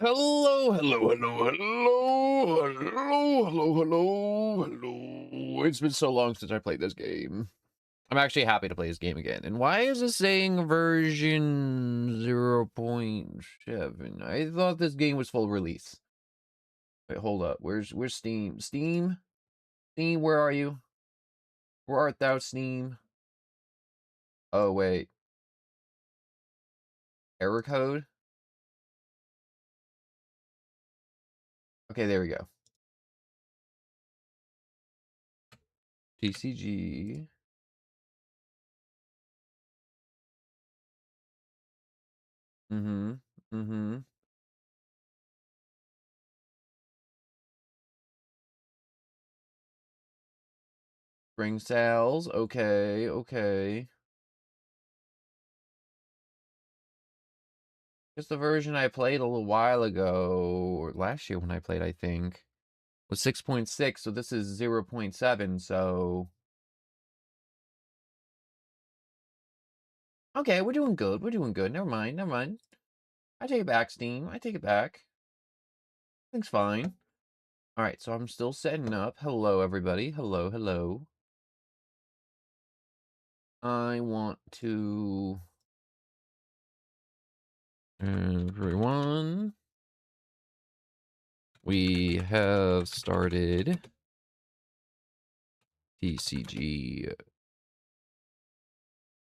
Hello, hello, hello, hello, hello, hello, hello, hello. It's been so long since I played this game. I'm actually happy to play this game again. And why is it saying version 0.7? I thought this game was full release. Wait, hold up. Where's Steam? Steam? Steam, where are you? Where art thou, Steam? Oh, wait. Error code? Okay, there we go. TCG. Mm-hmm. Mm-hmm. Spring sales. Okay, okay. Because the version I played a little while ago, or last year when I played, I think, was 6.6, so this is 0.7, so... Okay, we're doing good, we're doing good. Never mind, never mind. I take it back, Steam. I take it back. Things fine. Alright, so I'm still setting up. Hello, everybody. Hello, hello. I want to... Everyone... We have started TCG.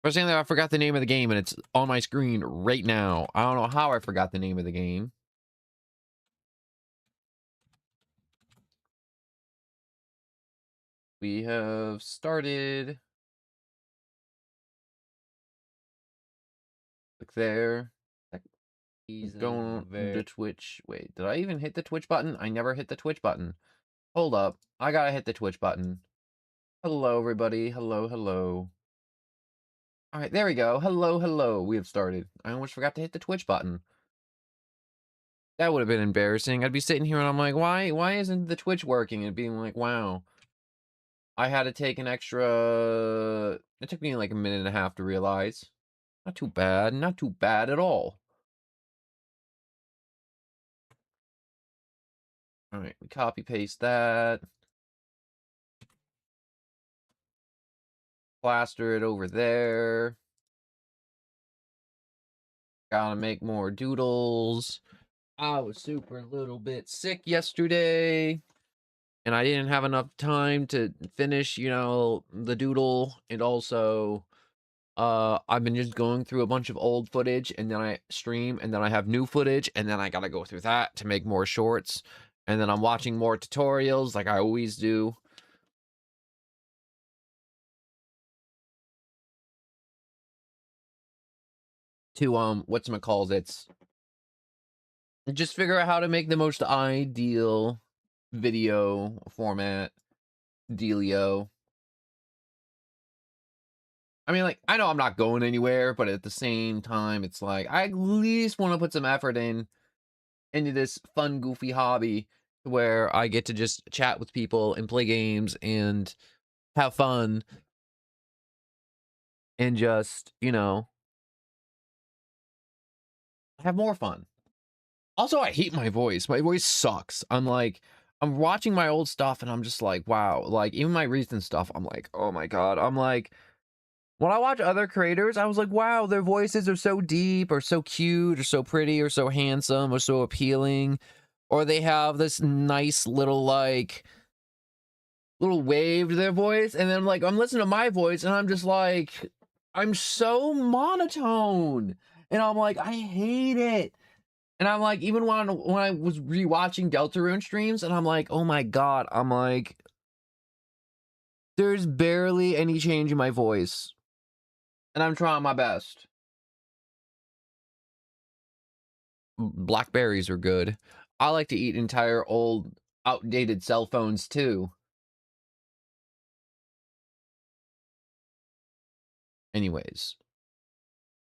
First thing that I forgot the name of the game, and it's on my screen right now. I don't know how I forgot the name of the game. We have started. Click there. Going to Twitch. Wait, did I even hit the Twitch button? I never hit the Twitch button. Hold up. I gotta hit the Twitch button. Hello, everybody. Hello, hello. All right, there we go. Hello, hello. We have started. I almost forgot to hit the Twitch button. That would have been embarrassing. I'd be sitting here and I'm like, why isn't the Twitch working? And being like, wow. I had to take an extra... It took me like a minute and a half to realize. Not too bad. Not too bad at all. Alright, we copy paste that. Plaster it over there. Gotta make more doodles. I was super little bit sick yesterday. And I didn't have enough time to finish, you know, the doodle. And also... I've been just going through a bunch of old footage, and then I stream, and then I have new footage, and then I gotta go through that to make more shorts, and then I'm watching more tutorials like I always do. To whatchamacallits, just figure out how to make the most ideal video format dealio. I mean, like, I know I'm not going anywhere, but at the same time, it's like I at least want to put some effort into this fun, goofy hobby where I get to just chat with people and play games and have fun and just, you know, have more fun. Also, I hate my voice. My voice sucks. I'm watching my old stuff and I'm just like, wow. Like, even my recent stuff, I'm like, oh my God. I'm like, when I watch other creators, I was like, wow, their voices are so deep or so cute or so pretty or so handsome or so appealing. Or they have this nice little, like, little wave to their voice, and then like I'm listening to my voice and I'm just like, I'm so monotone, and I'm like, I hate it. And I'm like, even when I was rewatching Deltarune streams, and I'm like, oh my God, I'm like, there's barely any change in my voice, and I'm trying my best. Blackberries are good. I like to eat entire old outdated cell phones too. Anyways,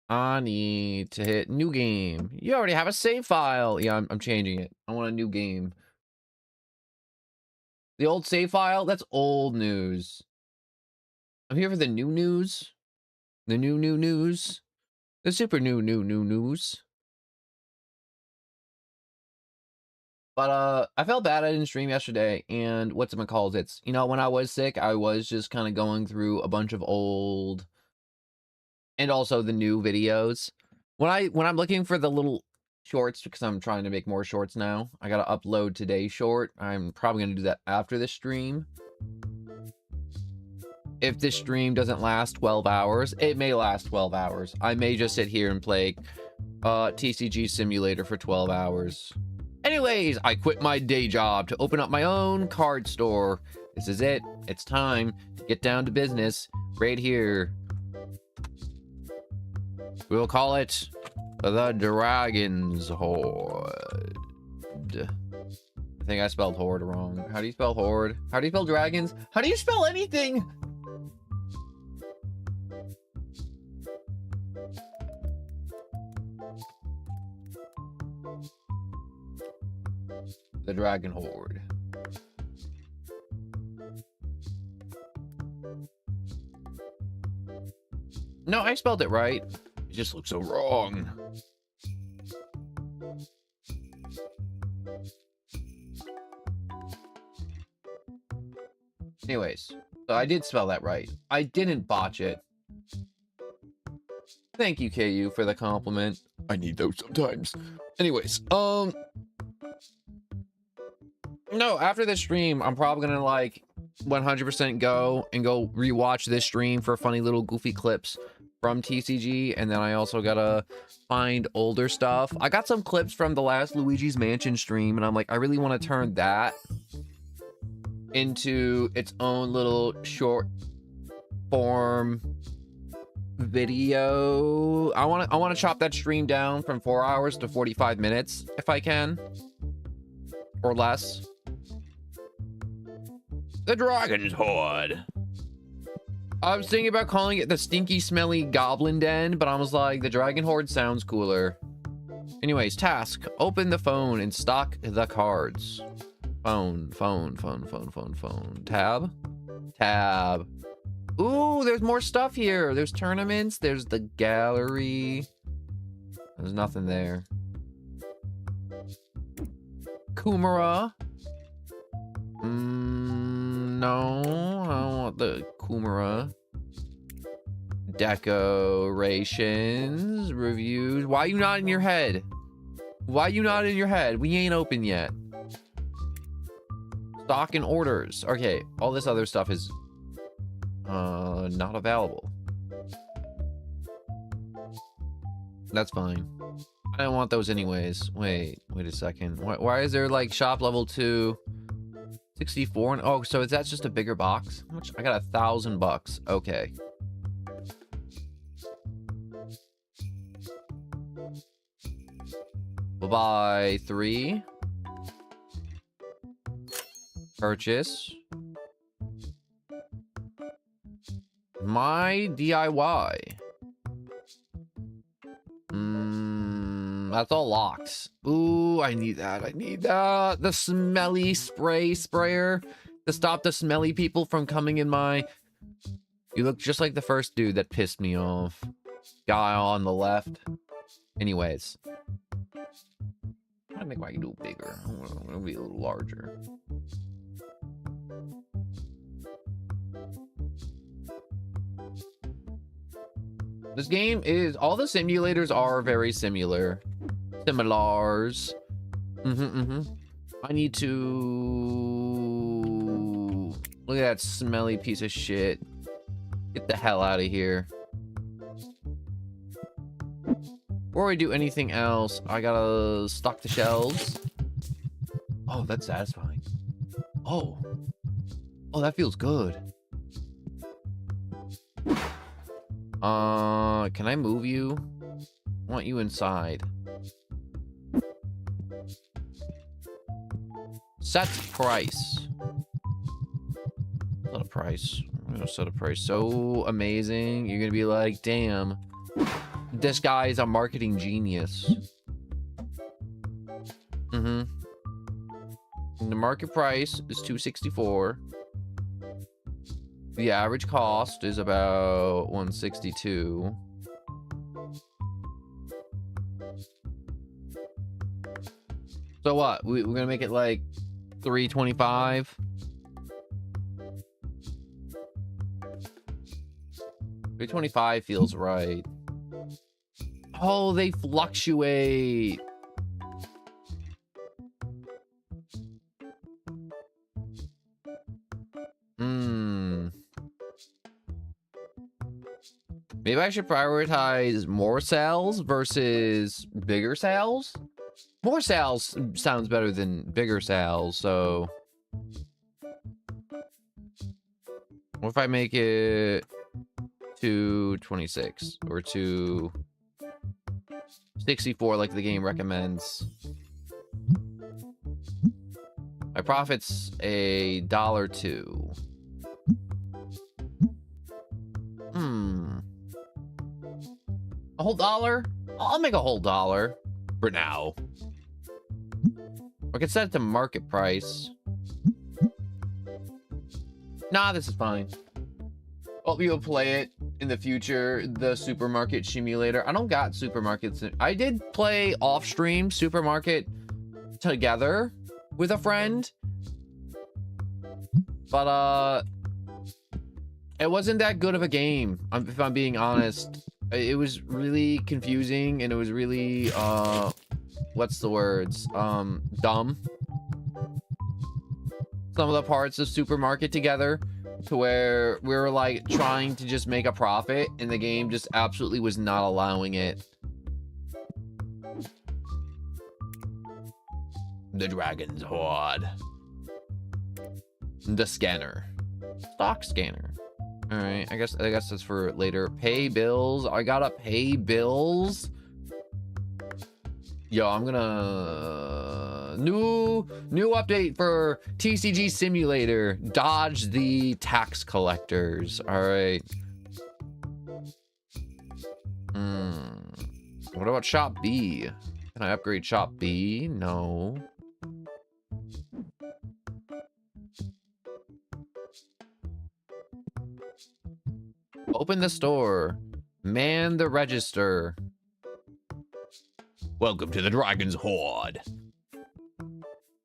I need to hit new game. You already have a save file. Yeah, I'm changing it. I want a new game. The old save file, that's old news. I'm here for the new news. The new news. The super new news. But I felt bad I didn't stream yesterday, and what's it called? It's, you know, when I was sick, I was just kind of going through a bunch of old and also the new videos. When I'm looking for the little shorts, because I'm trying to make more shorts now, I gotta upload today's short. I'm probably gonna do that after the stream. If this stream doesn't last 12 hours, it may last 12 hours. I may just sit here and play TCG Simulator for 12 hours. Anyways, I quit my day job to open up my own card store. This is it. It's time to get down to business right here. We'll call it the Dragon's Horde. I think I spelled horde wrong. How do you spell horde? How do you spell dragons? How do you spell anything? The Dragon Horde. No, I spelled it right. It just looks so wrong. Anyways, so I did spell that right. I didn't botch it. Thank you, KU, for the compliment. I need those sometimes. Anyways, no, after this stream, I'm probably gonna like 100% go rewatch this stream for funny little goofy clips from TCG, and then I also gotta find older stuff. I got some clips from the last Luigi's Mansion stream, and I'm like, I really want to turn that into its own little short form video. I want to chop that stream down from 4 hours to 45 minutes if I can, or less. The Dragon's Horde. I was thinking about calling it the Stinky Smelly Goblin Den, but I was like, the Dragon Horde sounds cooler. Anyways, task. Open the phone and stock the cards. Phone. Tab. Ooh, there's more stuff here. There's tournaments. There's the gallery. There's nothing there. Kumara. No, I don't want the Kumara. Decorations, reviews. Why you not in your head? Why you not in your head? We ain't open yet. Stock and orders. Okay, all this other stuff is not available. That's fine. I don't want those anyways. Wait a second. Why is there like shop level 2? 64 and oh, so that's just a bigger box. How much? I got $1,000. Okay. We'll buy 3. Purchase. My DIY. That's all locks. Ooh, I need that. I need that. The smelly sprayer to stop the smelly people from coming in my... You look just like the first dude that pissed me off. Guy on the left. Anyways. I'm gonna make my noodle bigger. I'm gonna be a little larger. This game is... All the simulators are very similar. Similars. I need to... Look at that smelly piece of shit. Get the hell out of here. Before we do anything else, I gotta stock the shelves. Oh, that's satisfying. Oh, that feels good. Can I move you? I want you inside. Set price. Set a price. I'm gonna set a price so amazing. You're gonna be like, damn, this guy is a marketing genius. The market price is $264. The average cost is about $162. So what? We're gonna make it like 325. 325 feels right. Oh, they fluctuate. Maybe I should prioritize more sales versus bigger sales. More sales sounds better than bigger sales, so what if I make it 226 or 264 like the game recommends? My profit's $1.02. A whole dollar? I'll make a whole dollar for now. I can set it to market price. Nah, this is fine. Hope you'll play it in the future, the supermarket simulator. I don't got supermarkets. I did play off stream supermarket together with a friend, but it wasn't that good of a game, if I'm being honest. It was really confusing, and it was really what's the words, dumb. Some of the parts of supermarket together, to where we were like trying to just make a profit, and the game just absolutely was not allowing it. The Dragon's Horde. The scanner. Stock scanner. All right, I guess that's for later. Pay bills. I gotta pay bills. Yo, I'm gonna new update for TCG Simulator. Dodge the tax collectors. All right. What about Shop B? Can I upgrade Shop B? No. Open the store. Man the register. Welcome to the Dragon's Horde.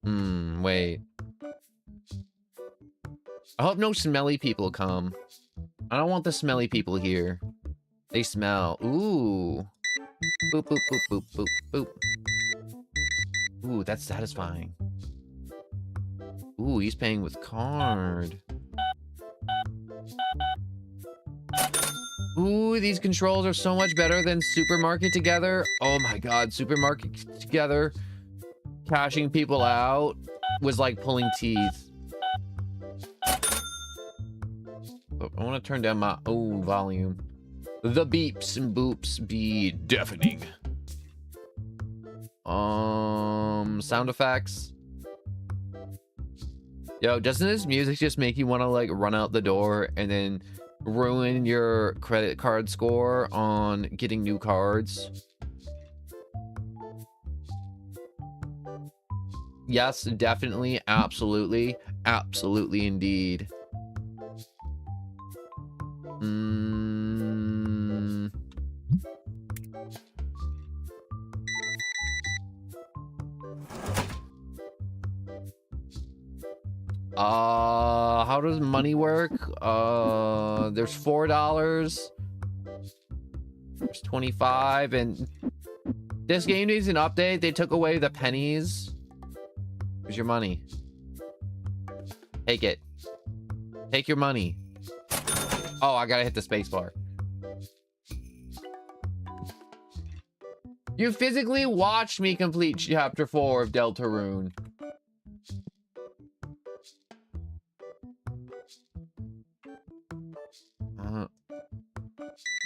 Wait. I hope no smelly people come. I don't want the smelly people here. They smell. Ooh. Boop, boop, boop, boop, boop, boop. Ooh, that's satisfying. Ooh, he's paying with card. Ooh, these controls are so much better than Supermarket Together. Oh my god, Supermarket Together, cashing people out was like pulling teeth. Oh, I want to turn down my own volume. The beeps and boops be deafening. Sound effects. Yo, doesn't this music just make you want to like run out the door and then ruin your credit card score on getting new cards? Yes, definitely, absolutely, absolutely indeed. How does money work? There's $4. There's 25, and this game needs an update. They took away the pennies. Here's your money. Take it. Take your money. Oh, I gotta hit the space bar. You physically watched me complete chapter 4 of Deltarune.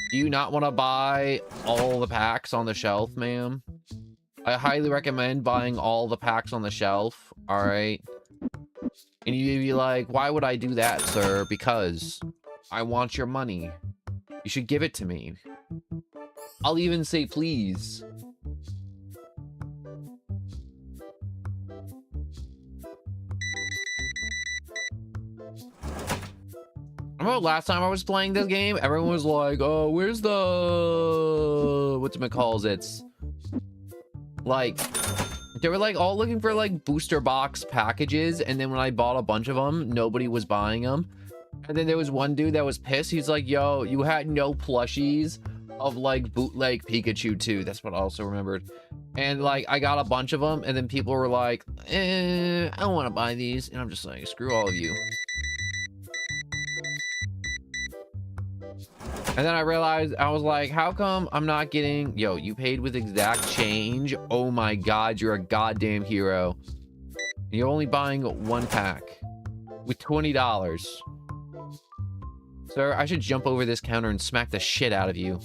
Do you not want to buy all the packs on the shelf, ma'am? I highly recommend buying all the packs on the shelf, all right? And you'd be like, why would I do that, sir? Because I want your money. You should give it to me. I'll even say please. I remember last time I was playing this game, everyone was like, oh, where's the... whatchamacalls? It's like They were like all looking for like booster box packages, and then when I bought a bunch of them, nobody was buying them. And then there was one dude that was pissed. He's like, yo, you had no plushies of like bootleg Pikachu too. That's what I also remembered. And like I got a bunch of them, and then people were like, I don't want to buy these. And I'm just like, screw all of you. And then I realized, I was like, how come I'm not getting... Yo, you paid with exact change? Oh my god, you're a goddamn hero. You're only buying one pack with $20. Sir, I should jump over this counter and smack the shit out of you.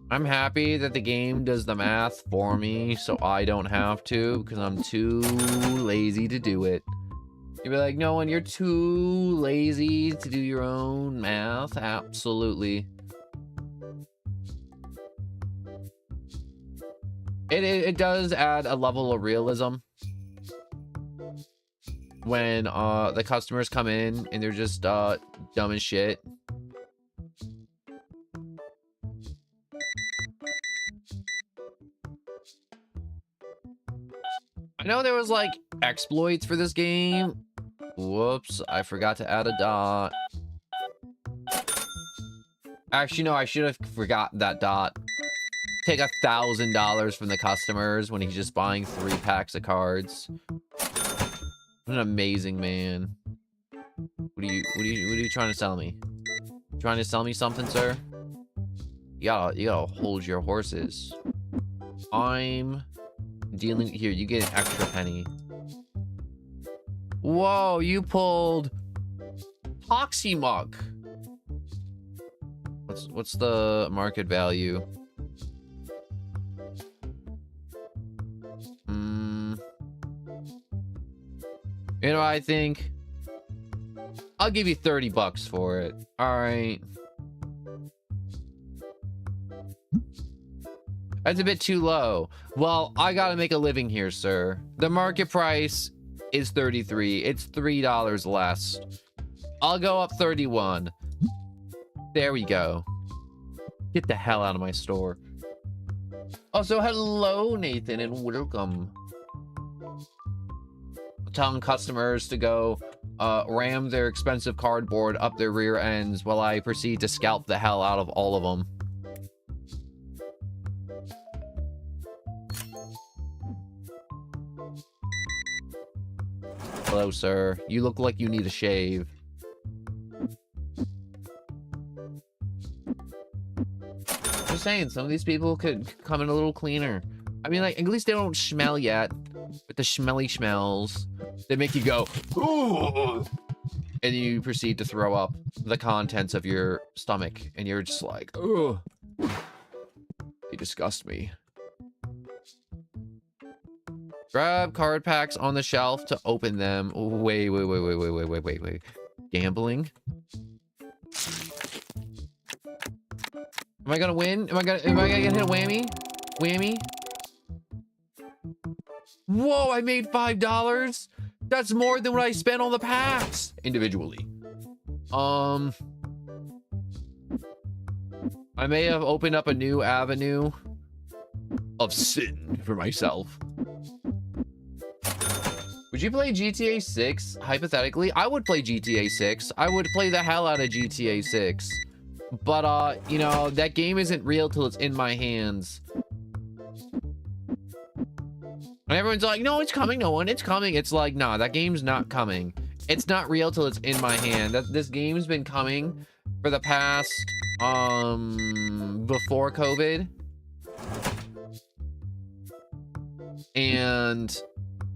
I'm happy that the game does the math for me, so I don't have to, because I'm too lazy to do it. You'd be like, no one, you're too lazy to do your own math. Absolutely. It does add a level of realism when the customers come in and they're just dumb as shit. I know there was like exploits for this game. Whoops, I forgot to add a dot. Actually, no, I should have forgot that dot. Take $1,000 from the customers when he's just buying 3 packs of cards. What an amazing man. What are you trying to sell me? Trying to sell me something, sir? You gotta hold your horses. I'm dealing here. You get an extra penny. Whoa, you pulled Toximug. What's the market value? You know, I think I'll give you $30 for it. All right. That's a bit too low. Well, I gotta make a living here, sir. The market price is $33. It's $3 less. I'll go up 31. There we go. Get the hell out of my store. Also, hello, Nathan, and welcome. Telling customers to go ram their expensive cardboard up their rear ends while I proceed to scalp the hell out of all of them. Hello, sir. You look like you need a shave. Just saying, some of these people could come in a little cleaner. I mean, like, at least they don't smell yet. With the smelly smells. They make you go, ooh! And you proceed to throw up the contents of your stomach. And you're just like, ooh. They disgust me. Grab card packs on the shelf to open them. Wait. Gambling? Am I gonna win? Am I gonna hit a whammy? Whammy? Whoa, I made $5. That's more than what I spent on the packs individually. I may have opened up a new avenue of sin for myself. Would you play GTA 6? Hypothetically, I would play GTA 6. I would play the hell out of GTA 6. But, you know, that game isn't real till it's in my hands. And everyone's like, no, it's coming, no one, it's coming. It's like, nah, that game's not coming. It's not real till it's in my hand. This game's been coming for the past, before COVID. And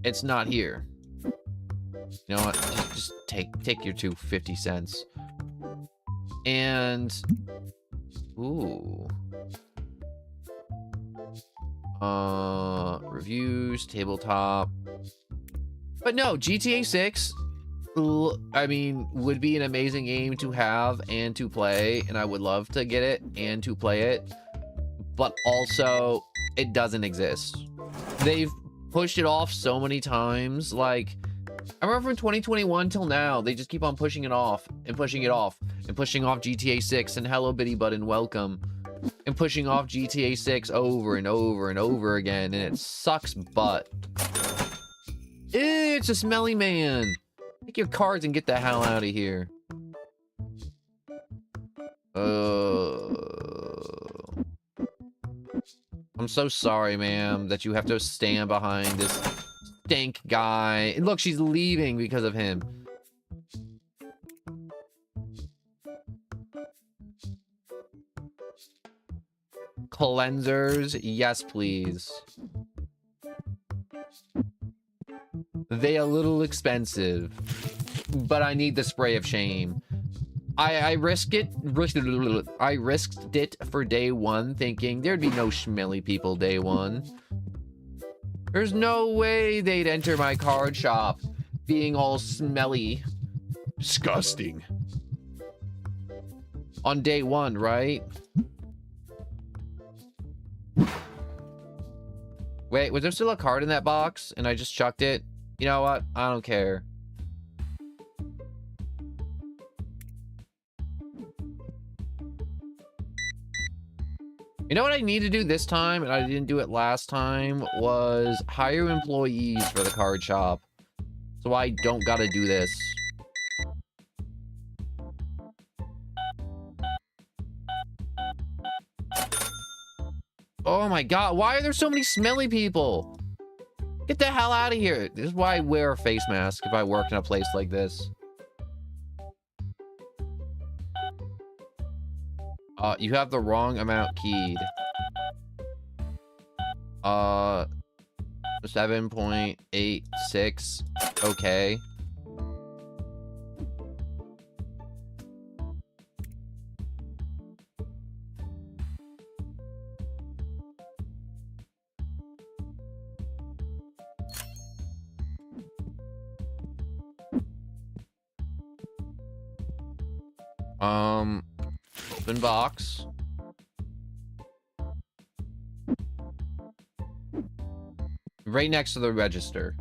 it's not here. You know what? Just take your 250 cents. And ooh. Reviews, tabletop. But no, GTA 6, I mean, would be an amazing game to have and to play, and I would love to get it and to play it. But also, it doesn't exist. They've pushed it off so many times. Like, I remember from 2021 till now, they just keep on pushing it off and pushing it off and pushing off GTA 6. And hello, Bitty Button, welcome. and pushing off GTA 6 over and over and over again, and it sucks butt. It's a smelly man. Take your cards and get the hell out of here. I'm so sorry, ma'am, that you have to stand behind this stank guy. And look, she's leaving because of him. Cleansers, yes, please. They a little expensive, but I need the spray of shame. I risked it for day one, thinking there'd be no smelly people day one. There's no way they'd enter my card shop being all smelly. Disgusting. On day one, right? Wait, was there still a card in that box and I just chucked it? You know what? I don't care. You know what I need to do this time, and I didn't do it last time, was hire employees for the card shop. So I don't gotta do this. Oh my god, why are there so many smelly people? Get the hell out of here. This is why I wear a face mask if I work in a place like this. You have the wrong amount keyed. 7.86. Okay. Open box. Right next to the register.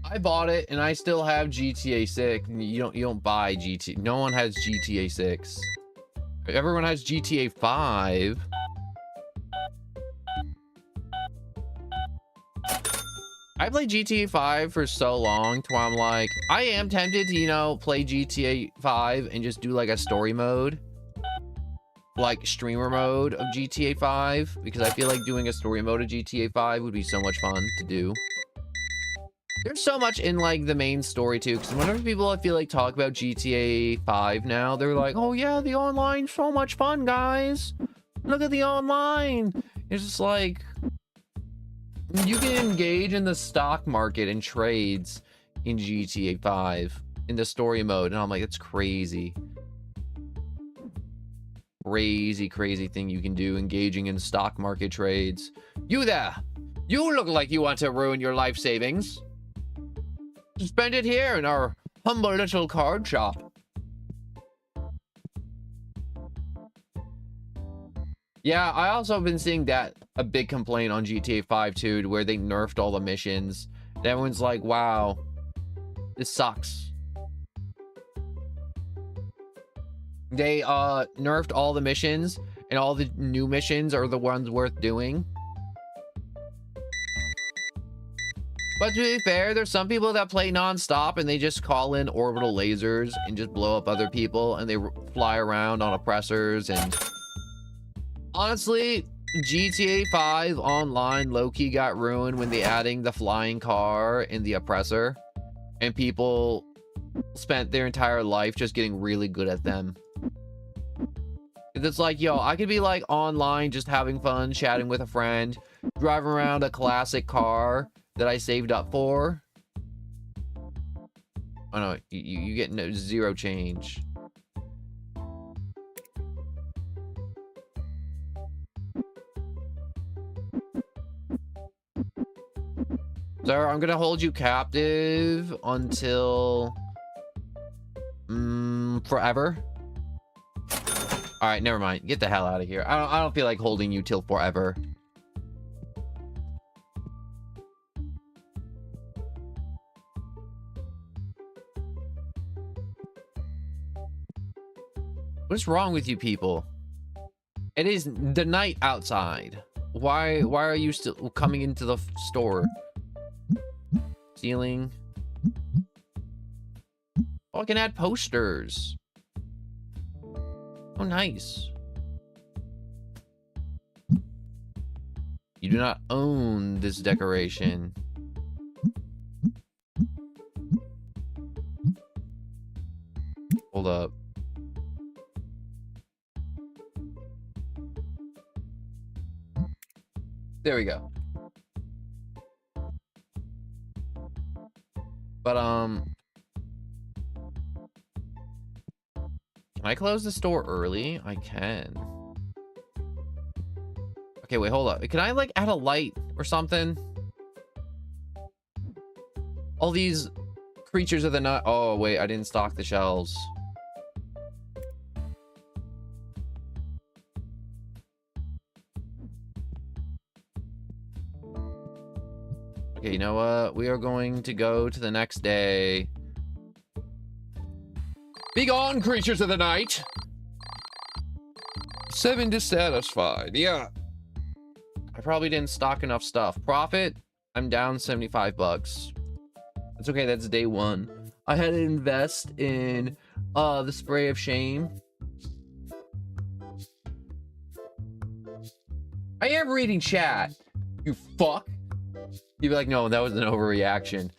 I bought it and I still have GTA 6. You don't buy GTA. No one has GTA 6. Everyone has GTA 5. I played GTA 5 for so long to where I'm like, I am tempted to, you know, play GTA 5 and just do like a story mode. Like streamer mode of GTA 5. Because I feel like doing a story mode of GTA 5 would be so much fun to do. There's so much in like the main story too. Because whenever people I feel like talk about GTA 5 now, they're like, oh yeah, the online's so much fun, guys. Look at the online. It's just like... You can engage in the stock market and trades in GTA 5 in the story mode. And I'm like, that's crazy. Crazy thing you can do, engaging in stock market trades. You there! You look like you want to ruin your life savings. Spend it here in our humble little card shop. Yeah, I also have been seeing that a big complaint on GTA 5 too, where they nerfed all the missions. And everyone's like, wow, this sucks. They nerfed all the missions, and all the new missions are the ones worth doing. But to be fair, there's some people that play non-stop and they just call in orbital lasers and just blow up other people, and they fly around on oppressors. And honestly, GTA 5 online low-key got ruined when they adding the flying car and the oppressor, and people spent their entire life just getting really good at them. It's like, yo, I could be like online just having fun, chatting with a friend, driving around a classic car that I saved up for. Oh no, you get no, zero change. Sir, I'm gonna hold you captive until forever. All right, never mind. Get the hell out of here. I don't feel like holding you till forever. What's wrong with you people? It is the night outside. Why are you still coming into the store? Ceiling. Oh, I can add posters. Oh, nice. You do not own this decoration. Hold up. There we go. But, can I close the store early? I can. Okay, wait, hold up. Can I, like, add a light or something? All these creatures of the night. Oh, wait, I didn't stock the shelves. Okay, you know what? We are going to go to the next day. Be gone, creatures of the night. 7 dissatisfied. Yeah. I probably didn't stock enough stuff. Profit, I'm down 75 bucks. It's okay, that's day 1. I had to invest in the spray of shame. I am reading chat, you fuck. You'd be like, no, that was an overreaction.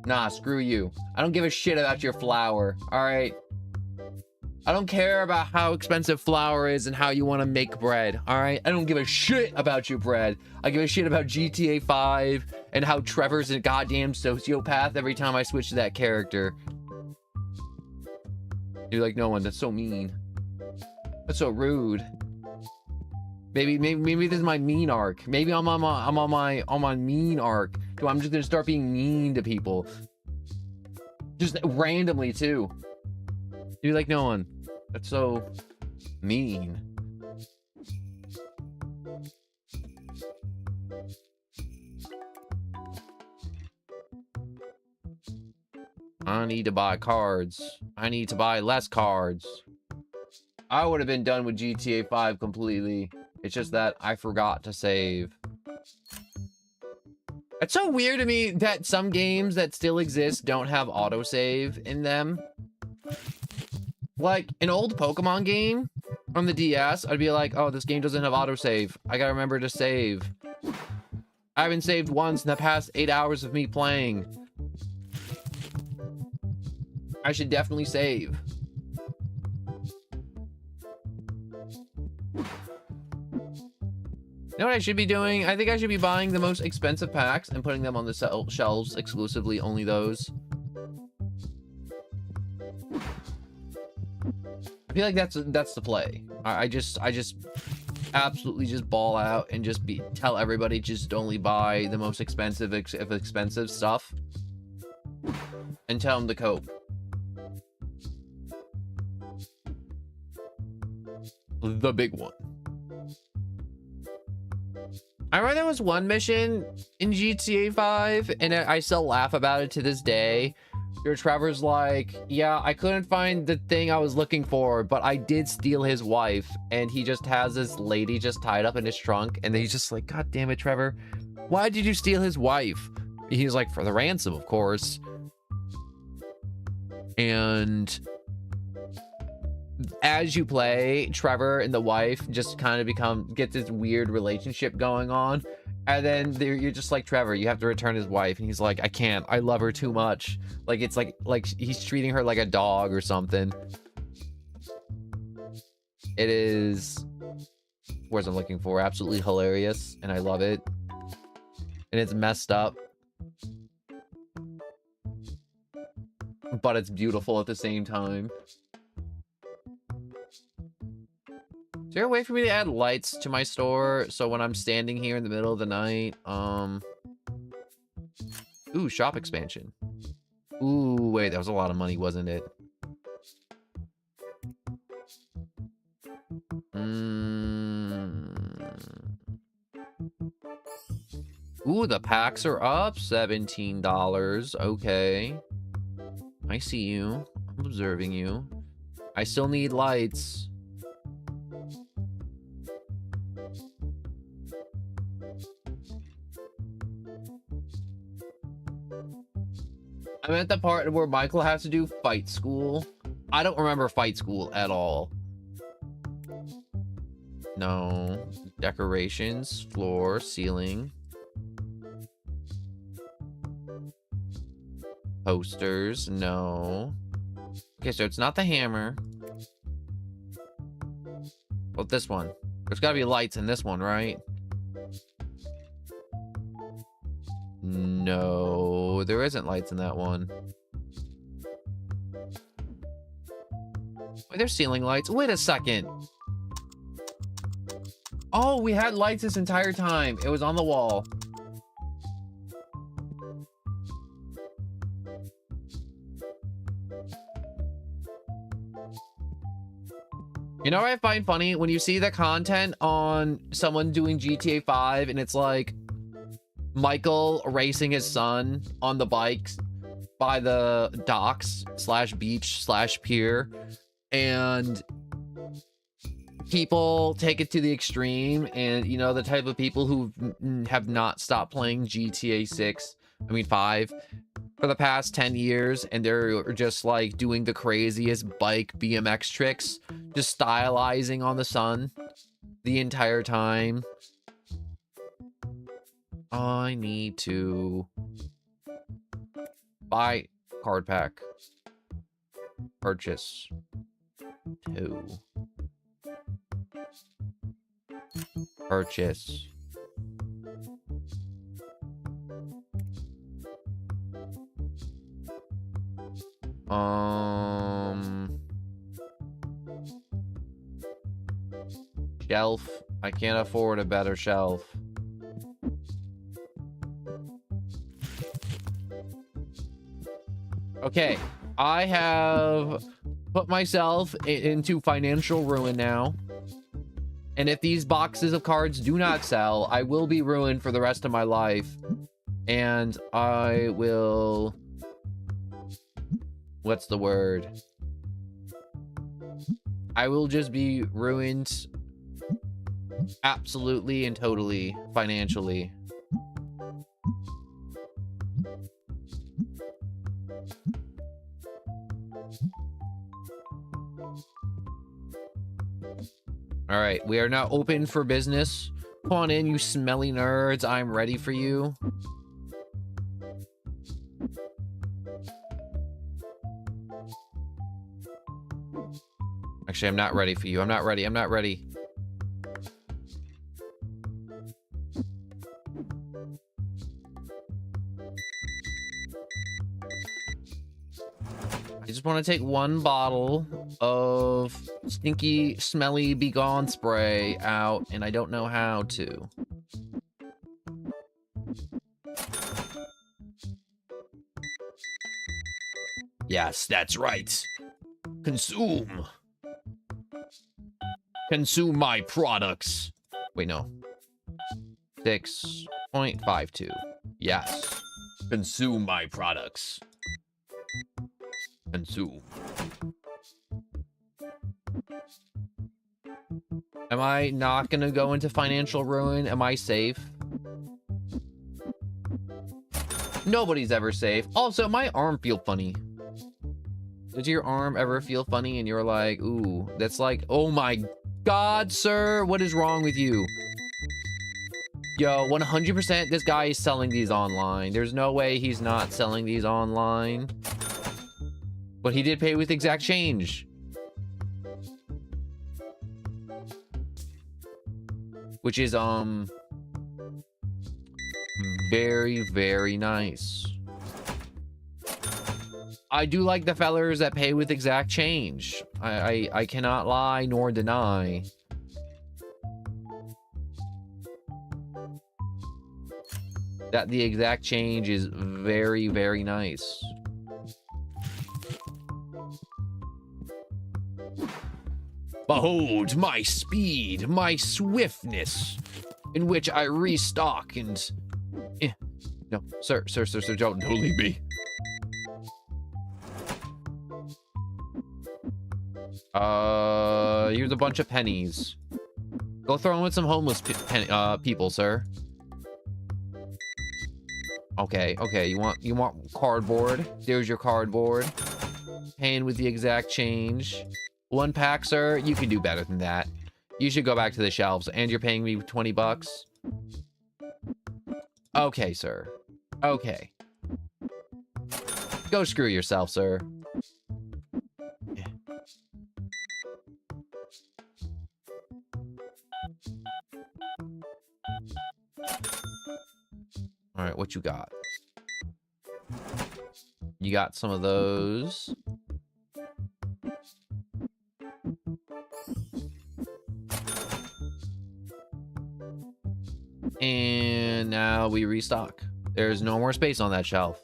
Nah, screw you. I don't give a shit about your flour, all right? I don't care about how expensive flour is and how you want to make bread, all right? I don't give a shit about your bread. I give a shit about GTA 5 and how Trevor's a goddamn sociopath every time I switch to that character. You're like, no one, that's so mean. That's so rude. Maybe this is my mean arc. Maybe I'm on my mean arc. So I'm just gonna start being mean to people. Just randomly too. You're like, no one. That's so mean. I need to buy cards. I need to buy less cards. I would have been done with GTA 5 completely. It's just that I forgot to save. It's so weird to me that some games that still exist don't have autosave in them. Like an old Pokemon game from the DS, I'd be like, oh, this game doesn't have autosave. I gotta remember to save. I haven't saved once in the past 8 hours of me playing. I should definitely save. You know what I should be doing? I think I should be buying the most expensive packs and putting them on the shelves exclusively, only those. I feel like that's the play. I just absolutely just ball out and just tell everybody just only buy the most expensive expensive stuff and tell them to cope. The big one. I remember there was one mission in GTA 5, and I still laugh about it to this day. Your Trevor's like, yeah, I couldn't find the thing I was looking for, but I did steal his wife. And he just has this lady just tied up in his trunk. And then he's just like, God damn it, Trevor. Why did you steal his wife? He's like, for the ransom, of course. And as you play, Trevor and the wife just kind of get this weird relationship going on. And then you're just like, Trevor, you have to return his wife. And he's like, I can't. I love her too much. Like, it's like he's treating her like a dog or something. It is, words I'm looking for, absolutely hilarious. And I love it. And it's messed up. But it's beautiful at the same time. Is there a way for me to add lights to my store so when I'm standing here in the middle of the night, ooh, shop expansion. Ooh, wait, that was a lot of money, wasn't it? Ooh, the packs are up, $17. Okay. I see you. I'm observing you. I still need lights. I'm at the part where Michael has to do fight school. I don't remember fight school at all. No. Decorations, floor, ceiling. Posters, no. Okay, so it's not the hammer. Well, this one. There's gotta be lights in this one, right? No, there isn't lights in that one. Wait, there's ceiling lights. Wait a second. Oh, we had lights this entire time. It was on the wall. You know what I find funny? When you see the content on someone doing GTA 5 and it's like Michael racing his son on the bikes by the docks / beach / pier, and people take it to the extreme, and you know, the type of people who have not stopped playing GTA 5 for the past 10 years, and they're just like doing the craziest bike BMX tricks, just stylizing on the sun the entire time. I need to buy card pack. Purchase 2. Purchase. Shelf. I can't afford a better shelf. Okay, I have put myself into financial ruin now. And if these boxes of cards do not sell, I will be ruined for the rest of my life. And I will... What's the word? I will just be ruined absolutely and totally financially. All right, we are now open for business. Come on in, you smelly nerds. I'm ready for you. Actually, I'm not ready for you. I'm not ready. I'm not ready. I just want to take one bottle of stinky, smelly, be gone spray out, and I don't know how to. Yes, that's right. Consume. Consume my products. Wait, no. 6.52. Yes. Consume my products. Consume. Am I not gonna go into financial ruin? Am I safe? Nobody's ever safe. Also, my arm feel funny. Did your arm ever feel funny and you're like, ooh, that's like, oh my God, sir, what is wrong with you? Yo, 100% this guy is selling these online. There's no way he's not selling these online. But he did pay with exact change. Which is, very, very nice. I do like the fellers that pay with exact change. I cannot lie nor deny. That the exact change is very, very nice. Behold my speed, my swiftness, in which I restock and... No, sir, don't leave me. Here's a bunch of pennies. Go throw in with some homeless people, sir. Okay, okay. You want cardboard? There's your cardboard. Paying with the exact change. 1 pack, sir. You can do better than that. You should go back to the shelves. And you're paying me 20 bucks. Okay, sir. Okay. Go screw yourself, sir. Yeah. All right, what you got? You got some of those. And now we restock. There's no more space on that shelf.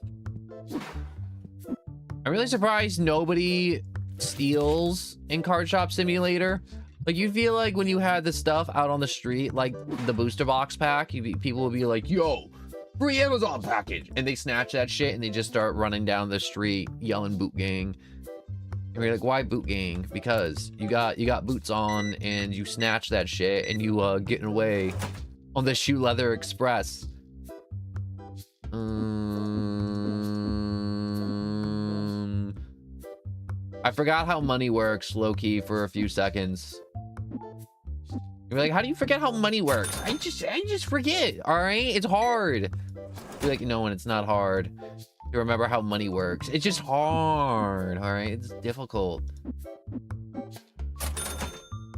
I'm really surprised nobody steals in Card Shop Simulator. Like, you feel like when you had the stuff out on the street, like the booster box pack, people would be like, yo, free Amazon package. And they snatch that shit and they just start running down the street yelling boot gang. And you're like, why boot gang? Because you got boots on and you snatch that shit and you getting away on the Shoe Leather Express. I forgot how money works, low-key, for a few seconds. You're like, how do you forget how money works? I just forget, all right? It's hard. You're like, no, and it's not hard to remember how money works. It's just hard, all right? It's difficult.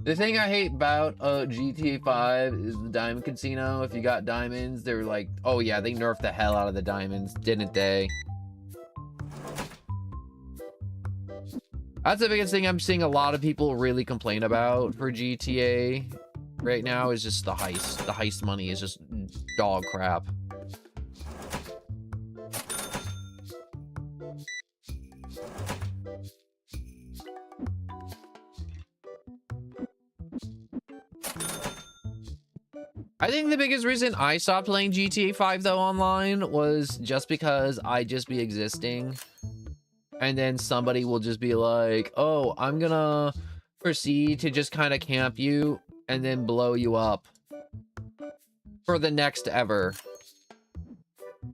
The thing I hate about GTA 5 is the Diamond Casino. If you got diamonds, they're like, oh yeah, they nerfed the hell out of the diamonds, didn't they? That's the biggest thing I'm seeing a lot of people really complain about for GTA right now is just the heist. The heist money is just dog crap. I think the biggest reason I stopped playing GTA 5 though online was just because I just be existing. And then somebody will just be like, oh, I'm gonna proceed to just kind of camp you and then blow you up for the next ever.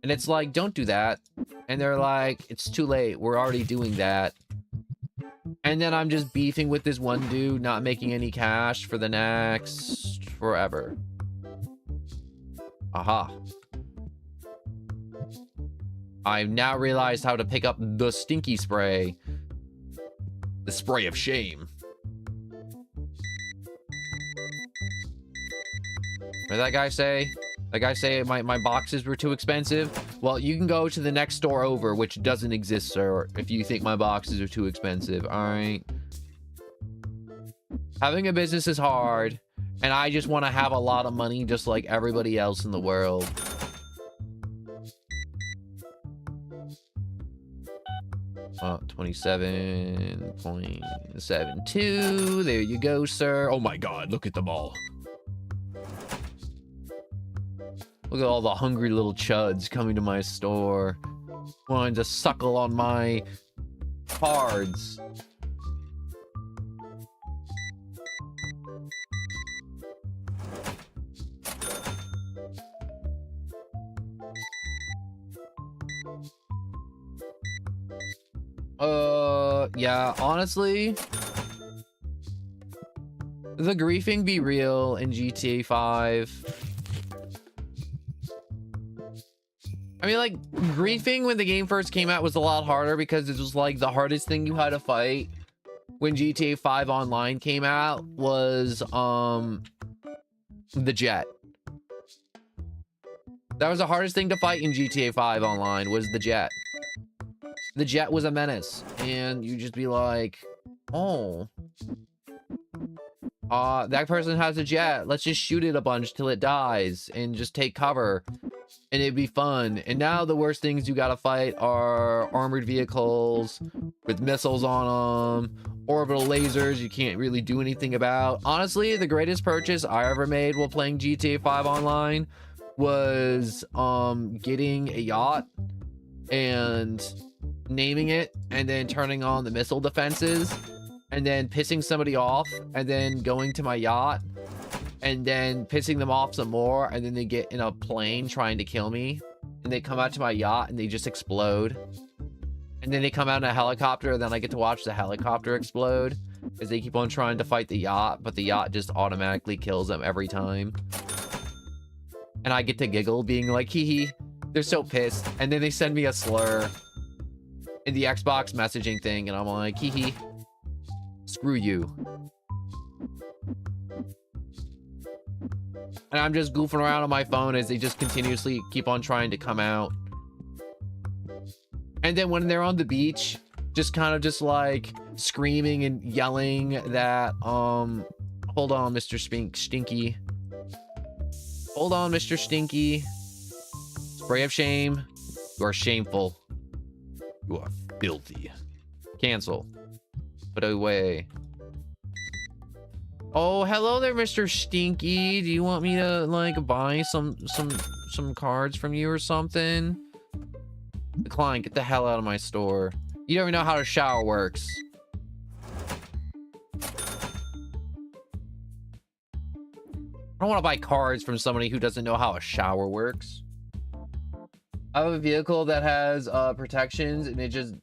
And it's like, don't do that. And they're like, it's too late. We're already doing that. And then I'm just beefing with this one dude, not making any cash for the next forever. Aha. I've now realized how to pick up the stinky spray. The spray of shame. What did that guy say? That guy say my boxes were too expensive? Well, you can go to the next store over, which doesn't exist, sir, if you think my boxes are too expensive, alright? Having a business is hard, and I just want to have a lot of money just like everybody else in the world. Oh, 27.72. There you go, sir. Oh my god, look at them all. Look at all the hungry little chuds coming to my store, wanting to suckle on my cards. Yeah, honestly, the griefing be real in GTA 5. I mean, like, griefing when the game first came out was a lot harder because it was like the hardest thing you had to fight when GTA 5 Online came out was the jet. That was the hardest thing to fight in GTA 5 Online was the jet. The jet was a menace, and you just be like, oh, that person has a jet. Let's just shoot it a bunch till it dies and just take cover, and it'd be fun. And now the worst things you gotta fight are armored vehicles with missiles on them, orbital lasers you can't really do anything about. Honestly, the greatest purchase I ever made while playing GTA 5 Online was getting a yacht and naming it and then turning on the missile defenses and then pissing somebody off, and then going to my yacht, and then pissing them off some more, and then they get in a plane trying to kill me, and they come out to my yacht and they just explode, and then they come out in a helicopter, and then I get to watch the helicopter explode as they keep on trying to fight the yacht, but the yacht just automatically kills them every time. And I get to giggle, being like, hee hee, they're so pissed. And then they send me a slur in the Xbox messaging thing, and I'm like, hee hee, screw you. And I'm just goofing around on my phone as they just continuously keep on trying to come out. And then when they're on the beach, just kind of just like screaming and yelling that, hold on, Mr. Stinky. Hold on, Mr. Stinky. Spray of shame. You are shameful. You are filthy. Cancel. Put away. Oh, hello there, Mr. Stinky. Do you want me to like buy some cards from you or something? Decline. Get the hell out of my store. You don't even know how a shower works. I don't want to buy cards from somebody who doesn't know how a shower works. I have a vehicle that has protections, and it just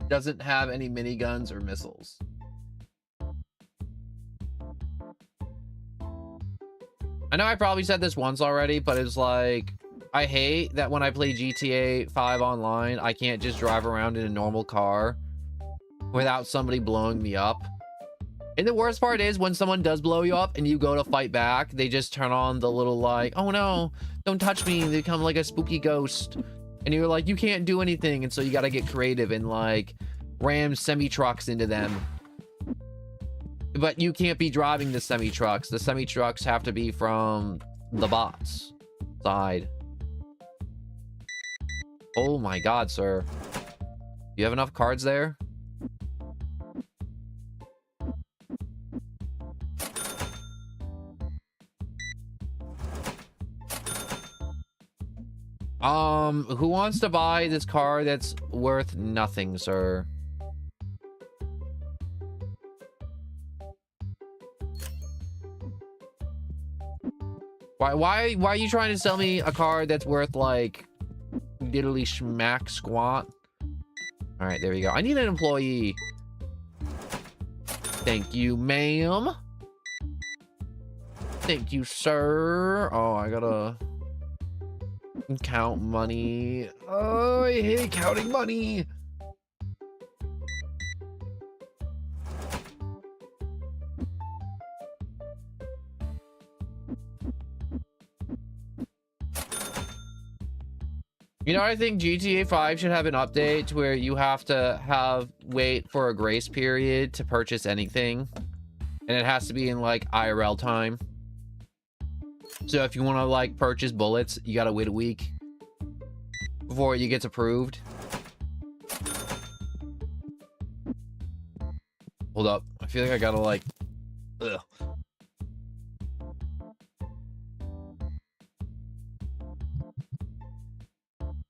doesn't have any miniguns or missiles. I know I probably said this once already, but it's like, I hate that when I play GTA 5 online, I can't just drive around in a normal car without somebody blowing me up. And the worst part is when someone does blow you up and you go to fight back, they just turn on the little like, oh no, don't touch me. They become like a spooky ghost. And you're like, you can't do anything. And so you got to get creative and like ram semi-trucks into them. But you can't be driving the semi-trucks. The semi-trucks have to be from the bots side. Oh my god, sir. You have enough cards there? Who wants to buy this car that's worth nothing, sir? Why are you trying to sell me a car that's worth like diddly schmack squat? All right, there we go. I need an employee. Thank you, ma'am. Thank you, sir. Oh, I gotta count money. Oh, I hate counting money. You know, I think GTA 5 should have an update to where you have to wait for a grace period to purchase anything. And it has to be in like IRL time. So if you want to like purchase bullets, you got to wait a week before it gets approved. Hold up. I feel like I gotta like, ugh.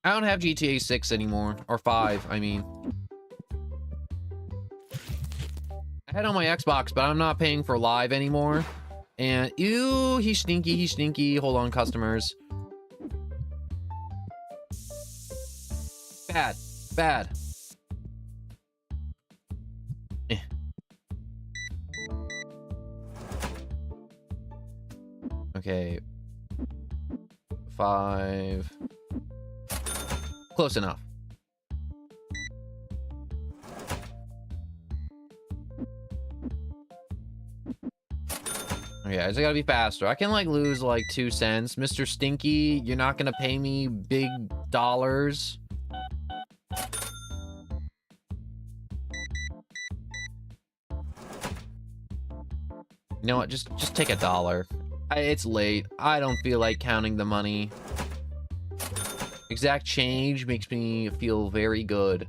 I don't have GTA 6 anymore, or 5, I mean. I had it on my Xbox, but I'm not paying for live anymore. And, ew, he's stinky, he's stinky. Hold on, customers. Bad, bad. Eh. Okay. 5. Close enough. Okay, I just gotta be faster. I can like lose like 2 cents. Mr. Stinky, you're not gonna pay me big dollars. You know what? Just take $1. It's late. I don't feel like counting the money. Exact change makes me feel very good.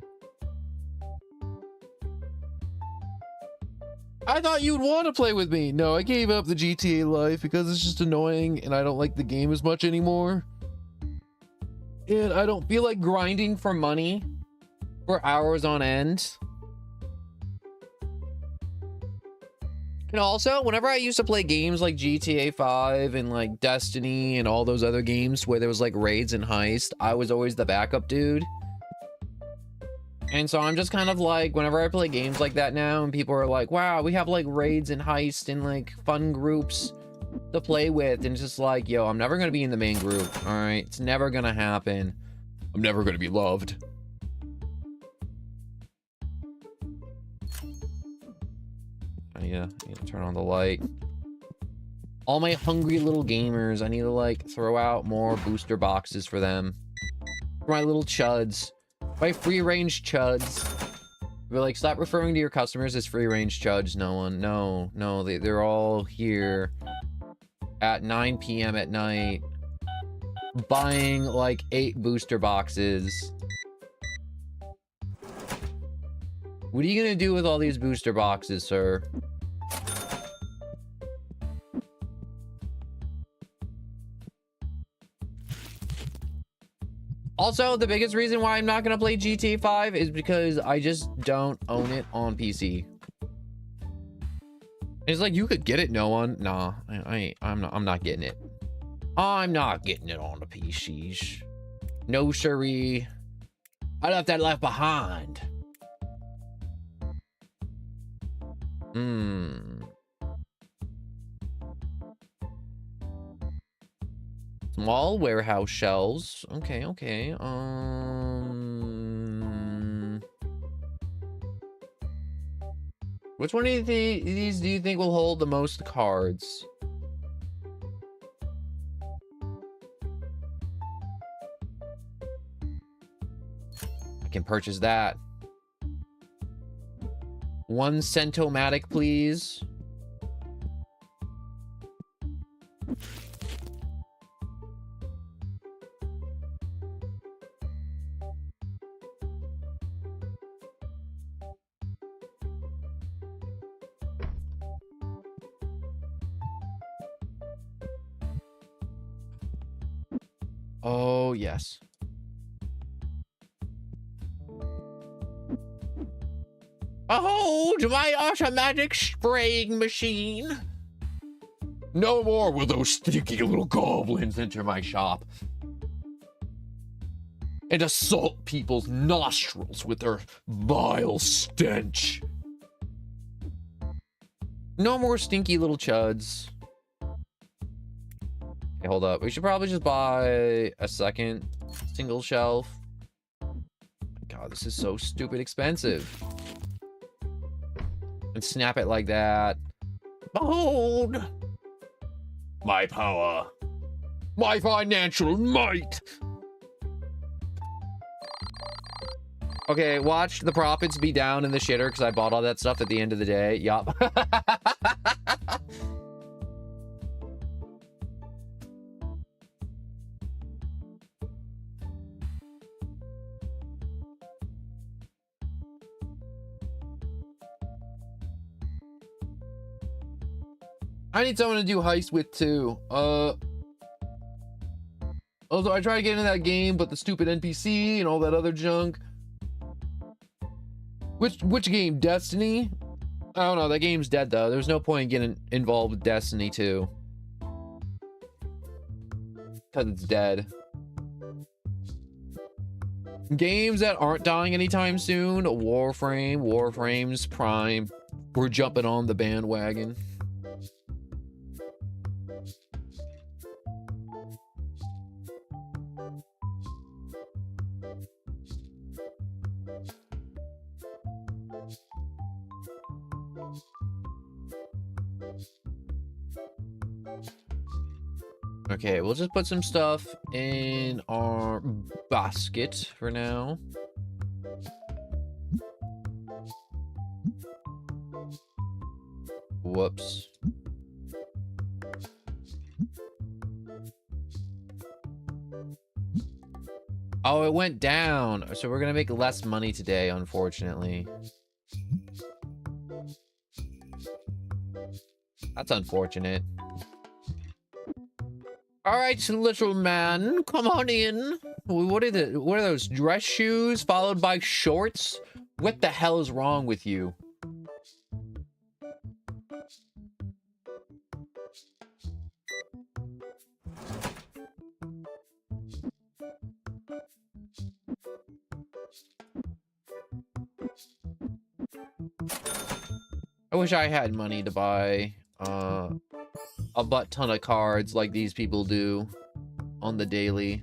I thought you'd want to play with me. No, I gave up the GTA life because it's just annoying and I don't like the game as much anymore. And I don't feel like grinding for money for hours on end. And also, whenever I used to play games like GTA 5 and like Destiny and all those other games where there was like raids and heist, I was always the backup dude. And so I'm just kind of like, whenever I play games like that now and people are like, wow, we have like raids and heist and like fun groups to play with. And it's just like, yo, I'm never going to be in the main group. All right. It's never going to happen. I'm never going to be loved. I need to turn on the light. All my hungry little gamers, I need to like throw out more booster boxes for them. For my little chuds. My free-range chuds. We're like, stop referring to your customers as free-range chuds. No, they're all here at 9 p.m. at night buying like 8 booster boxes. What are you gonna do with all these booster boxes, sir? Also, the biggest reason why I'm not gonna play GTA 5 is because I just don't own it on PC. It's like, you could get it, no one. Nah, I'm not getting it. I'm not getting it on the PCs. No siree. I left that left behind. Small warehouse shelves. Okay. Which one of these do you think will hold the most cards? I can purchase that. 1 Centomatic, please. Oh, yes. Behold my automatic spraying machine. No more will those stinky little goblins enter my shop and assault people's nostrils with their vile stench. No more stinky little chuds. Okay, hold up. We should probably just buy a second single shelf. God, this is so stupid expensive. And snap it like that. Behold my power, my financial might. Okay, watch the profits be down in the shitter because I bought all that stuff at the end of the day. Yup. I need someone to do heist with too. Also, I tried to get into that game, but the stupid NPC and all that other junk. Which game? Destiny? I don't know. That game's dead though. There's no point in getting involved with Destiny 2. Because it's dead. Games that aren't dying anytime soon. Warframe's Prime. We're jumping on the bandwagon. Okay, we'll just put some stuff in our basket for now. Whoops. Oh, it went down. So we're gonna make less money today, unfortunately. That's unfortunate. All right, little man, come on in. What are those dress shoes followed by shorts? What the hell is wrong with you? I wish I had money to buy a butt ton of cards like these people do on the daily.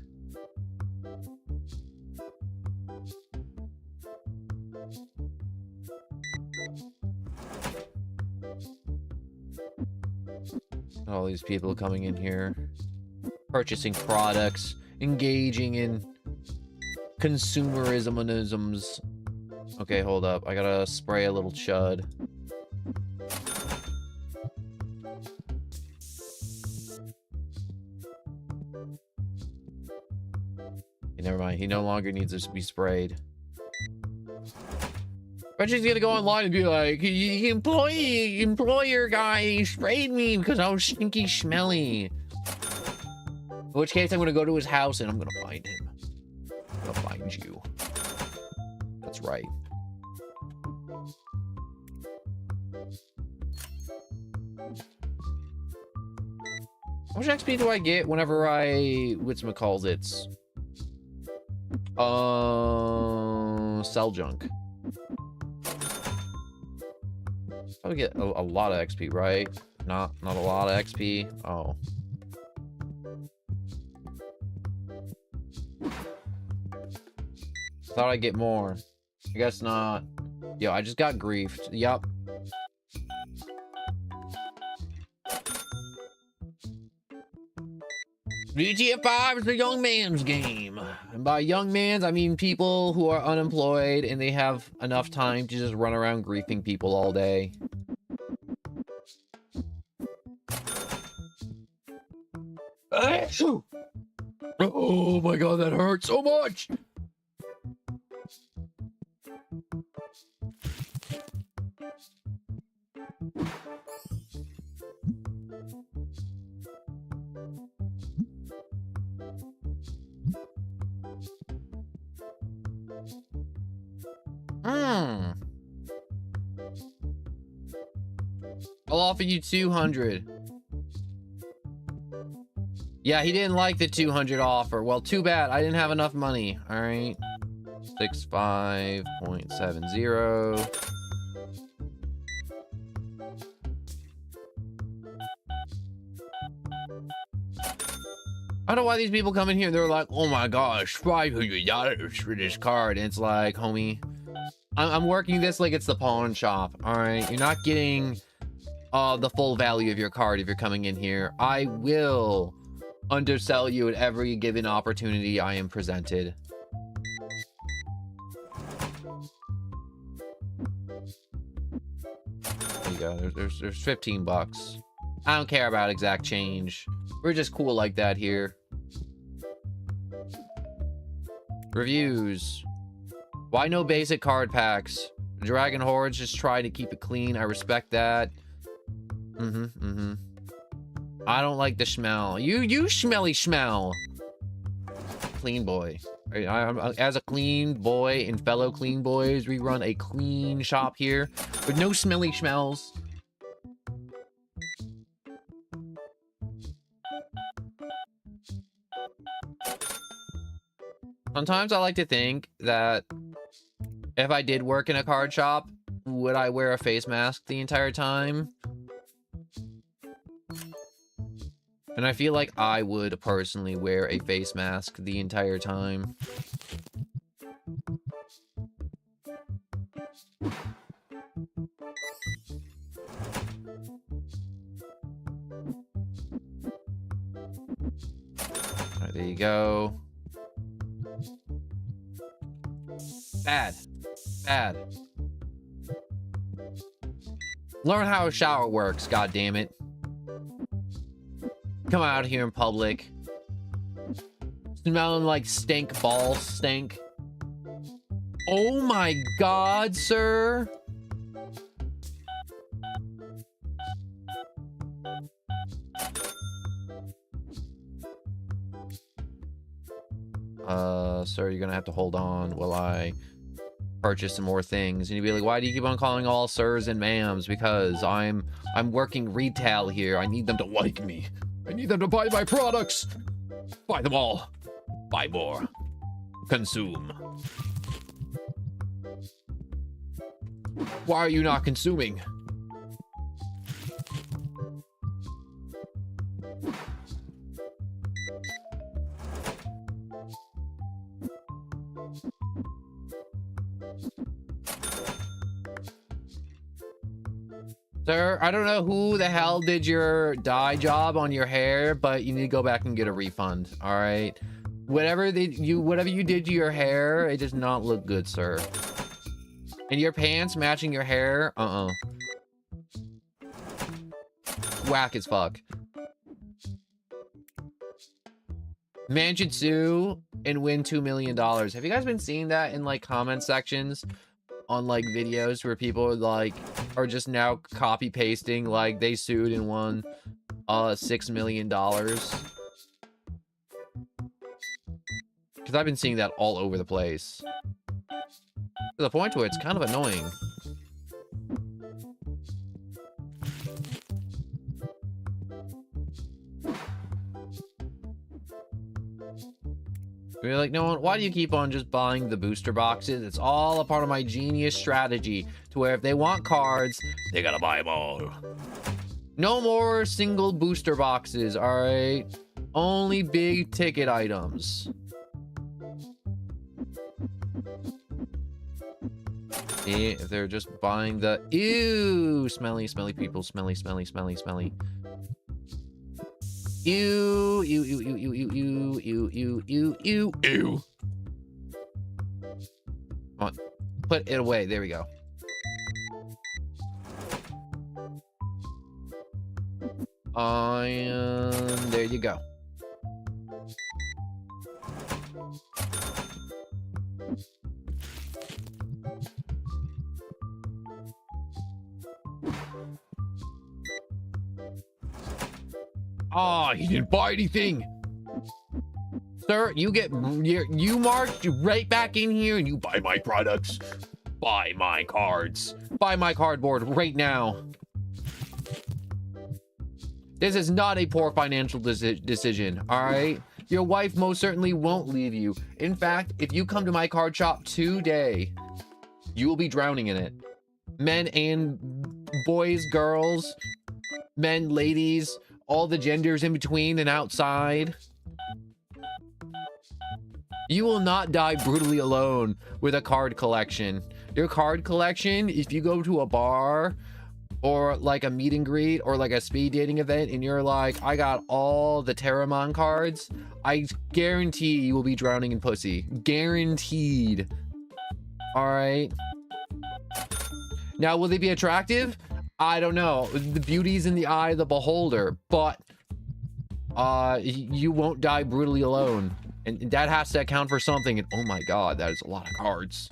All these people coming in here, purchasing products, engaging in consumerisms. Okay, hold up. I gotta spray a little chud. Okay, never mind. He no longer needs to be sprayed. But she's gonna go online and be like, employer guy sprayed me because I was stinky smelly. In which case, I'm gonna go to his house and I'm gonna find him. I'm gonna find you. That's right. How much XP do I get whenever I whatchamacallit? Sell junk. I would get a lot of XP, right? Not a lot of XP. Oh. Thought I'd get more. I guess not. Yo, I just got griefed. Yup. GTA 5 is the young man's game. And by young mans, I mean people who are unemployed and they have enough time to just run around griefing people all day. Oh my god, that hurts so much! I'll offer you 200. Yeah, he didn't like the 200 offer. Well, too bad. I didn't have enough money. All right. 65.70. I don't know why these people come in here and they're like, oh my gosh, $500 for this card. And it's like, homie, I'm working this like it's the pawn shop. All right. You're not getting the full value of your card if you're coming in here. I will undersell you at every given opportunity I am presented. There you go. There's 15 bucks. I don't care about exact change. We're just cool like that here. Reviews. Why no basic card packs? Dragon Hordes just try to keep it clean. I respect that. I don't like the smell. You smelly smell. Clean boy. As a clean boy and fellow clean boys, we run a clean shop here with no smelly smells. Sometimes I like to think that if I did work in a card shop, would I wear a face mask the entire time? And I feel like I would personally wear a face mask the entire time. Alright, there you go. Bad. Bad. Learn how a shower works, god damn it. Come out here in public. Smelling like stink ball stink. Oh my god, sir. Sir, you're gonna have to hold on while I purchase some more things. And you'd be like, why do you keep on calling all sirs and ma'ams? Because I'm working retail here. I need them to like me. I need them to buy my products. Buy them all. Buy more. Consume. Why are you not consuming? Sir, I don't know who the hell did your dye job on your hair, but you need to go back and get a refund. All right. Whatever you did to your hair, it does not look good, sir. And your pants matching your hair, whack as fuck. Man should sue and win $2 million. Have you guys been seeing that in like comment sections on like videos where people like are just now copy pasting like they sued and won $6 million? Because I've been seeing that all over the place. To the point where it's kind of annoying. You're like, no one, why do you keep on just buying the booster boxes? It's all a part of my genius strategy to where if they want cards, they gotta buy them all. No more single booster boxes, all right? Only big ticket items. If they're just buying the, ew, smelly, smelly people, smelly, smelly, smelly, smelly. Ew, ew, ew, ew, ew, ew, ew, ew, ew, ew, ew, ew. Come on, put it away. There we go. There you go. Oh, he didn't buy anything. Sir, you marched right back in here and you buy my products. Buy my cards. Buy my cardboard right now. This is not a poor financial decision, all right? Your wife most certainly won't leave you. In fact, if you come to my card shop today, you will be drowning in it. Men and boys, girls, men, ladies, all the genders in between and outside. You will not die brutally alone with a card collection. Your card collection, if you go to a bar or like a meet and greet or like a speed dating event and you're like, I got all the Terramon cards, I guarantee you will be drowning in pussy. Guaranteed. All right. Now, will they be attractive? I don't know. The beauty's in the eye of the beholder, but you won't die brutally alone. And that has to account for something. And oh my god, that is a lot of cards.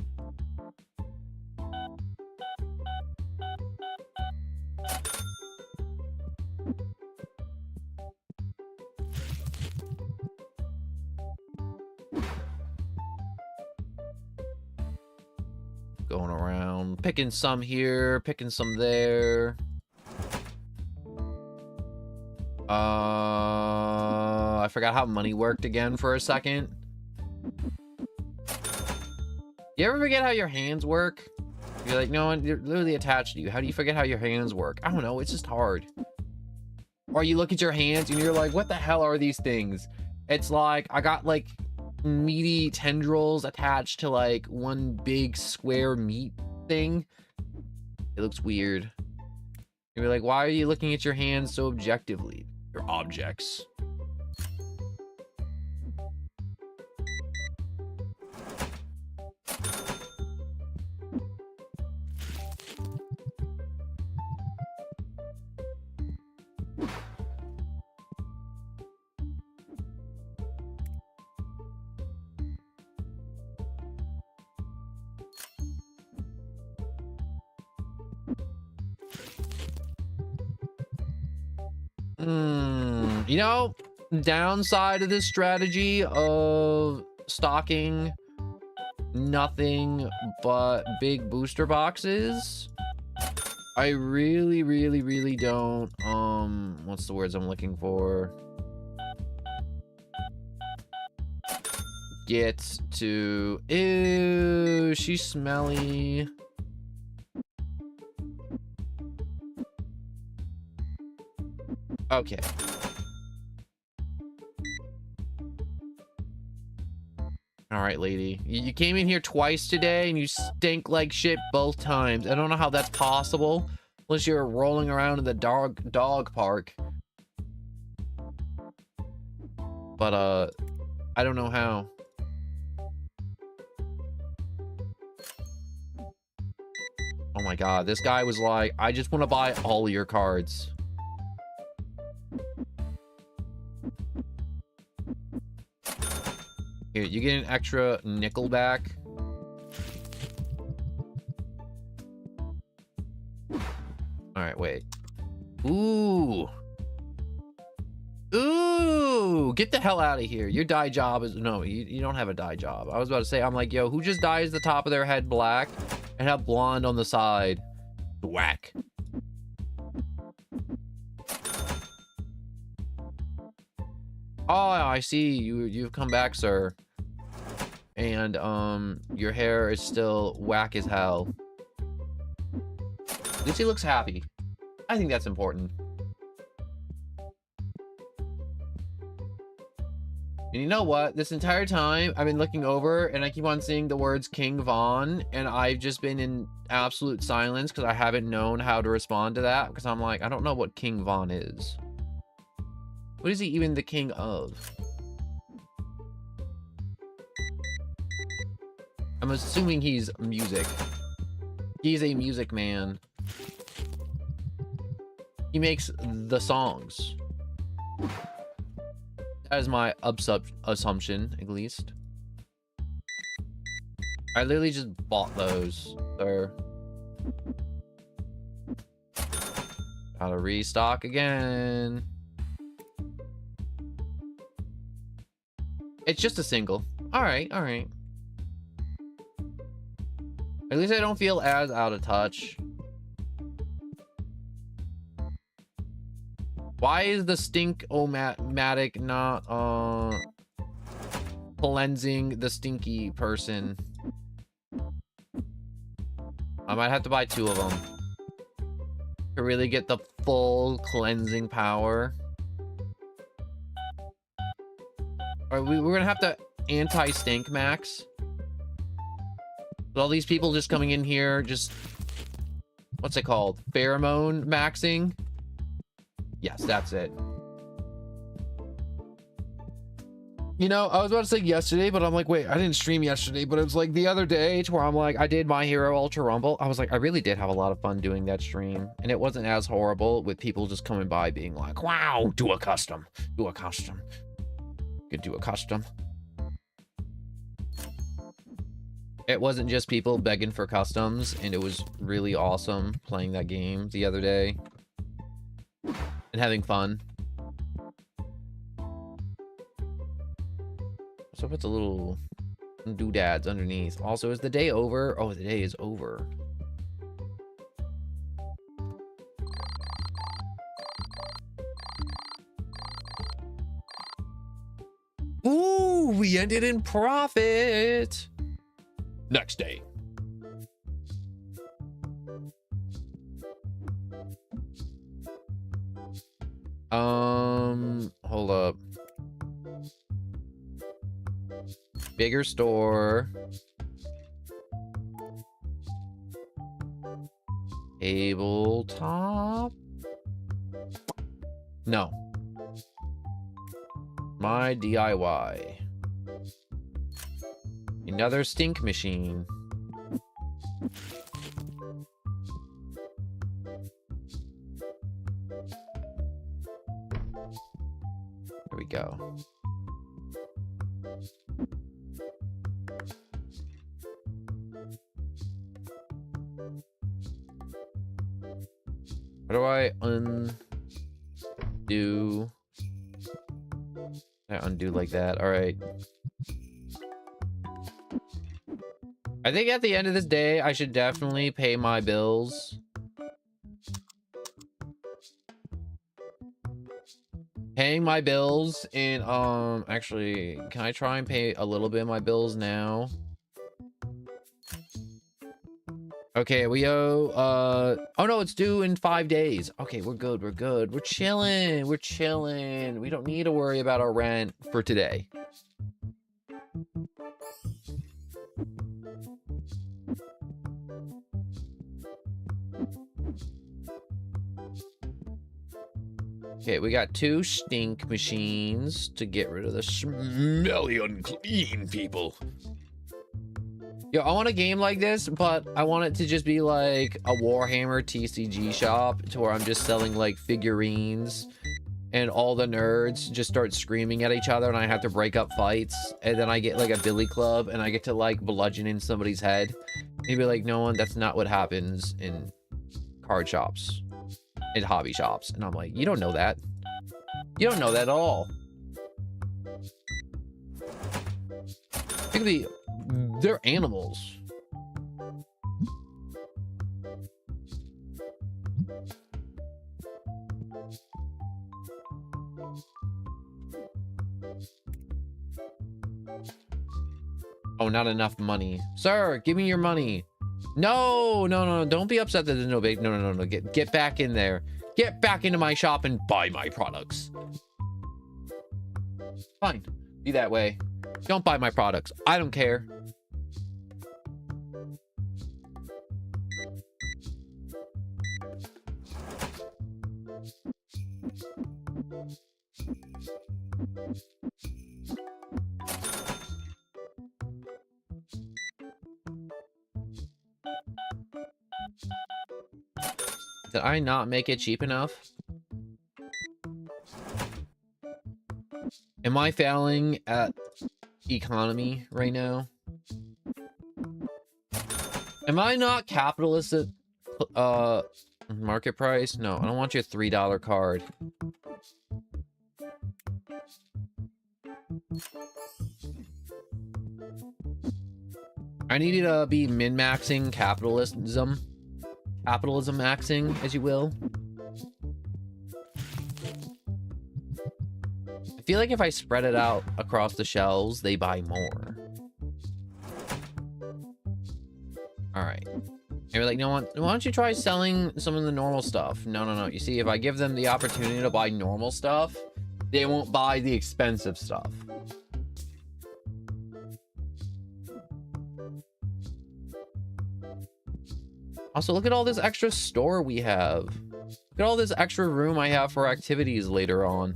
Going around, picking some here, picking some there. I forgot how money worked again for a second. You ever forget how your hands work? You're like, no one, they're literally attached to you. How do you forget how your hands work? I don't know, it's just hard. Or you look at your hands and you're like, what the hell are these things? It's like, I got like meaty tendrils attached to like one big square meat thing. It looks weird. You'll be like, why are you looking at your hands so objectively? They're objects. You know, downside of this strategy of stocking nothing but big booster boxes, I really don't, what's the words I'm looking for? Get to, ew, she's smelly. Okay. All right, lady. You came in here twice today and you stink like shit both times. I don't know how that's possible unless you're rolling around in the dog park. But I don't know how. Oh my god, this guy was like, I just want to buy all your cards. Here, you get an extra nickel back. Alright, wait. Ooh. Ooh! Get the hell out of here. Your dye job is... No, you don't have a dye job. I was about to say, I'm like, yo, who just dyes the top of their head black and have blonde on the side? Whack. Oh, I see. You've come back, sir. And, your hair is still whack as hell. At least he looks happy. I think that's important. And you know what? This entire time, I've been looking over, and I keep on seeing the words King Von, and I've just been in absolute silence because I haven't known how to respond to that, because I'm like, I don't know what King Von is. What is he even the king of? I'm assuming he's music. He's a music man. He makes the songs. That is my assumption, at least. I literally just bought those. They're... Gotta restock again. It's just a single. Alright, alright. At least I don't feel as out of touch. Why is the stink-o-matic not, cleansing the stinky person? I might have to buy 2 of them to really get the full cleansing power. All right, we're gonna have to anti-stink max. With all these people just coming in here, just... What's it called? Pheromone maxing? Yes, that's it. You know, I was about to say yesterday, but I'm like, wait, I didn't stream yesterday, but it was like the other day to where I'm like, I did My Hero Ultra Rumble. I was like, I really did have a lot of fun doing that stream. And it wasn't as horrible with people just coming by being like, wow, do a custom. Do a custom. You could do a custom. It wasn't just people begging for customs, and it was really awesome playing that game the other day. And having fun. So puts a little doodads underneath. Also, is the day over? Oh, the day is over. Ooh, we ended in profit. Next day. Hold up. Bigger store. Tabletop? No. My DIY. Another stink machine. There we go. How do I undo? I undo like that. All right. I think at the end of this day, I should definitely pay my bills. Paying my bills and actually, can I try and pay a little bit of my bills now? Okay, we owe, oh no, it's due in 5 days. Okay, we're good, we're good. We're chilling, we're chilling. We don't need to worry about our rent for today. Okay, we got 2 stink machines to get rid of the smelly, unclean people. Yo, I want a game like this, but I want it to just be like a Warhammer TCG shop to where I'm just selling like figurines and all the nerds just start screaming at each other and I have to break up fights. And then I get like a billy club and I get to like bludgeon in somebody's head. And you'd be like, no one, that's not what happens in card shops, in hobby shops. And I'm like, you don't know that. You don't know that at all. It could be, they're animals. Oh, not enough money. Sir, give me your money. No, no, no, don't be upset that there's no big, no. Get back in there. Get back into my shop and buy my products. Fine, be that way. Don't buy my products. I don't care. Did I not make it cheap enough? Am I failing at economy right now? Am I not capitalist at market price? No, I don't want your $3 card. I need you to be min-maxing capitalism. Capitalism maxing, as you will. I feel like if I spread it out across the shelves, they buy more. Alright. And we're like, no, why don't you try selling some of the normal stuff? No. You see, if I give them the opportunity to buy normal stuff, they won't buy the expensive stuff. Also, look at all this extra store we have. Look at all this extra room I have for activities later on.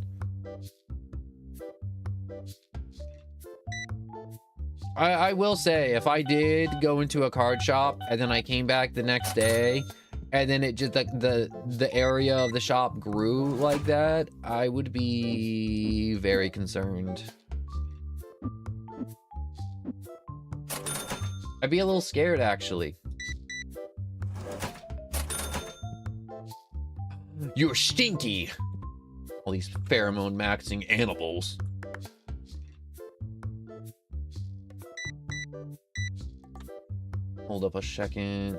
I will say, if I did go into a card shop and then I came back the next day and then it just like the area of the shop grew like that, I would be very concerned. I'd be a little scared, actually. You're stinky. All these pheromone maxing animals. Hold up a second.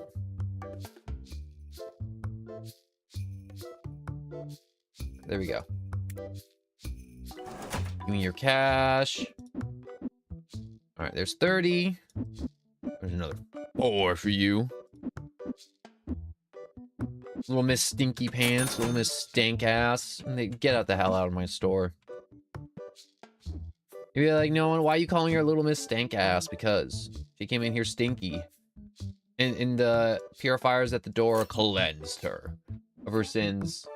There we go. Give me your cash. All right, there's 30. There's another 4 for you. Little Miss Stinky Pants, little Miss Stank Ass. And they get out the hell out of my store. You'd be like, no, why are you calling her Little Miss Stank Ass? Because she came in here stinky. And the purifiers at the door cleansed her of her sins.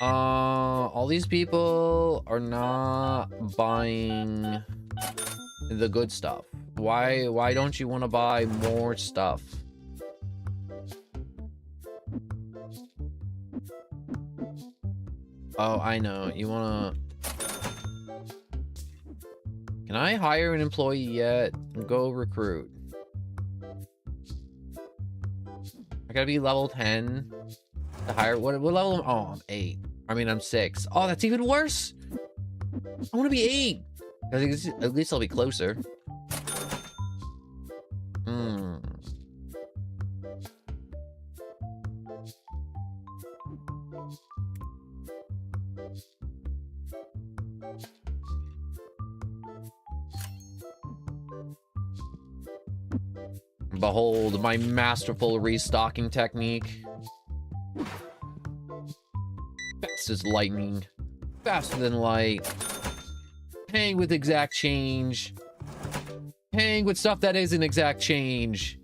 All these people are not buying the good stuff. Why don't you want to buy more stuff? Oh, I know. You wanna... Can I hire an employee yet? Go recruit. I gotta be level 10 to hire. What level am I? Oh, I'm 8. I mean, I'm 6. Oh, that's even worse. I want to be 8. I think at least I'll be closer. Behold my masterful restocking technique. Fast as lightning. Faster than light. Paying with exact change. Paying with stuff that isn't exact change.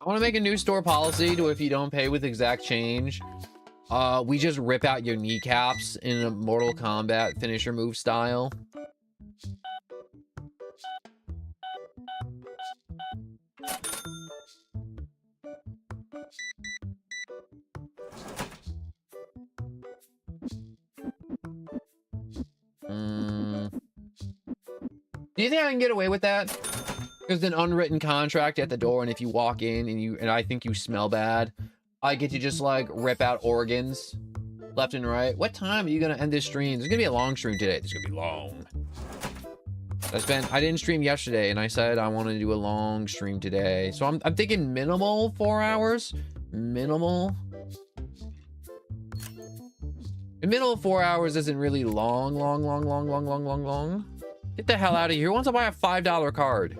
I want to make a new store policy to if you don't pay with exact change, we just rip out your kneecaps in a Mortal Kombat finisher move style. Do you think I can get away with that? There's an unwritten contract at the door, and if you walk in and I think you smell bad, I get to just like rip out organs left and right. What time are you gonna end this stream? There's gonna be a long stream today. It's gonna be long. I didn't stream yesterday, and I said I want to do a long stream today. So I'm thinking minimal 4 hours. Minimal. A minimal 4 hours isn't really long. Get the hell out of here. Who wants to buy a $5 card?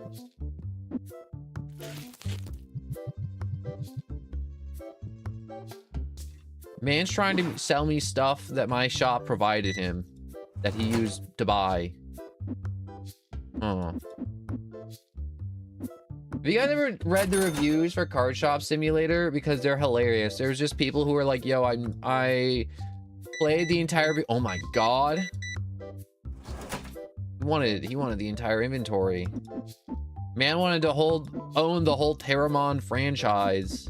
Man's trying to sell me stuff that my shop provided him that he used to buy. Oh. Have you guys ever read the reviews for Card Shop Simulator? Because they're hilarious. There's just people who are like, yo, I played the entire... Oh my god. He wanted the entire inventory. Man wanted to own the whole Terramon franchise.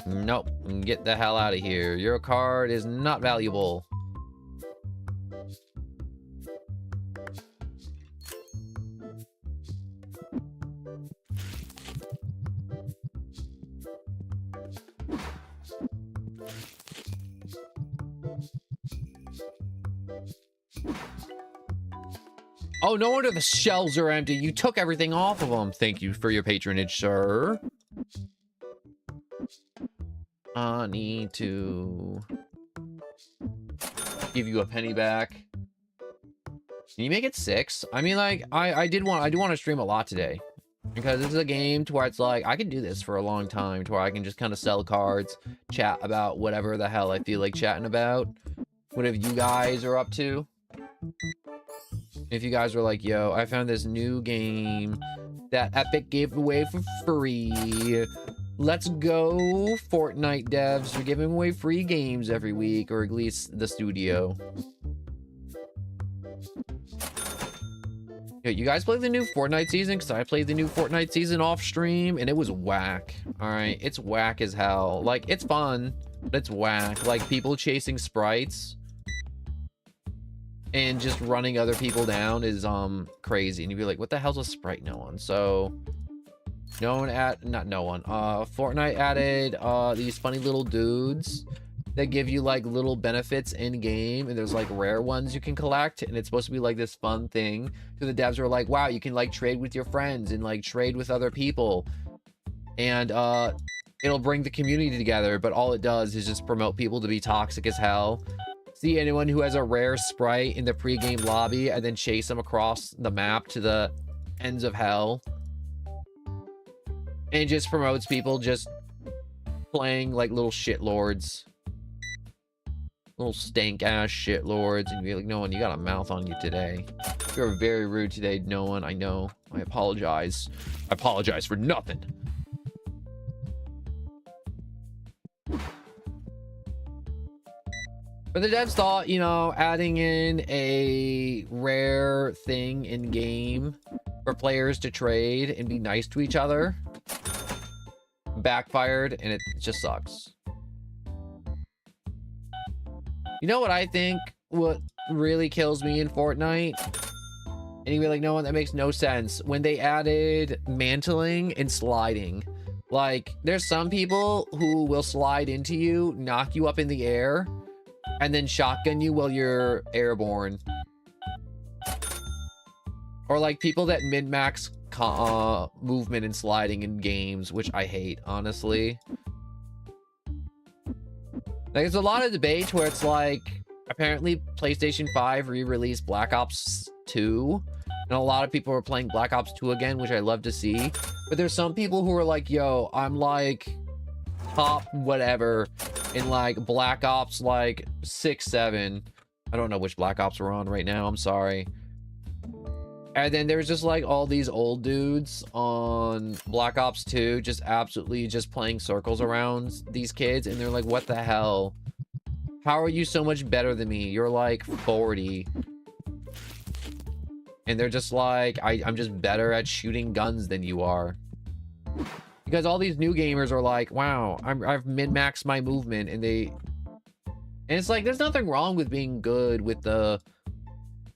Nope. Get the hell out of here. Your card is not valuable. Oh, no wonder the shelves are empty. You took everything off of them. Thank you for your patronage, sir. I need to give you a penny back. Can you make it 6? I mean, like, I do want to stream a lot today, because this is a game to where it's like I can do this for a long time, to where I can just kind of sell cards, chat about whatever the hell I feel like chatting about, whatever you guys are up to. If you guys were like, yo, I found this new game that Epic gave away for free. Let's go, Fortnite devs. We're giving away free games every week, or at least the studio. Yo, you guys play the new Fortnite season? Because I played the new Fortnite season off stream, and it was whack. Alright, it's whack as hell. Like, it's fun, but it's whack. Like, people chasing sprites and just running other people down is crazy. And you'd be like, what the hell's a sprite? No one. So Fortnite added these funny little dudes that give you like little benefits in game, and there's like rare ones you can collect, and it's supposed to be like this fun thing. So the devs were like, wow, you can like trade with your friends and like trade with other people, and it'll bring the community together, but all it does is just promote people to be toxic as hell. See anyone who has a rare sprite in the pre-game lobby and then chase them across the map to the ends of hell. And just promotes people just playing like little shitlords. Little stank-ass shitlords. And you're like, no one, you got a mouth on you today. You're very rude today, no one. I know. I apologize. I apologize for nothing. But the devs thought, you know, adding in a rare thing in game for players to trade and be nice to each other backfired, and it just sucks. You know what I think what really kills me in Fortnite? And you'd be like, no, that makes no sense. When they added mantling and sliding. Like, there's some people who will slide into you, knock you up in the air, and then shotgun you while you're airborne. Or like people that min-max movement and sliding in games, which I hate, honestly. Like, there's a lot of debate where it's like, apparently PlayStation 5 re-released Black Ops 2, and a lot of people are playing Black Ops 2 again, which I love to see. But there's some people who are like, yo, I'm like top whatever in like Black Ops like 6, 7. I don't know which Black Ops we're on right now, I'm sorry. And then there's just like all these old dudes on Black Ops 2 just absolutely just playing circles around these kids, and they're like, what the hell? How are you so much better than me? You're like 40. And they're just like, I'm just better at shooting guns than you are. Because all these new gamers are like, wow, I've min-maxed my movement, and it's like, there's nothing wrong with being good with the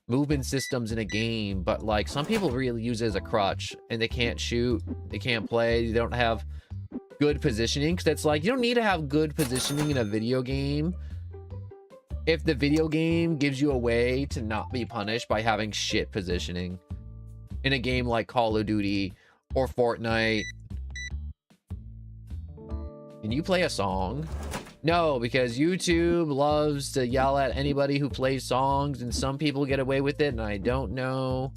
movement systems in a game, but like some people really use it as a crutch, and they can't shoot, they can't play, they don't have good positioning. Because it's like, you don't need to have good positioning in a video game if the video game gives you a way to not be punished by having shit positioning in a game like Call of Duty or Fortnite. Can you play a song? No, because YouTube loves to yell at anybody who plays songs, and some people get away with it, and I don't know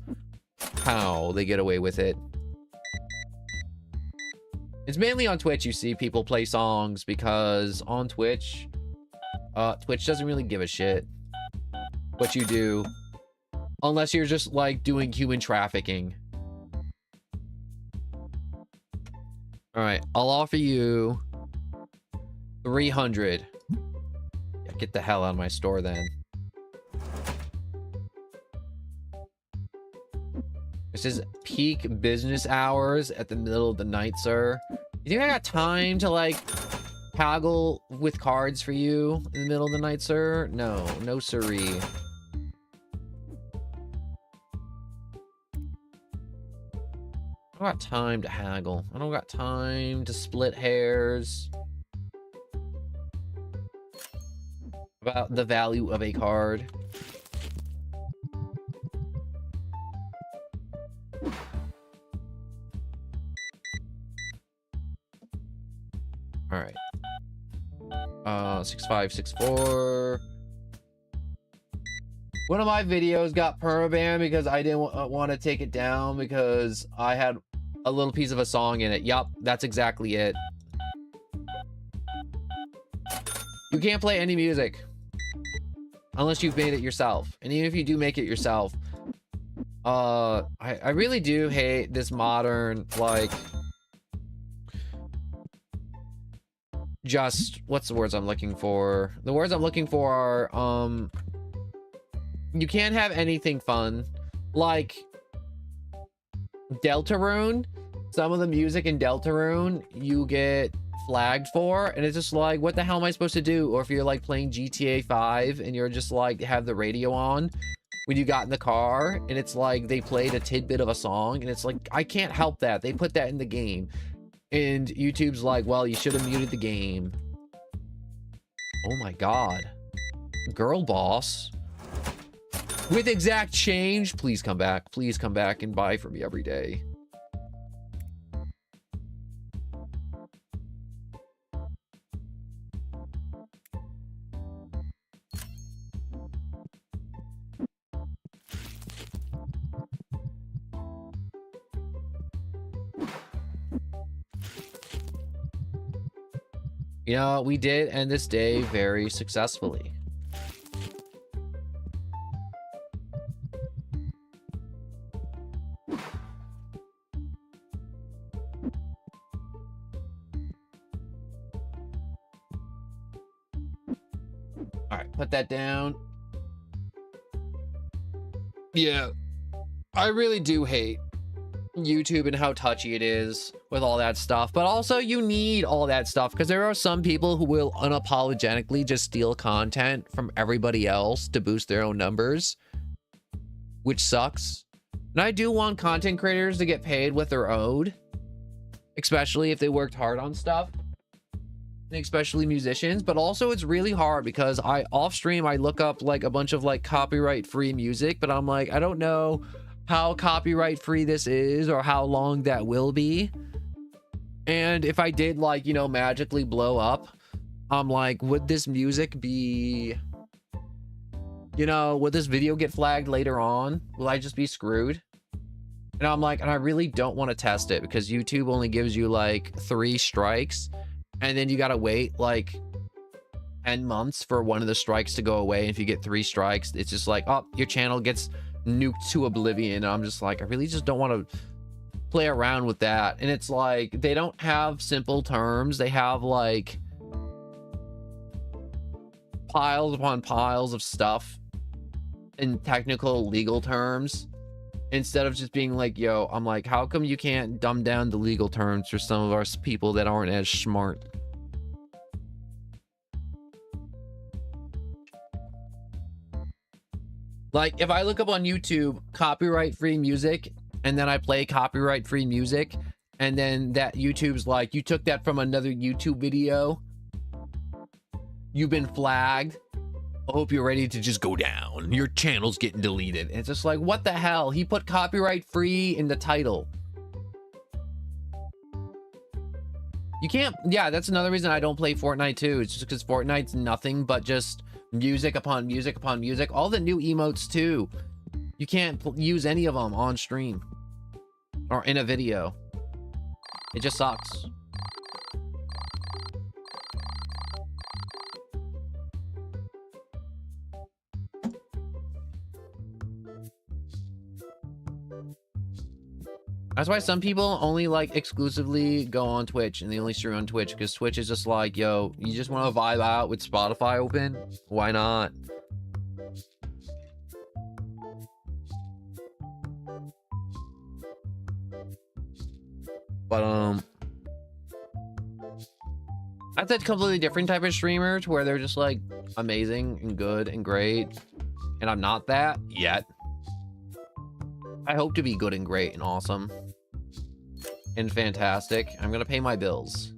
how they get away with it. It's mainly on Twitch you see people play songs, because on Twitch, Twitch doesn't really give a shit what you do, unless you're just like doing human trafficking. All right, I'll offer you 300. Yeah, get the hell out of my store then. This is peak business hours at the middle of the night, sir. You think I got time to like haggle with cards for you in the middle of the night, sir? No, no siree. I don't got time to haggle. I don't got time to split hairs about the value of a card. All right. 6564. One of my videos got permabanned because I didn't want to take it down because I had a little piece of a song in it. Yup, that's exactly it. You can't play any music unless you've made it yourself. And even if you do make it yourself, I really do hate this modern, like, just, what's the words I'm looking for? The words I'm looking for are, you can't have anything fun. Like, Deltarune, some of the music in Deltarune, you get flagged for, and it's just like, what the hell am I supposed to do? Or if you're like playing GTA 5 and you're just like, have the radio on when you got in the car, and it's like they played a tidbit of a song, and it's like, I can't help that. They put that in the game. And YouTube's like, well, you should have muted the game. Oh my god. Girl boss. With exact change. Please come back. Please come back and buy for me every day. You know, we did end this day very successfully. All right, put that down. Yeah, I really do hate YouTube and how touchy it is with all that stuff, but also you need all that stuff because there are some people who will unapologetically just steal content from everybody else to boost their own numbers, which sucks. And I do want content creators to get paid what they're owed, especially if they worked hard on stuff, and especially musicians. But also it's really hard because off stream I look up like a bunch of like copyright free music, but I'm like, I don't know how copyright free this is or how long that will be. And if I did, like, you know, magically blow up, I'm like, would this music be, you know, would this video get flagged later on? Will I just be screwed? And I'm like, and I really don't want to test it because YouTube only gives you like 3 strikes, and then you gotta wait like 10 months for one of the strikes to go away. If you get 3 strikes, it's just like, oh, your channel gets nuked to oblivion. And I'm just like, I really just don't want to play around with that. And it's like, they don't have simple terms. They have like piles upon piles of stuff in technical legal terms, instead of just being like, yo, I'm like, how come you can't dumb down the legal terms for some of our people that aren't as smart? Like, if I look up on YouTube copyright free music, and then I play copyright free music, and then that YouTube's like, you took that from another YouTube video, you've been flagged, I hope you're ready to just go down, your channel's getting deleted. And it's just like, what the hell? He put copyright free in the title. You can't, yeah, that's another reason I don't play Fortnite too. It's just because Fortnite's nothing but just music upon music upon music. All the new emotes too. You can't use any of them on stream or in a video. It just sucks. That's why some people only like exclusively go on Twitch, and they only stream on Twitch, because Twitch is just like, yo, you just want to vibe out with Spotify open? Why not? But that's a completely different type of streamer, to where they're just like amazing and good and great, and I'm not that yet. I hope to be good and great and awesome and fantastic. I'm gonna pay my bills.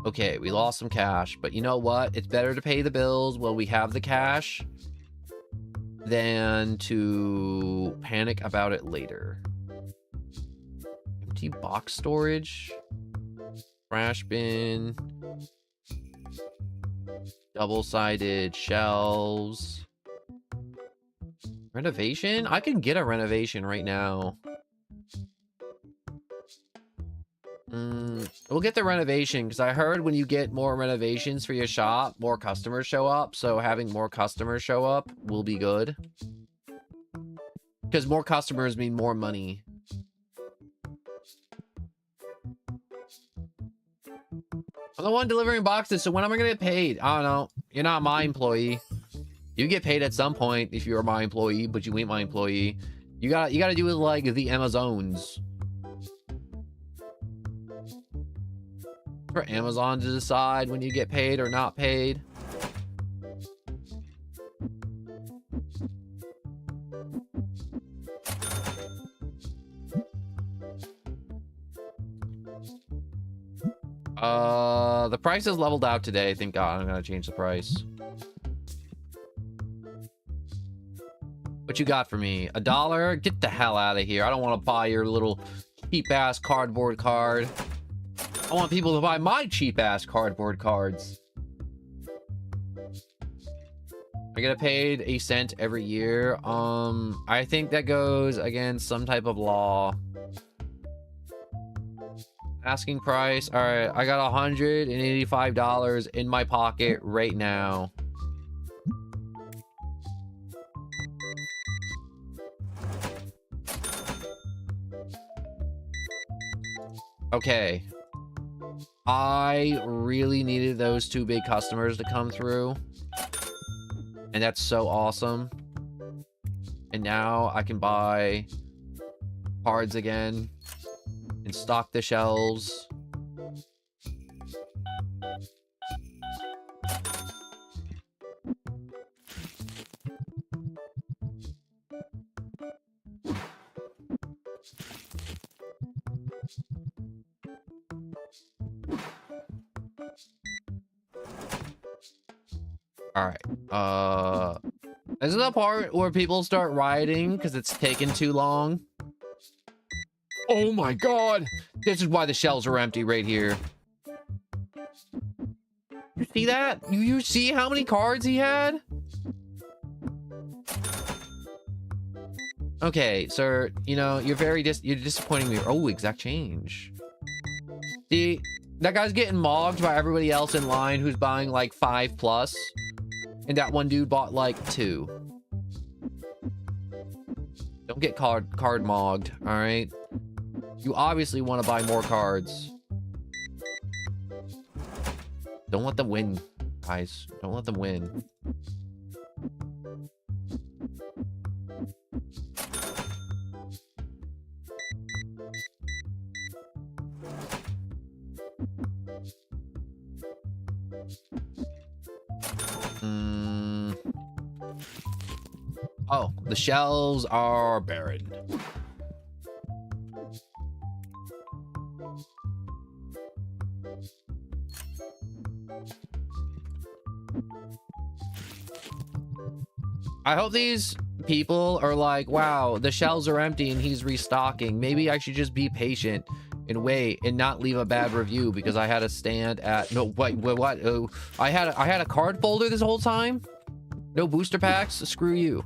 Okay, we lost some cash, but you know what? It's better to pay the bills while we have the cash than to panic about it later. Empty box storage, trash bin, double-sided shelves. Renovation? I can get a renovation right now. We'll get the renovation, because I heard when you get more renovations for your shop, more customers show up. So having more customers show up will be good, because more customers mean more money. I'm the one delivering boxes, so when am I gonna get paid? I don't know. You're not my employee. You get paid at some point if you're my employee, but you ain't my employee. You gotta do it like the Amazons. For Amazon to decide when you get paid or not paid. The price is leveled out today. Thank God. I'm gonna change the price. What you got for me? $1? Get the hell out of here. I don't want to buy your little cheap ass cardboard card. I want people to buy my cheap ass cardboard cards. I get paid a cent every year. I think that goes against some type of law. Asking price. All right, I got $185 in my pocket right now. Okay. I really needed those 2 big customers to come through. And that's so awesome. And now I can buy cards again and stock the shelves. All right. This is the part where people start rioting because it's taken too long. Oh my God. This is why the shelves are empty right here. See that? You see how many cards he had? Okay, sir, you know, you're disappointing me. Oh, exact change. See, that guy's getting mogged by everybody else in line who's buying like 5+. And that one dude bought like 2. Don't get card mogged, all right? You obviously want to buy more cards. Don't let them win, guys. Don't let them win. Oh, the shelves are barren. I hope these people are like, wow, the shelves are empty and he's restocking. Maybe I should just be patient and wait and not leave a bad review because I had to stand at what? Oh, I had a card folder this whole time. No booster packs. Screw you.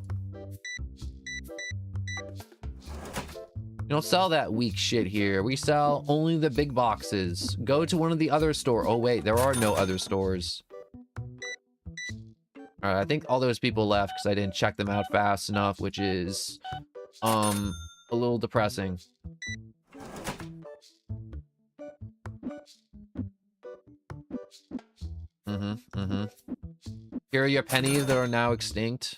You don't sell that weak shit here. We sell only the big boxes. Go to one of the other stores. Oh wait, there are no other stores. All right, I think all those people left because I didn't check them out fast enough, which is a little depressing. Here are your pennies that are now extinct.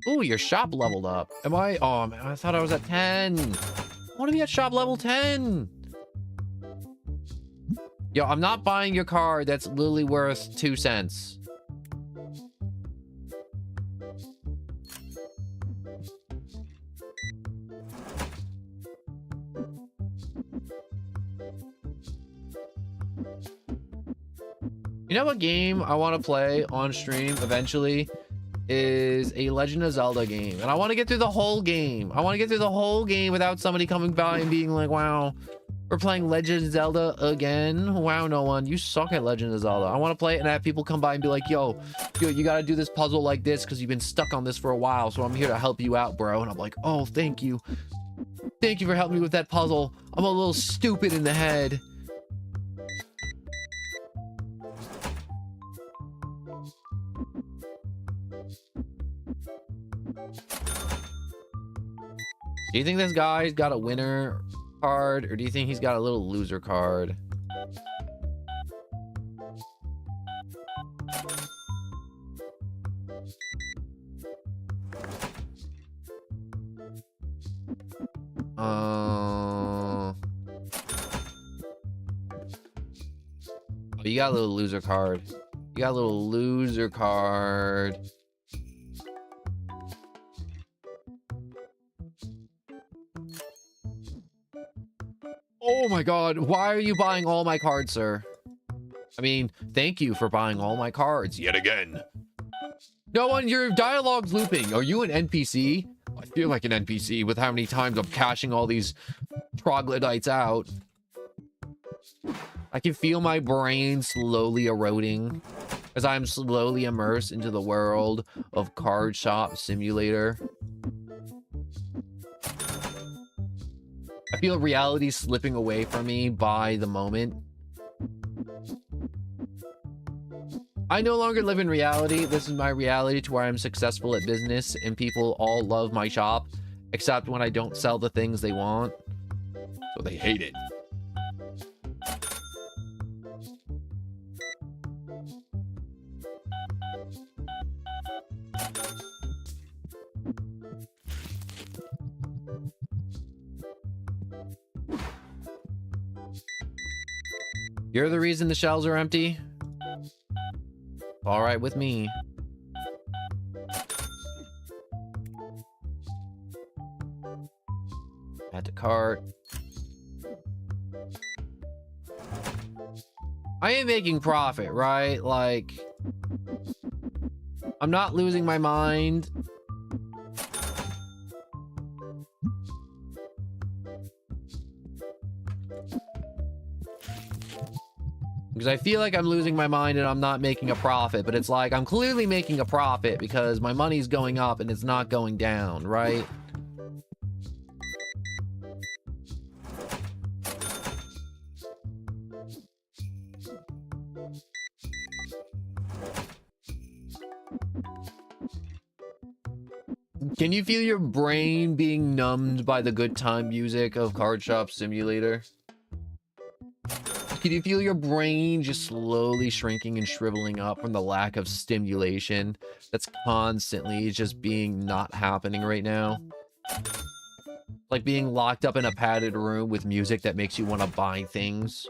Ooh, your shop leveled up. Am I? Oh man, I thought I was at 10. I want to be at shop level 10. Yo, I'm not buying your card that's literally worth 2 cents. You know what game I want to play on stream eventually? Is a Legend of Zelda game, and I want to get through the whole game. I want to get through the whole game without somebody coming by and being like, wow, we're playing Legend of Zelda again. Wow, no one, you suck at Legend of Zelda. I want to play it and have people come by and be like, yo, you got to do this puzzle like this because you've been stuck on this for a while, so I'm here to help you out, bro. And I'm like, oh, thank you for helping me with that puzzle. I'm a little stupid in the head. Do you think this guy's got a winner card, or do you think he's got a little loser card? Oh, you got a little loser card. You got a little loser card. Oh my god, why are you buying all my cards, sir? I mean, thank you for buying all my cards yet again. No one, your dialogue's looping. Are you an NPC? I feel like an NPC with how many times I'm cashing all these troglodytes out. I can feel my brain slowly eroding as I'm slowly immersed into the world of Card Shop Simulator. I feel reality slipping away from me by the moment. I no longer live in reality. This is my reality to where I'm successful at business and people all love my shop, except when I don't sell the things they want. So they hate it. You're the reason the shelves are empty? All right with me. Add to cart. I am making profit, right? Like, I'm not losing my mind. Because I feel like I'm losing my mind and I'm not making a profit, but it's like I'm clearly making a profit because my money's going up and it's not going down, right? Can you feel your brain being numbed by the good time music of Card Shop Simulator? Can you feel your brain just slowly shrinking and shriveling up from the lack of stimulation that's constantly just being not happening right now? Like being locked up in a padded room with music that makes you want to buy things.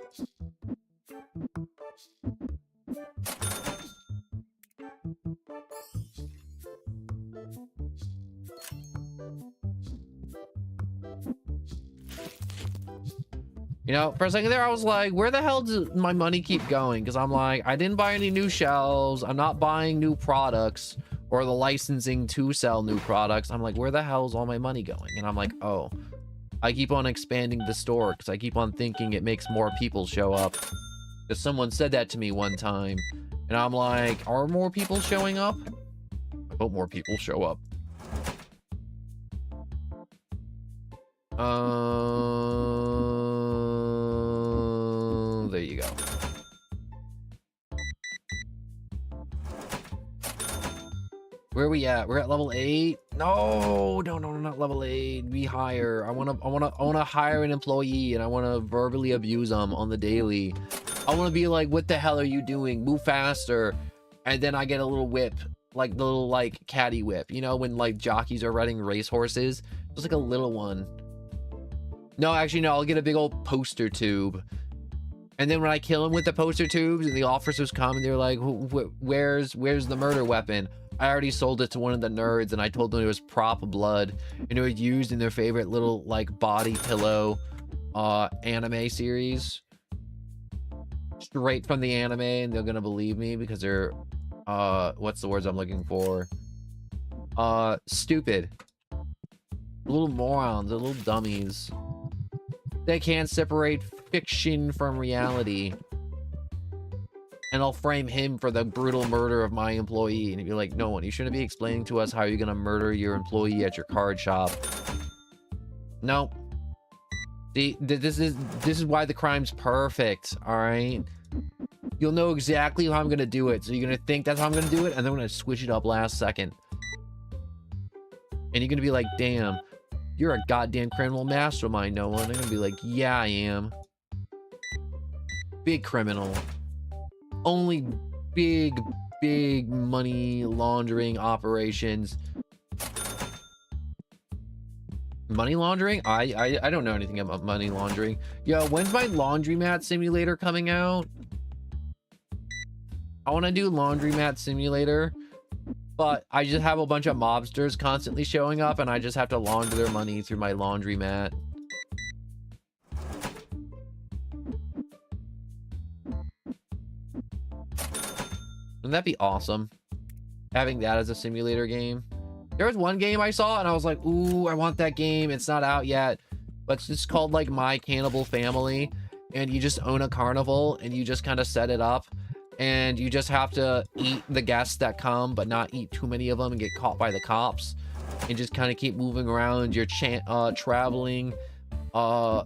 You know, for a second there, I was like, where the hell does my money keep going? Because I'm like, I didn't buy any new shelves. I'm not buying new products or the licensing to sell new products. I'm like, where the hell is all my money going? And I'm like, oh, I keep on expanding the store because I keep on thinking it makes more people show up. Because someone said that to me one time. And I'm like, are more people showing up? I hope more people show up. There you go. Where are we at? We're at level 8. No, not level 8. Be higher. I wanna hire an employee and I wanna verbally abuse them on the daily. I wanna be like, what the hell are you doing? Move faster. And then I get a little whip, like the little like caddy whip. You know, when like jockeys are riding racehorses, just like a little one. No, actually, no, I'll get a big old poster tube. And then when I kill him with the poster tubes and the officers come and they're like, where's the murder weapon? I already sold it to one of the nerds and I told them it was prop blood and it was used in their favorite little like body pillow anime series. Straight from the anime, and they're gonna believe me because they're what's the words I'm looking for? Stupid. Little morons, little dummies. They can't separate fiction from reality. And I'll frame him for the brutal murder of my employee. And he'd be like, no one, you shouldn't be explaining to us how you're gonna murder your employee at your card shop. No. See, this is why the crime's perfect, alright? You'll know exactly how I'm gonna do it. So you're gonna think that's how I'm gonna do it, and then I'm gonna switch it up last second. And you're gonna be like, damn. You're a goddamn criminal mastermind, Noah. And I'm gonna be like, yeah, I am. Big criminal. Only big money laundering operations. Money laundering? I don't know anything about money laundering. Yo, when's my laundromat simulator coming out? I want to do laundromat simulator. But I just have a bunch of mobsters constantly showing up and I just have to launder their money through my laundromat. Wouldn't that be awesome? Having that as a simulator game. There was one game I saw and I was like, ooh, I want that game. It's not out yet. But it's just called like My Cannibal Family. And you just own a carnival and you just kind of set it up. And you just have to eat the guests that come, but not eat too many of them and get caught by the cops. And just kind of keep moving around your traveling carnival.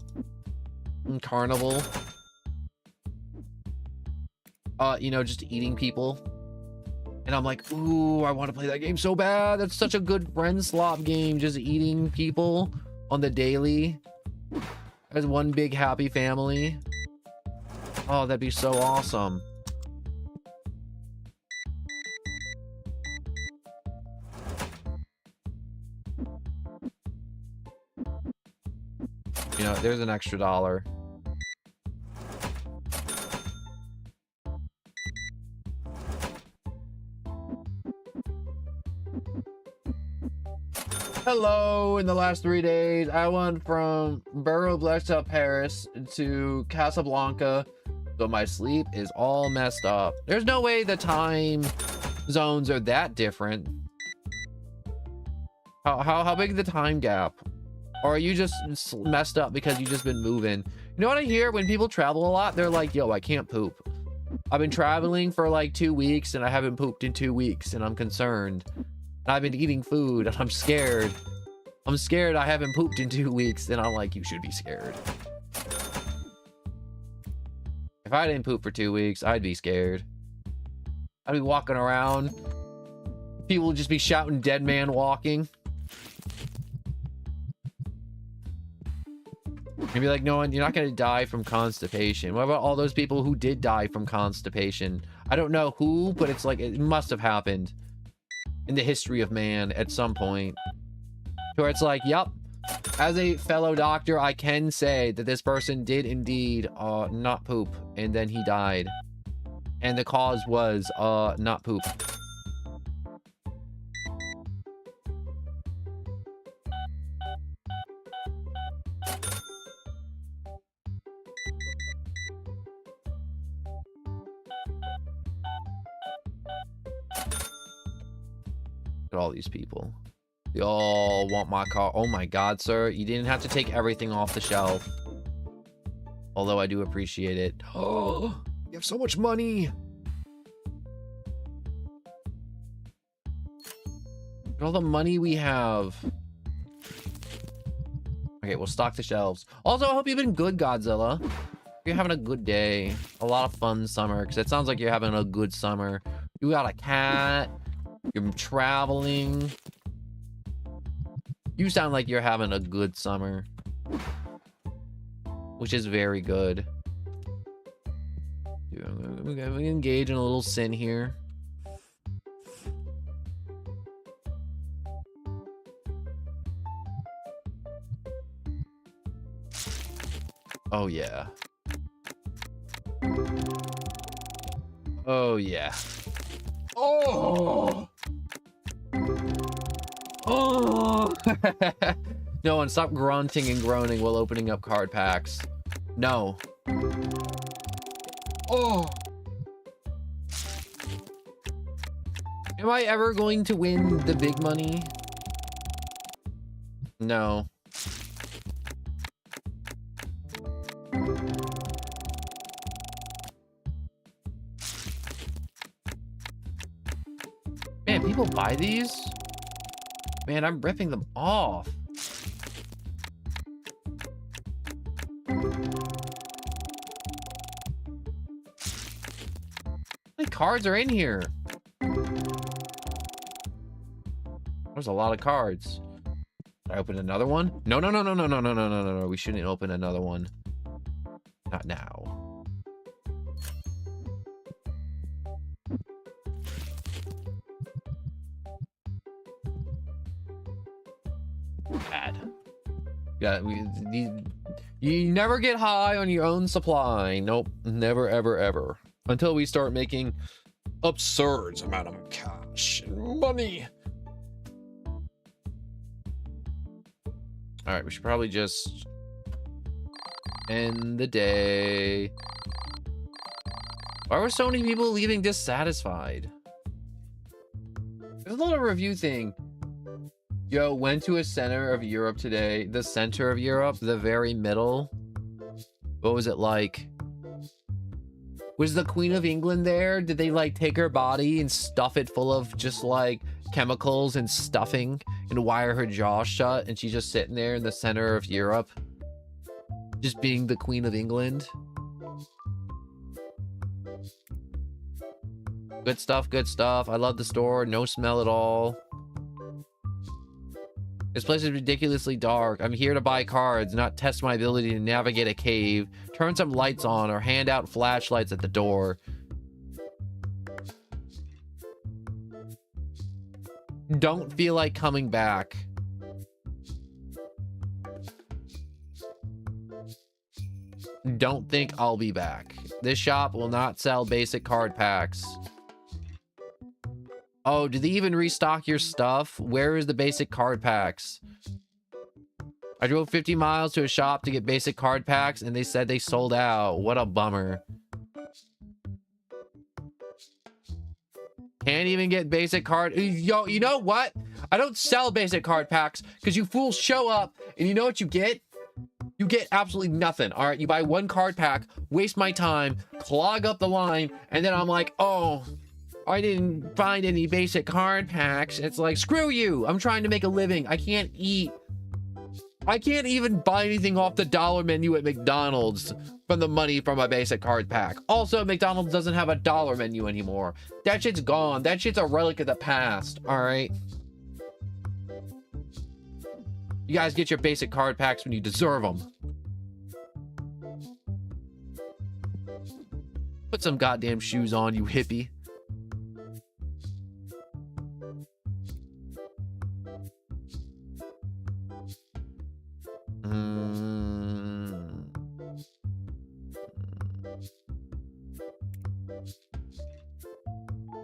You know, just eating people. And I'm like, ooh, I want to play that game so bad. That's such a good friend slop game. Just eating people on the daily as one big happy family. Oh, that'd be so awesome. You know, there's an extra $1. Hello, in the last 3 days, I went from Borough-Blessed Paris to Casablanca, so my sleep is all messed up. There's no way the time zones are that different. How big is the time gap? Or are you just messed up because you just been moving? You You know what I hear when people travel a lot? They're like, yo, I can't poop. I've been traveling for like 2 weeks and I haven't pooped in 2 weeks and I'm concerned. And I've been eating food and I'm scared. I'm scared I haven't pooped in 2 weeks. And I'm like, you should be scared. If I didn't poop for 2 weeks, I'd be scared. I'd be walking around. People would just be shouting dead man walking. You'd be like, no, you're not gonna die from constipation. What about all those people who did die from constipation? I don't know who, but it's like, it must have happened in the history of man at some point. Where it's like, yep, as a fellow doctor, I can say that this person did indeed not poop, and then he died. And the cause was not poop. Look at all these people. They all want my car. Oh my god, sir. You didn't have to take everything off the shelf. Although I do appreciate it. Oh, you have so much money. Look at all the money we have. Okay, we'll stock the shelves. Also, I hope you've been good, Godzilla. You're having a good day. A lot of fun summer, because it sounds like you're having a good summer. You got a cat. You're traveling. You sound like you're having a good summer. Which is very good. Dude, I'm gonna engage in a little sin here. Oh, yeah. Oh, yeah. Oh! Oh! No one, stop grunting and groaning while opening up card packs. No. Oh! Am I ever going to win the big money? No. Man, people buy these? Man, I'm ripping them off. How many cards are in here? There's a lot of cards. Did I open another one? No, no, no, no, no, no, no, no, no, no, no. We shouldn't open another one. Not now. Bad. Yeah, you never get high on your own supply. Nope, never, ever, ever. Until we start making absurd amount of cash and money. All right, we should probably just end the day. Why were so many people leaving dissatisfied? There's a little review thing. Yo, went to a center of Europe today. The center of Europe, the very middle. What was it like? Was the Queen of England there? Did they like take her body and stuff it full of just like chemicals and stuffing and wire her jaw shut? And she's just sitting there in the center of Europe, just being the Queen of England. Good stuff, good stuff. I love the store. No smell at all. This place is ridiculously dark. I'm here to buy cards, not test my ability to navigate a cave, turn some lights on, or hand out flashlights at the door. Don't feel like coming back. Don't think I'll be back. This shop will not sell basic card packs. Oh, did they even restock your stuff? Where is the basic card packs? I drove 50 miles to a shop to get basic card packs, and they said they sold out. What a bummer. Can't even get basic card. Yo, you know what? I don't sell basic card packs because you fools show up, and you know what you get? You get absolutely nothing. All right, you buy one card pack, waste my time, clog up the line, and then I'm like, oh, I didn't find any basic card packs. It's like, screw you. I'm trying to make a living. I can't eat. I can't even buy anything off the dollar menu at McDonald's from the money from a basic card pack. Also, McDonald's doesn't have a dollar menu anymore. That shit's gone. That shit's a relic of the past. All right. You guys get your basic card packs when you deserve them. Put some goddamn shoes on, you hippie.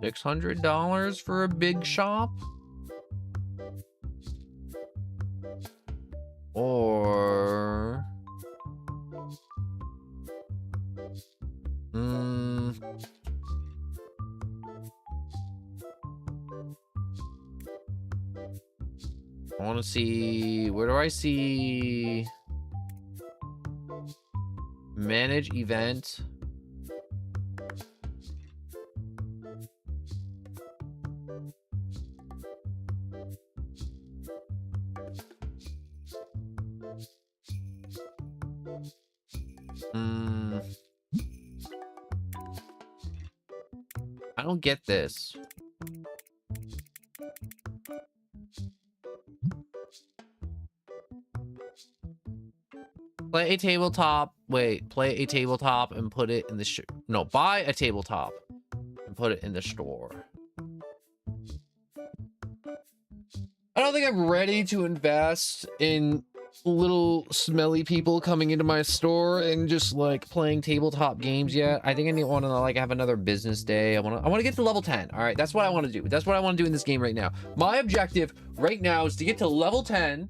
$600 for a big shop? Or... I want to see... Where do I see... Manage event? I don't get this. Play a tabletop. Wait, play a tabletop and put it in the no, buy a tabletop and put it in the store. I don't think I'm ready to invest in little smelly people coming into my store and just like playing tabletop games yet. I think I want to like have another business day. I want to get to level 10. All right, that's what I want to do. That's what I want to do in this game right now. My objective right now is to get to level 10,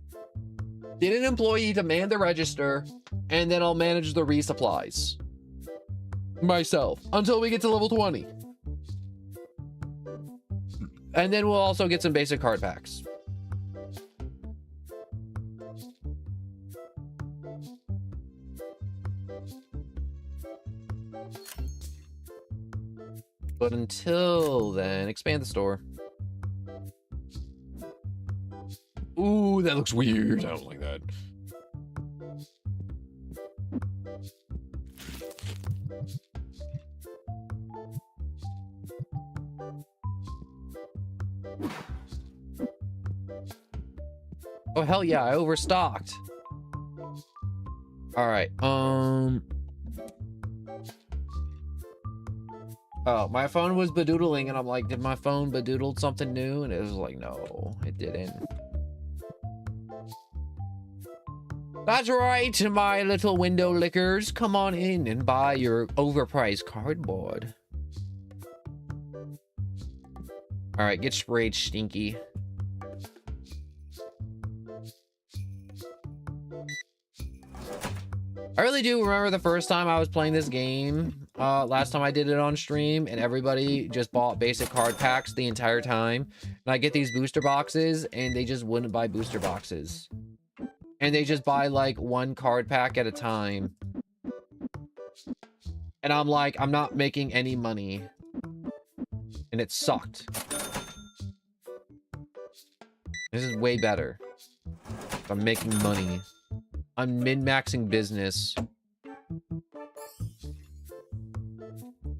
get an employee to man the register, and then I'll manage the resupplies myself until we get to level 20. And then we'll also get some basic card packs. But until then, expand the store. Ooh, that looks weird. I don't like that. Oh, hell yeah, I overstocked. All right, oh, my phone was bedoodling, and I'm like, did my phone bedoodle something new? And it was like, no, it didn't. That's right, my little window lickers. Come on in and buy your overpriced cardboard. All right, get sprayed, stinky. I really do remember the first time I was playing this game, last time I did it on stream, and everybody just bought basic card packs the entire time. And I get these booster boxes, and they just wouldn't buy booster boxes. And they just buy, like, one card pack at a time. And I'm like, I'm not making any money. And it sucked. This is way better. I'm making money. I'm min-maxing business.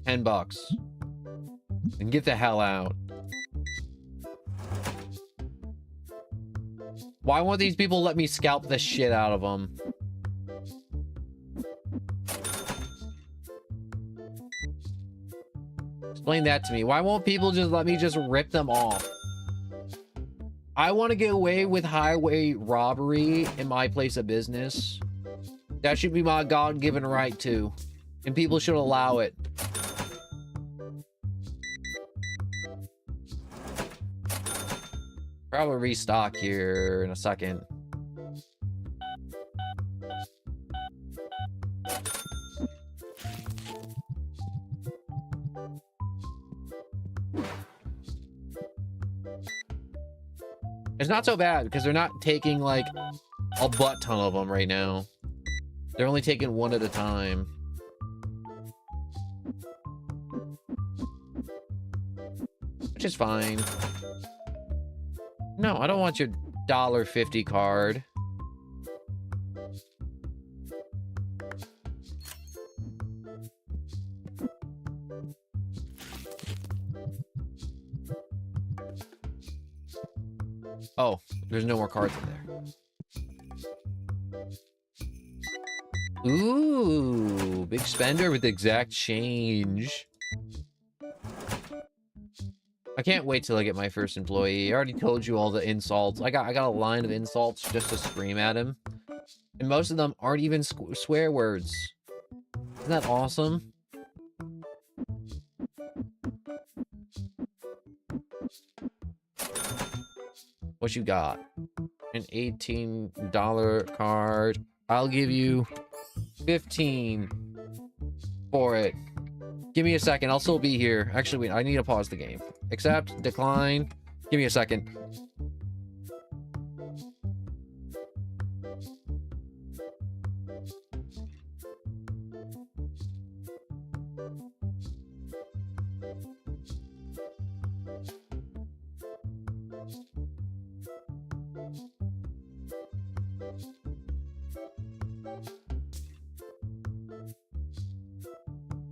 $10. And get the hell out. Why won't these people let me scalp the shit out of them? Explain that to me. Why won't people just let me just rip them off? I want to get away with highway robbery in my place of business. That should be my God-given right to. And people should allow it. Probably restock here in a second. It's not so bad because they're not taking like a butt ton of them right now. They're only taking one at a time. Which is fine. No, I don't want your $1.50 card. Oh, there's no more cards in there. Ooh, big spender with exact change. I can't wait till I get my first employee. I already told you all the insults. I got a line of insults just to scream at him. And most of them aren't even swear words. Isn't that awesome? What you got? An $18 card. I'll give you 15 for it. Give me a second. I'll still be here. Actually, wait. I need to pause the game. Accept. Decline. Give me a second.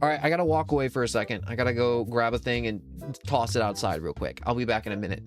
All right, I gotta walk away for a second. I gotta go grab a thing and toss it outside real quick. I'll be back in a minute.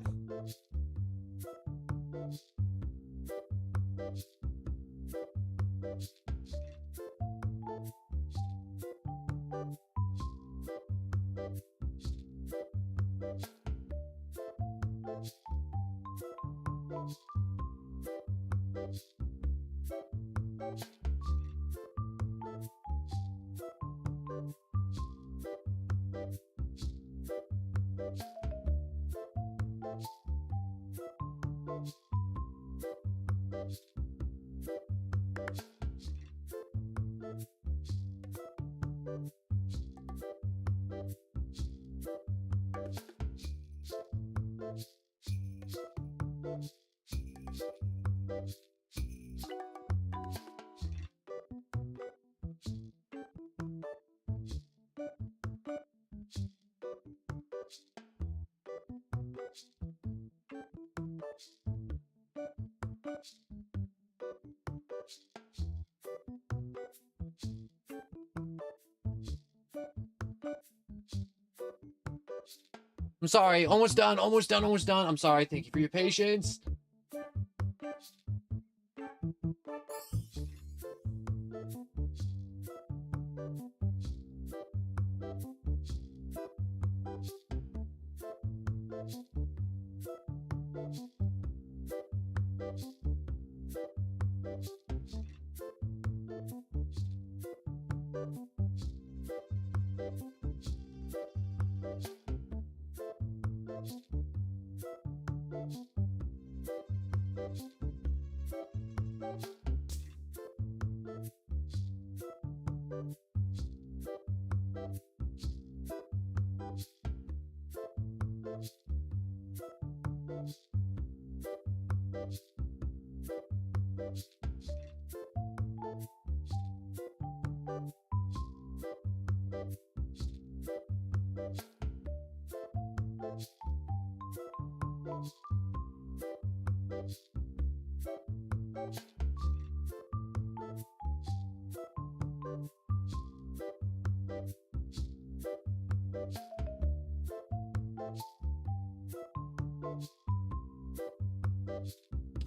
I'm sorry. Almost done. Almost done. Almost done. I'm sorry. Thank you for your patience.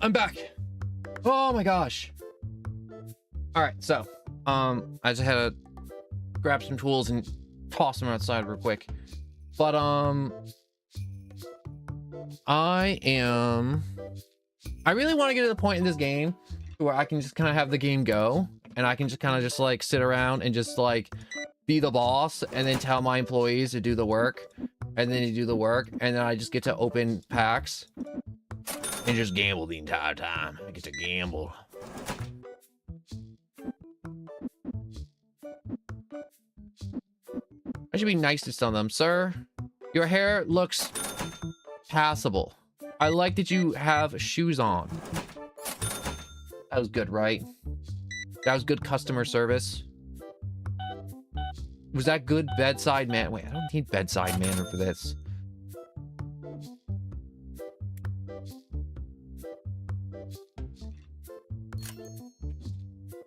I'm back. Oh my gosh. All right, so I just had to grab some tools and toss them outside real quick. But I really want to get to the point in this game where I can just kind of have the game go and I can just kind of just like sit around and just like be the boss and then tell my employees to do the work and then you do the work and then I just get to open packs and just gamble the entire time. I get to gamble. I should be nice to some of them. Sir, your hair looks passable. I like that you have shoes on. That was good, right? That was good customer service. Was that good bedside man? Wait, I don't need bedside manner for this.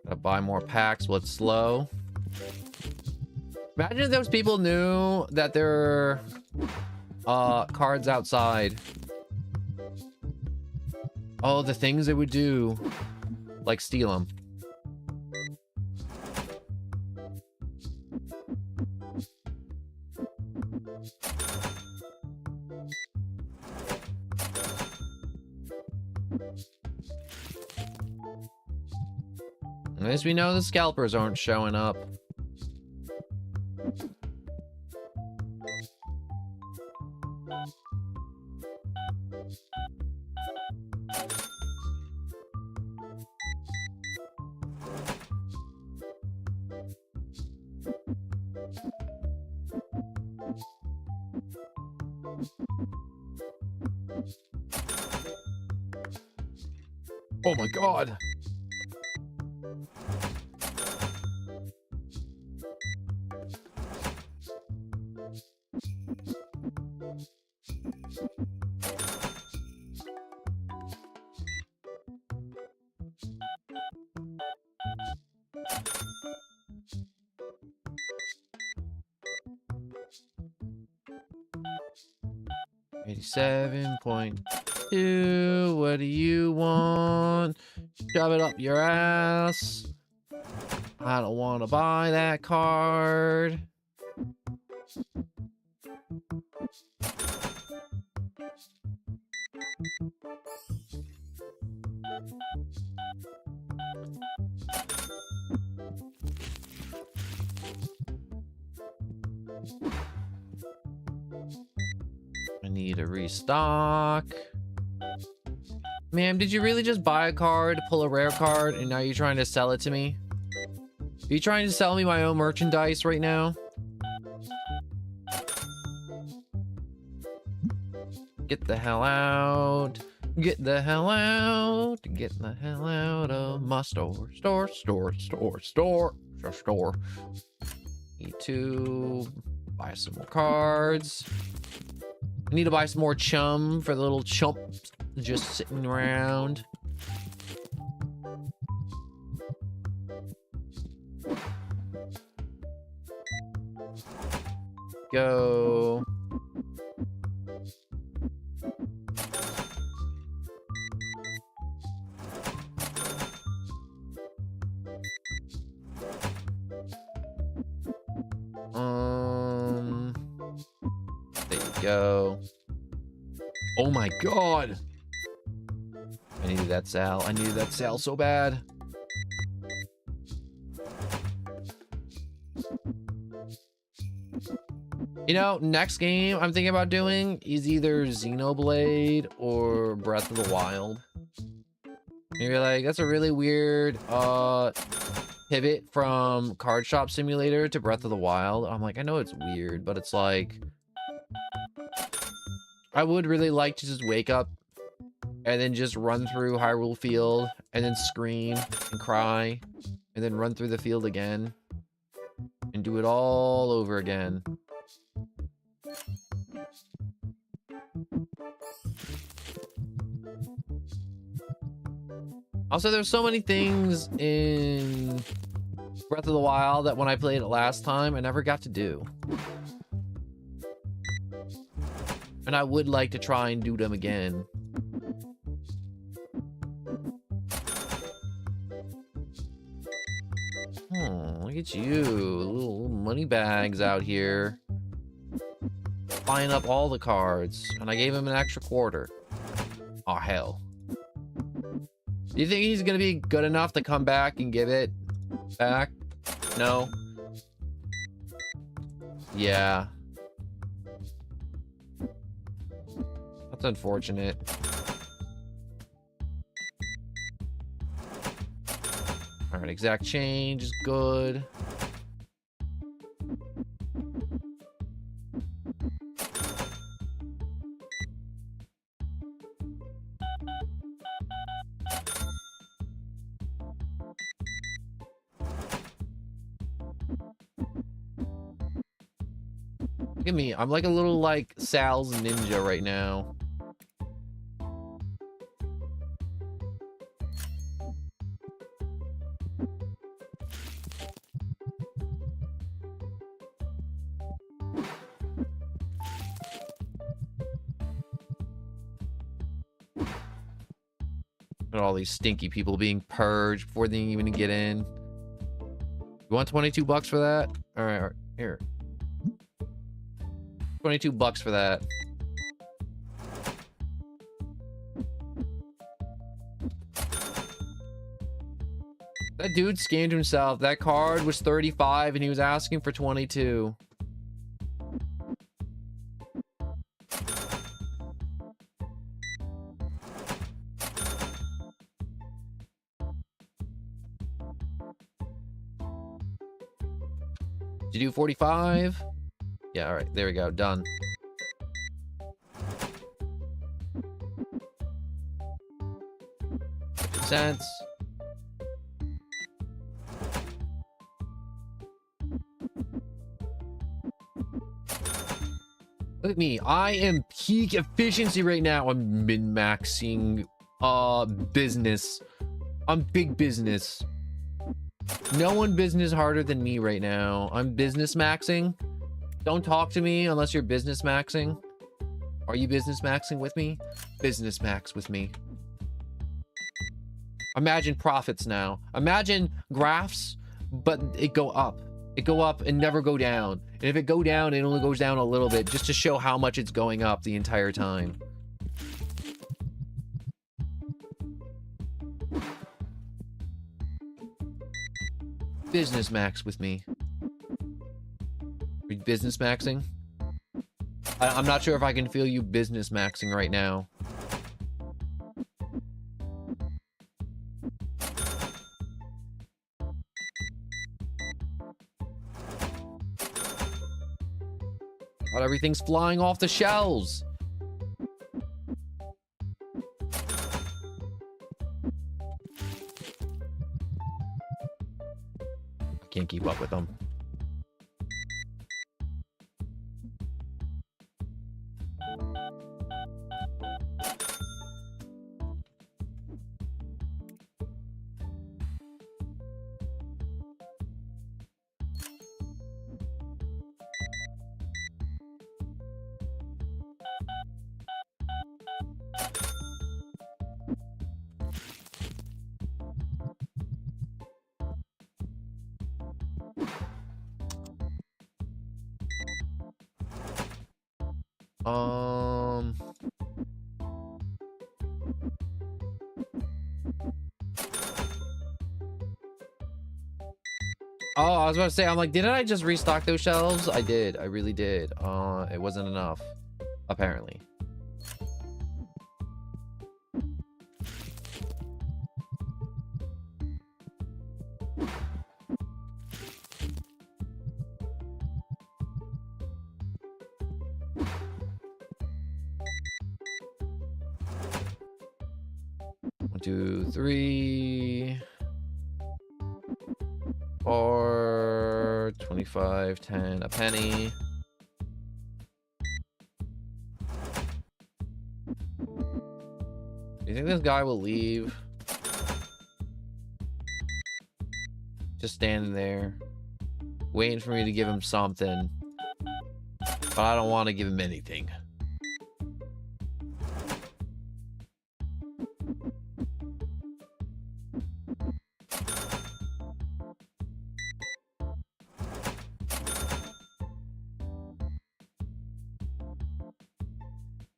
Gotta buy more packs while it's slow. Imagine if those people knew that there are cards outside. Oh, the things they would do. Like steal them. At least we know the scalpers aren't showing up. Oh my god. $87.2. What do you want? Shove it up your ass. I don't want to buy that card. I need a restock. Ma'am, did you really just buy a card, pull a rare card, and now you're trying to sell it to me? Are you trying to sell me my own merchandise right now? Get the hell out. Get the hell out. Get the hell out of my store. Store. Need to buy some more cards. I need to buy some more chum for the little chumps just sitting around. Go. There you go. Oh my god. I needed that sal. I needed that sal so bad. You know, next game I'm thinking about doing is either Xenoblade or Breath of the Wild. And you're like, that's a really weird pivot from Card Shop Simulator to Breath of the Wild. I'm like, I know it's weird, but it's like, I would really like to just wake up and then just run through Hyrule Field and then scream and cry and then run through the field again and do it all over again. Also, there's so many things in Breath of the Wild that when I played it last time, I never got to do. And I would like to try and do them again. Oh, look at you. Little money bags out here. Buying up all the cards. And I gave him an extra quarter. Oh, hell. Do you think he's gonna be good enough to come back and give it back? No. Yeah. That's unfortunate. Alright, exact change is good. Look at me. I'm like a little like Sal's ninja right now. Look at all these stinky people being purged before they even get in. You want 22 bucks for that? All right, here. 22 bucks for that. That dude scammed himself. That card was 35 and he was asking for 22. Did you do 45? Yeah, all right, there we go, done. Cents. Look at me. I am peak efficiency right now. I'm min-maxing business. I'm big business. No one business harder than me right now. I'm business maxing. Don't talk to me unless you're business maxing. Are you business maxing with me? Business max with me. Imagine profits now. Imagine graphs, but it go up. It go up and never go down. And if it go down, it only goes down a little bit just to show how much it's going up the entire time. Business max with me. Are you business maxing? I'm not sure if I can feel you business maxing right now. God, everything's flying off the shelves. I can't keep up with them. Oh, I was about to say, I'm like, didn't I just restock those shelves? I did. I really did. It wasn't enough, apparently. One, two, three. 4, 25, 10, a penny. Do you think this guy will leave? Just standing there, waiting for me to give him something. But I don't want to give him anything.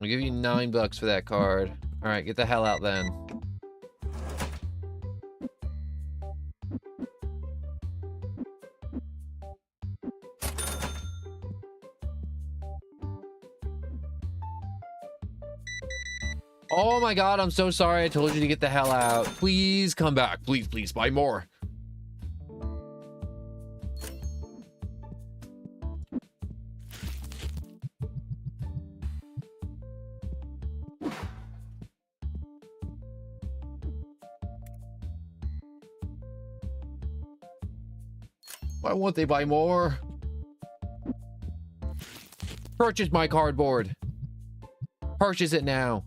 I'll give you $9 for that card. All right, get the hell out then. Oh my god, I'm so sorry. I told you to get the hell out. Please come back. Please, please, buy more. Why won't they buy more? Purchase my cardboard. Purchase it now.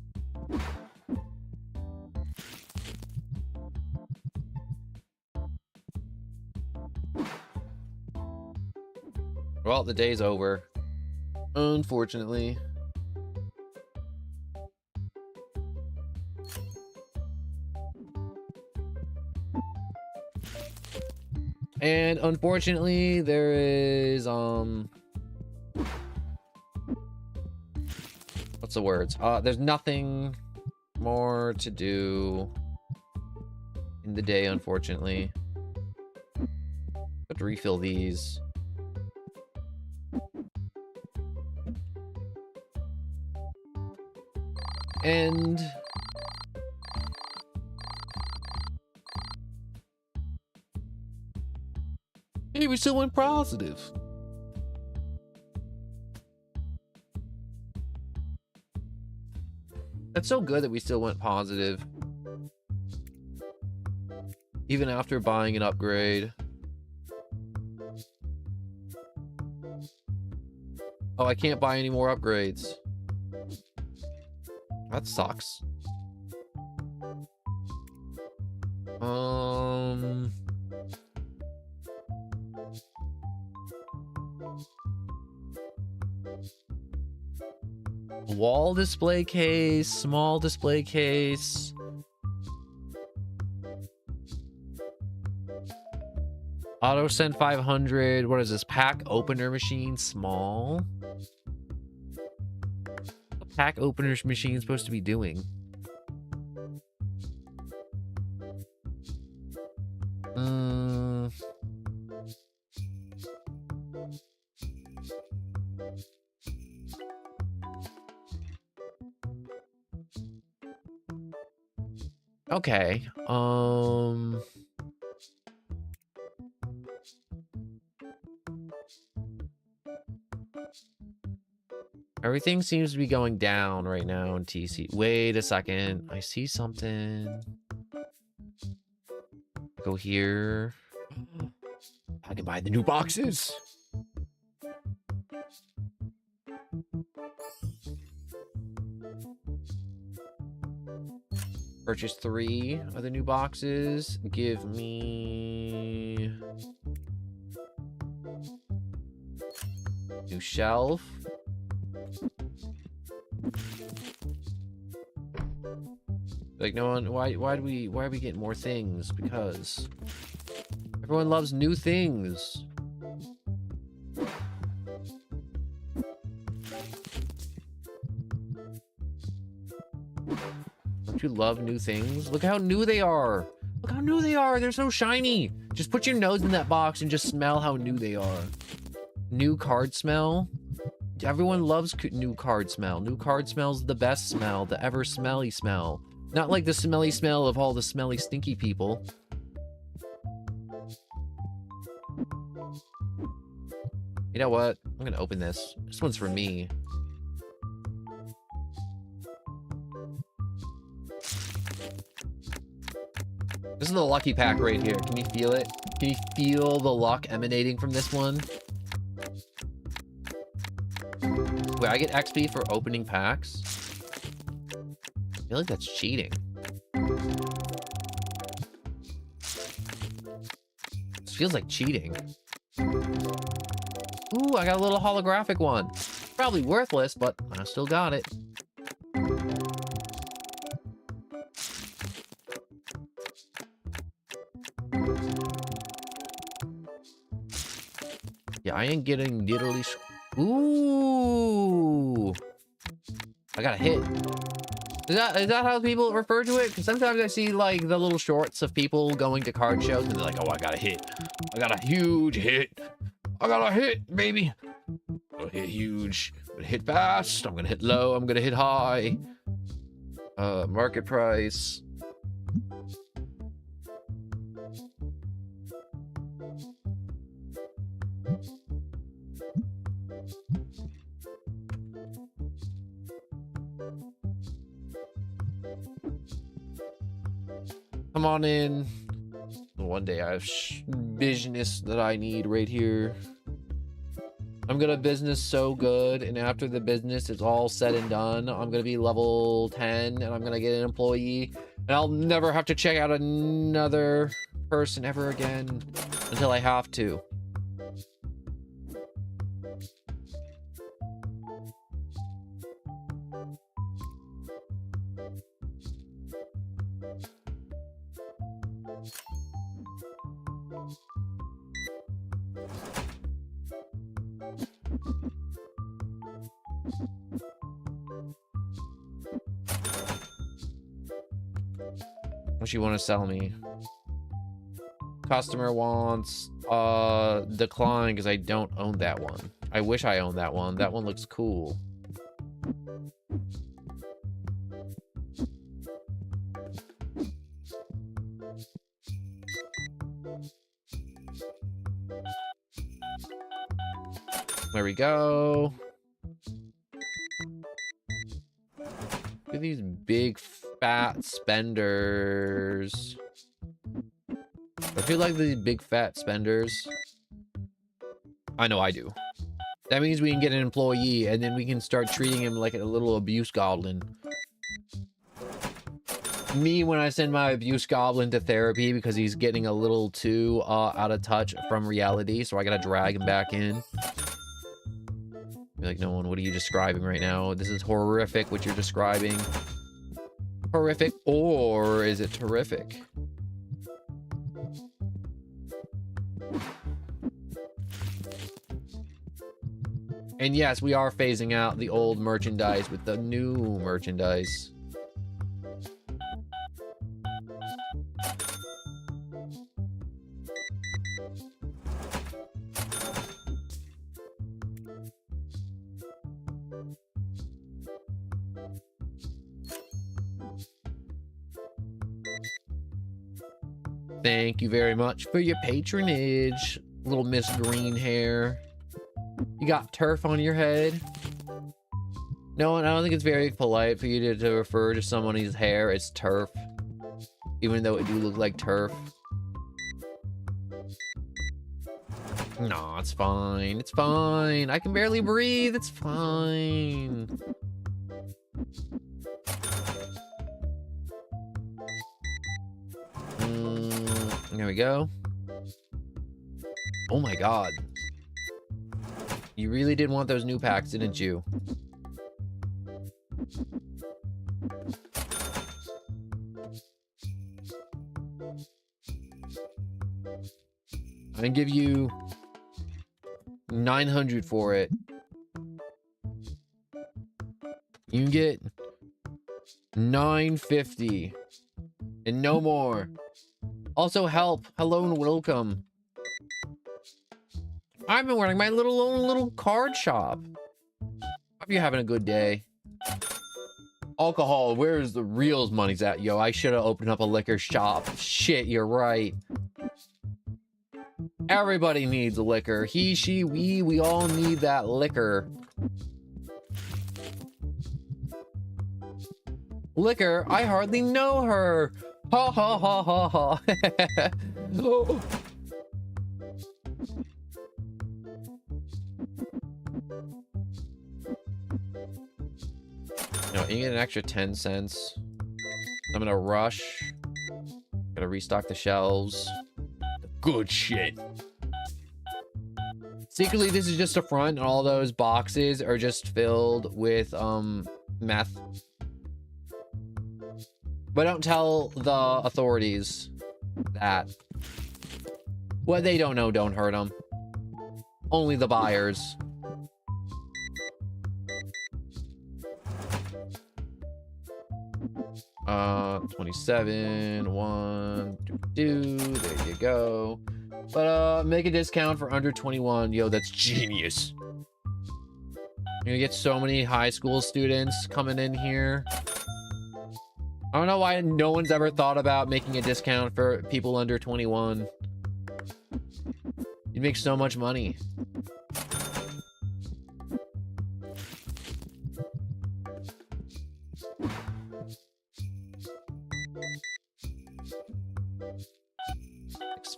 Well, the day's over. Unfortunately. And unfortunately, there is what's the words? There's nothing more to do in the day, unfortunately. Have to refill these. And hey, we still went positive. That's so good that we still went positive. Even after buying an upgrade. Oh, I can't buy any more upgrades. That sucks. Wall display case, small display case. Auto send 500. What is this? Pack opener machine, small. What pack openers machine supposed to be doing? Okay. Everything seems to be going down right now in TC. Wait a second. I see something. Go here. I can buy the new boxes. Purchase 3 of the new boxes. Give me new shelf. Like, no one, why are we getting more things? Because everyone loves new things. Don't you love new things? Look how new they are. Look how new they are. They're so shiny. Just put your nose in that box and just smell how new they are. New card smell. Everyone loves new card smell. New card smell's the best smell, the ever smelly smell. Not like the smelly smell of all the smelly, stinky people. You know what? I'm gonna open this. This one's for me. This is the lucky pack right here. Can you feel it? Can you feel the luck emanating from this one? Wait, I get XP for opening packs? I feel like that's cheating. This feels like cheating. Ooh, I got a little holographic one. Probably worthless, but I still got it. Yeah, I ain't getting diddly. Ooh, I got a hit. Is that how people refer to it? Because sometimes I see like the little shorts of people going to card shows and they're like, "Oh, I got a hit. I got a huge hit. I got a hit, baby. I'm gonna hit huge. I'm gonna hit fast. I'm gonna hit low. I'm gonna hit high. Market price." Come on in. One day I have business that I need right here. I'm gonna business so good, and after the business is all said and done, I'm gonna be level 10, and I'm gonna get an employee, and I'll never have to check out another person ever again until I have to. What you want to sell me? Customer wants decline because I don't own that one. I wish I owned that one. That one looks cool. There we go. Look at these big fat spenders. I feel like these big fat spenders. I know I do. That means we can get an employee and then we can start treating him like a little abuse goblin. Me, when I send my abuse goblin to therapy because he's getting a little too out of touch from reality, so I gotta drag him back in. Be like, no one, what are you describing right now? This is horrific what you're describing. Horrific, or is it terrific? And yes, we are phasing out the old merchandise with the new merchandise. Thank you very much for your patronage, little Miss Green Hair. You got turf on your head? No, I don't think it's very polite for you to refer to someone's hair as turf, even though it do look like turf. No, it's fine. It's fine. I can barely breathe. It's fine. There we go. Oh my god. You really did want those new packs, didn't you? I can give you 900 for it. You can get 950 and no more. Also help. Hello and welcome. I've been running my little card shop. Hope you're having a good day. Alcohol, where's the real money's at? Yo, I should have opened up a liquor shop. Shit, you're right. Everybody needs a liquor. He, she, we all need that liquor. Liquor? I hardly know her. Ha ha ha ha ha. Oh. No, you get an extra 10 cents. I'm gonna rush. Gotta restock the shelves. Good shit. Secretly, this is just a front, and all those boxes are just filled with meth. But don't tell the authorities that. What they don't know, don't hurt them. Only the buyers. Uh, 27, 1, 2, there you go. But make a discount for under 21. Yo, that's genius. You're gonna get so many high school students coming in here. I don't know why no one's ever thought about making a discount for people under 21. You'd make so much money.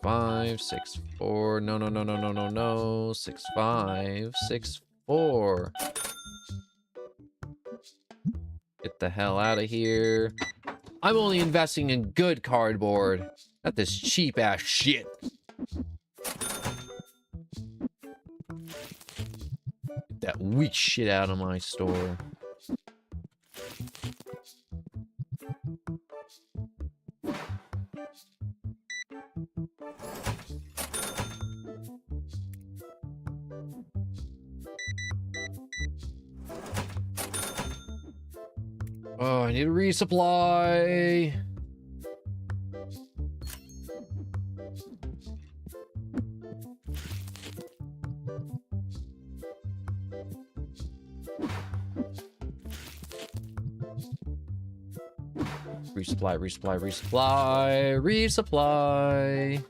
5, 6, 4. No, no, no, no, no, no, no. 6, 5, 6, 4. Get the hell out of here. I'm only investing in good cardboard, not this cheap ass shit. Get that weak shit out of my store. Oh, I need a resupply. Resupply, resupply, resupply, resupply.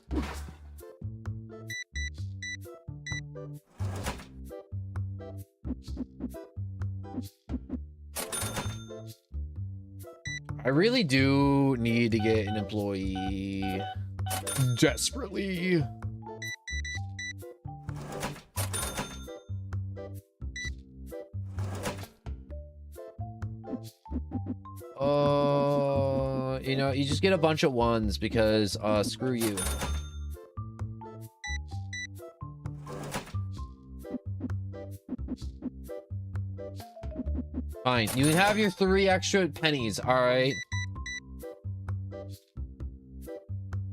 I really do need to get an employee. Desperately. You know, you just get a bunch of ones because, screw you. Fine, you can have your 3 extra pennies, alright?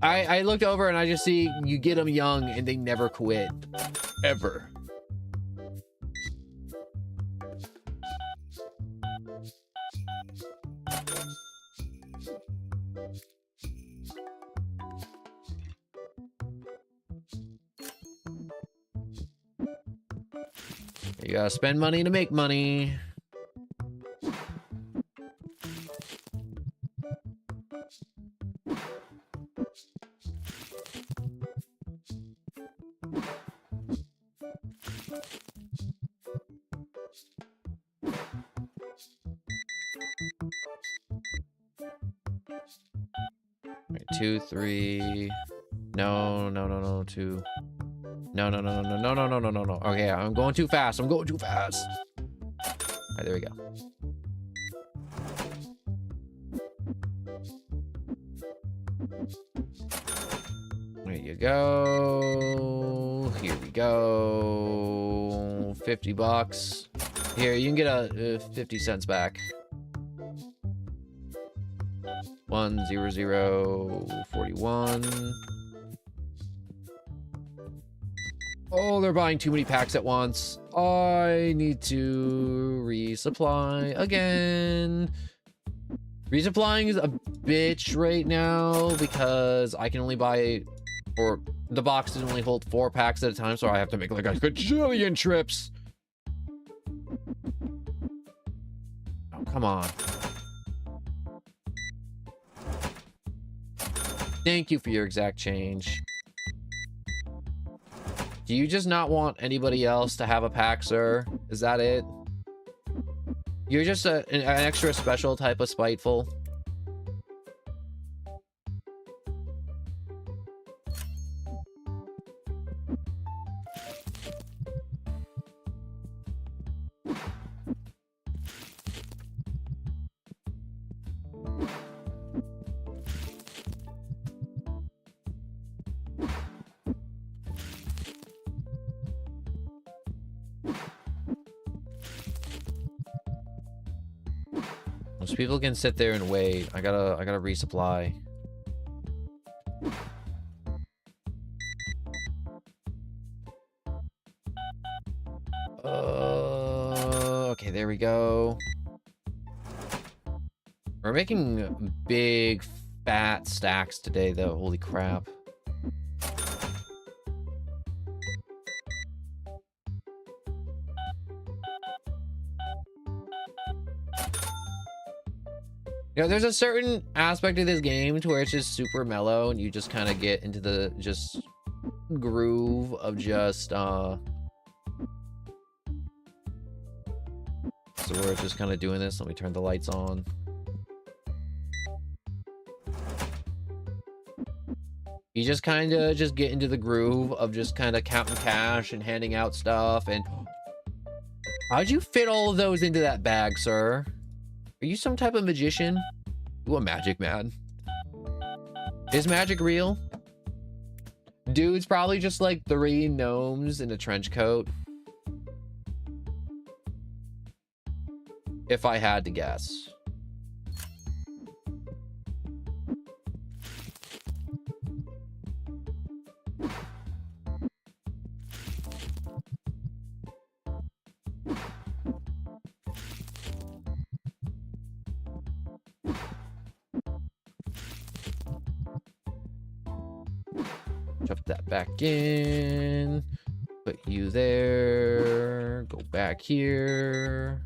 I looked over and I just see you get them young and they never quit. Ever. You gotta spend money to make money. Right, 2, 3. No, no, no, no, 2. No, no, no, no, no, no, no, no, no, no. Okay, I'm going too fast. I'm going too fast. All right, there we go. There you go. Here we go. 50 bucks. Here, you can get a 50 cents back. 1, 0, 0, 41. Oh, they're buying too many packs at once. I need to resupply again. Resupplying is a bitch right now because I can only buy, or the box can only hold 4 packs at a time, so I have to make like a gajillion trips. Oh, come on. Thank you for your exact change. Do you just not want anybody else to have a pack, sir? Is that it? You're just an extra special type of spiteful. Most people can sit there and wait. I gotta resupply. Okay, there we go. We're making big fat stacks today though. Holy crap. You know, there's a certain aspect of this game to where it's just super mellow and you just kind of get into the just groove of just so we're just kind of doing this. Let me turn the lights on. You just kind of just get into the groove of just kind of counting cash and handing out stuff. And how'd you fit all of those into that bag, sir? Are you some type of magician? You a magic man? Is magic real? Dude's probably just like 3 gnomes in a trench coat. If I had to guess. Jump that back in. Put you there. Go back here.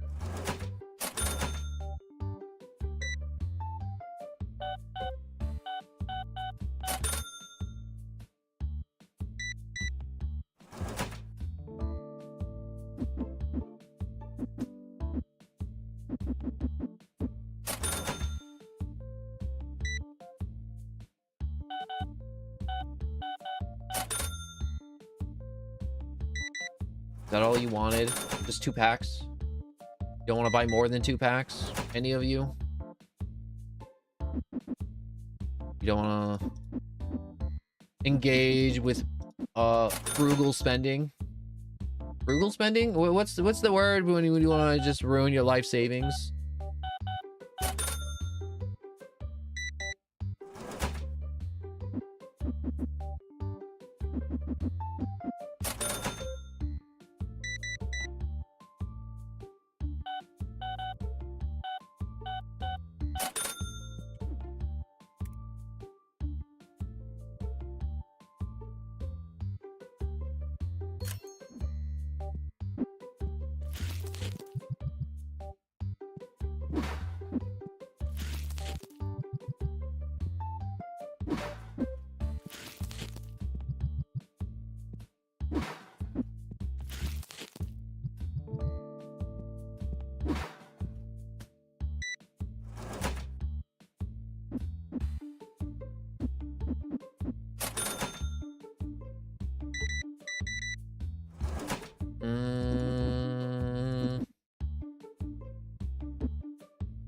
Is that all you wanted? Just 2 packs? You don't want to buy more than 2 packs? Any of you? You don't want to engage with frugal spending? Frugal spending? What's the word when you want to just ruin your life savings?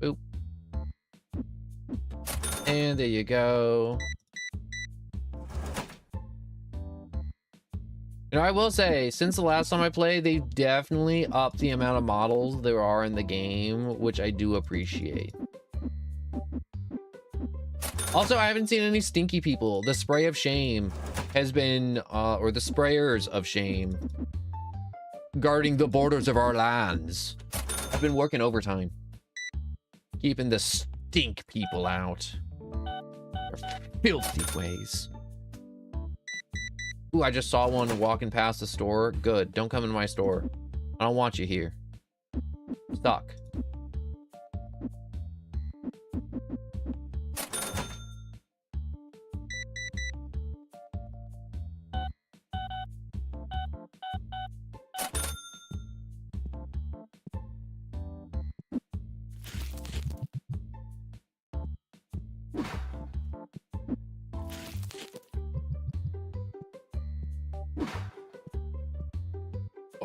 Boop. And there you go. You know, I will say, since the last time I played, they've definitely upped the amount of models there are in the game, which I do appreciate. Also, I haven't seen any stinky people. The spray of shame has been, or the sprayers of shame, guarding the borders of our lands. I've been working overtime, keeping the stink people out. Their filthy ways. Ooh, I just saw one walking past the store. Good. Don't come in my store. I don't want you here. Stuck.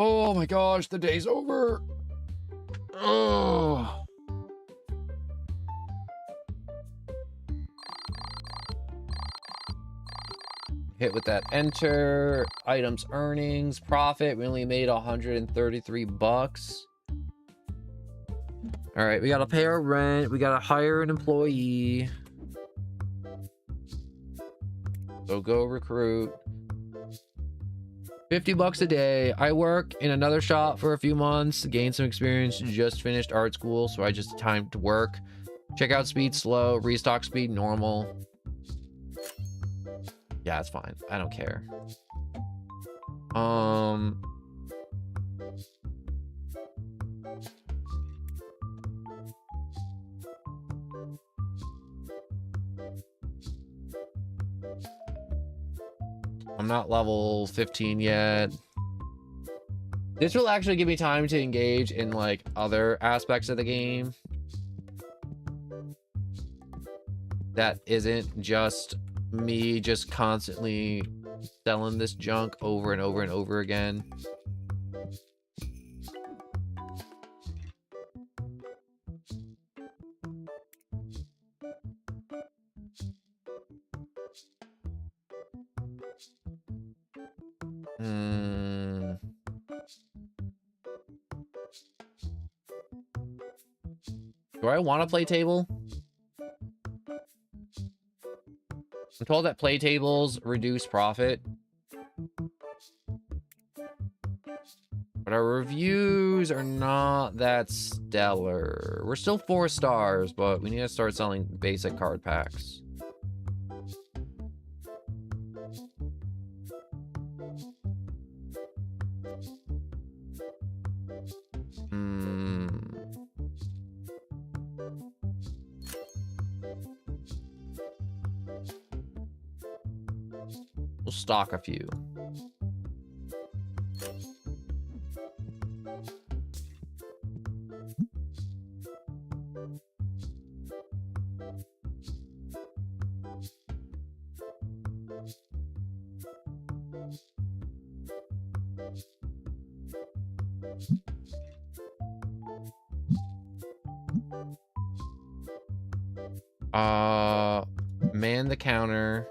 Oh my gosh, the day's over. Oh. Hit with that enter, items, earnings, profit. We only made 133 bucks. All right, we gotta pay our rent. We gotta hire an employee. So go recruit. 50 bucks a day. I work in another shop for a few months to gain some experience. Just finished art school, so I just time to work. Checkout speed slow, restock speed normal. Yeah, it's fine. I don't care. I'm not level 15 yet. This will actually give me time to engage in like other aspects of the game that isn't just me just constantly selling this junk over and over and over again. Do I want to play table? I'm told that play tables reduce profit. But our reviews are not that stellar. We're still 4 stars, but we need to start selling basic card packs. We'll stock a few. Man the counter.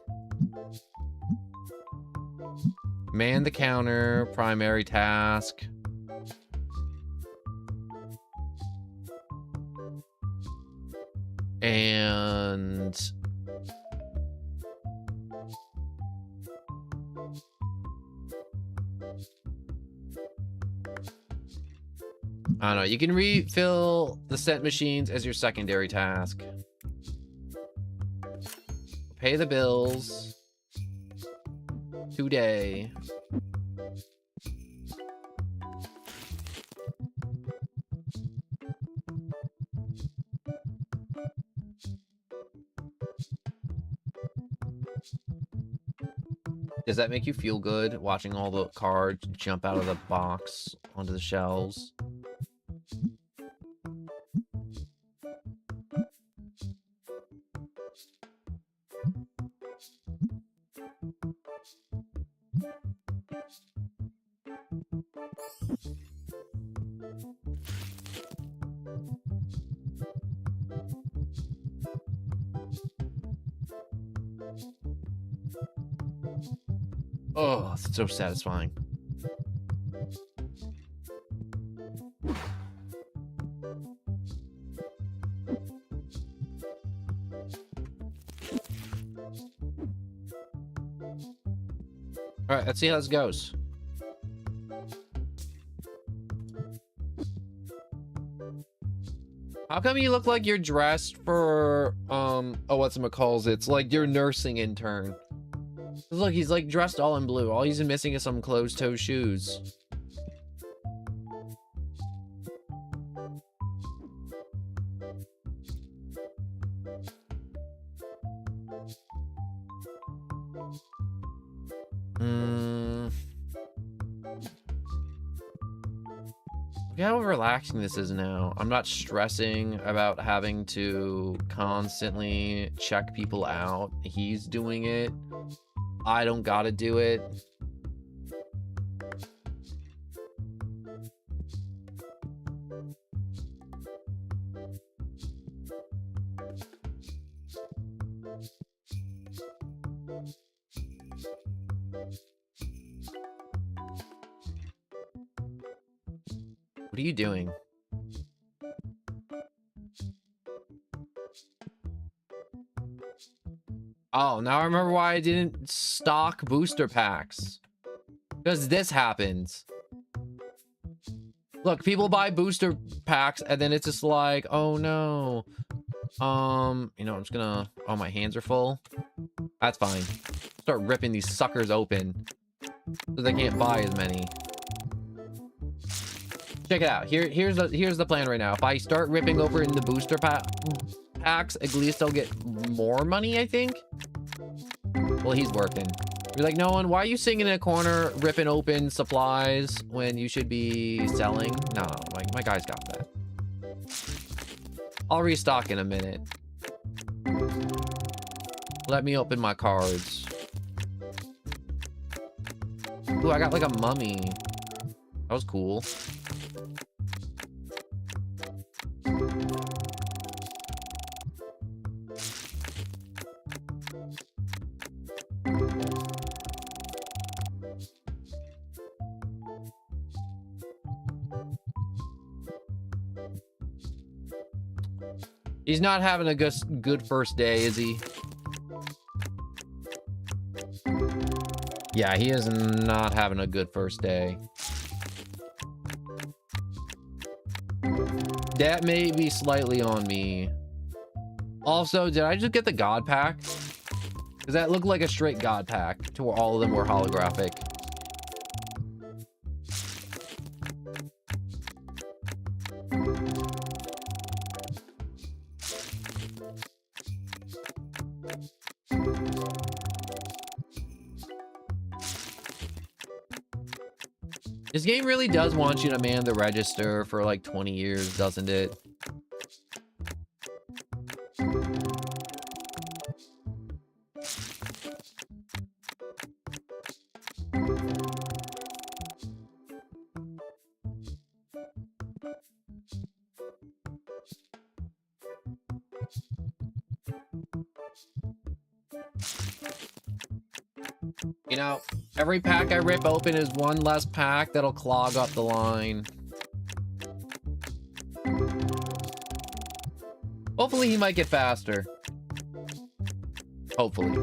Man the counter, primary task. And I don't know, you can refill the scent machines as your secondary task. Pay the bills today. Does that make you feel good watching all the cards jump out of the box onto the shelves? Oh, it's so satisfying. All right, let's see how this goes. How come you look like you're dressed for, oh, whatchamacalls, it's like your nursing intern. Look, he's like dressed all in blue. All he's missing is some closed-toe shoes. Look how relaxing this is now. I'm not stressing about having to constantly check people out. He's doing it. I don't gotta do it. What are you doing? Oh, now I remember why I didn't stock booster packs. Because this happens. Look, people buy booster packs and then it's just like, oh no. You know, I'm just gonna, oh, my hands are full. That's fine. Start ripping these suckers open so they can't buy as many. Check it out. Here's the plan right now. If I start ripping over in the booster packs, at least I'll get more money, I think. Well, he's working. You're like, no one, why are you sitting in a corner ripping open supplies when you should be selling? No, my guy's got that. I'll restock in a minute. Let me open my cards. Ooh, I got like a mummy. That was cool. He's not having a good first day, is he? Yeah, he is not having a good first day. That may be slightly on me. Also, did I just get the God pack? Does that look like a straight God pack to where all of them were holographic? This game really does want you to man the register for like 20 years, doesn't it? You know, every pack I rip open is one less pack that'll clog up the line. Hopefully he might get faster. Hopefully.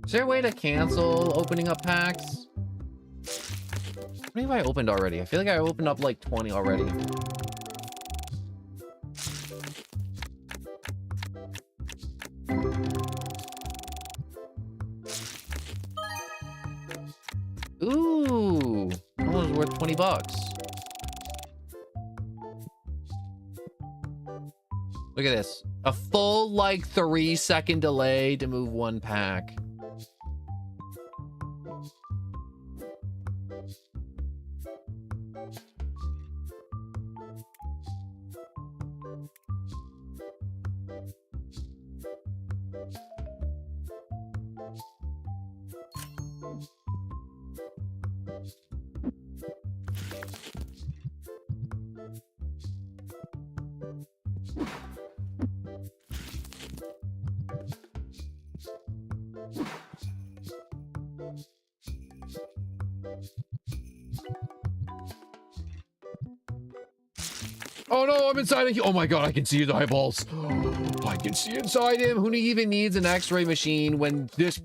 Is there a way to cancel opening up packs? How many have I opened already? I feel like I opened up like 20 already. Ooh, that one was worth 20 bucks. Look at this. A full like 3-second delay to move one pack. Oh no, I'm inside of you. Oh my god, I can see his eyeballs. I can see inside him. Who even needs an x-ray machine when this...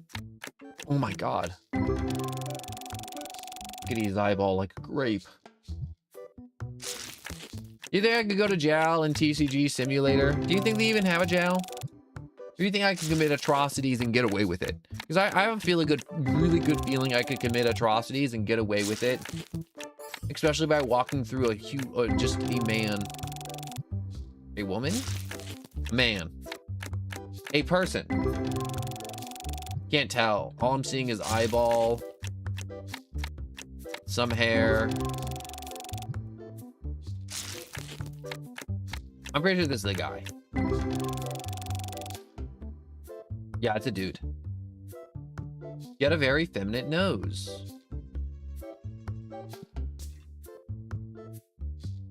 Oh my god. Look at his eyeball like a grape. You think I could go to jail in TCG Simulator? Do you think they even have a jail? Or do you think I could commit atrocities and get away with it? Because I have a really good feeling I could commit atrocities and get away with it. Especially by walking through a huge, just a man. A woman? A man. A person. Can't tell. All I'm seeing is eyeball. Some hair. I'm pretty sure this is the guy. Yeah, it's a dude. He had a very feminine nose.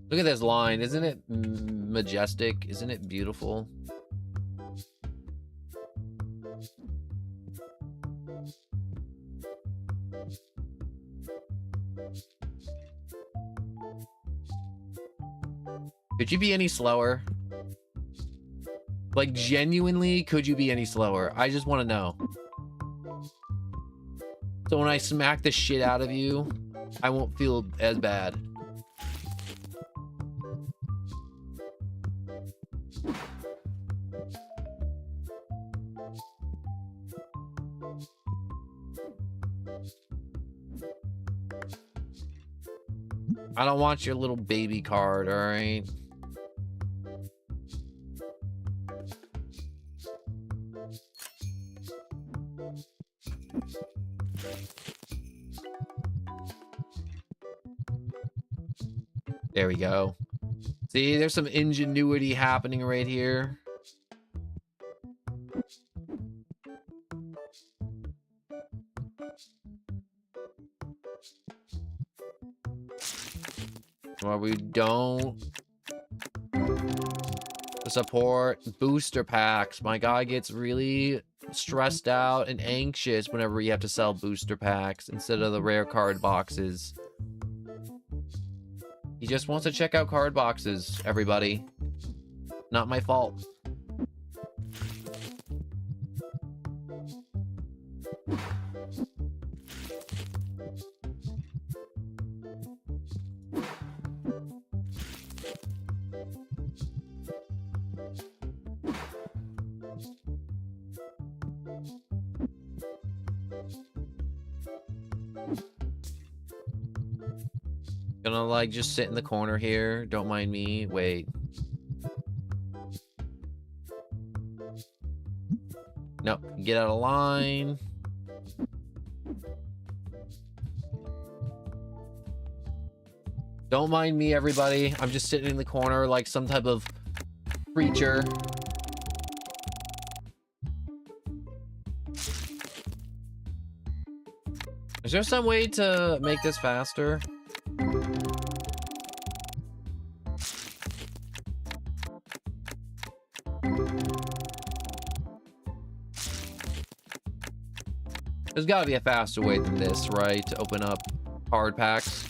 Look at this line. Isn't it majestic? Isn't it beautiful? Could you be any slower? Like, genuinely, could you be any slower? I just want to know. So when I smack the shit out of you, I won't feel as bad. I don't want your little baby card, all right? There we go. See, there's some ingenuity happening right here. Well, we don't support booster packs. My guy gets really stressed out and anxious whenever we have to sell booster packs instead of the rare card boxes. He just wants to check out card boxes, everybody. Not my fault. Gonna like just sit in the corner here. Don't mind me. Wait. Nope. Get out of line. Don't mind me, everybody. I'm just sitting in the corner like some type of creature. Is there some way to make this faster? There's gotta be a faster way than this, right? To open up card packs.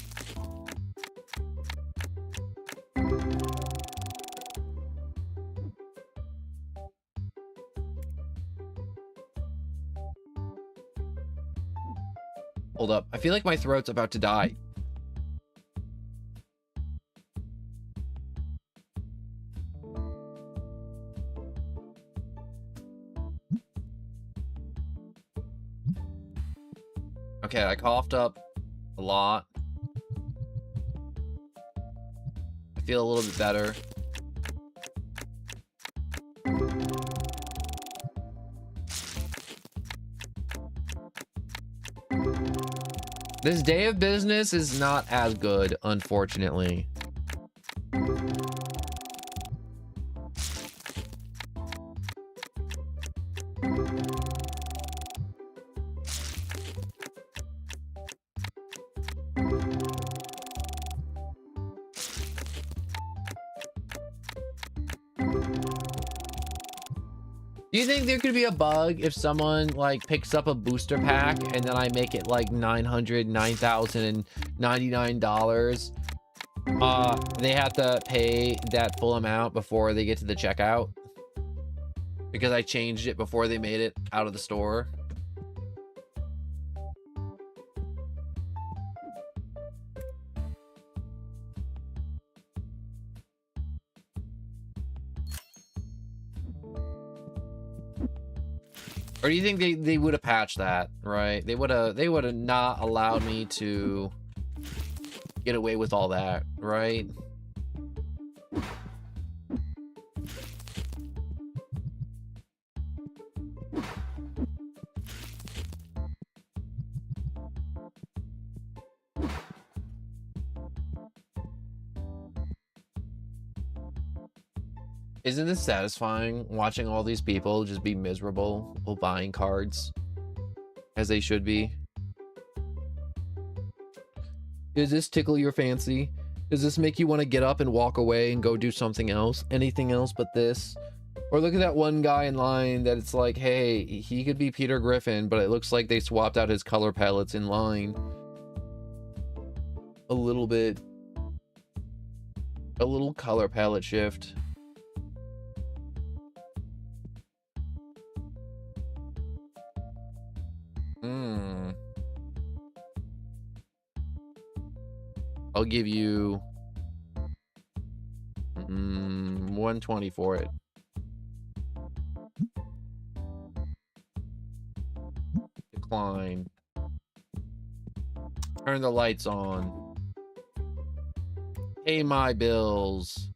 Hold up. I feel like my throat's about to die. Okay, I coughed up a lot. I feel a little bit better. This day of business is not as good, unfortunately. Do you think there could be a bug if someone like picks up a booster pack and then I make it like $9,099? They have to pay that full amount before they get to the checkout because I changed it before they made it out of the store. Or do you think they would have patched that, right? They would have not allowed me to get away with all that, right? Isn't this satisfying watching all these people just be miserable while buying cards as they should be? Does this tickle your fancy? Does this make you want to get up and walk away and go do something else? Anything else but this? Or look at that one guy in line that it's like, hey, he could be Peter Griffin, but it looks like they swapped out his color palettes in line. A little bit. A little color palette shift. I'll give you 120 for it. Decline. Turn the lights on. Pay my bills.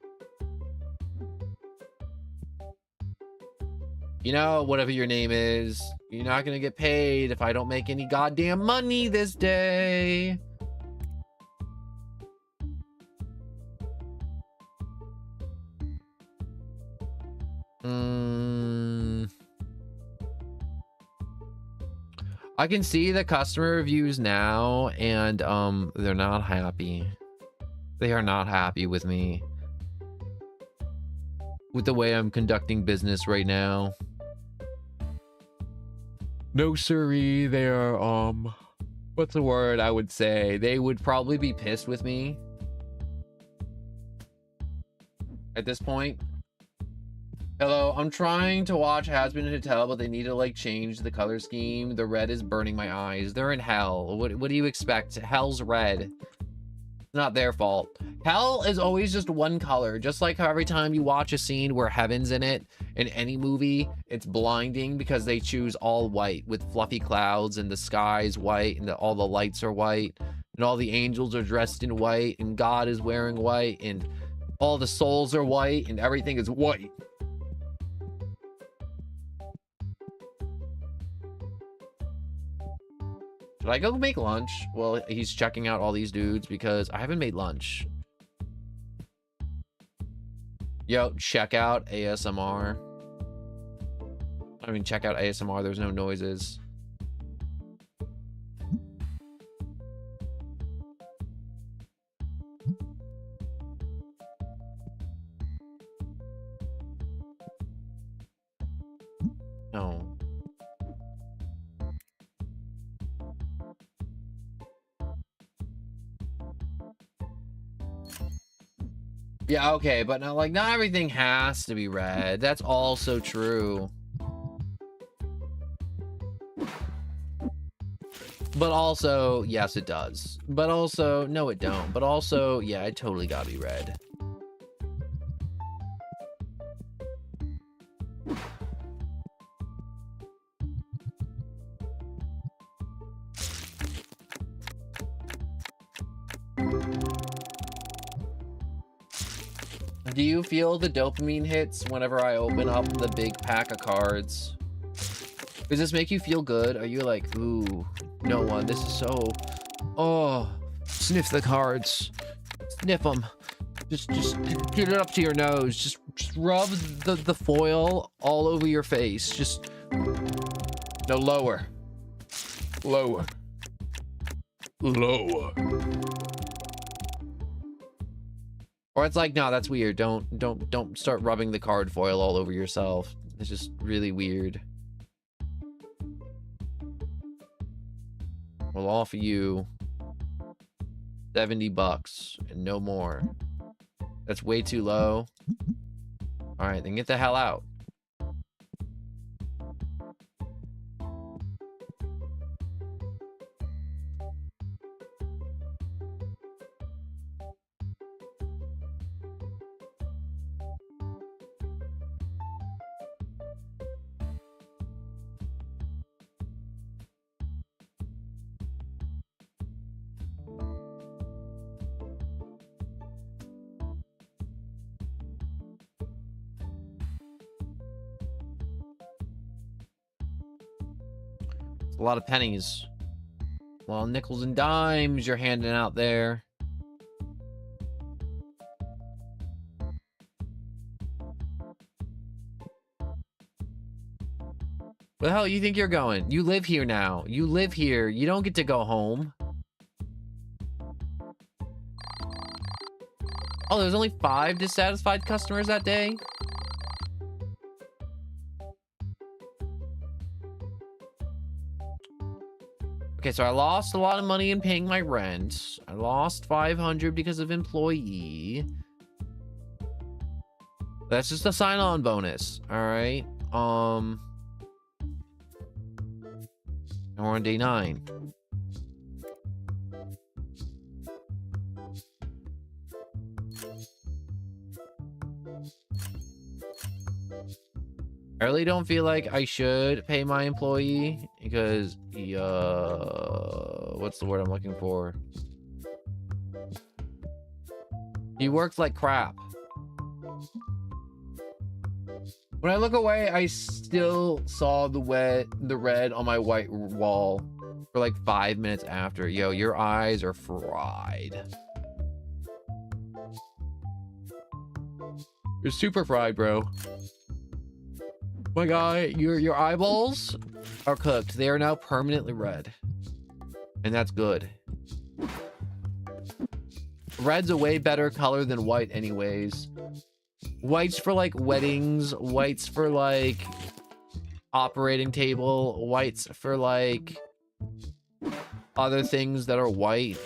You know, whatever your name is, you're not gonna get paid if I don't make any goddamn money this day. I can see the customer reviews now, and they're not happy. They are not happy with me, with the way I'm conducting business right now. No siree, they are what's the word I would say? They would probably be pissed with me at this point. Hello, I'm trying to watch Hazbin Hotel, but they need to like change the color scheme. The red is burning my eyes. They're in hell. What do you expect? Hell's red. It's not their fault. Hell is always just one color. Just like how every time you watch a scene where heaven's in it, in any movie, it's blinding because they choose all white with fluffy clouds and the sky's white and all the lights are white and all the angels are dressed in white and God is wearing white and all the souls are white and everything is white. Should I go make lunch? Well, he's checking out all these dudes because I haven't made lunch. Yo, check out ASMR. I mean, check out ASMR. There's no noises. No. Yeah, okay, but not like not everything has to be red. That's also true. But also, yes, it does. But also, no, it don't. But also, yeah, it totally gotta be red. Do you feel the dopamine hits whenever I open up the big pack of cards? Does this make you feel good? Are you like, ooh, no one, this is so... Oh, sniff the cards. Sniff them. Just get it up to your nose. Just rub the foil all over your face. Just... No, lower. Lower. Lower. Or it's like, no, that's weird. Don't start rubbing the card foil all over yourself. It's just really weird. We'll offer you $70 and no more. That's way too low. All right, then get the hell out. A lot of pennies. A lot of nickels and dimes you're handing out there. Where the hell you think you're going? You live here now. You live here. You don't get to go home. Oh, there's only 5 dissatisfied customers that day? Okay, so I lost a lot of money in paying my rent. I lost 500 because of employee. That's just a sign-on bonus. All right. And we're on day 9. I really don't feel like I should pay my employee because he, what's the word I'm looking for? He works like crap. When I look away, I still saw the red on my white wall for like 5 minutes after. Yo, your eyes are fried. You're super fried, bro. My guy, your eyeballs are cooked. They are now permanently red. And that's good. Red's a way better color than white anyways. White's for like weddings, white's for like operating table, white's for like other things that are white.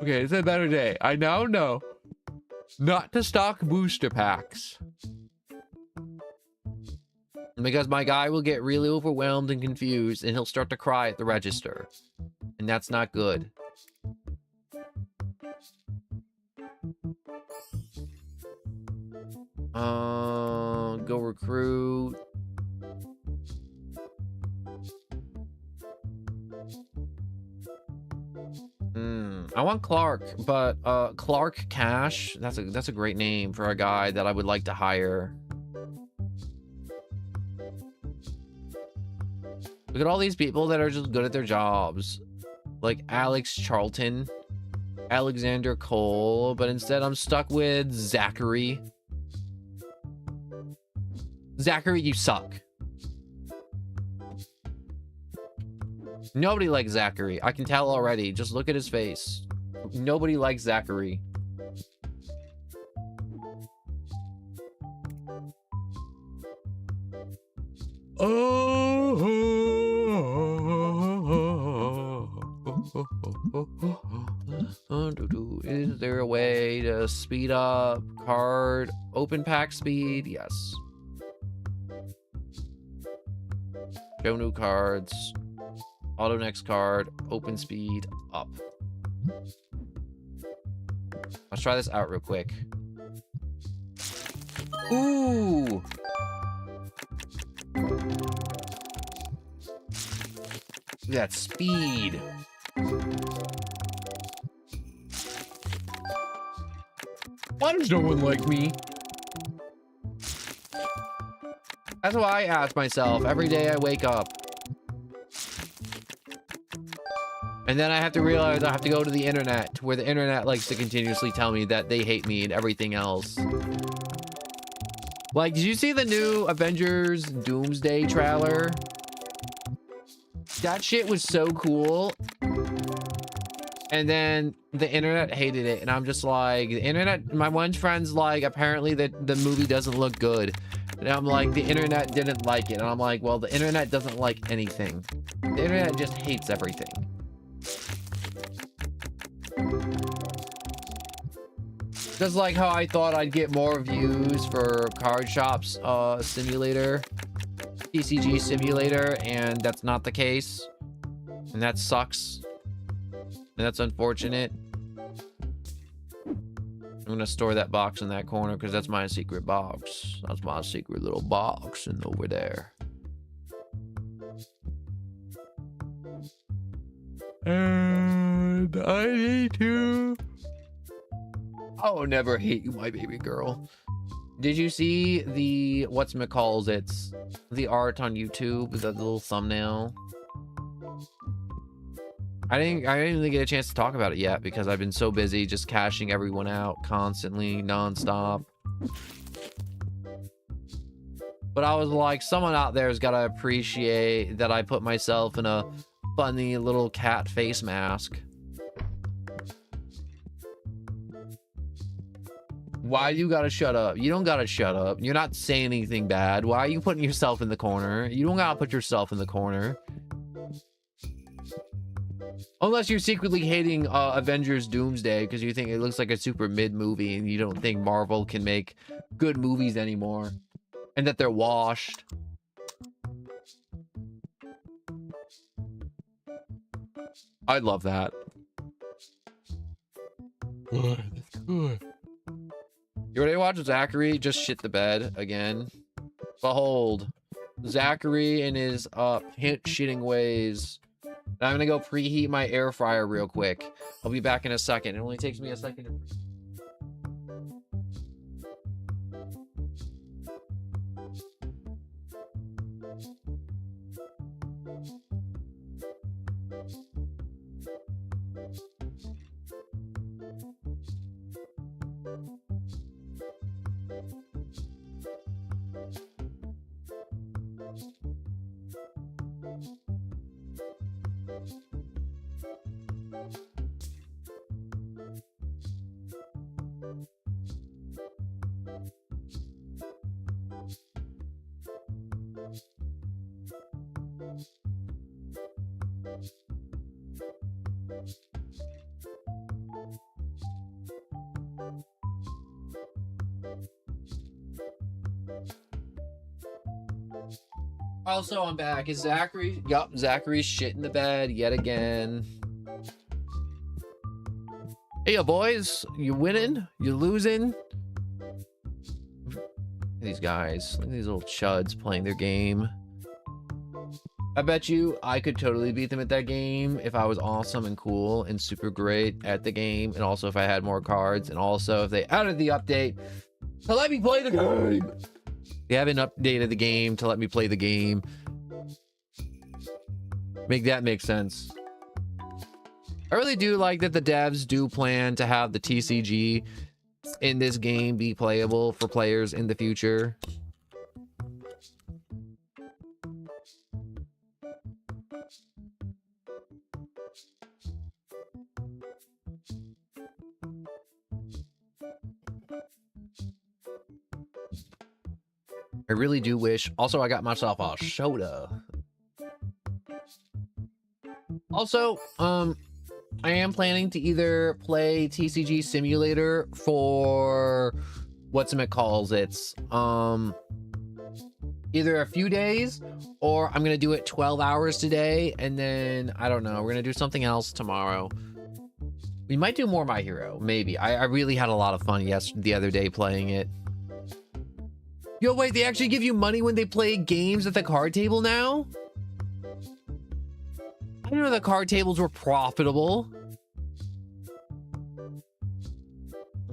Okay, it's a better day. I now know not to stock booster packs. Because my guy will get really overwhelmed and confused and he'll start to cry at the register. And that's not good. Go recruit. I want Clark, but Clark Cash, that's a great name for a guy that I would like to hire. Look at all these people that are just good at their jobs. Like Alex Charlton, Alexander Cole, but instead I'm stuck with Zachary. Zachary, you suck. Nobody likes Zachary. I can tell already. Just look at his face. Nobody likes Zachary. Is there a way to speed up card open pack speed? Yes. Show new cards. Auto next card. Open speed up. Let's try this out real quick. Ooh! That speed. Why does no one like me? That's what I ask myself every day I wake up. And then I have to realize I have to go to the internet, where the internet likes to continuously tell me that they hate me and everything else. Like, did you see the new Avengers Doomsday trailer? That shit was so cool. And then the internet hated it. And I'm just like, the internet, my one friend's like, apparently the movie doesn't look good. And I'm like, the internet didn't like it. And I'm like, well, the internet doesn't like anything. The internet just hates everything. Just like how I thought I'd get more views for Card Shop's simulator, TCG simulator, and that's not the case. And that sucks. And that's unfortunate. I'm gonna store that box in that corner because that's my secret box. That's my secret little box and over there. And I need to... I will never hate you, my baby girl. Did you see the whatchamacalls? It's the art on YouTube, the little thumbnail. I didn't even get a chance to talk about it yet because I've been so busy just cashing everyone out constantly, nonstop. But I was like, someone out there has got to appreciate that I put myself in a funny little cat face mask. Why do you gotta shut up? You don't gotta shut up. You're not saying anything bad. Why are you putting yourself in the corner? You don't gotta put yourself in the corner. Unless you're secretly hating Avengers Doomsday because you think it looks like a super mid movie and you don't think Marvel can make good movies anymore. And that they're washed. I'd love that. Good. That's good. You ready to watch Zachary just shit the bed again? Behold, Zachary in his shitting ways. And I'm gonna go preheat my air fryer real quick. I'll be back in a second. It only takes me a second to... Also, I'm back. Is Zachary? Yup, Zachary's shit in the bed yet again. Hey, yo, boys. You winning? You losing? Look at these guys. Look at these little chuds playing their game. I bet you I could totally beat them at that game if I was awesome and cool and super great at the game, and also if I had more cards, and also if they added the update to let me play the game. They haven't updated the game to let me play the game. Make that make sense. I really do like that the devs do plan to have the TCG in this game be playable for players in the future. I really do wish. Also, I got myself a soda. Also, I am planning to either play TCG Simulator for either a few days, or I'm gonna do it 12 hours today, and then I don't know, we're gonna do something else tomorrow. We might do more My Hero, maybe. I really had a lot of fun the other day playing it. Yo, wait, they actually give you money when they play games at the card table now? I didn't know the card tables were profitable.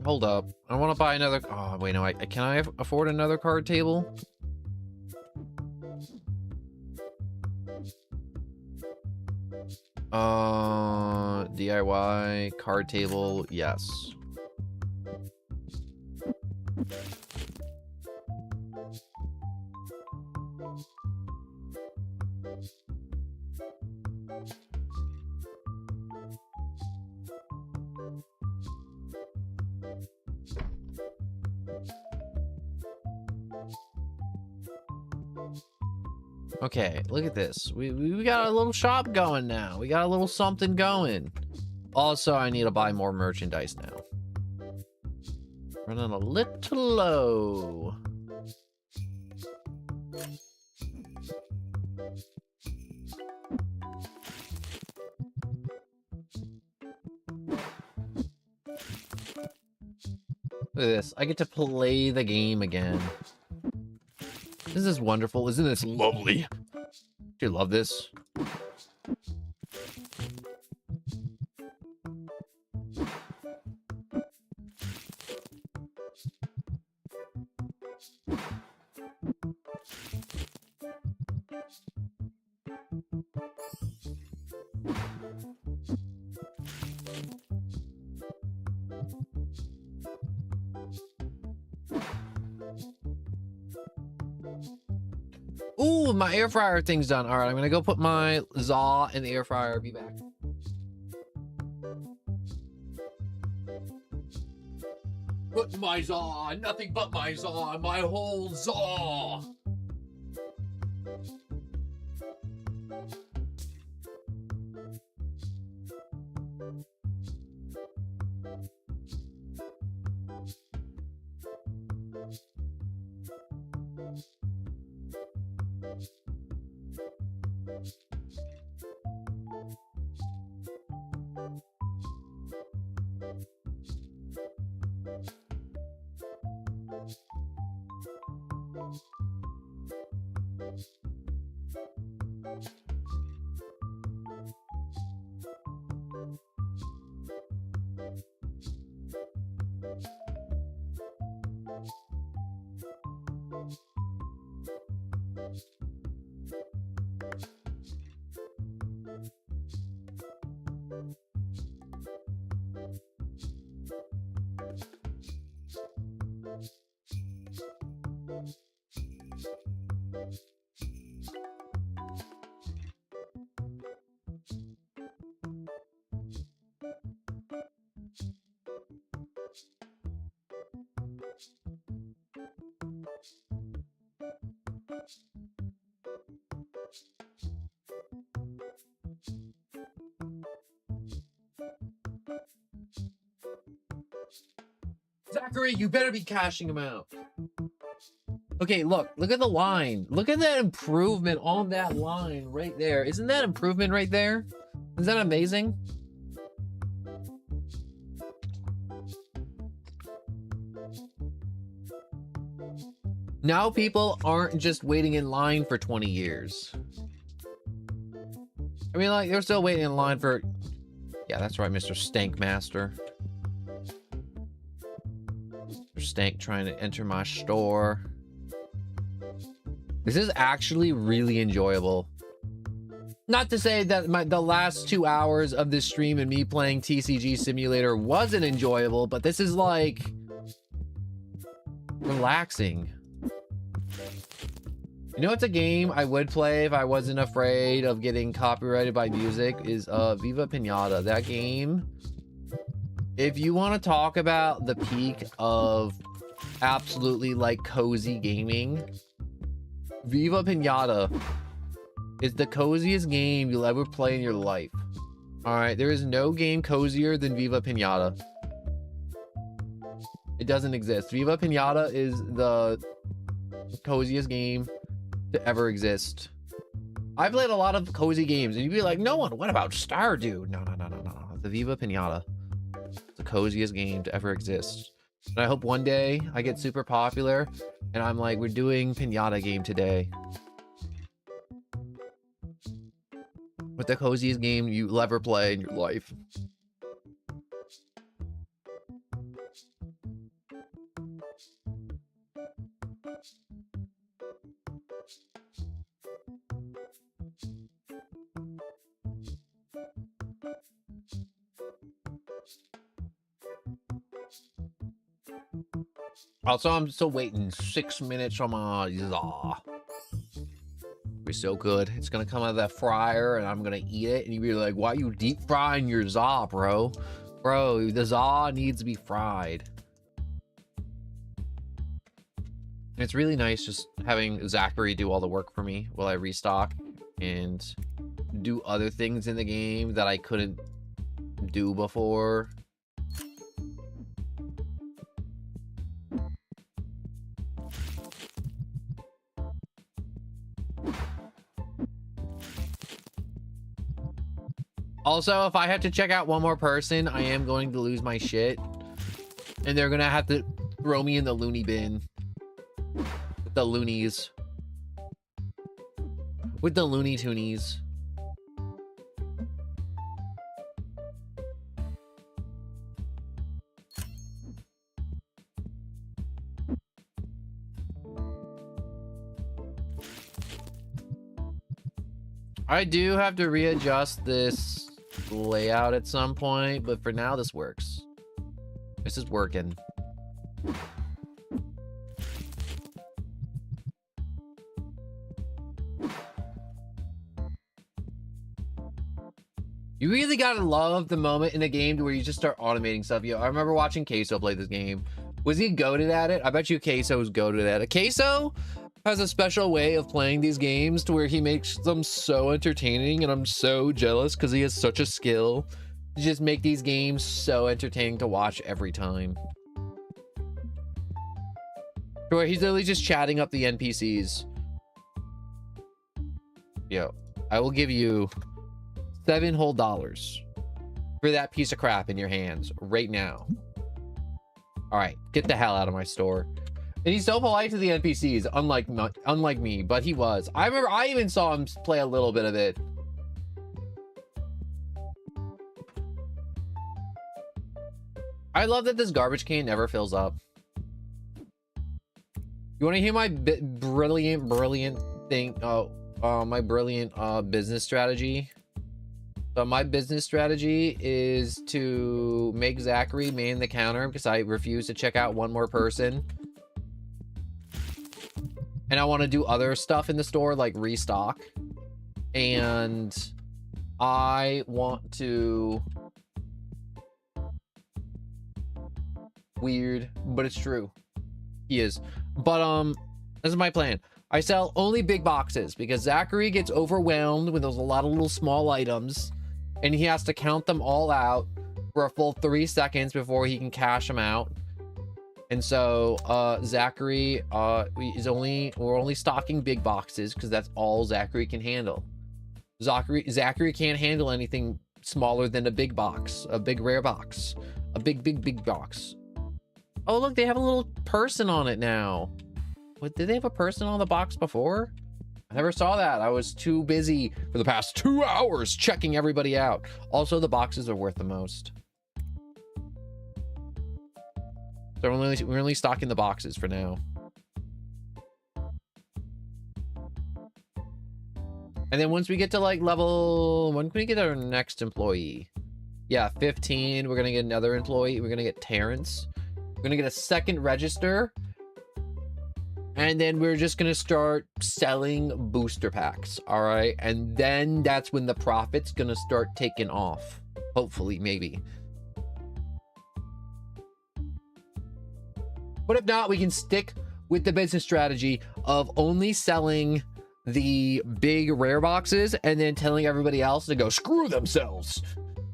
Hold up. I want to buy another. Oh, wait, no. Can I afford another card table? DIY card table. Yes. Okay, look at this. We got a little shop going now. We got a little something going. Also, I need to buy more merchandise now. Running a little low. Look at this. I get to play the game again. This is wonderful. Isn't this lovely? Do you love this? Ooh, my air fryer thing's done. All right, I'm gonna go put my za in the air fryer. Be back. Put my za, nothing but my za, my whole za. Zachary, you better be cashing him out. Okay, look at the line. Look at that improvement on that line right there. Isn't that improvement right there? Is that amazing? Now people aren't just waiting in line for 20 years. I mean, like, they're still waiting in line for... Yeah, that's right, Mr. Stank Master. Mr. Stank trying to enter my store. This is actually really enjoyable. Not to say that the last 2 hours of this stream and me playing TCG Simulator wasn't enjoyable, but this is like... relaxing. You know, it's a game I would play if I wasn't afraid of getting copyrighted by music is Viva Pinata. That game, if you want to talk about the peak of absolutely like cozy gaming, Viva Pinata is the coziest game you'll ever play in your life. All right, there is no game cozier than Viva Pinata. It doesn't exist. Viva Pinata is the coziest game to ever exist. I played a lot of cozy games, and you'd be like, no one, what about Stardew? No. The Viva Pinata. It's the coziest game to ever exist. And I hope one day I get super popular, and I'm like, we're doing Pinata game today. With the coziest game you'll ever play in your life. Also, I'm still waiting 6 minutes on my za. Be so good. It's gonna come out of that fryer and I'm gonna eat it, and you'll be like, why are you deep frying your za, bro? Bro, the za needs to be fried. And it's really nice just having Zachary do all the work for me while I restock and do other things in the game that I couldn't do before. Also, if I have to check out one more person, I am going to lose my shit. And they're gonna have to throw me in the loony bin. With the loonies. With the Looney Toonies. I do have to readjust this layout at some point, but for now this works. This is working. You really gotta love the moment in a game where you just start automating stuff. Yo, I remember watching Queso play this game. Was he goated at it? I bet you Queso's goated at it. Queso has a special way of playing these games to where he makes them so entertaining, and I'm so jealous because he has such a skill to just make these games so entertaining to watch every time. To where he's literally just chatting up the NPCs. Yo, I will give you $7 whole for that piece of crap in your hands right now. All right, get the hell out of my store. And he's so polite to the NPCs, unlike me, but he was. I remember I even saw him play a little bit of it. I love that this garbage can never fills up. You want to hear my brilliant thing? My brilliant business strategy. So my business strategy is to make Zachary man the counter because I refuse to check out one more person. And I want to do other stuff in the store, like restock. And I want to... Weird, but it's true. He is. But, this is my plan. I sell only big boxes because Zachary gets overwhelmed when there's a lot of little small items. And he has to count them all out for a full 3 seconds before he can cash them out. And so Zachary we're only stocking big boxes because that's all Zachary can handle. Zachary can't handle anything smaller than a big box, a big rare box, a big box. Oh, look, they have a little person on it now. What, did they have a person on the box before? I never saw that. I was too busy for the past 2 hours checking everybody out. Also, the boxes are worth the most. So we're only stocking the boxes for now. And then once we get to like when can we get our next employee? Yeah, 15. We're gonna get another employee. We're gonna get Terrence. We're gonna get a second register. And then we're just gonna start selling booster packs. All right. And then that's when the profit's gonna start taking off. Hopefully, maybe. But if not, we can stick with the business strategy of only selling the big rare boxes and then telling everybody else to go screw themselves.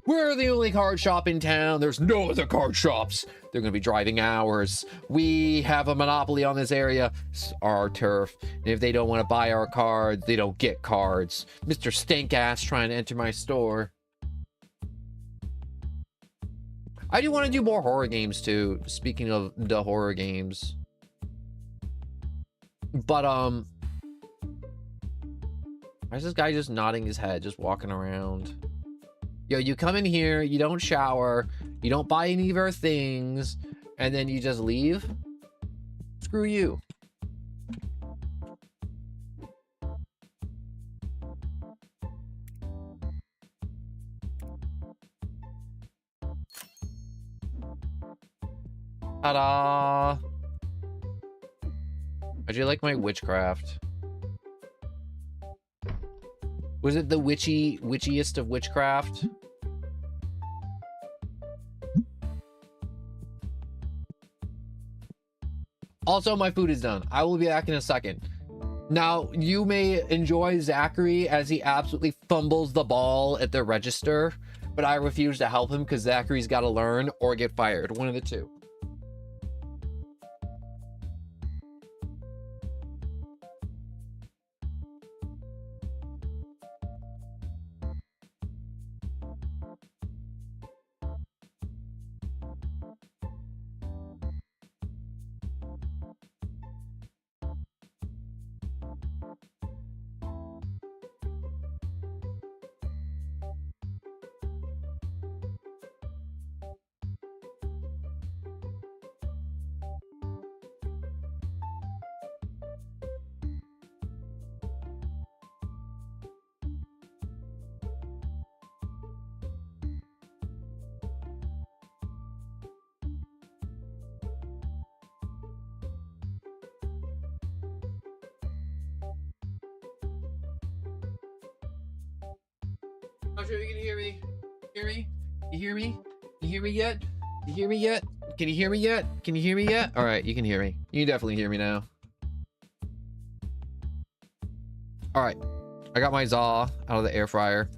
We're the only card shop in town. There's no other card shops. They're going to be driving hours. We have a monopoly on this area. It's our turf. And if they don't want to buy our cards, they don't get cards. Mr. Stankass trying to enter my store. I do want to do more horror games too. Speaking of the horror games. But, why is this guy just nodding his head, just walking around? Yo, you come in here, you don't shower, you don't buy any of our things, and then you just leave? Screw you. Ta-da! I do like my witchcraft. Was it the witchiest of witchcraft? Also, my food is done. I will be back in a second. Now, you may enjoy Zachary as he absolutely fumbles the ball at the register, but I refuse to help him because Zachary's got to learn or get fired. One of the two. I'm sure you can hear me. Hear me? You hear me? You hear me yet? You hear me yet? Can you hear me yet? Can you hear me yet? All right, you can hear me. You can definitely hear me now. All right, I got my Zaw out of the air fryer.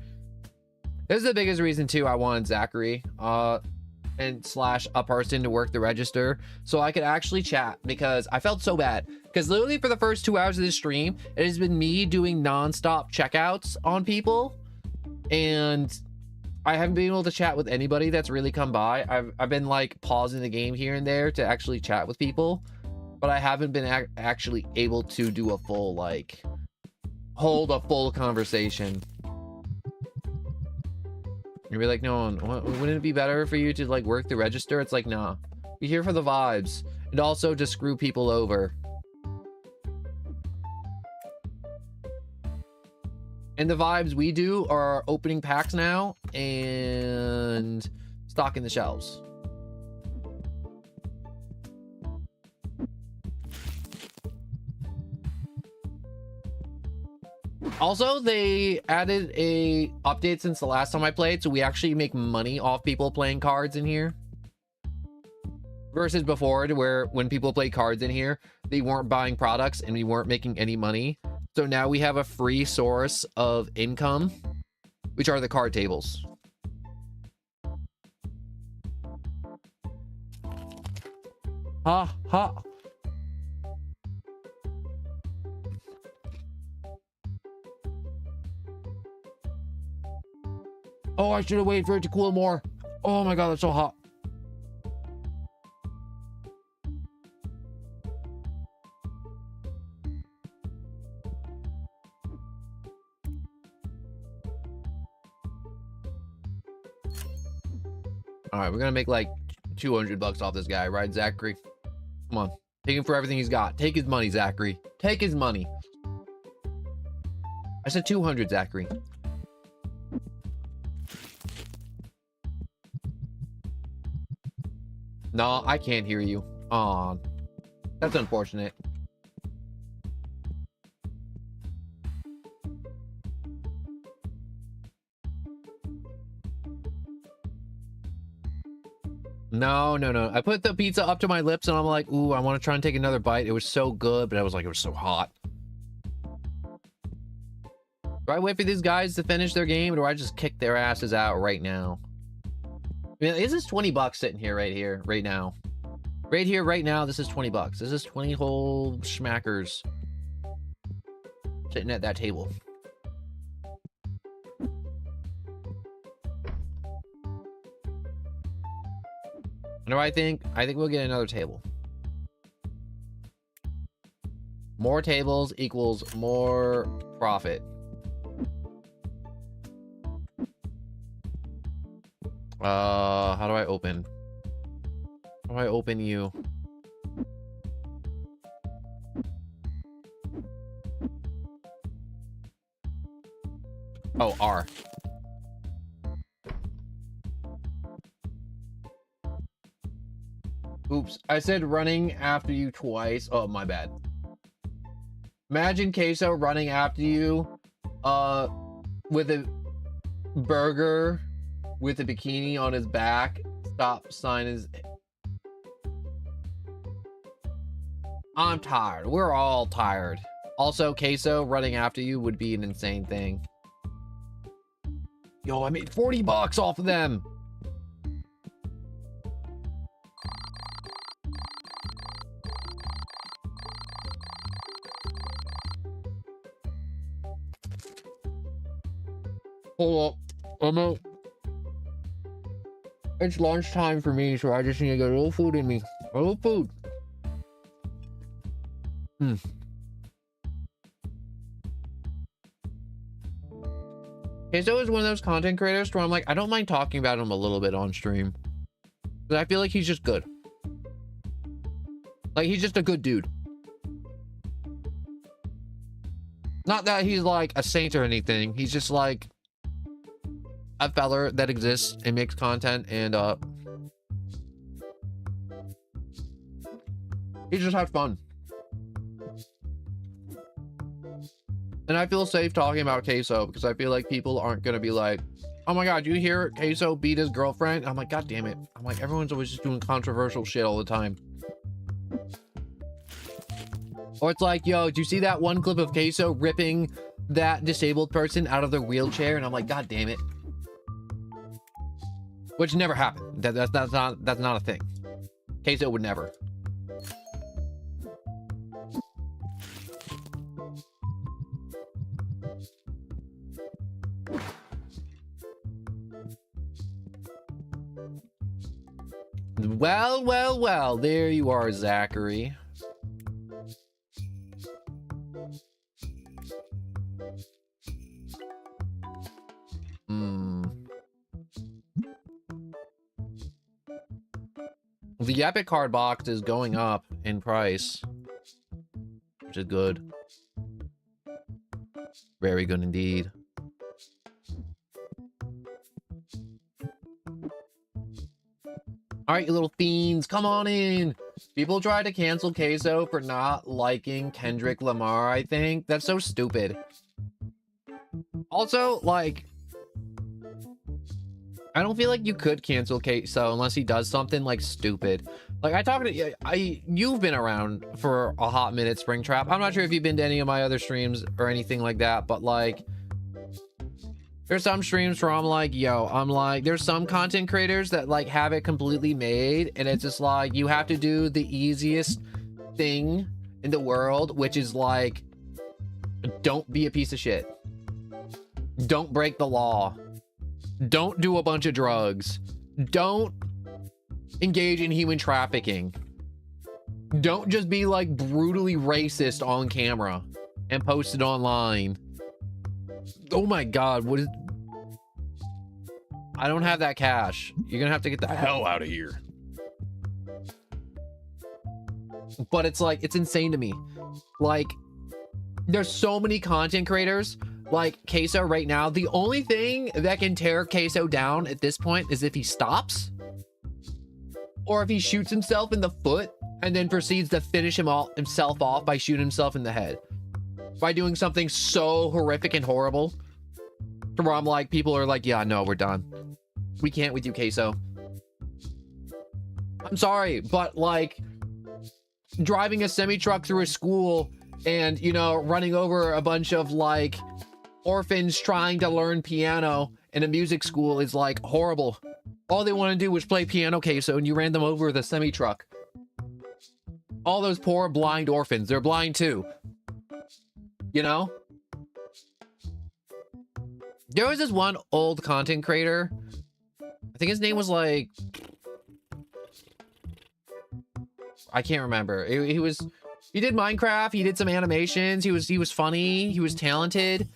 This is the biggest reason too I wanted Zachary and slash a person to work the register so I could actually chat, because I felt so bad because literally for the first 2 hours of this stream it has been me doing non-stop checkouts on people, and I haven't been able to chat with anybody that's really come by. I've been like pausing the game here and there to actually chat with people, but I haven't been actually able to do a full, like, hold a full conversation. You'd be like, no, wouldn't it be better for you to like work the register? It's like, nah, you're here for the vibes and also to screw people over. And the vibes we do are opening packs now and stocking the shelves. Also, they added a update since the last time I played, so we actually make money off people playing cards in here. Versus before, where when people play cards in here, they weren't buying products and we weren't making any money. So now we have a free source of income, which are the card tables. Ha ha. Oh, I should have waited for it to cool more. Oh my god, that's so hot. All right, we're gonna make like 200 bucks off this guy, right, Zachary? Come on, take him for everything he's got. Take his money, Zachary. Take his money. I said 200, Zachary. No, I can't hear you. Aw, that's unfortunate. No, no, no. I put the pizza up to my lips and I'm like, ooh, I want to try and take another bite. It was so good, but I was like, it was so hot. Do I wait for these guys to finish their game, or do I just kick their asses out right now? I mean, this is 20 bucks sitting here, right now. Right here, right now, this is 20 bucks. This is 20 whole schmackers sitting at that table. What do I think? I think we'll get another table. More tables equals more profit. How do I open? How do I open you? Oh, R. Oops, I said running after you twice. Oh, my bad. Imagine Queso running after you, with a burger with a bikini on his back. Stop sign is... I'm tired. We're all tired. Also, Queso running after you would be an insane thing. Yo, I made 40 bucks off of them. Hold up. I'm out. It's lunchtime for me, so I just need to get a little food in me. A little food. Queso is one of those content creators where I'm like, I don't mind talking about him a little bit on stream. But I feel like he's just good. Like, he's just a good dude. Not that he's like a saint or anything. He's just like a feller that exists and makes content, and he just has fun. And I feel safe talking about Queso because I feel like people aren't gonna be like, oh my god, you hear Queso beat his girlfriend? I'm like, god damn it. I'm like, everyone's always just doing controversial shit all the time. Or it's like, yo, did you see that one clip of Queso ripping that disabled person out of their wheelchair? And I'm like, god damn it. Which never happened. That's not a thing. Queso would never. Well, well, well. There you are, Zachary. The Epic card box is going up in price, which is good. Very good indeed. All right, you little fiends, come on in. People try to cancel Queso for not liking Kendrick Lamar, I think. That's so stupid. Also, like, I don't feel like you could cancel Queso unless he does something like stupid. Like, you've been around for a hot minute, Springtrap. I'm not sure if you've been to any of my other streams or anything like that, but like, There's some streams where I'm like, yo, I'm like, there's some content creators that like have it completely made, and it's just like, you have to do the easiest thing in the world, which is like, don't be a piece of shit. Don't break the law. Don't do a bunch of drugs. Don't engage in human trafficking. Don't just be like brutally racist on camera and post it online. Oh my God, what is... I don't have that cash. You're gonna have to get the hell out of here. But it's like, it's insane to me. Like, there's so many content creators like Queso right now. The only thing that can tear Queso down at this point is if he stops, or if he shoots himself in the foot and then proceeds to finish himself off by shooting himself in the head, by doing something so horrific and horrible to where I'm like, people are like, yeah, no, we're done. We can't with you, Queso. I'm sorry, but like driving a semi-truck through a school and, you know, running over a bunch of like orphans trying to learn piano in a music school is like horrible. All they want to do is play piano, Queso, and you ran them over with a semi-truck. All those poor blind orphans, they're blind too. You know? There was this one old content creator. I think his name was like... I can't remember. He did Minecraft, he did some animations, he was funny, he was talented,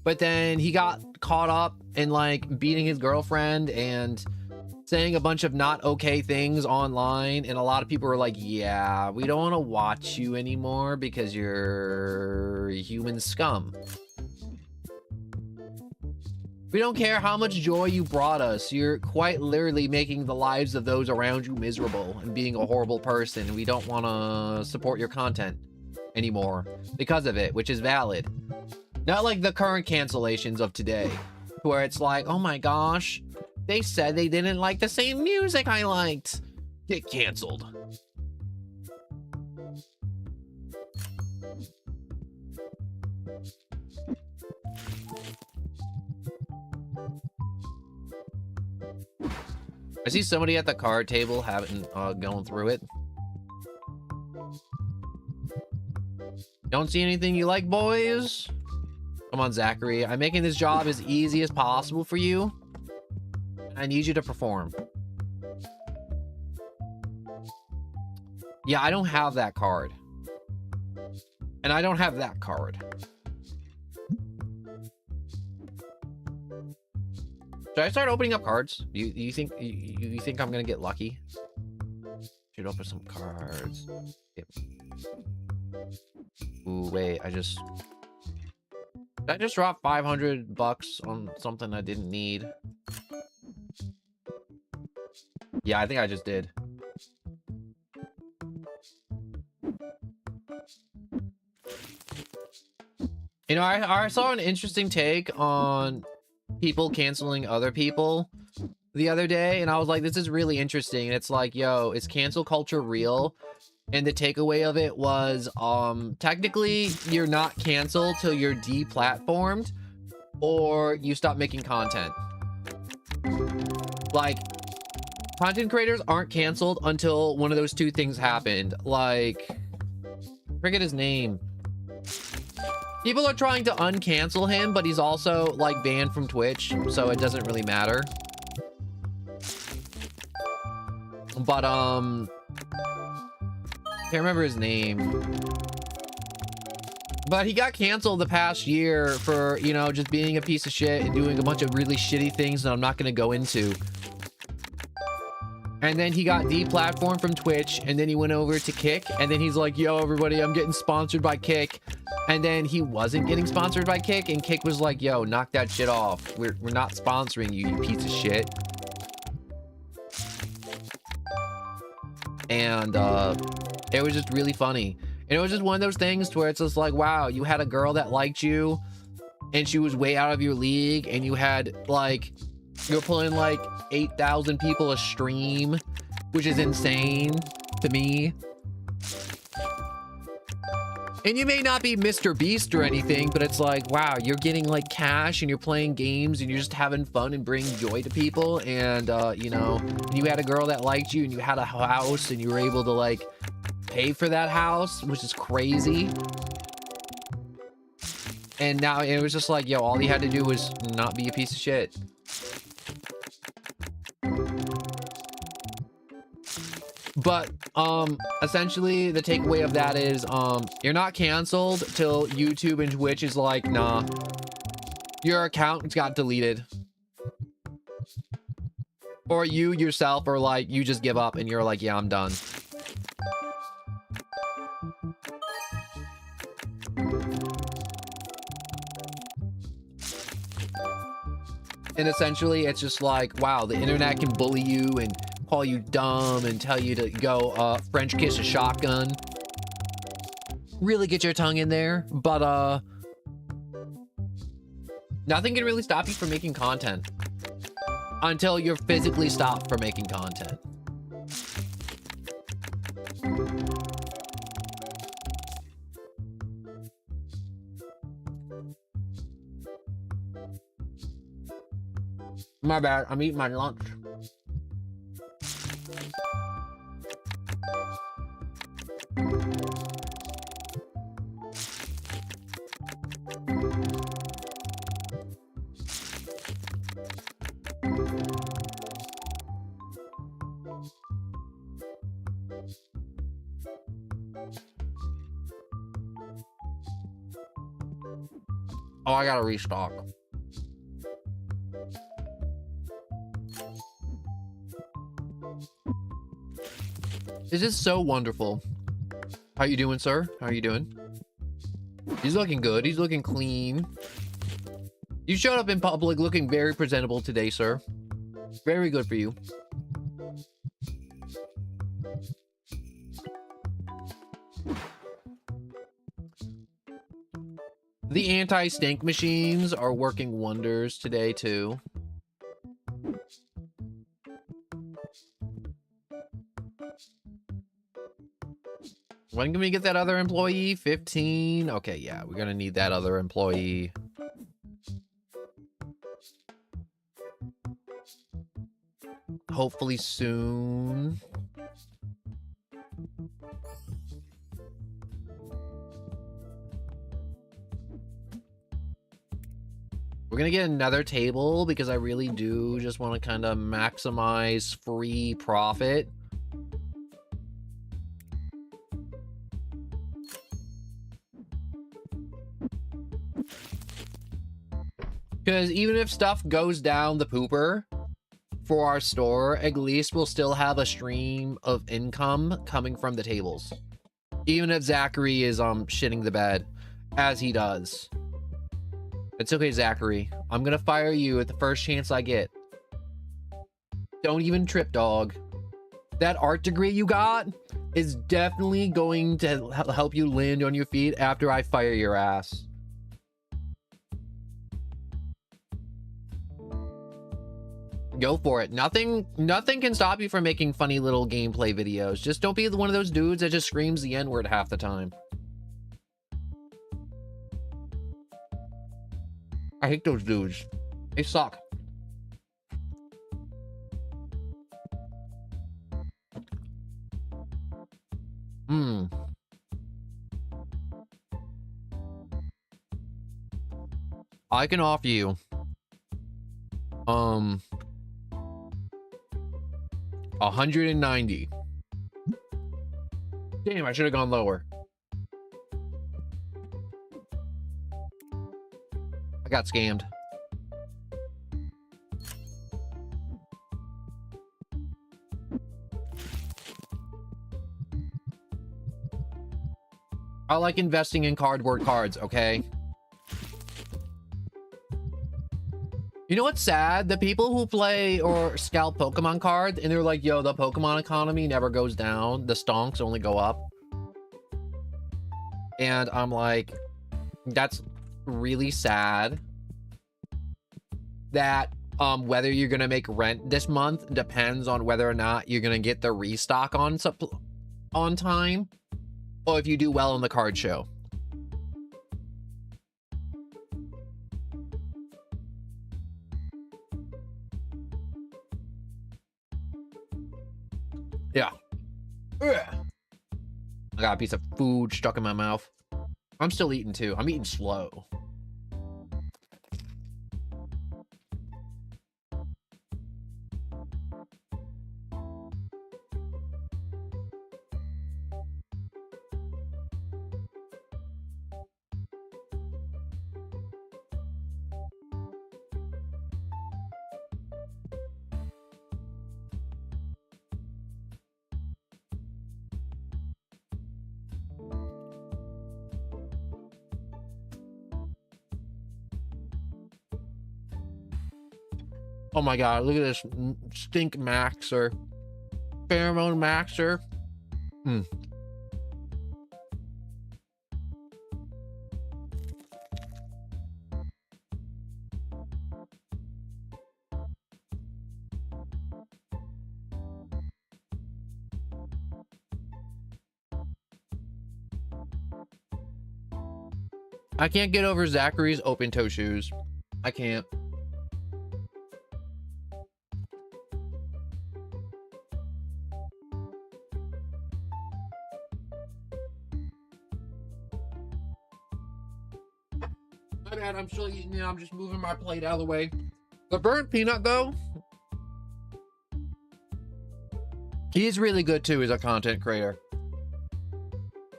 but then he got caught up in like beating his girlfriend and saying a bunch of not okay things online, and a lot of people were like, yeah, we don't want to watch you anymore because you're human scum. We don't care how much joy you brought us. You're quite literally making the lives of those around you miserable and being a horrible person. We don't want to support your content anymore because of it, which is valid. Not like the current cancellations of today, where it's like, oh my gosh, they said they didn't like the same music I liked. Get canceled. I see somebody at the card table having going through it. Don't see anything you like, boys? Come on, Zachary. I'm making this job as easy as possible for you. I need you to perform. Yeah, I don't have that card. And I don't have that card. Should I start opening up cards? You think I'm gonna get lucky? Should open some cards. Yep. Ooh, wait, I just dropped $500 on something I didn't need. Yeah, I think I just did. You know, I saw an interesting take on people canceling other people the other day, and I was like, this is really interesting. And it's like, yo, is cancel culture real? And the takeaway of it was, technically you're not canceled till you're deplatformed or you stop making content. Like, content creators aren't canceled until one of those two things happened. Like, forget his name. People are trying to uncancel him, but he's also like banned from Twitch, so it doesn't really matter. But can't remember his name. But he got canceled the past year for, you know, just being a piece of shit and doing a bunch of really shitty things that I'm not going to go into. And then he got deplatformed from Twitch, and then he went over to Kick, and then he's like, yo, everybody, I'm getting sponsored by Kick. And then he wasn't getting sponsored by Kick, and Kick was like, yo, knock that shit off. We're not sponsoring you, you piece of shit. And it was just really funny. And it was just one of those things where it's just like, wow, you had a girl that liked you, and she was way out of your league, and you had like, you're pulling like 8,000 people a stream, which is insane to me. And you may not be Mr. Beast or anything, but it's like, wow, you're getting like cash and you're playing games and you're just having fun and bringing joy to people. And, you know, and you had a girl that liked you and you had a house and you were able to like pay for that house, which is crazy. And now it was just like, yo, all you had to do was not be a piece of shit. But essentially the takeaway of that is you're not canceled till YouTube and Twitch is like, nah, your account got deleted, or you yourself are like, you just give up and you're like, yeah, I'm done. And essentially it's just like, wow, the internet can bully you and call you dumb and tell you to go French kiss a shotgun. Really get your tongue in there. But nothing can really stop you from making content until you're physically stopped from making content. My bad, I'm eating my lunch. Oh, I gotta restock. This is so wonderful. How you doing, sir? How are you doing? He's looking good. He's looking clean. You showed up in public looking very presentable today, sir. Very good for you. The anti-stink machines are working wonders today, too. When can we get that other employee? 15? Okay, yeah, we're gonna need that other employee. Hopefully soon. We're gonna get another table because I really do just want to kind of maximize free profit. Because even if stuff goes down the pooper for our store, at least we'll still have a stream of income coming from the tables. Even if Zachary is shitting the bed, as he does. It's okay, Zachary. I'm gonna fire you at the first chance I get. Don't even trip, dog. That art degree you got is definitely going to help you land on your feet after I fire your ass. Go for it. Nothing can stop you from making funny little gameplay videos. Just don't be one of those dudes that just screams the N-word half the time. I hate those dudes. They suck. I can offer you 190. Damn, I should have gone lower. I got scammed. I like investing in cardboard cards, okay? You know what's sad? The people who play or scalp Pokemon cards and they're like, yo, the Pokemon economy never goes down. The stonks only go up. And I'm like, that's really sad. That whether you're going to make rent this month depends on whether or not you're going to get the restock on time. Or if you do well in the card show. Yeah. Ugh. I got a piece of food stuck in my mouth. I'm still eating too. I'm eating slow. Oh my god, look at this stink maxer. Pheromone maxer. I can't get over Zachary's open toe shoes. I can't. My bad, I'm still eating it. I'm just moving my plate out of the way. The burnt peanut, though, he's really good too as a content creator.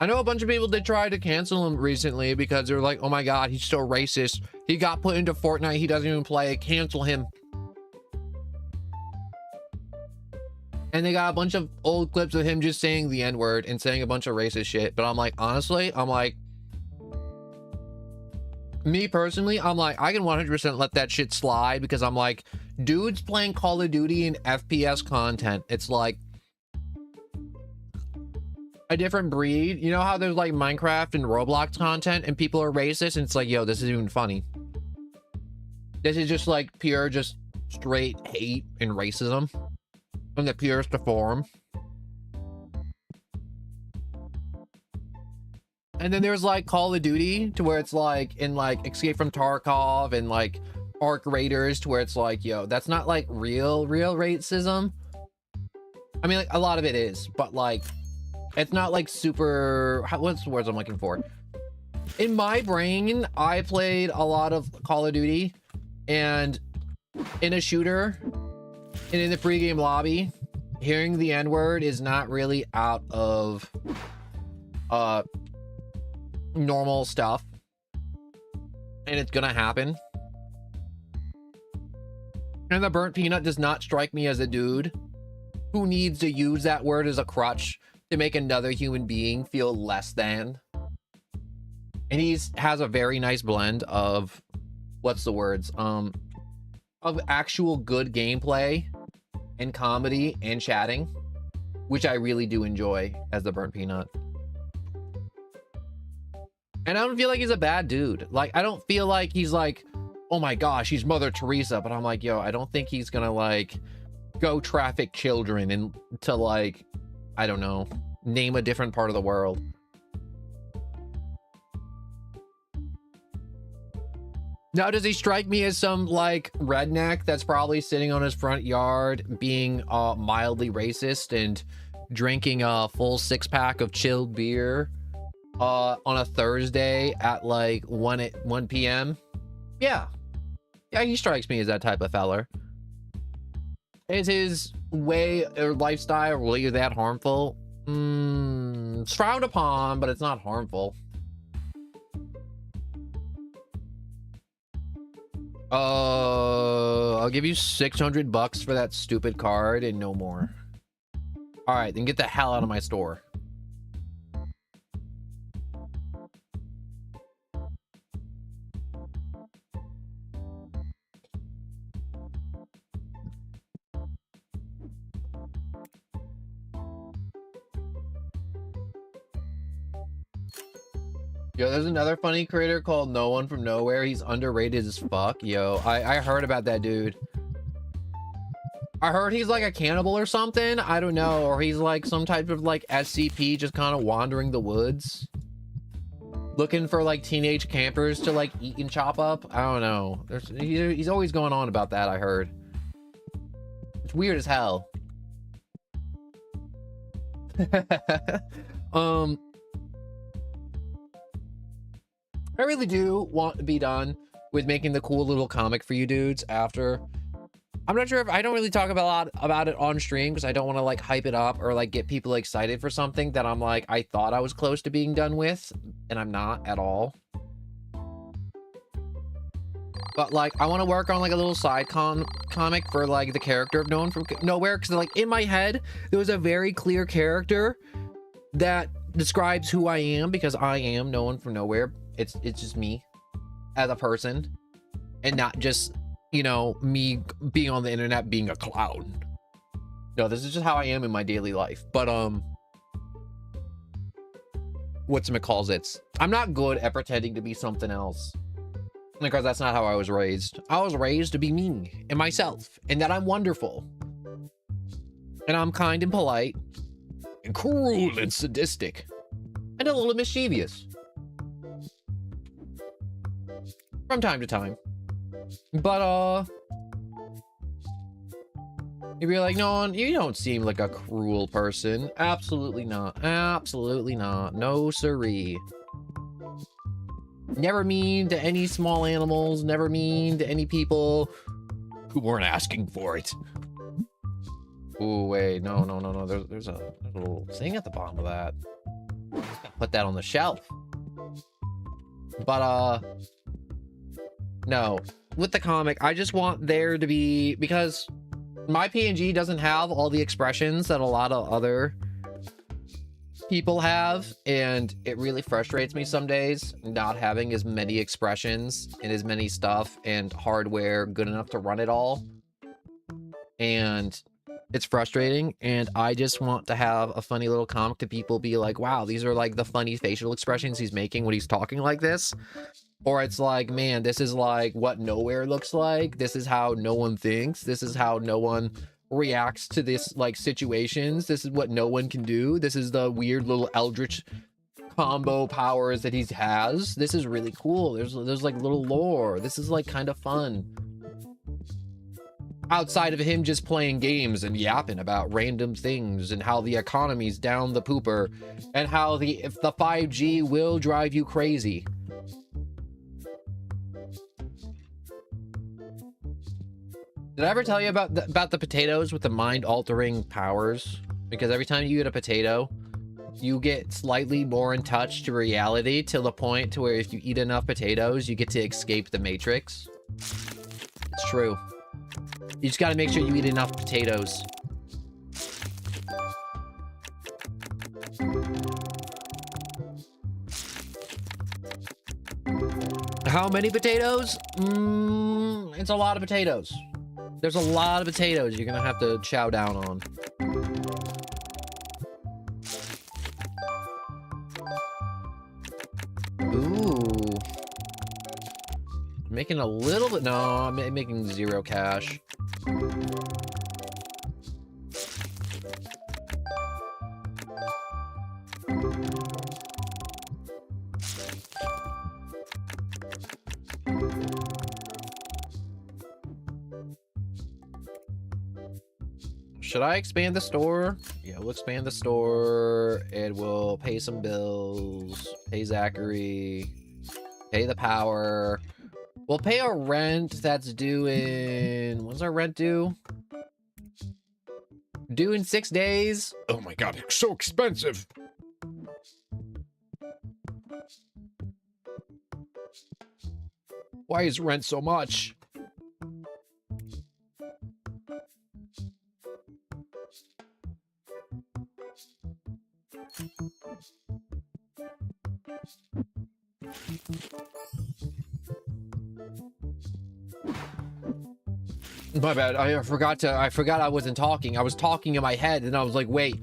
I know a bunch of people did try to cancel him recently because they're like, oh my god, he's so racist. He got put into Fortnite. He doesn't even play. Cancel him. And they got a bunch of old clips of him just saying the N-word and saying a bunch of racist shit. But I'm like, honestly, I'm like, me personally, I'm like, I can 100% let that shit slide because I'm like, dude's playing Call of Duty and FPS content. It's like a different breed. You know how there's like Minecraft and Roblox content and people are racist, and it's like, yo, this isn't even funny. This is just like pure, just straight hate and racism in the purest form. And then there's like Call of Duty to where it's like in like Escape from Tarkov and like Ark Raiders to where it's like, yo, that's not like real racism. I mean, like a lot of it is, but like it's not like super, what's the words I'm looking for? In my brain, I played a lot of Call of Duty, and in a shooter and in the pregame lobby, hearing the N-word is not really out of normal stuff, and it's gonna happen. And the burnt peanut does not strike me as a dude who needs to use that word as a crutch to make another human being feel less than. And has a very nice blend of, what's the words, of actual good gameplay and comedy and chatting, which I really do enjoy as the burnt peanut. And I don't feel like he's a bad dude. Like, I don't feel like he's like, oh my gosh, he's Mother Teresa. But I'm like, yo, I don't think he's gonna like go traffic children and to like, I don't know, name a different part of the world. Now, does he strike me as some like redneck that's probably sitting on his front yard being mildly racist and drinking a full 6-pack of chilled beer on a Thursday at like 1 p.m? Yeah, he strikes me as that type of feller. Is his way or lifestyle really that harmful? It's frowned upon, but it's not harmful. I'll give you $600 for that stupid card and no more. All right, then get the hell out of my store. Yo, there's another funny creator called No One From Nowhere. He's underrated as fuck. Yo, I heard about that dude. I heard he's like a cannibal or something. I don't know. Or he's like some type of like SCP just kind of wandering the woods, looking for like teenage campers to like eat and chop up. I don't know. He's always going on about that, I heard. It's weird as hell. um, I really do want to be done with making the cool little comic for you dudes after. I'm not sure if I don't really talk about it on stream because I don't want to like hype it up or like get people excited for something that I'm like, I thought I was close to being done with and I'm not at all. But like, I want to work on like a little side comic for like the character of No One From Nowhere. Cause like in my head, there was a very clear character that describes who I am because I am No One From Nowhere. It's just me as a person and not just, you know, me being on the internet being a clown. No, this is just how I am in my daily life. But whatchamacallits, I'm not good at pretending to be something else because that's not how I was raised. I was raised to be me and myself and that I'm wonderful and I'm kind and polite and cruel and sadistic and a little mischievous from time to time. But if you're like, no, you don't seem like a cruel person. Absolutely not. Absolutely not. No siree. Never mean to any small animals. Never mean to any people who weren't asking for it. Oh wait, no. There's a little thing at the bottom of that. Put that on the shelf. But no. With the comic, I just want there to be, because my PNG doesn't have all the expressions that a lot of other people have, and it really frustrates me some days not having as many expressions and as many stuff and hardware good enough to run it all. And it's frustrating, and I just want to have a funny little comic to people be like, wow, these are like the funny facial expressions he's making when he's talking like this. Or it's like, man, this is like what nowhere looks like. This is how no one thinks. This is how no one reacts to this like situations. This is what no one can do. This is the weird little eldritch combo powers that he has. This is really cool. There's like little lore. This is like kind of fun. Outside of him just playing games and yapping about random things and how the economy's down the pooper and how the 5G will drive you crazy. Did I ever tell you about the potatoes with the mind-altering powers? Because every time you eat a potato, you get slightly more in touch to reality to the point to where if you eat enough potatoes, you get to escape the Matrix. It's true. You just gotta make sure you eat enough potatoes. How many potatoes? It's a lot of potatoes. There's a lot of potatoes you're gonna have to chow down on. Ooh. Making a little bit, no, I'm making 0 cash. Should I expand the store? Yeah, we'll expand the store and we'll pay some bills, pay Zachary, pay the power. We'll pay our rent that's due in, when's our rent due? Due in 6 days. Oh my God, it's so expensive. Why is rent so much? My bad. I forgot I wasn't talking. I was talking in my head and I was like, wait,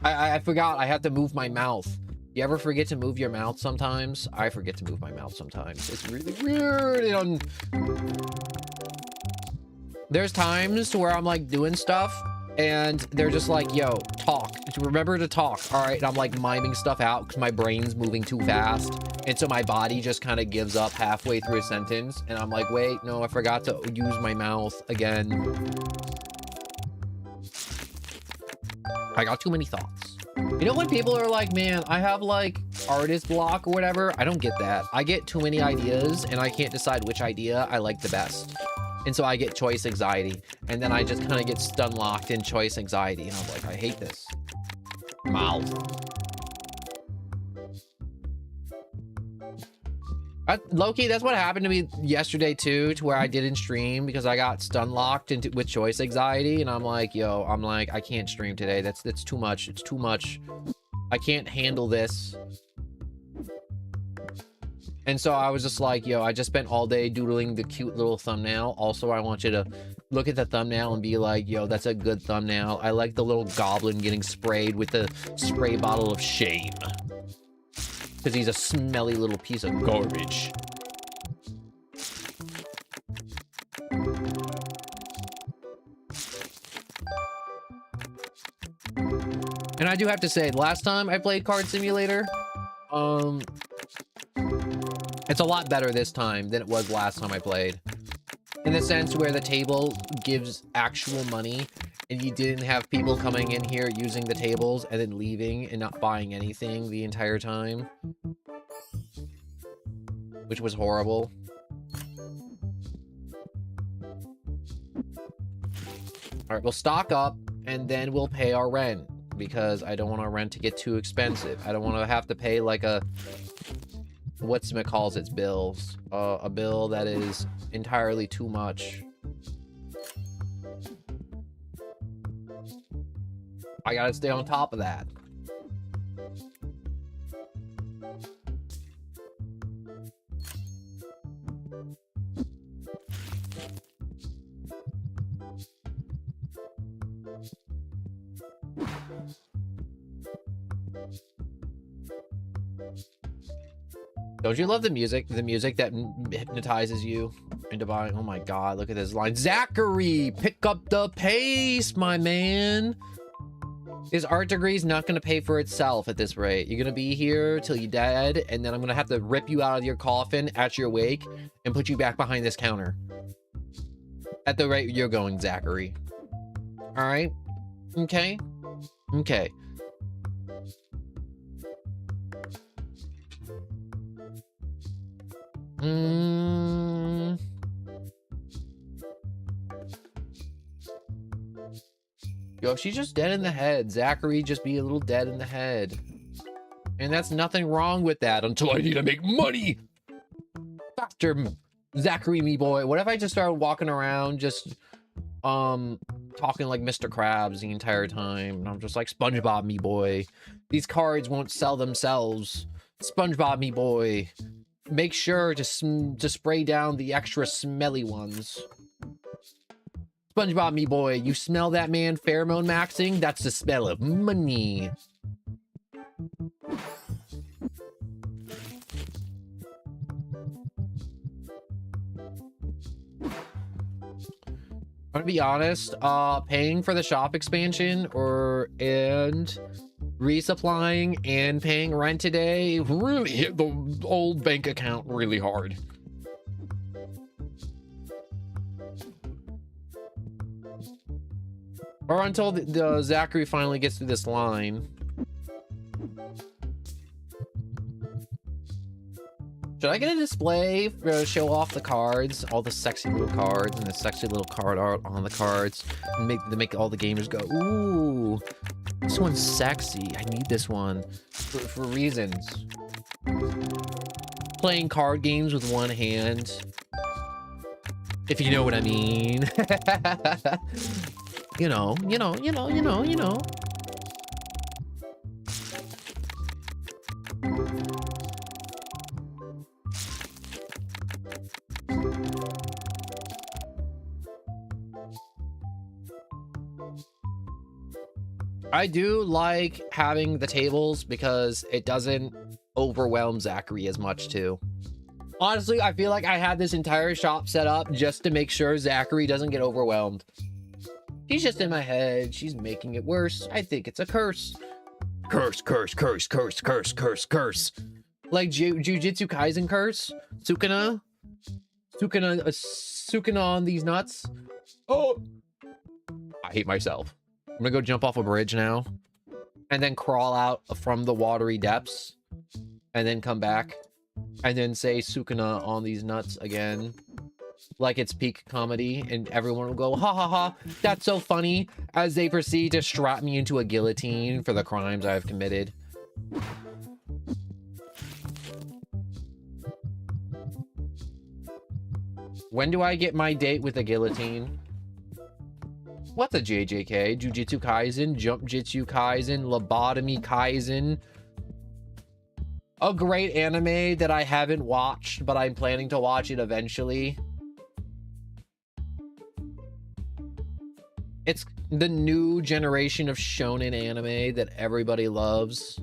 I forgot I have to move my mouth. You ever forget to move your mouth sometimes? I forget to move my mouth sometimes. It's really weird. There's times where I'm like doing stuff and they're just like, yo, talk. Remember to talk. All right. And I'm like miming stuff out because my brain's moving too fast. And so my body just kind of gives up halfway through a sentence. And I'm like, wait, no, I forgot to use my mouth again. I got too many thoughts. You know when people are like, man, I have like artist block or whatever? I don't get that. I get too many ideas and I can't decide which idea I like the best. And so I get choice anxiety. And then I just kind of get stun locked in choice anxiety. And I'm like, I hate this. Mouth. Low-key, that's what happened to me yesterday too, to where I didn't stream because I got stun locked into with choice anxiety, and I'm like, yo, I can't stream today. That's too much. It's too much. I can't handle this. And so I was just like, yo, I just spent all day doodling the cute little thumbnail. Also, I want you to look at the thumbnail and be like, yo, that's a good thumbnail. I like the little goblin getting sprayed with the spray bottle of shame. Because he's a smelly little piece of garbage. And I do have to say, last time I played Card Simulator, it's a lot better this time than it was last time I played. In the sense where the table gives actual money, and you didn't have people coming in here using the tables and then leaving and not buying anything the entire time. Which was horrible. Alright, we'll stock up and then we'll pay our rent. Because I don't want our rent to get too expensive. I don't want to have to pay like a... what's-it-calls its bills. A bill that is entirely too much. I gotta stay on top of that. Don't you love the music? The music that hypnotizes you into buying. Oh my god, look at this line. Zachary, pick up the pace, my man. His art degree's not going to pay for itself at this rate. You're going to be here till you're dead, and then I'm going to have to rip you out of your coffin at your wake and put you back behind this counter. At the rate you're going, Zachary. All right? Okay? Okay. Yo, she's just dead in the head. Zachary just be a little dead in the head. And that's nothing wrong with that until I need to make money. Faster, Zachary, me boy. What if I just started walking around just talking like Mr. Krabs the entire time? And I'm just like, SpongeBob, me boy. These cards won't sell themselves. SpongeBob, me boy. Make sure to spray down the extra smelly ones. SpongeBob, me boy, you smell that, man? Pheromone maxing? That's the smell of money. I'm gonna be honest, paying for the shop expansion and resupplying and paying rent today really hit the old bank account really hard. Or until the Zachary finally gets through this line. Should I get a display to show off the cards? All the sexy little cards and the sexy little card art on the cards. And make all the gamers go, ooh, this one's sexy. I need this one for reasons. Playing card games with one hand. If you know what I mean. You know. I do like having the tables because it doesn't overwhelm Zachary as much too. Honestly, I feel like I had this entire shop set up just to make sure Zachary doesn't get overwhelmed. She's just in my head. She's making it worse. I think it's a curse. Curse. Like Jujutsu Kaisen curse? Sukuna on these nuts. Oh! I hate myself. I'm gonna go jump off a bridge now. and then crawl out from the watery depths and then come back and then say Sukuna on these nuts again like it's peak comedy, and everyone will go, ha ha ha, that's so funny, as they proceed to strap me into a guillotine for the crimes I have committed. When do I get my date with the guillotine? What's a JJK? Jujutsu Kaisen, Jump Jitsu Kaisen, Lobotomy Kaisen. A great anime that I haven't watched, but I'm planning to watch it eventually. It's the new generation of shonen anime that everybody loves.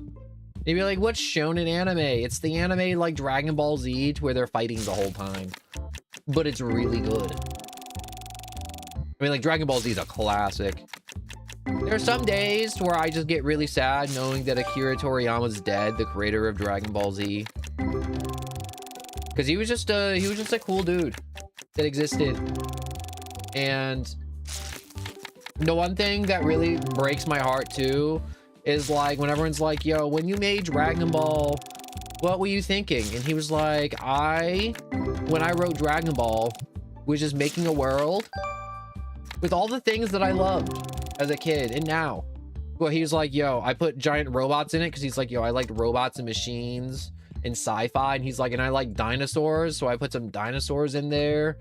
You'd be like, what's shonen anime? It's the anime like Dragon Ball Z to where they're fighting the whole time. But it's really good. I mean, like, Dragon Ball Z is a classic. There are some days where I just get really sad knowing that Akira Toriyama's dead, the creator of Dragon Ball Z. Because he was just a cool dude that existed. And the one thing that really breaks my heart too is like when everyone's like, yo, when you made Dragon Ball, what were you thinking? And he was like, when I wrote Dragon Ball, was just making a world with all the things that I loved as a kid and now. Well, he was like, yo, I put giant robots in it because he's like, yo, I liked robots and machines and sci-fi. And he's like, and I like dinosaurs, so I put some dinosaurs in there.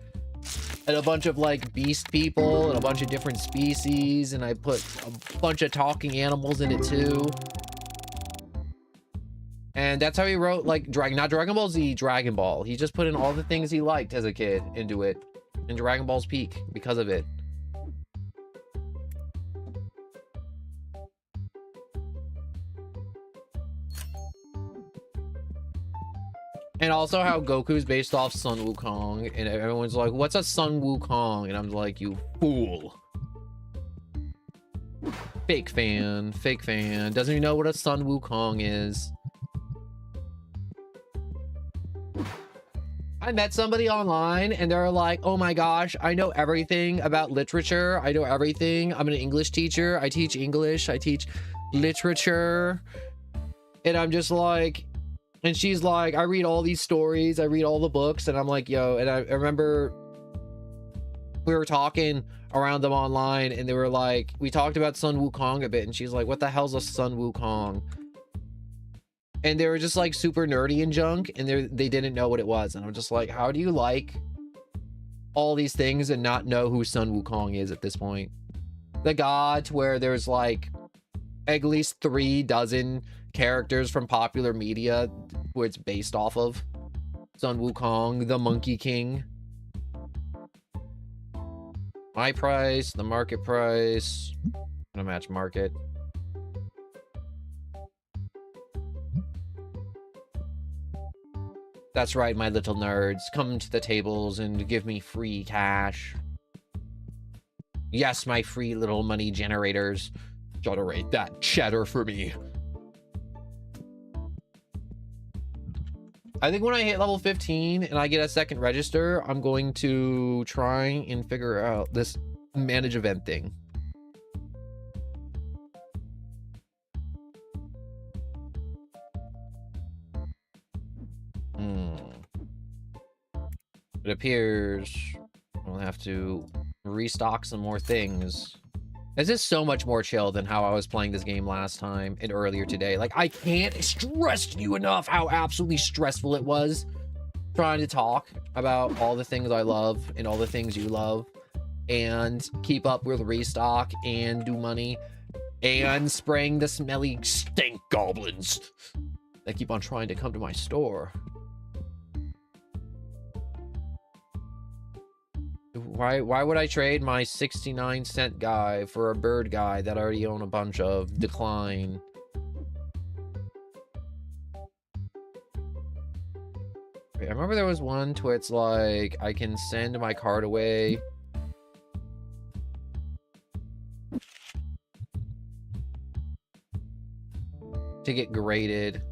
And a bunch of like beast people and a bunch of different species, and I put a bunch of talking animals in it too. And that's how he wrote like not Dragon Ball Z, Dragon Ball. He just put in all the things he liked as a kid into it, and Dragon Ball's peak because of it. And also how Goku's based off Sun Wukong, and everyone's like, what's a Sun Wukong? And I'm like, you fool. Fake fan, doesn't even know what a Sun Wukong is. I met somebody online and they're like, oh my gosh, I know everything about literature. I know everything. I'm an English teacher. I teach English. I teach literature. And I'm just like, and she's like, I read all these stories. I read all the books. And I'm like, yo, and I remember we were talking around them online and they were like, we talked about Sun Wukong a bit. And she's like, what the hell's a Sun Wukong? And they were just like super nerdy and junk, and they didn't know what it was. And I'm just like, how do you like all these things and not know who Sun Wukong is at this point? The gods, where there's like at least 3 dozen characters from popular media where it's based off of. Sun Wukong, the Monkey King. My price, the market price. I'm gonna match market. That's right, my little nerds. Come to the tables and give me free cash. Yes, my free little money generators. Generate that cheddar for me. I think when I hit level 15 and I get a second register, I'm going to try and figure out this manage event thing. It appears we'll have to restock some more things. This is so much more chill than how I was playing this game last time and earlier today. Like, I can't stress to you enough how absolutely stressful it was trying to talk about all the things I love and all the things you love and keep up with restock and do money and spraying the smelly stink goblins that keep on trying to come to my store. Why would I trade my 69-cent guy for a bird guy that I already own a bunch of? Decline. Wait, I remember there was one to where it's like, I can send my card away. To get graded.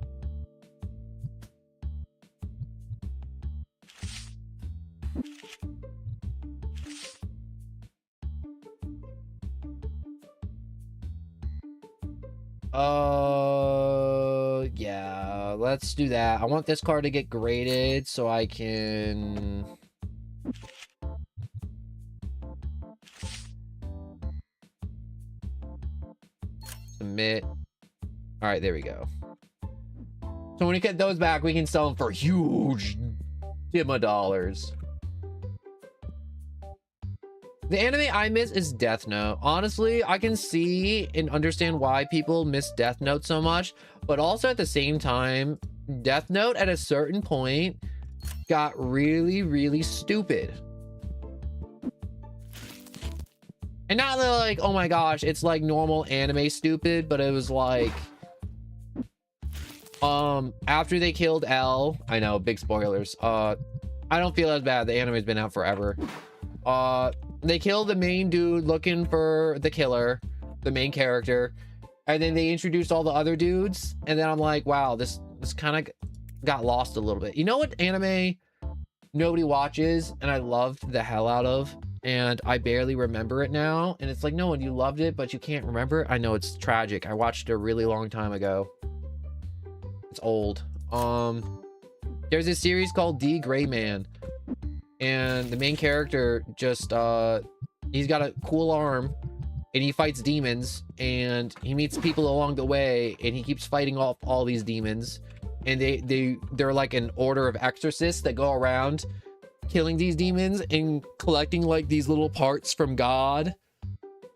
Yeah, let's do that. I want this card to get graded so I can submit. All right, there we go. So when we get those back, we can sell them for huge dimma dollars. The anime I miss is Death Note. Honestly, I can see and understand why people miss Death Note so much, but also at the same time, Death Note at a certain point got really, really stupid. And not like, oh my gosh, it's like normal anime stupid, but it was like, after they killed L, I know, big spoilers. I don't feel as bad. The anime's been out forever. They killed the main dude looking for the killer, the main character, and then they introduced all the other dudes, and then I'm like, wow, this kind of got lost a little bit. You know what anime nobody watches and I loved the hell out of, and I barely remember it now, and it's like, no one, you loved it but you can't remember it? I know, it's tragic. I watched it a really long time ago. It's old. There's a series called D Gray Man, and the main character just he's got a cool arm and he fights demons, and he meets people along the way, and he keeps fighting off all these demons, and they're like an order of exorcists that go around killing these demons and collecting like these little parts from God,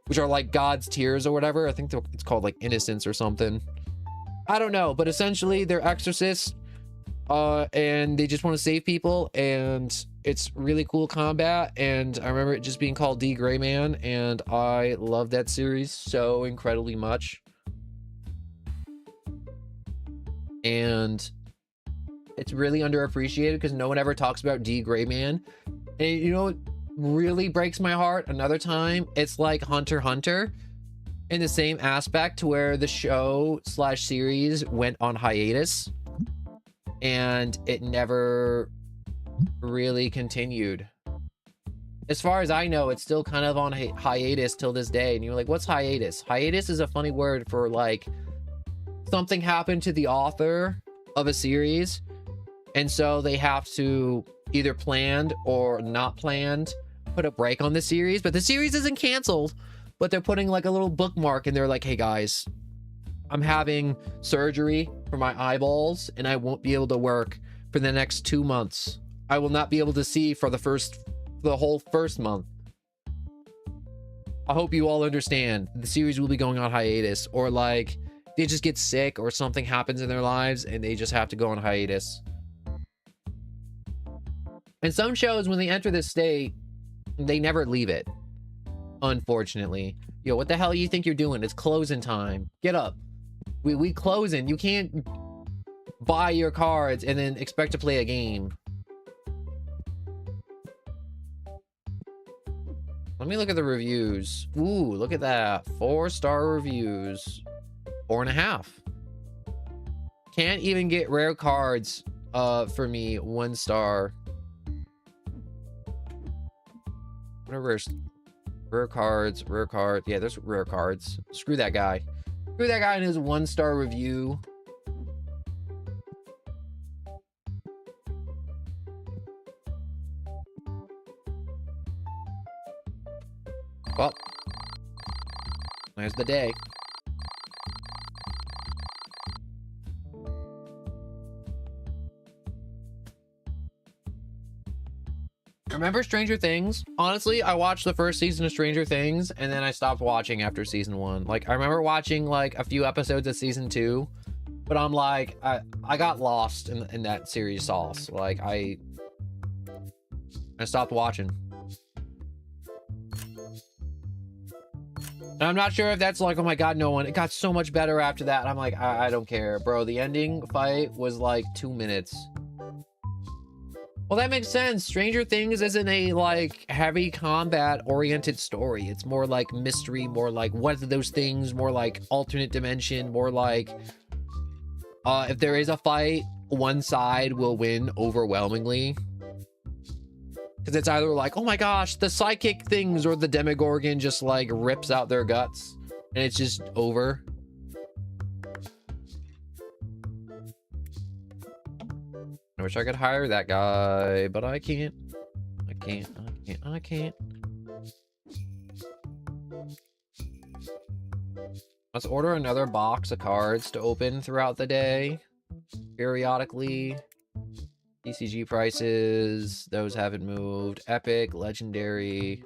which are like God's tears or whatever. I think it's called like innocence or something. I don't know, but essentially they're exorcists, and they just want to save people, and it's really cool combat. And I remember it just being called D Gray Man, and I love that series so incredibly much. And it's really underappreciated because no one ever talks about D Gray Man. And you know what really breaks my heart? Another time, it's like Hunter x Hunter in the same aspect, to where the show / series went on hiatus and it never really continued. As far as I know, it's still kind of on hiatus till this day. And you're like, what's hiatus? Hiatus is a funny word for like something happened to the author of a series, and so they have to either planned or not planned put a break on the series. But the series isn't canceled, but they're putting like a little bookmark, and they're like, hey guys, I'm having surgery for my eyeballs and I won't be able to work for the next 2 months. I will not be able to see for the whole first month. I hope you all understand. The series will be going on hiatus, or like they just get sick or something happens in their lives and they just have to go on hiatus. And some shows, when they enter this state, they never leave it, unfortunately. Yo, what the hell you think you're doing? It's closing time. Get up. We closing. You can't buy your cards and then expect to play a game. Let me look at the reviews. Ooh, look at that. 4-star reviews. 4.5. Can't even get rare cards for me. 1 star. What are rare cards? Rare card. Yeah, there's rare cards. Screw that guy. Screw that guy in his 1-star review. Well, there's the day. Remember Stranger Things? Honestly, I watched the first season of Stranger Things and then I stopped watching after season 1. Like, I remember watching like a few episodes of season 2, but I'm like, I got lost in that series sauce. Like, I stopped watching. And I'm not sure if that's like, oh my god, no one. It got so much better after that. I'm like, I don't care, bro. The ending fight was like 2 minutes. Well, that makes sense. Stranger Things isn't a like heavy combat oriented story. It's more like mystery, more like what are those things, more like alternate dimension, more like if there is a fight, one side will win overwhelmingly. Because it's either like, oh my gosh, the psychic things, or the Demogorgon just like rips out their guts and it's just over. I wish I could hire that guy, but I can't. I can't. Let's order another box of cards to open throughout the day, periodically. TCG prices, those haven't moved. Epic, legendary.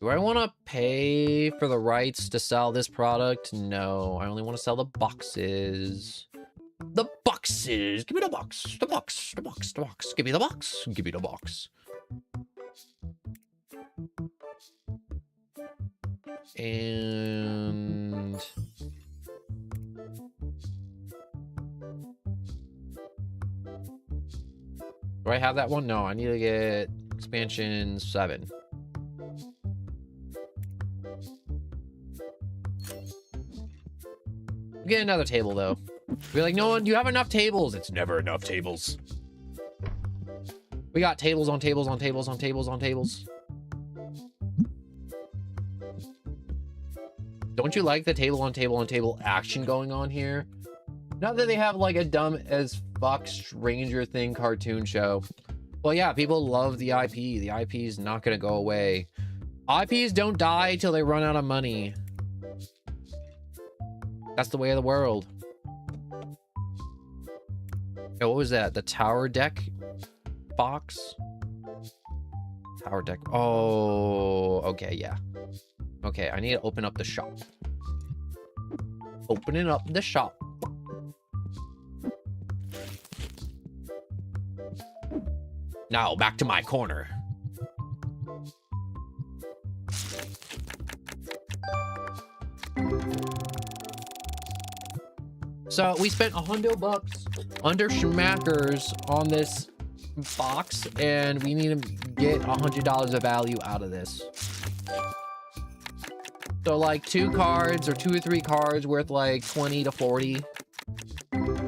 Do I want to pay for the rights to sell this product? No, I only want to sell the boxes. The boxes! Give me the box! The box! The box! The box! Give me the box! Give me the box! And... do I have that one? No, I need to get expansion 7. Get another table though. Be like, no one, you have enough tables. It's never enough tables. We got tables on tables on tables on tables on tables. Don't you like the table on table on table action going on here? Not that they have like a dumb as fuck Stranger Thing cartoon show. Well, yeah, people love the IP. The IP is not going to go away. IPs don't die till they run out of money. That's the way of the world. Oh, what was that? The tower deck box? Tower deck. Oh, okay, yeah. Okay, I need to open up the shop. Opening up the shop. Now, back to my corner. So we spent $100 under schmackers on this box, and we need to get $100 of value out of this. So like 2 cards or 2 or 3 cards worth like 20 to 40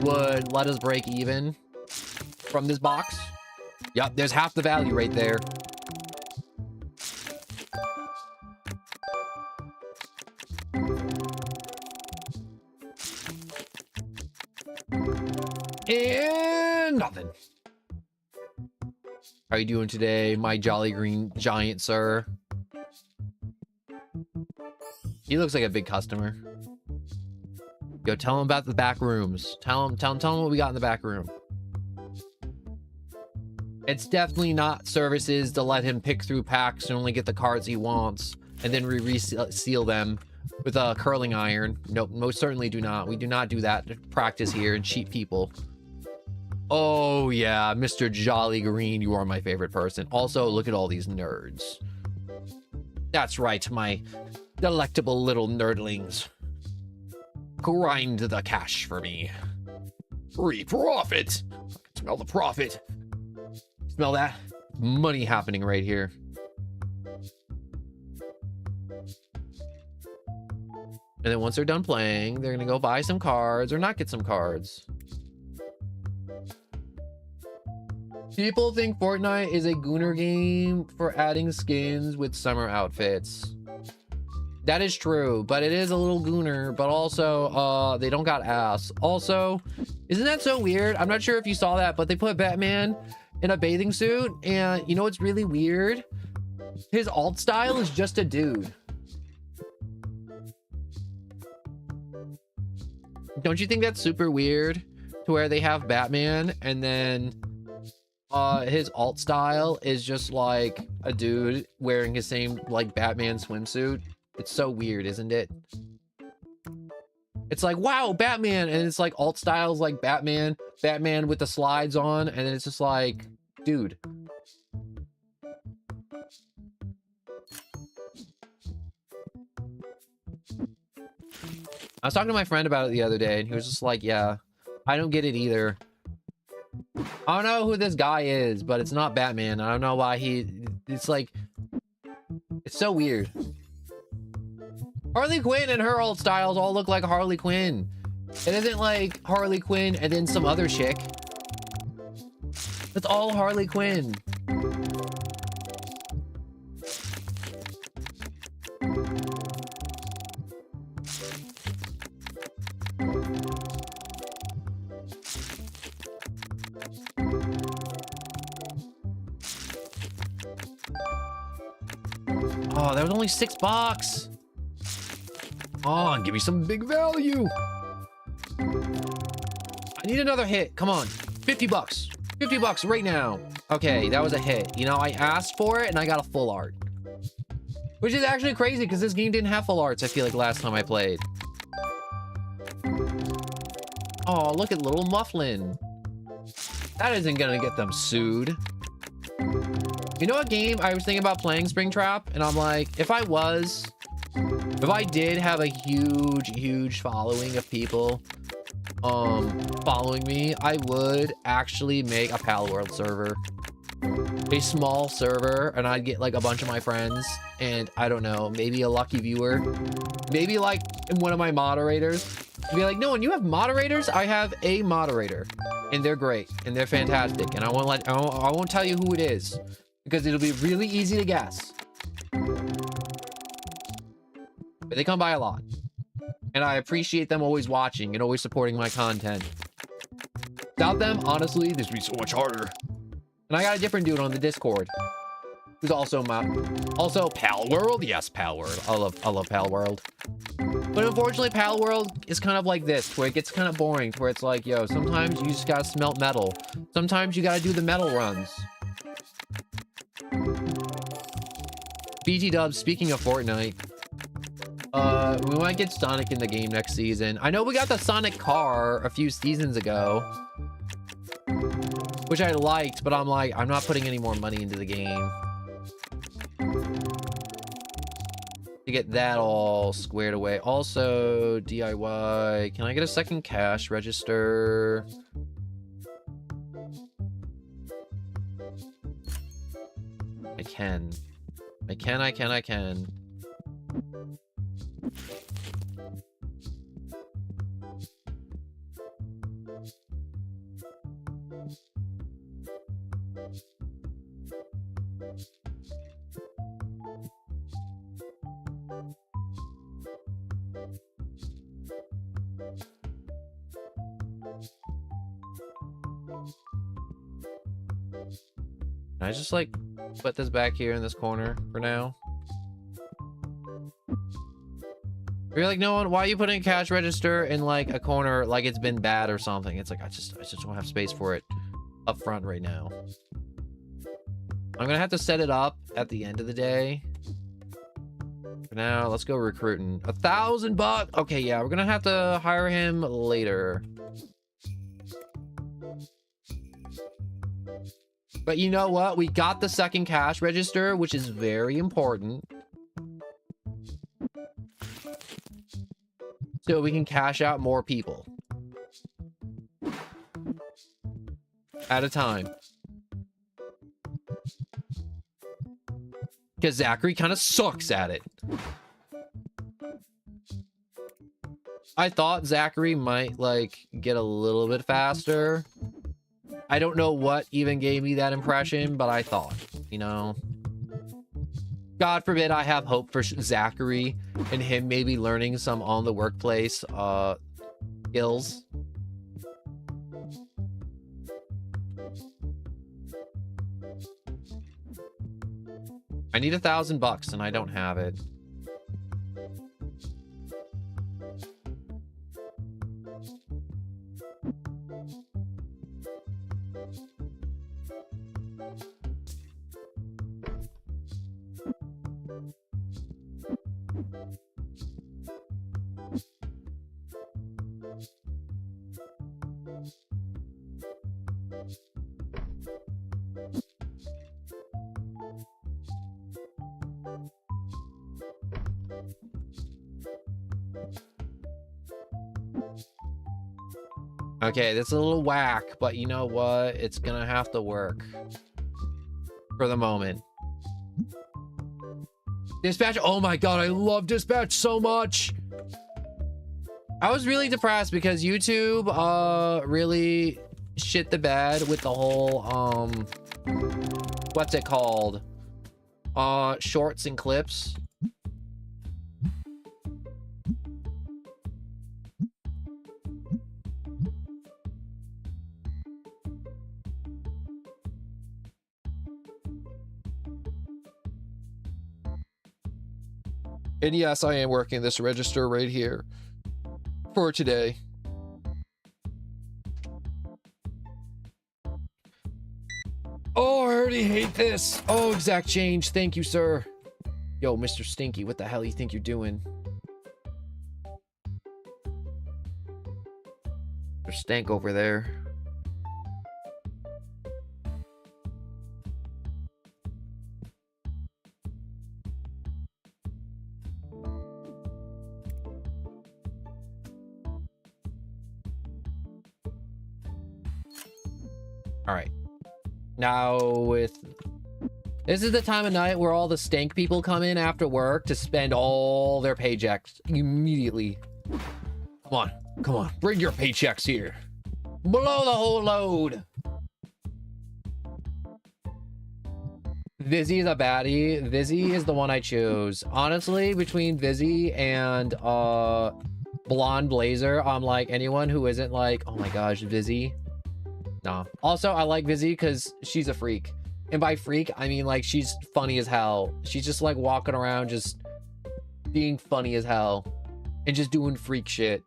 would let us break even from this box. Yep, there's half the value right there. And nothing. How are you doing today, my jolly green giant, sir? He looks like a big customer. Yo, tell him about the back rooms. Tell him what we got in the back room. It's definitely not services to let him pick through packs and only get the cards he wants and then reseal them with a curling iron. Nope, most certainly do not. We do not do that to practice here and cheat people. Oh yeah, Mr. Jolly Green, you are my favorite person. Also, look at all these nerds. That's right, my delectable little nerdlings. Grind the cash for me. Free profit. I can smell the profit. Smell that? Money happening right here. And then once they're done playing, they're gonna go buy some cards or not get some cards. People think Fortnite is a gooner game for adding skins with summer outfits. That is true, but it is a little gooner, but also they don't got ass. Also, isn't that so weird? I'm not sure if you saw that, but they put Batman in a bathing suit, and you know what's really weird? His alt style is just a dude. Don't you think that's super weird? To where they have Batman and then his alt style is just like a dude wearing his same like Batman swimsuit. It's so weird, isn't it? It's like, wow, Batman, and it's like alt styles like Batman with the slides on, and then it's just like, dude. I was talking to my friend about it the other day, and he was just like, yeah, I don't get it either. I don't know who this guy is, but it's not Batman. I don't know why it's like, it's so weird. Harley Quinn and her alt styles all look like Harley Quinn. It isn't like Harley Quinn and then some other chick. It's all Harley Quinn. Oh, that was only $6. Oh, give me some big value. I need another hit. Come on. 50 bucks. 50 bucks right now. Okay, that was a hit. You know, I asked for it and I got a full art. Which is actually crazy because this game didn't have full arts, I feel like, last time I played. Oh, look at little Mufflin. That isn't gonna get them sued. You know what game I was thinking about playing, Springtrap? And I'm like, if I did have a huge following of people following me, I would actually make a Pal World server. A small server, and I'd get like a bunch of my friends, and I don't know, maybe a lucky viewer, maybe like one of my moderators. Be like, no, when you have moderators, I have a moderator, and they're great, and they're fantastic, and I won't tell you who it is, because it'll be really easy to guess. But they come by a lot, and I appreciate them always watching and always supporting my content. Without them, honestly, this would be so much harder. And I got a different dude on the Discord, who's also Pal World. Yes, Pal World. I love Pal World. But unfortunately, Pal World is kind of like this, where it gets kind of boring, where it's like, yo, sometimes you just gotta smelt metal. Sometimes you gotta do the metal runs. BT Dubs, speaking of Fortnite, we might get Sonic in the game next season. I know we got the Sonic car a few seasons ago, which I liked, but I'm like, I'm not putting any more money into the game to get that all squared away. Also, DIY. Can I get a second cash register? I can. I can. Can I just like put this back here in this corner for now? You're like, no one, why are you putting a cash register in like a corner like it's been bad or something? It's like, I just don't have space for it up front right now. I'm gonna have to set it up at the end of the day. For now, let's go recruiting. $1,000 okay, yeah, we're gonna have to hire him later. But you know what? We got the second cash register, which is very important. So we can cash out more people at a time. Because Zachary kind of sucks at it. I thought Zachary might like get a little bit faster. I don't know what even gave me that impression, but I thought, you know, God forbid I have hope for Zachary and him maybe learning some on the workplace skills. I need $1,000 and I don't have it. Okay, that's a little whack, but you know what? It's gonna have to work for the moment. Dispatch, oh my god, I love Dispatch so much. I was really depressed because YouTube really shit the bed with the whole what's it called? Shorts and clips. And yes, I am working this register right here for today. Oh, I already hate this. Oh, exact change. Thank you, sir. Yo, Mr. Stinky, what the hell you think you're doing? There's stank over there. All right. Now this is the time of night where all the stank people come in after work to spend all their paychecks immediately. Come on, bring your paychecks here. Blow the whole load. Vizzy is a baddie. Vizzy is the one I choose. Honestly, between Vizzy and Blonde Blazer, I'm like, anyone who isn't like, oh my gosh, Vizzy. Nah. Also, I like Vizzy because she's a freak. And by freak, I mean like she's funny as hell. She's just like walking around just being funny as hell. And just doing freak shit.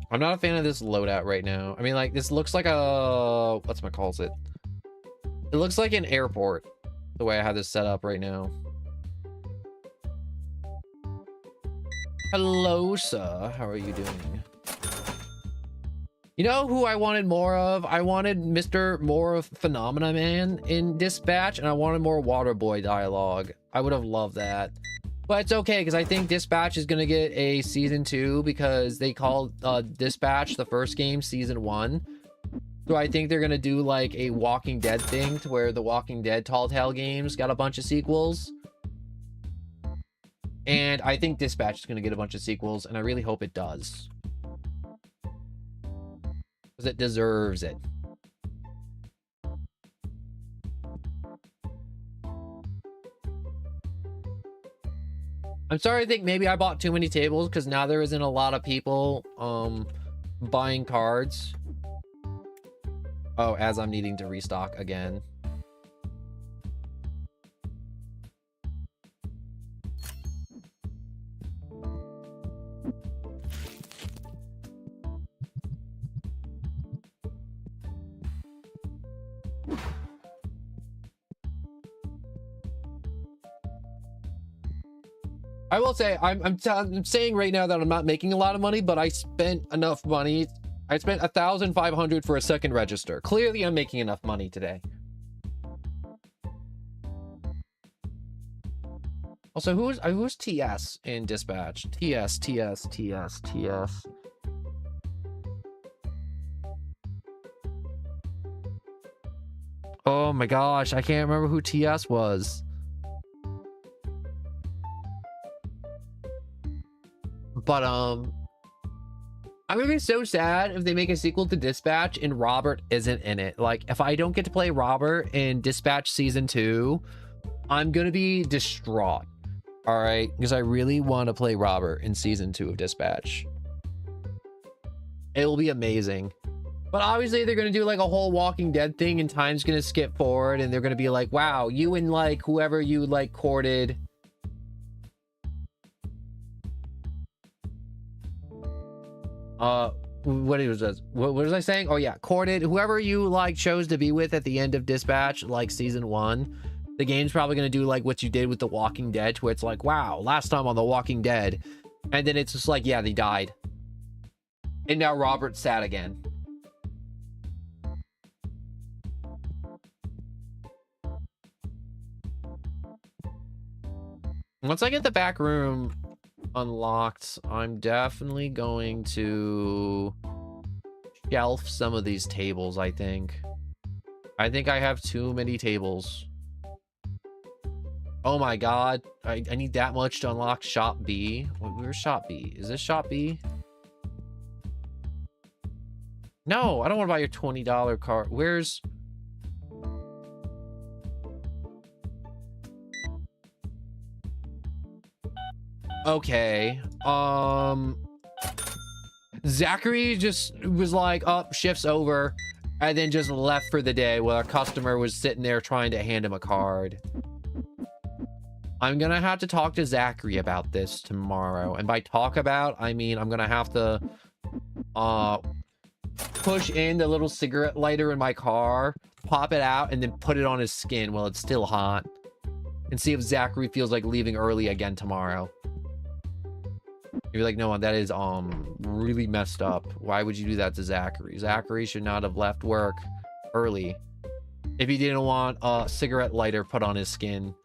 I'm not a fan of this loadout right now. I mean, like, this looks like a... whatchamacallit it? It looks like an airport, the way I have this set up right now. Hello, sir. How are you doing? You know who I wanted more of? I wanted Mr. More of Phenomena Man in Dispatch, and I wanted more Waterboy dialogue. I would have loved that. But it's okay, because I think Dispatch is going to get a Season 2, because they called Dispatch, the first game, Season 1. So I think they're going to do, like, a Walking Dead thing, to where the Walking Dead Tall Tale games got a bunch of sequels. And I think Dispatch is going to get a bunch of sequels, and I really hope it does. Because it deserves it. I'm sorry, I think maybe I bought too many tables, because now there isn't a lot of people buying cards. Oh, as I'm needing to restock again. I will say, I'm saying right now that I'm not making a lot of money, but I spent enough money. I spent 1,500 for a second register. Clearly, I'm making enough money today. Also, who's TS in Dispatch? TS. Oh my gosh, I can't remember who TS was. But I'm gonna be so sad if they make a sequel to Dispatch and Robert isn't in it. Like, if I don't get to play Robert in Dispatch Season 2, I'm gonna be distraught. All right, because I really want to play Robert in Season 2 of Dispatch. It will be amazing. But obviously they're gonna do like a whole Walking Dead thing, and time's gonna skip forward, and they're gonna be like, wow, you and like whoever you like courted. What was I saying? Oh yeah, courted whoever you like chose to be with at the end of Dispatch, like Season 1. The game's probably gonna do like what you did with The Walking Dead, where it's like, wow, last time on The Walking Dead, and then it's just like, yeah, they died, and now Robert's sad again. Once I get the back room unlocked, I'm definitely going to shelf some of these tables. I think I have too many tables. Oh my god, I need that much to unlock Shop B. Where's Shop B? Is this Shop B? No, I don't want to buy your $20 card. Where's... Okay, Zachary just was like, oh, shift's over, And then just left for the day while our customer was sitting there trying to hand him a card. I'm gonna have to talk to Zachary about this tomorrow. And by talk about, I mean I'm gonna have to push in the little cigarette lighter in my car, pop it out, and then put it on his skin while it's still hot. And see if Zachary feels like leaving early again tomorrow. You're like, no, that is really messed up. Why would you do that to Zachary? Zachary should not have left work early if he didn't want a cigarette lighter put on his skin.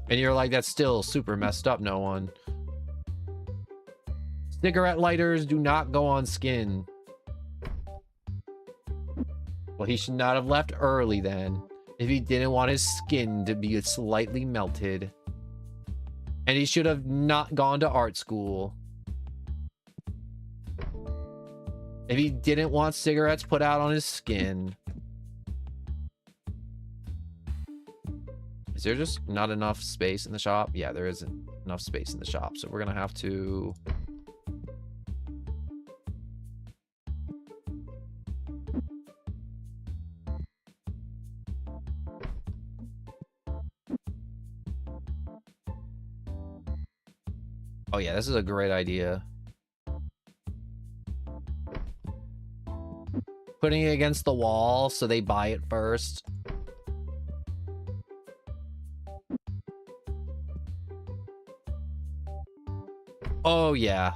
And you're like, that's still super messed up, no one. Cigarette lighters do not go on skin. Well, he should not have left early then, if he didn't want his skin to be slightly melted. And he should have not gone to art school. If he didn't want cigarettes put out on his skin. Is there just not enough space in the shop? Yeah, there isn't enough space in the shop, so we're gonna have to... Oh yeah, this is a great idea. Putting it against the wall so they buy it first. Oh yeah,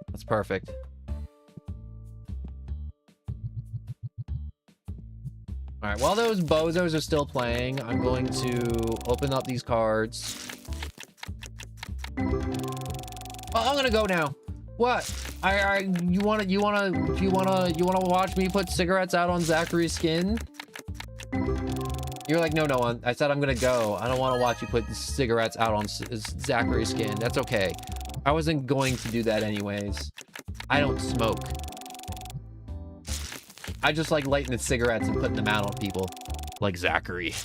that's perfect. All right, while those bozos are still playing, I'm going to open up these cards. Oh, I'm gonna go now. What? You wanna watch me put cigarettes out on Zachary's skin? You're like, no, I said I'm gonna go. I don't want to watch you put cigarettes out on Zachary's skin. That's okay. I wasn't going to do that anyways. I don't smoke. I just like lighting the cigarettes and putting them out on people. Like Zachary.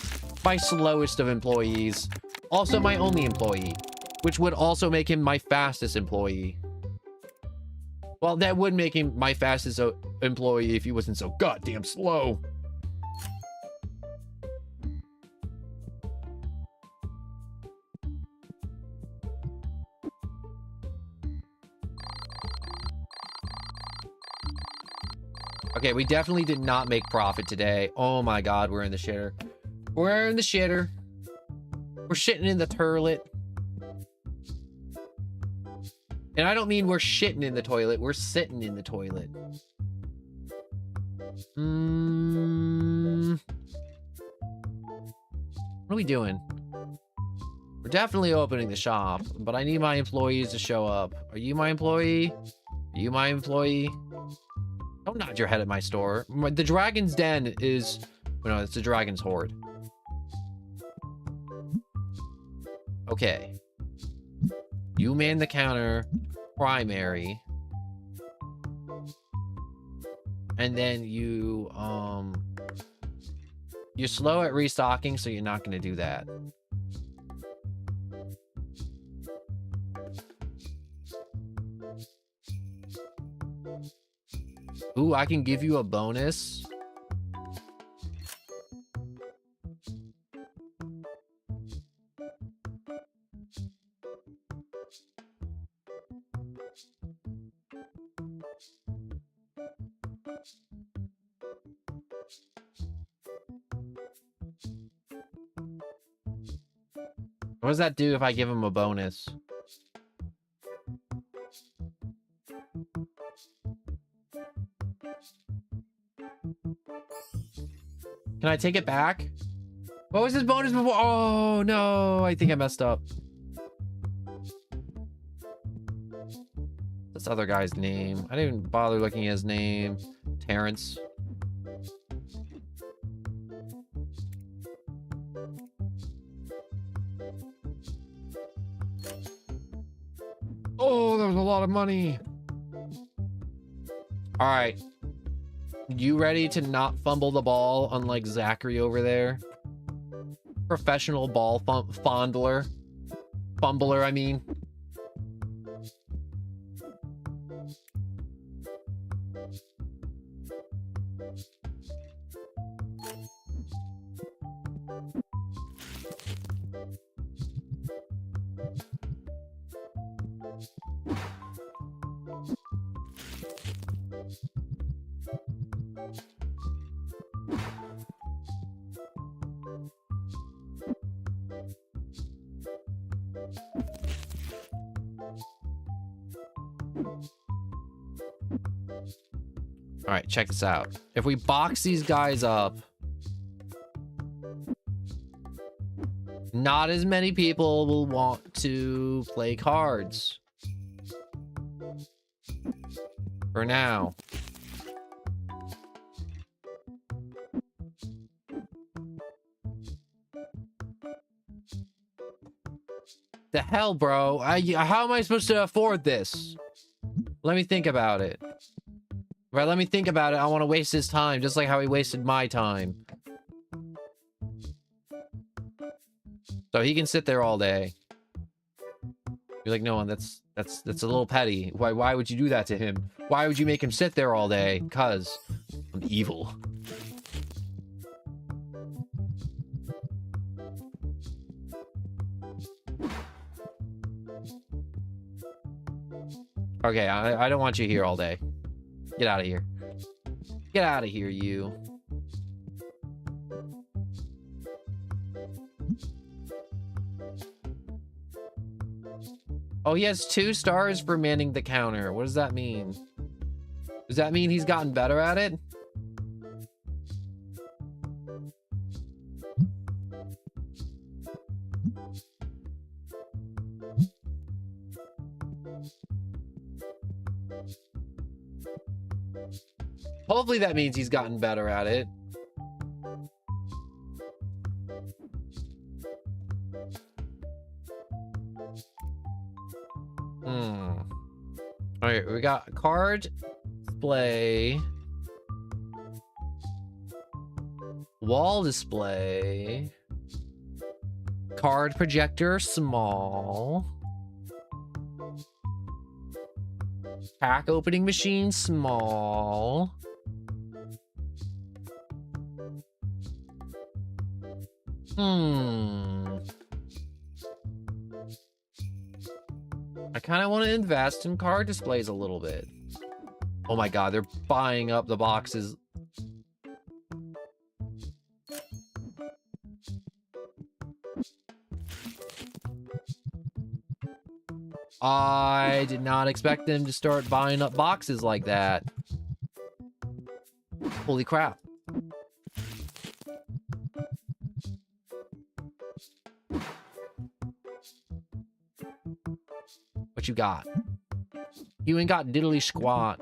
My slowest of employees. Also my only employee. Which would also make him my fastest employee. Well, that would make him my fastest employee if he wasn't so goddamn slow. Okay, we definitely did not make profit today. Oh my god, we're in the shitter. We're in the shitter. We're shitting in the toilet. And I don't mean we're shitting in the toilet. We're sitting in the toilet. What are we doing? We're definitely opening the shop, but I need my employees to show up. Are you my employee? Are you my employee? Don't nod your head at my store. The Dragon's Den is... No, it's the Dragon's Horde. Okay. You man the counter, primary. And then you're slow at restocking, so you're not going to do that. Ooh, I can give you a bonus. What does that do if I give him a bonus? Can I take it back? What was his bonus before? Oh, no. I think I messed up. This other guy's name. I didn't bother looking at his name. Terrence. Oh, there was a lot of money. All right. You ready to not fumble the ball, unlike Zachary over there? Professional ball fondler. Fumbler, I mean. All right, check this out. If we box these guys up, not as many people will want to play cards. For now. The hell, bro? How am I supposed to afford this? Let me think about it. Right, let me think about it. I want to waste his time, just like how he wasted my time. So he can sit there all day. You're like, no, that's a little petty. Why would you do that to him? Why would you make him sit there all day? Because I'm evil. Okay, I don't want you here all day. Get out of here. Get out of here, you. Oh, he has 2 stars for manning the counter. What does that mean? Does that mean he's gotten better at it? Hopefully that means he's gotten better at it. All right, we got card display, wall display, card projector small, pack opening machine small, I kind of want to invest in card displays a little bit. Oh my god, they're buying up the boxes. I did not expect them to start buying up boxes like that. Holy crap. What you got? You ain't got diddly squat.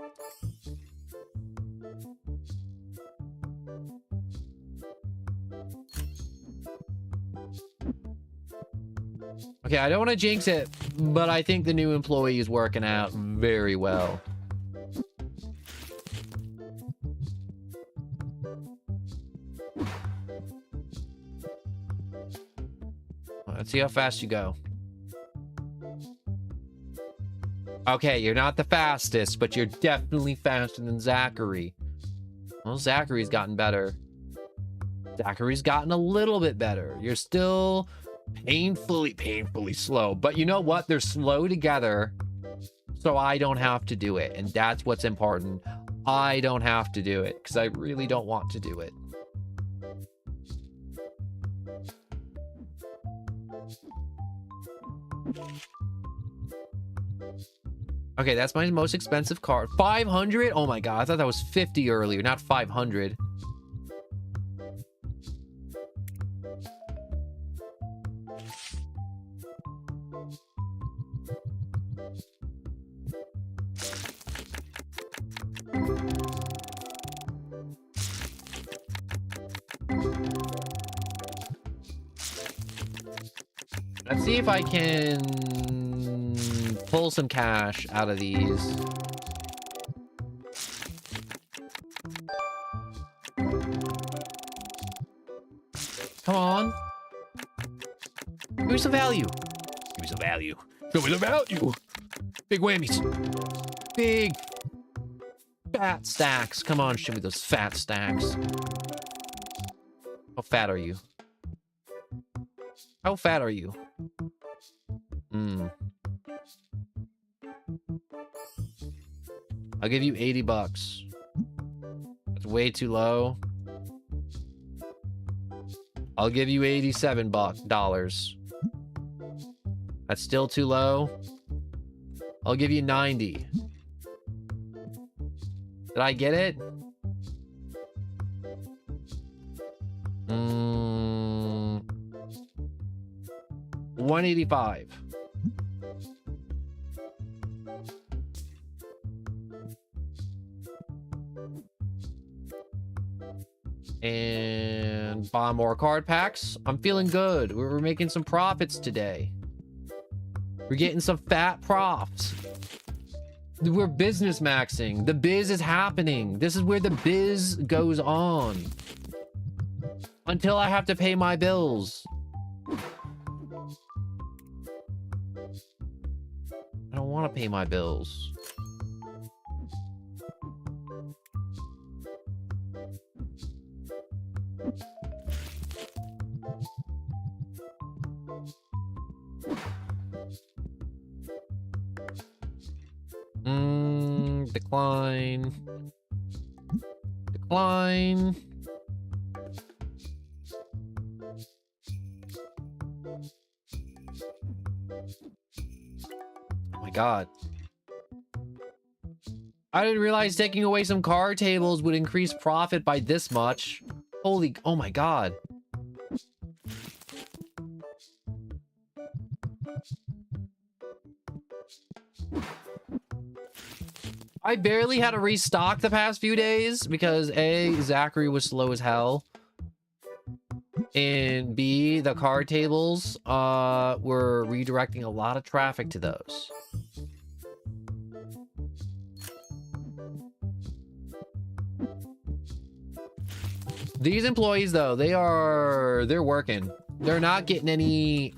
Okay, I don't want to jinx it, but I think the new employee is working out very well. Let's see how fast you go. Okay, you're not the fastest, but you're definitely faster than Zachary. Well, Zachary's gotten better. Zachary's gotten a little bit better. You're still painfully slow. But you know what? They're slow together, so I don't have to do it. And that's what's important. I don't have to do it, because I really don't want to do it. Okay, that's my most expensive card. 500? Oh my god, I thought that was 50 earlier, not 500. Let's see if I can pull some cash out of these. Come on. Give me some value. Give me some value. Show me the value. Big whammies. Big fat stacks. Come on, show me those fat stacks. How fat are you? How fat are you? I'll give you 80 bucks. That's way too low. I'll give you 87 dollars. That's still too low. I'll give you 90. Did I get it? 185. And buy more card packs. I'm feeling good. We're making some profits today. We're getting some fat profs. We're business maxing. The biz is happening. This is where the biz goes on. Until I have to pay my bills. I don't want to pay my bills. Decline. Decline. Oh my god. I didn't realize taking away some card tables would increase profit by this much. Holy, oh my god. I barely had to restock the past few days because A, Zachary was slow as hell. And B, the card tables were redirecting a lot of traffic to those. These employees though, they're working. They're not getting any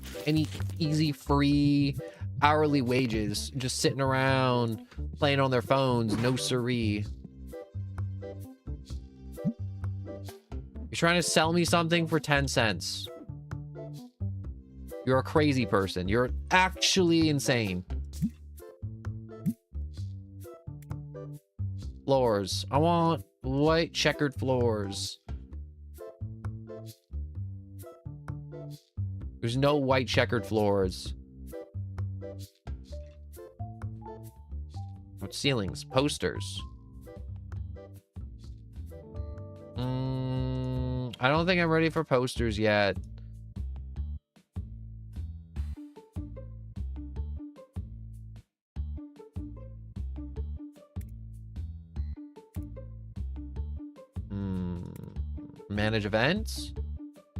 easy free hourly wages, just sitting around playing on their phones. No siree. You're trying to sell me something for 10 cents. You're a crazy person. You're actually insane. Floors. I want white checkered floors. There's no white checkered floors. What ceilings? Posters. I don't think I'm ready for posters yet. Manage events?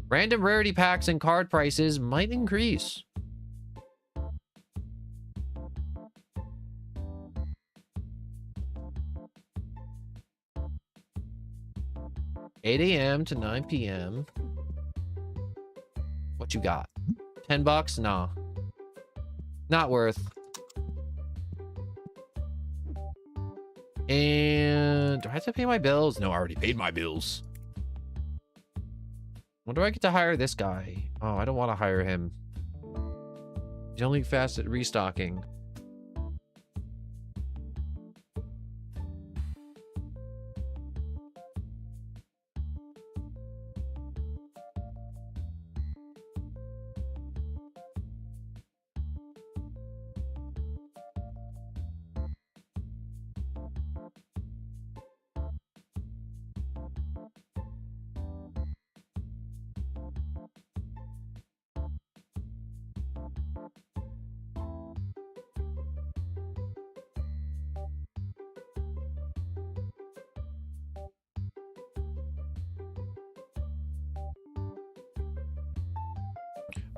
Random rarity packs and card prices might increase. $8 a.m. to 9 p.m. What you got? $10? Nah. Not worth. And do I have to pay my bills? No, I already paid my bills. When do I get to hire this guy? Oh, I don't want to hire him. He's only fast at restocking.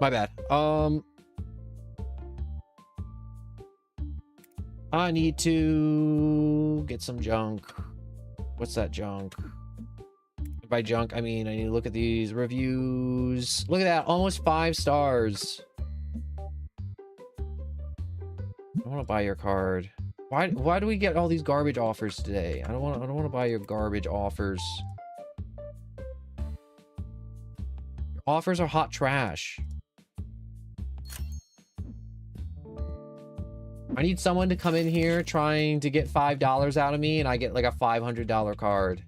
My bad. I need to get some junk. What's that junk? By junk, I mean, I need to look at these reviews. Look at that, almost 5 stars. I want to buy your card. Why do we get all these garbage offers today? I don't want to buy your garbage offers. Your offers are hot trash. I need someone to come in here trying to get $5 out of me and I get like a $500 card.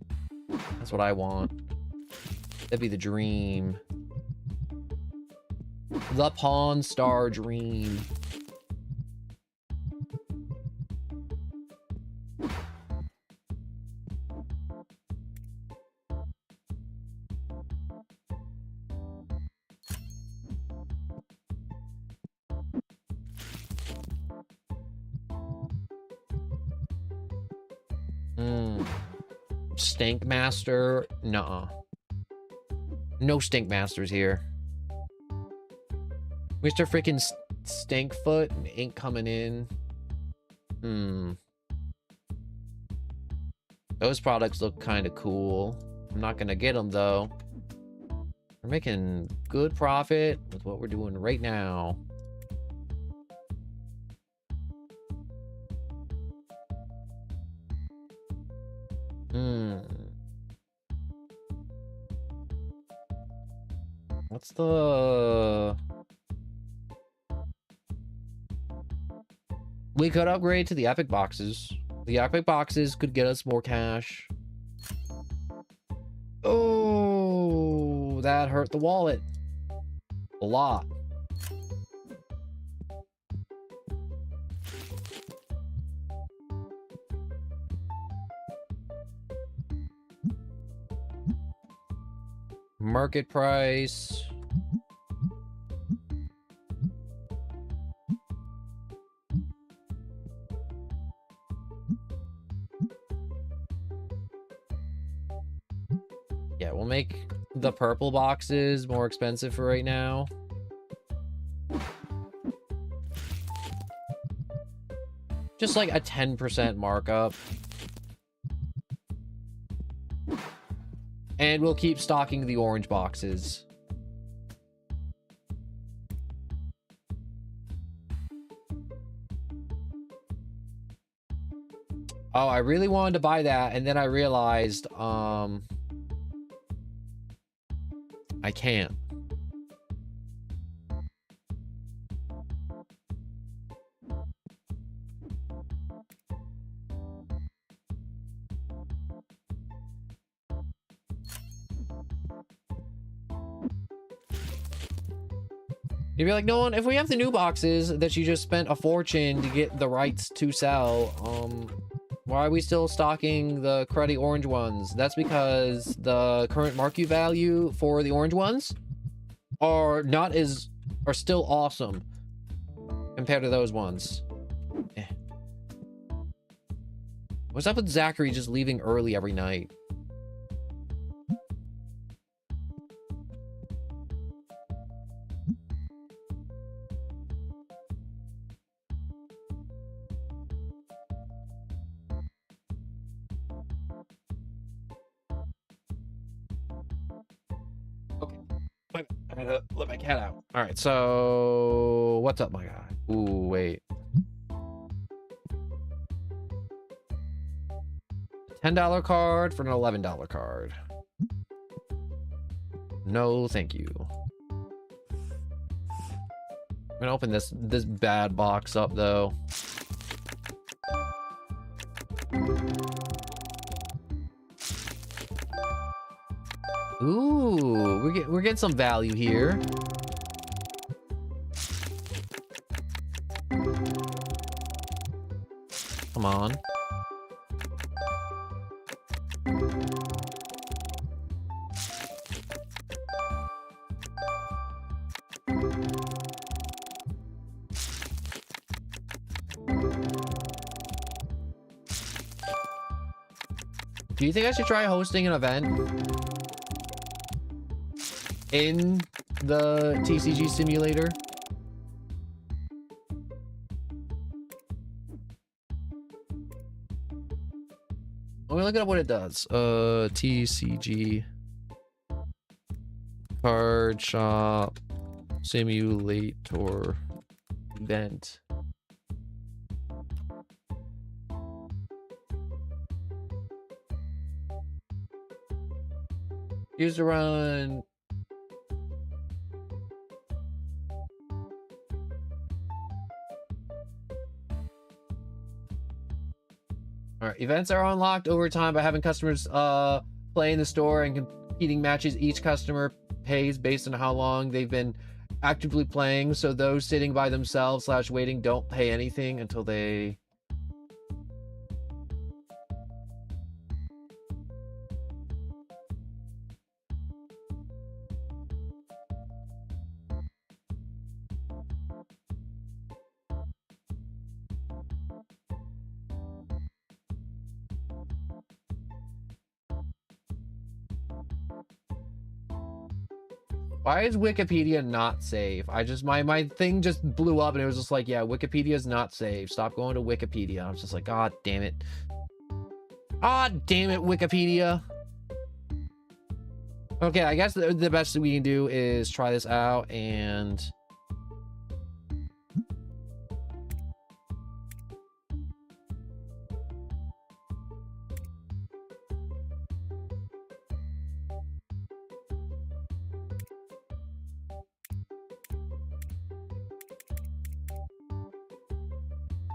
That's what I want. That'd be the dream. The Pawn Star dream. Stank Master? Nuh-uh. No Stink Masters here. Mr. Freaking Stinkfoot ain't coming in. Those products look kind of cool. I'm not gonna get them though. We're making good profit with what we're doing right now. What's the... We could upgrade to the epic boxes. The epic boxes could get us more cash. Oh, that hurt the wallet. A lot. Market price. Yeah, we'll make the purple boxes more expensive for right now. Just like a 10% markup. And we'll keep stocking the orange boxes. Oh, I really wanted to buy that, and then I realized, I can't. You'd be like, Nolan, if we have the new boxes that you just spent a fortune to get the rights to sell, why are we still stocking the cruddy orange ones? That's because the current market value for the orange ones are still awesome compared to those ones. What's up with Zachary just leaving early every night? Let my cat out. All right, so what's up, my guy? Ooh, wait. $10 card for an $11 card. No, thank you. I'm gonna open this bad box up though. Ooh, we're getting some value here. Come on. Do you think I should try hosting an event in the TCG simulator? Let me look up what it does. TCG card shop simulator event. Used to run. All right, events are unlocked over time by having customers play in the store and competing matches. Each customer pays based on how long they've been actively playing, so those sitting by themselves / waiting don't pay anything until they... Why is Wikipedia not safe? I just, my thing just blew up and it was just like, yeah, Wikipedia is not safe. Stop going to Wikipedia. I was just like, God damn it. God damn it, Wikipedia. Okay, I guess the best thing we can do is try this out and...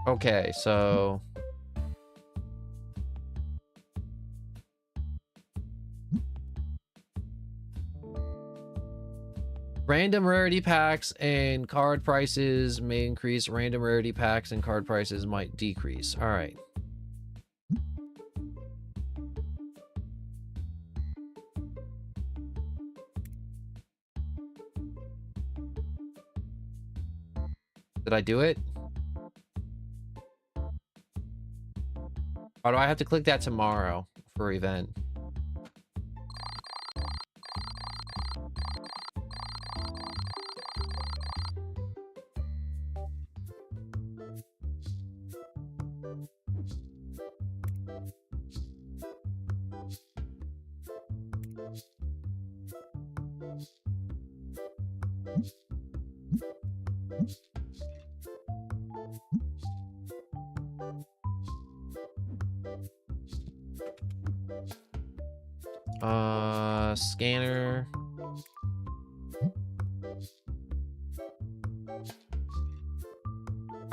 Okay, so... Random rarity packs and card prices may increase. Random rarity packs and card prices might decrease. All right. Did I do it? Or do I have to click that tomorrow for event? Scanner.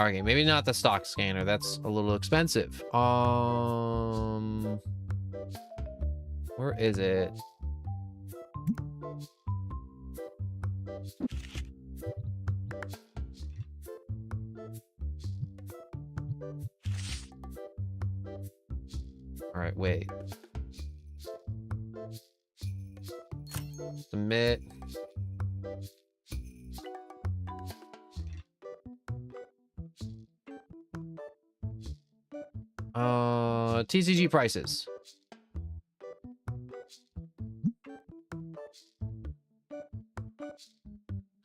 Okay, maybe not the stock scanner. That's a little expensive. Where is it? All right, wait. Submit. TCG prices.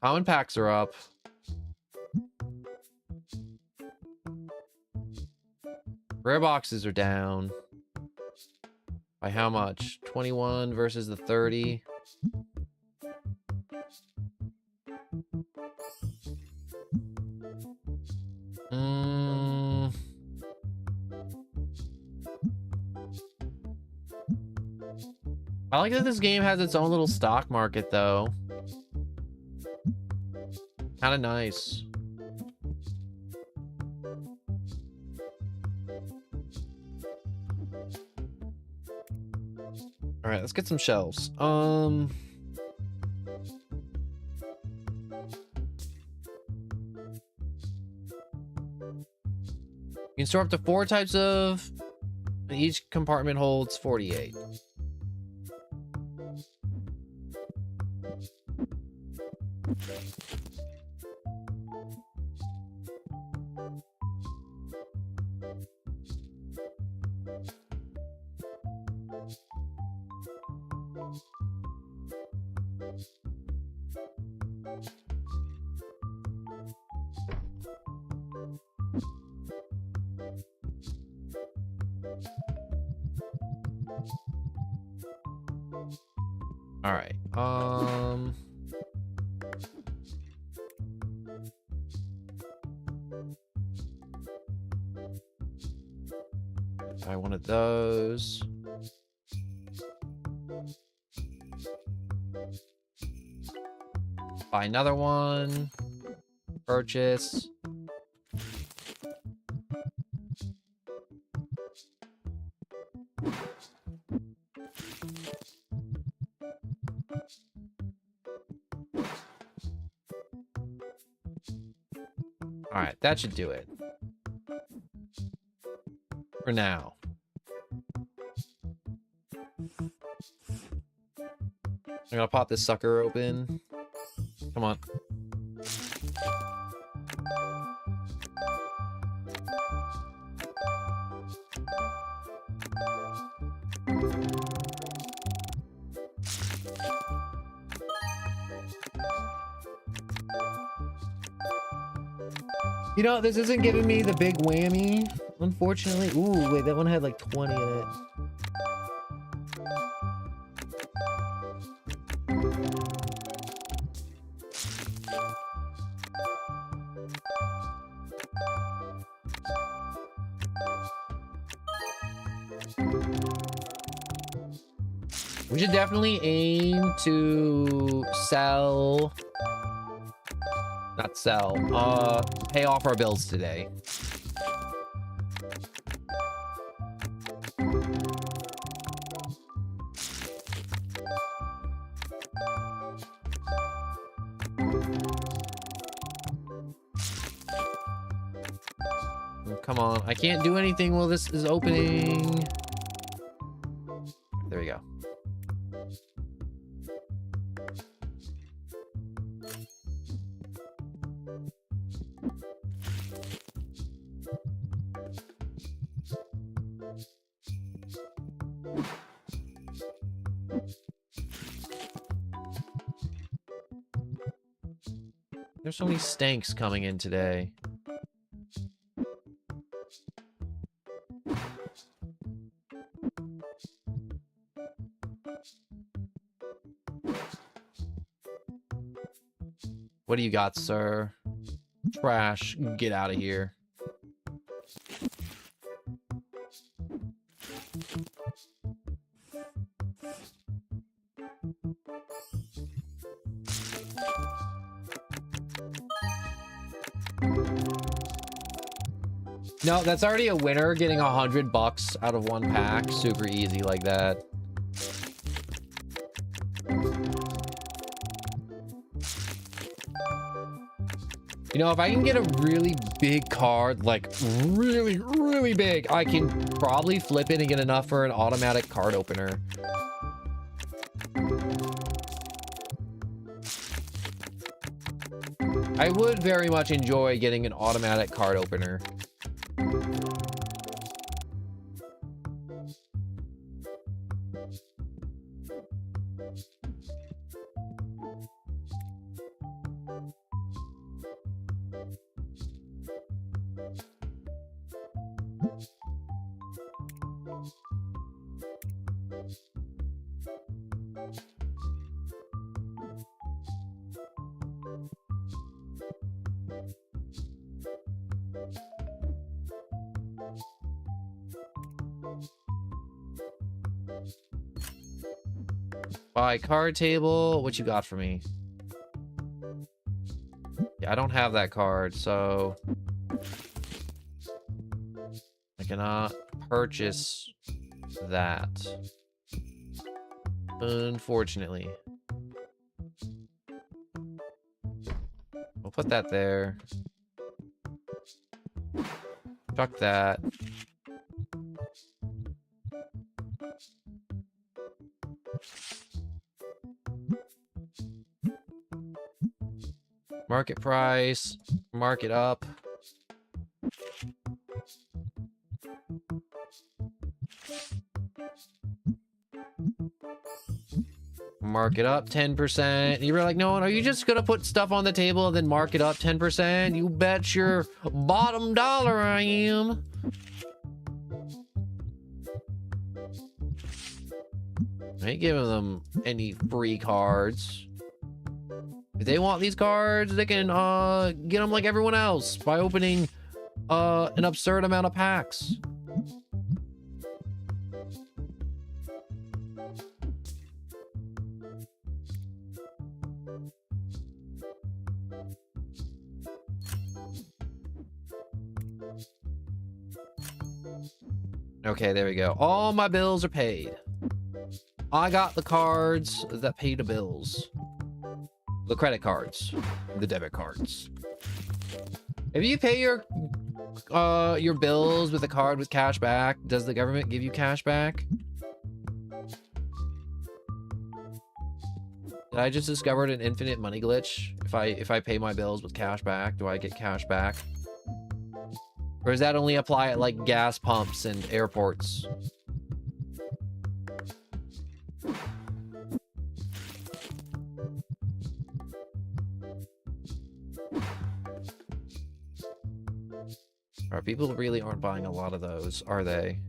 Common packs are up. Rare boxes are down. By how much? 21 versus the 30. I like that this game has its own little stock market, though. Kind of nice. All right, let's get some shelves. You can store up to 4 types of... Each compartment holds 48. All right. Buy one of those. Buy another one. Purchase. All right, that should do it. For now. I'm gonna pop this sucker open. Come on. You know, this isn't giving me the big whammy, unfortunately. Ooh, wait, that one had like 20 in it. We should definitely aim to sell, not sell, pay off our bills today. Come on, I can't do anything while this is opening. There we go. There's so many stanks coming in today. What do you got, sir? Trash. Get out of here. No, that's already a winner, getting $100 out of one pack. Super easy like that. You know, if I can get a really big card, like really, really big, I can probably flip it and get enough for an automatic card opener. I would very much enjoy getting an automatic card opener. Buy card table. What you got for me? Yeah, I don't have that card, so I cannot purchase that. Unfortunately. We'll put that there. Chuck that. Market price. Mark it up. Mark it up 10%. You were like, no, are you just gonna put stuff on the table and then mark it up 10%? You bet your bottom dollar I am. I ain't giving them any free cards. If they want these cards, they can get them like everyone else by opening an absurd amount of packs. Okay, there we go. All my bills are paid. I got the cards that pay the bills. The credit cards. The debit cards. If you pay your bills with a card with cash back, does the government give you cash back? Did I just discovered an infinite money glitch? If I pay my bills with cash back, do I get cash back? Or does that only apply at like gas pumps and airports? Alright, people really aren't buying a lot of those, are they?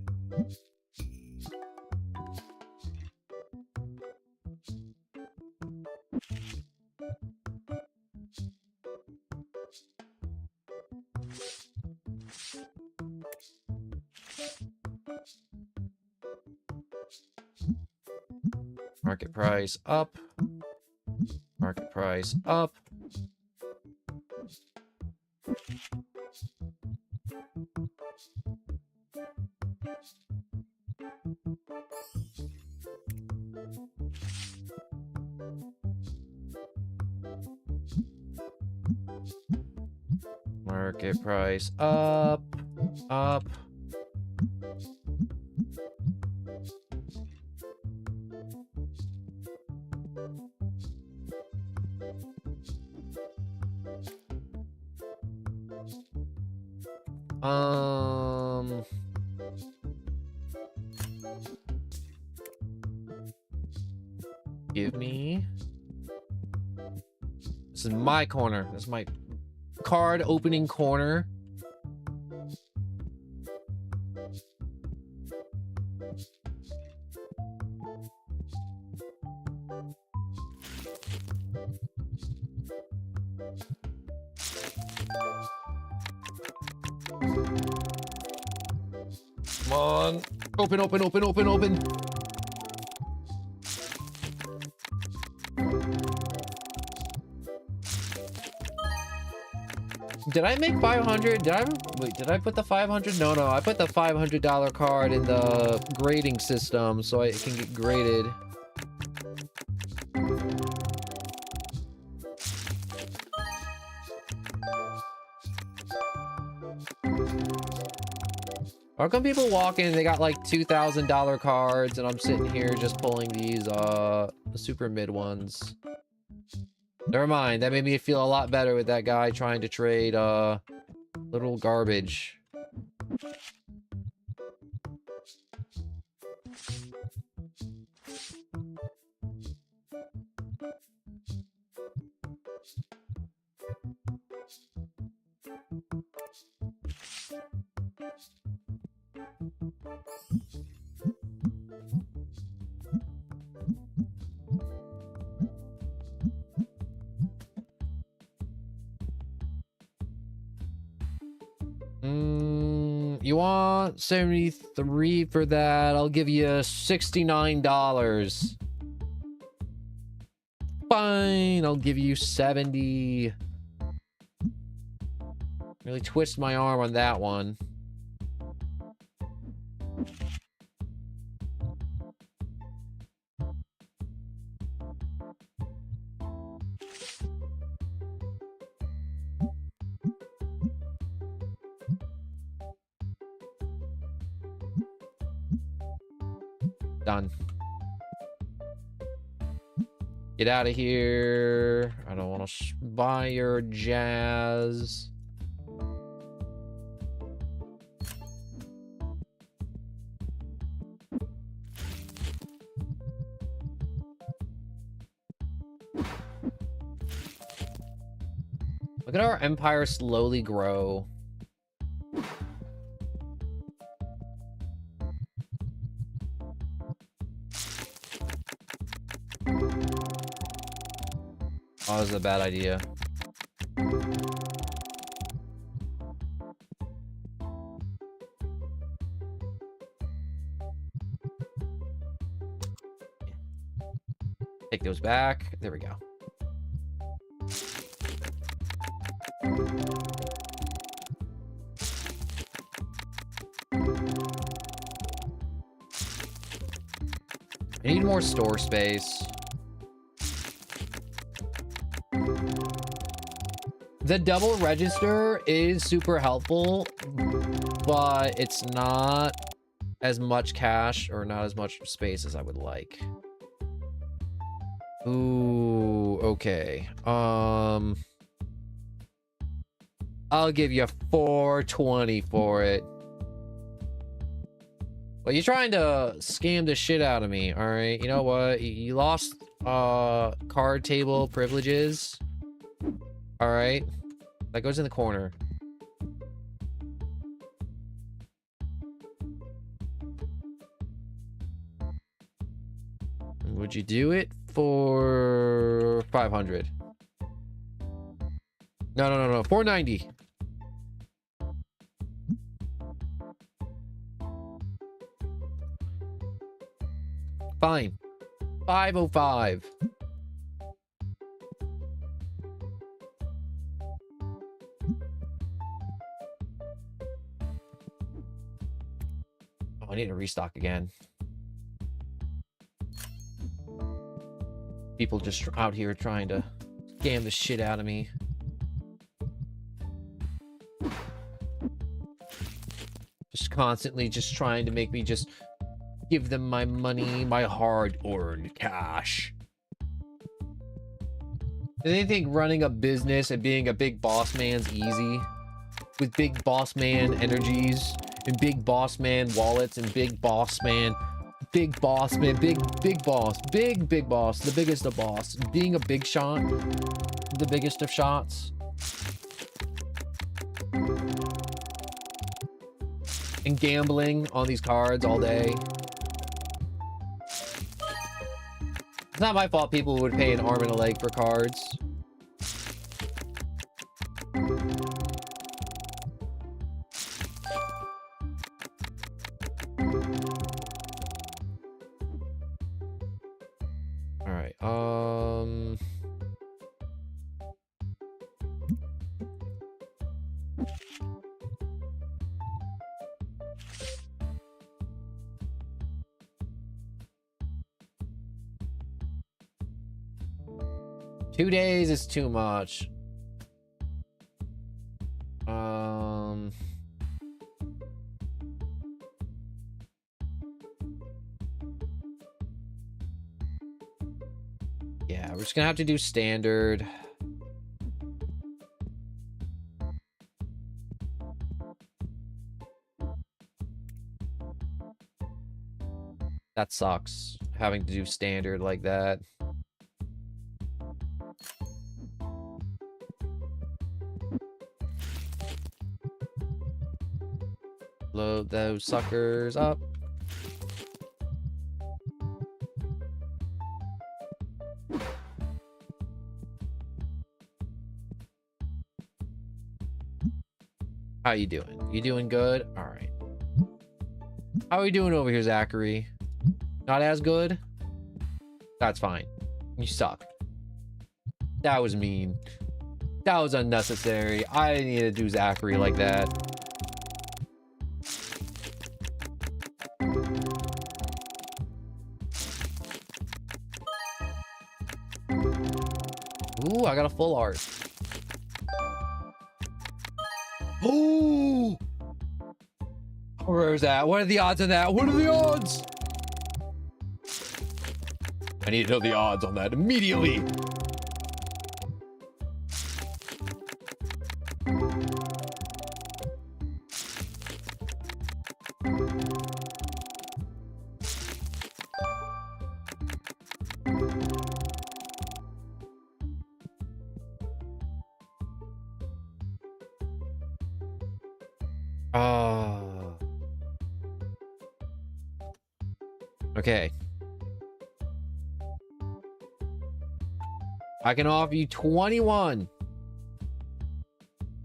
Market price up. Market price up. Market price up. Up. Give me. This is my corner. This is my card opening corner. Come on. Open, open, open, open, open. Did I make 500? Did I put the 500? No, I put the $500 card in the grading system so it can get graded. How come people walk in and they got like $2,000 cards and I'm sitting here just pulling these super mid ones? Never mind, that made me feel a lot better with that guy trying to trade little garbage. You want 73 for that? I'll give you $69. Fine, I'll give you 70. Really twist my arm on that one. Done. Get out of here. I don't want to buy your jazz. Look at our empire slowly grow. Oh, this is a bad idea. Take those back. There we go. I need more store space. The double register is super helpful, but it's not as much cash or not as much space as I would like. Ooh, okay. I'll give you $420 for it. Well, you're trying to scam the shit out of me, all right? You know what? You lost card table privileges. All right, that goes in the corner. Would you do it for 500? No. 490. Fine. 505. Oh, I need to restock again. People just out here trying to scam the shit out of me. Just constantly just trying to make me just give them my money, my hard-earned cash. Do they think running a business and being a big boss man's easy? With big boss man energies and big boss man wallets and big boss man, big boss, the biggest of boss. Being a big shot, the biggest of shots. And gambling on these cards all day. It's not my fault people would pay an arm and a leg for cards. All right. 2 days is too much. Yeah, we're just gonna have to do standard. That sucks, having to do standard like that. Load those suckers up. How you doing? You doing good? All right. How are we doing over here, Zachary? Not as good? That's fine. You suck. That was mean. That was unnecessary. I didn't need to do Zachary like that. Ooh, I got a full art. Oh! Where's that? What are the odds on that? What are the odds? I need to know the odds on that immediately. Okay. I can offer you 21.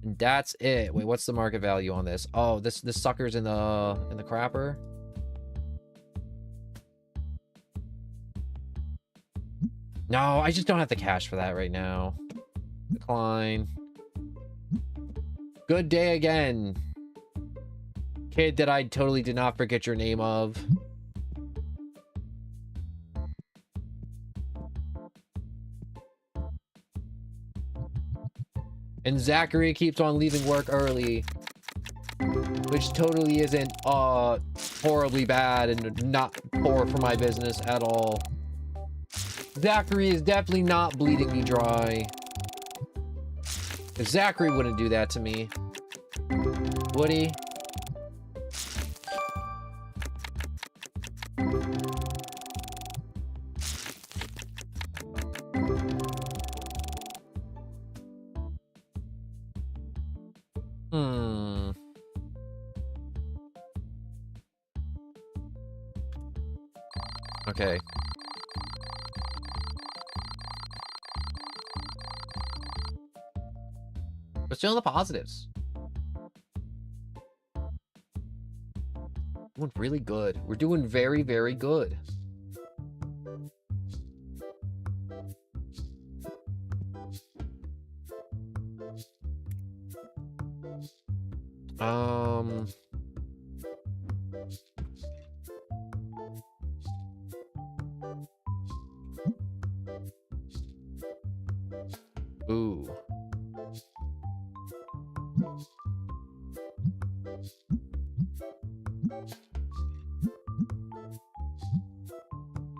And that's it. Wait, what's the market value on this? Oh, this sucker's in the crapper. No, I just don't have the cash for that right now. Decline. Good day again. Kid that I totally did not forget your name of. And Zachary keeps on leaving work early, which totally isn't horribly bad and not poor for my business at all. Zachary is definitely not bleeding me dry. Zachary wouldn't do that to me, would he? Okay. We're still in the positives. Doing really good. We're doing very, very good. Ooh.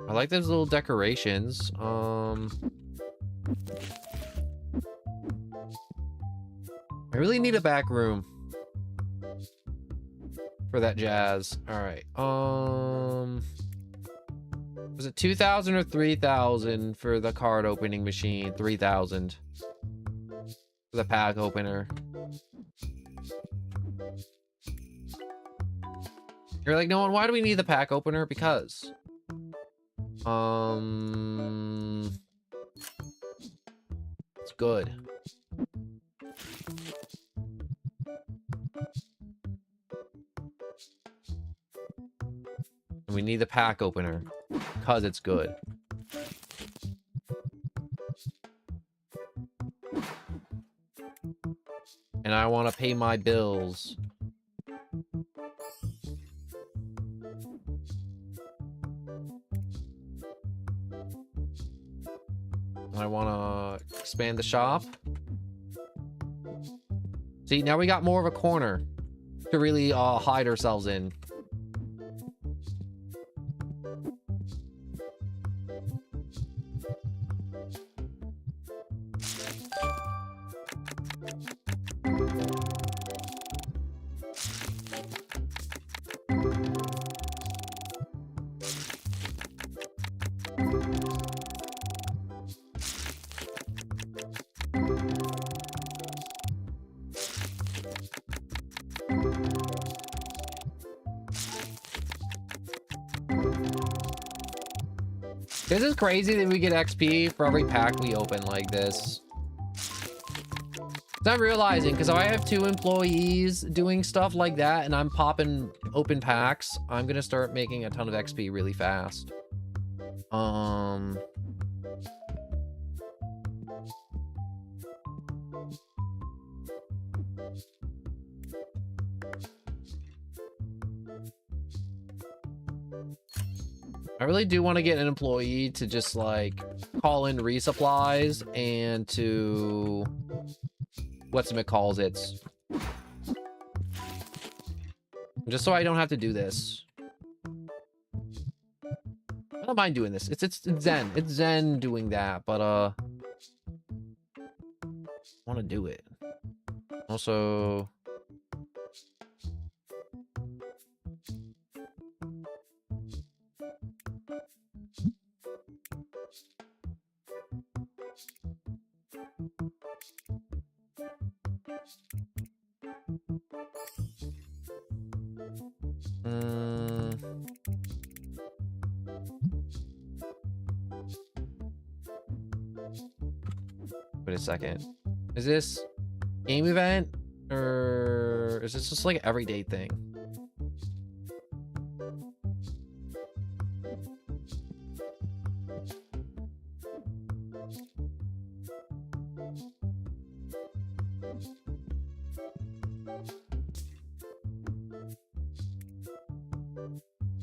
I like those little decorations. I really need a back room for that jazz. All right. Was it 2,000 or 3,000 for the card opening machine? 3,000 for the pack opener. You're like, no one, why do we need the pack opener? Because it's good. And we need the pack opener because it's good. And I want to pay my bills. I want to expand the shop. See, now we got more of a corner to really hide ourselves in. This is crazy that we get XP for every pack we open like this. I'm realizing, because I have 2 employees doing stuff like that and I'm popping open packs, I'm gonna start making a ton of XP really fast. I really do want to get an employee to just like call in resupplies and to what's it calls it, just so I don't have to do this. I don't mind doing this. It's zen. It's zen doing that, but I want to do it. Also, wait a second. Is this game event or is this just like an everyday thing?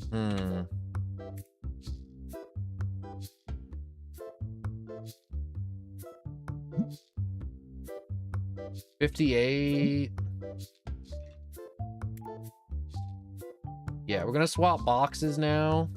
Hmm. 58. Yeah, we're gonna swap boxes now.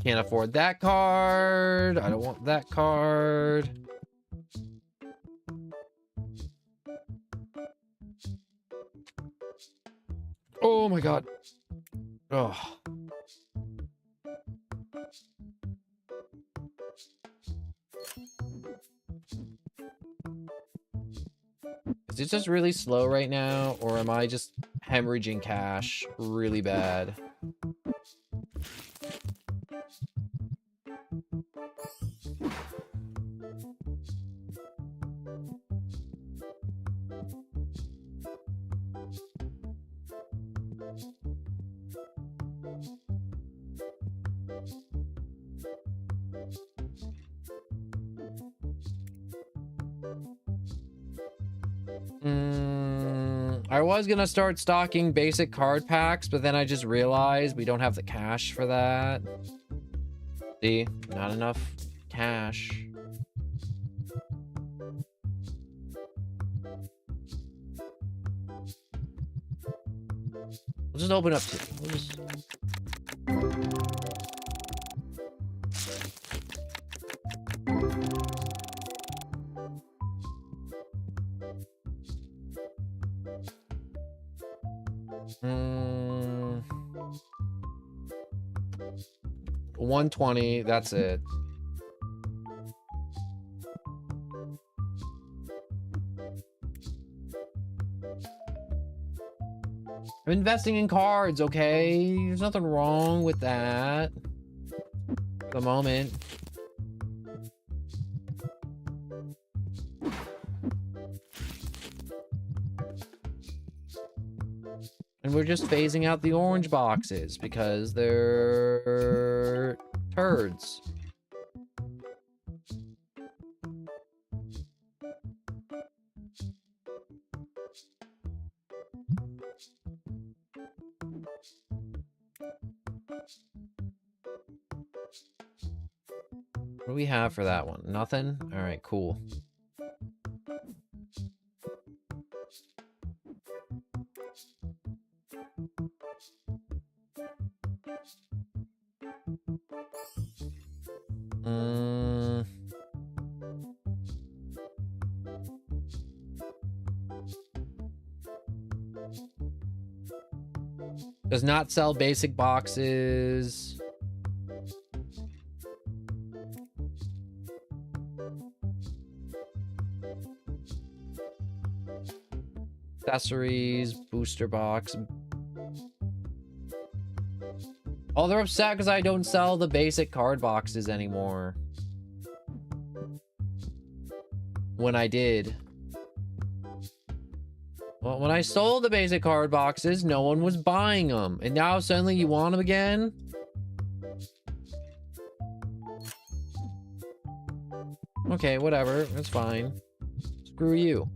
Can't afford that card. I don't want that card. Oh my god. Oh. Is it just really slow right now, or am I just hemorrhaging cash really bad? I was gonna start stocking basic card packs, but then I just realized we don't have the cash for that. See, not enough cash. We'll just open up two. We'll just... Mm, 120, that's it. I'm investing in cards, okay? There's nothing wrong with that. For the moment. And we're just phasing out the orange boxes because they're turds. What do we have for that one? Nothing? All right, cool. Does not sell basic boxes. Accessories, booster box. Oh, they're upset because I don't sell the basic card boxes anymore. When I did. Well, when I sold the basic card boxes, no one was buying them. And now suddenly you want them again? Okay, whatever. That's fine. Screw you.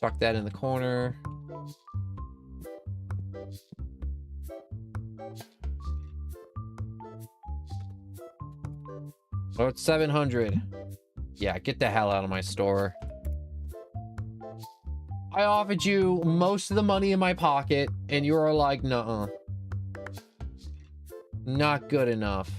Chuck that in the corner. Oh, it's 700. Yeah, get the hell out of my store. I offered you most of the money in my pocket, and you were like, nuh-uh. Not good enough.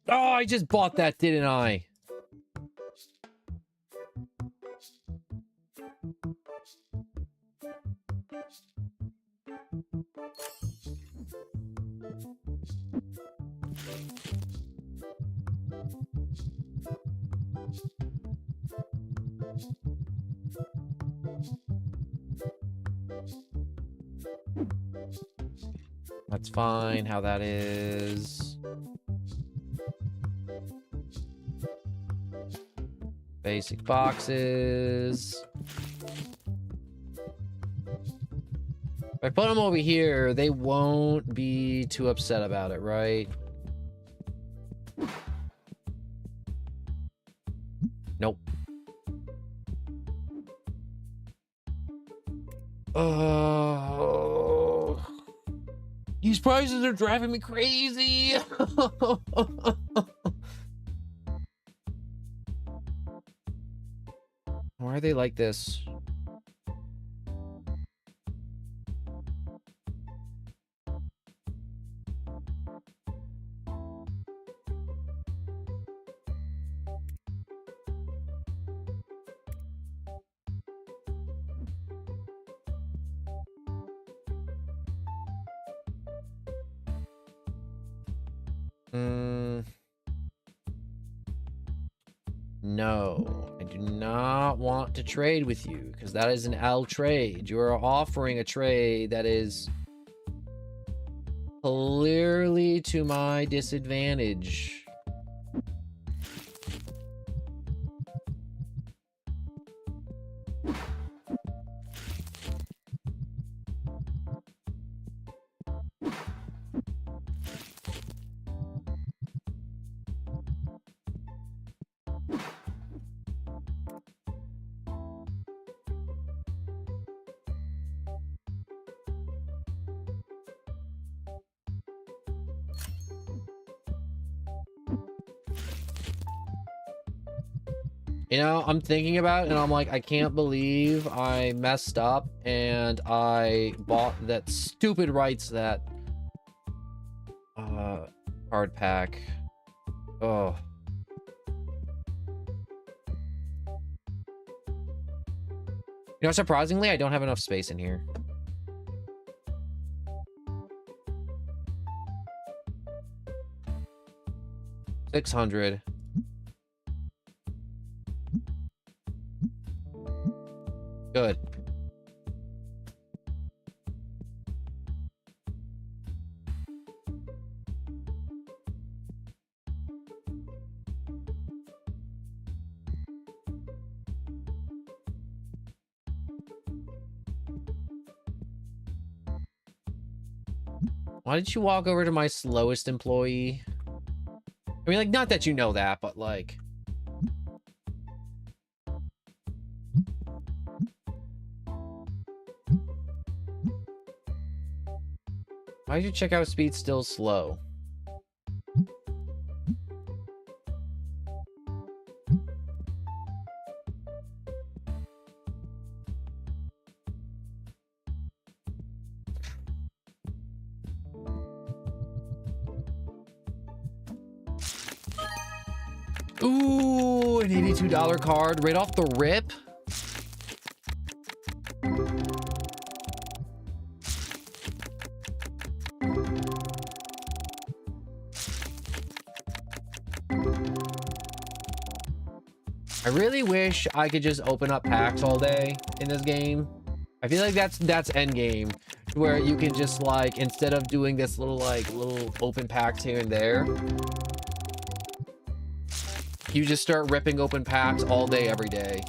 Oh, I just bought that, didn't I? That's fine, how that is. Basic boxes. If I put them over here, they won't be too upset about it, right? Nope. Oh, these prices are driving me crazy. Why are they like this? No, I do not want to trade with you because that is an L trade. You are offering a trade that is clearly to my disadvantage. You know, I'm thinking about it and I'm like, I can't believe I messed up and I bought that stupid rights that card pack. Oh. You know, surprisingly, I don't have enough space in here. $600. Good. Why did you walk over to my slowest employee? I mean, like, not that you know that, but like... Why is your checkout speed still slow? Ooh, an $82 card right off the rip. I really wish I could just open up packs all day in this game. I feel like that's end game, where you can just like, instead of doing this little open packs here and there, you just start ripping open packs all day, every day.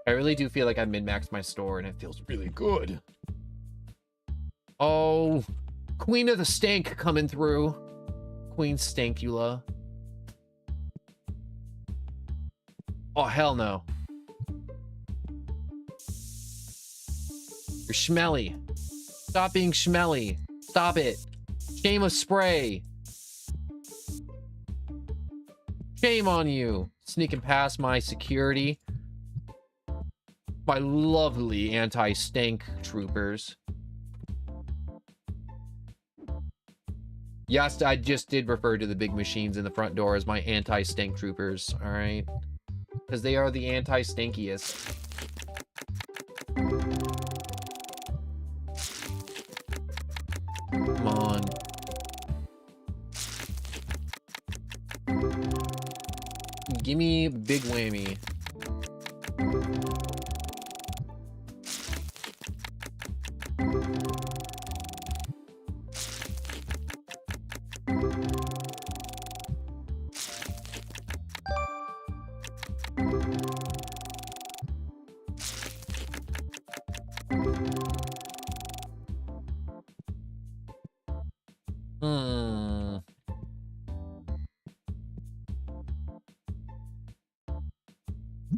I really do feel like I min-maxed my store and it feels really good. Oh, Queen of the Stank coming through. Queen Stankula. Oh, hell no. You're schmelly. Stop being schmelly. Stop it. Shame of spray. Shame on you. Sneaking past my security. My lovely anti-stank troopers. Yes, I just did refer to the big machines in the front door as my anti-stank troopers, all right? Because they are the anti-stankiest. Give me big whammy.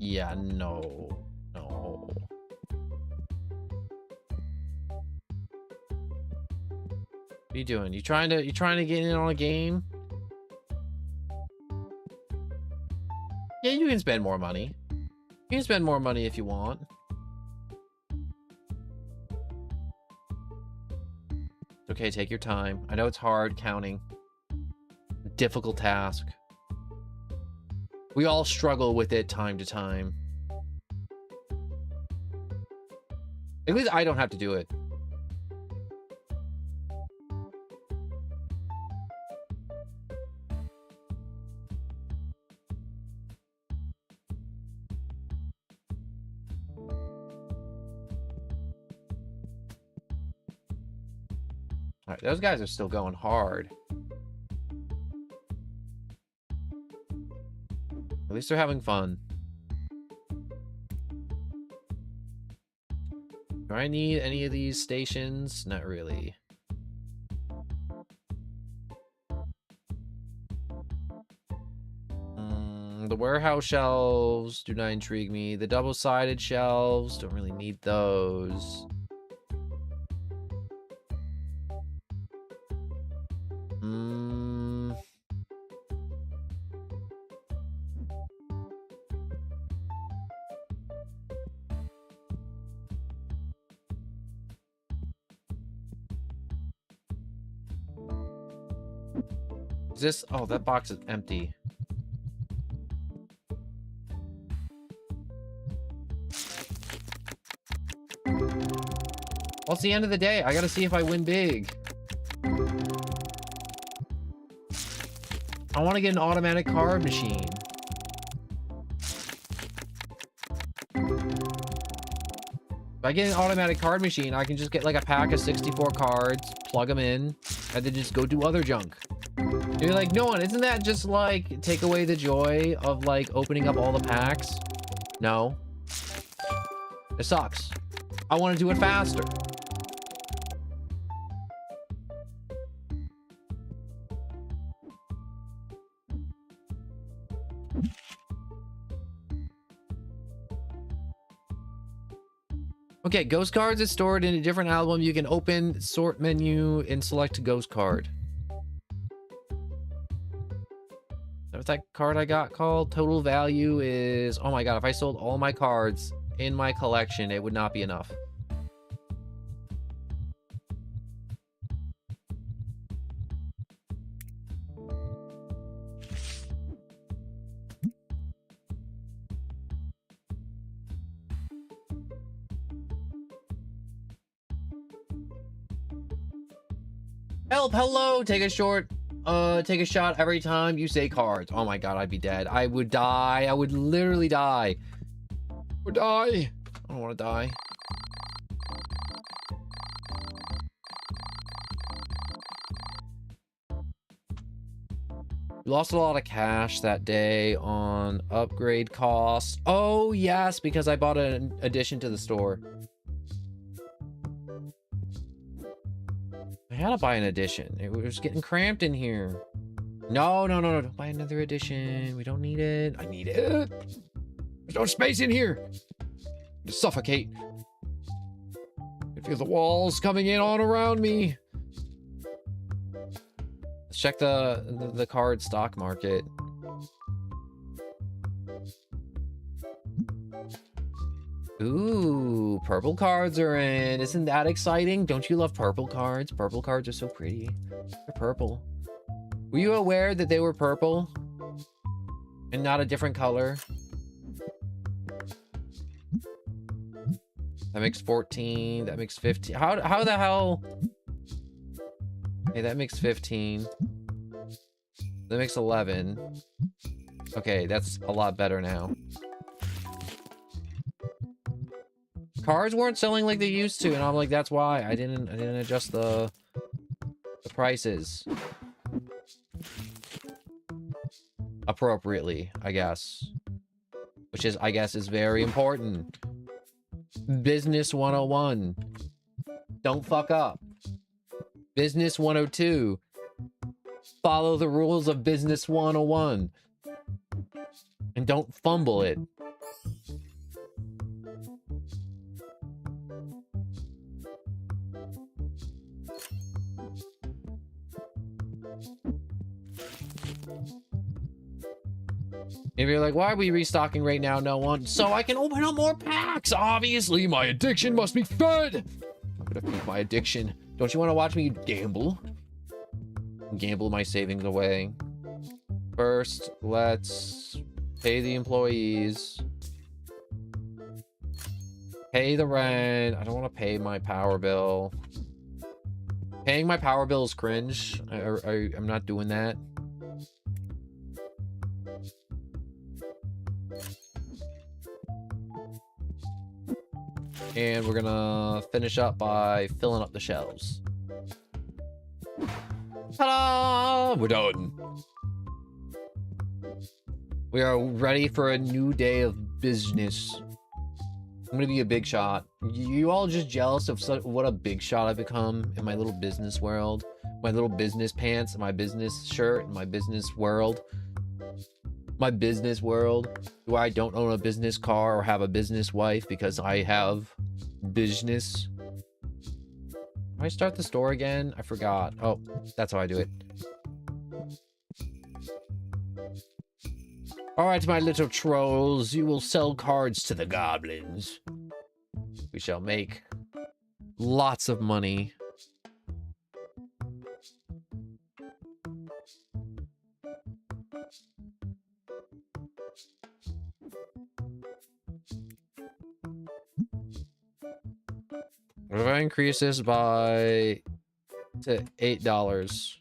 Yeah, no. No. What are you doing? You trying to get in on a game? Yeah, you can spend more money. You can spend more money if you want. It's okay, take your time. I know it's hard counting. Difficult task. We all struggle with it time to time. At least I don't have to do it. All right, those guys are still going hard. At least they're having fun. Do I need any of these stations? Not really. The warehouse shelves do not intrigue me. The double-sided shelves, don't really need those. Is this? Oh, that box is empty. Well, it's the end of the day. I gotta see if I win big. I want to get an automatic card machine. If I get an automatic card machine, I can just get like a pack of 64 cards, plug them in, and then just go do other junk. And you're like, no, isn't that just like take away the joy of like opening up all the packs? No. It sucks. I want to do it faster. Okay, ghost cards is stored in a different album. You can open sort menu and select ghost card. What's that card I got called? Total value is... Oh my god, if I sold all my cards in my collection, it would not be enough. Help, hello, take a shot every time you say cards. Oh my god, I'd be dead. I would die. I would literally die. Or die. I don't want to die. We lost a lot of cash that day on upgrade costs. Oh yes, because I bought an addition to the store. I had to buy an edition. It was getting cramped in here. No, no, no, no. Don't buy another edition. We don't need it. I need it. There's no space in here. To suffocate. I can feel the walls coming in all around me. Let's check the card stock market. Ooh, purple cards are in. Isn't that exciting? Don't you love purple cards? Purple cards are so pretty. They're purple. Were you aware that they were purple? And not a different color? That makes 14. That makes 15. How the hell? Okay, that makes 15. That makes 11. Okay, that's a lot better now. Cards weren't selling like they used to, and I'm like, that's why I didn't adjust the prices appropriately, I guess. Which is, I guess, is very important. Business 101. Don't fuck up. Business 102. Follow the rules of Business 101. And don't fumble it. If you're like, why are we restocking right now? No one. So I can open up more packs. Obviously, my addiction must be fed. I'm gonna feed my addiction. Don't you want to watch me gamble? Gamble my savings away. First, let's pay the employees. Pay the rent. I don't want to pay my power bill. Paying my power bill is cringe. I'm not doing that. And we're gonna finish up by filling up the shelves. Ta-da! We're done. We are ready for a new day of business. I'm gonna be a big shot. You all just jealous of what a big shot I've become in my little business world? My little business pants, my business shirt, my business world. My business world, where I don't own a business car or have a business wife because I have business. Do I start the store again? I forgot. Oh, that's how I do it. All right, my little trolls, you will sell cards to the goblins. We shall make lots of money. What if I increase this by to $8?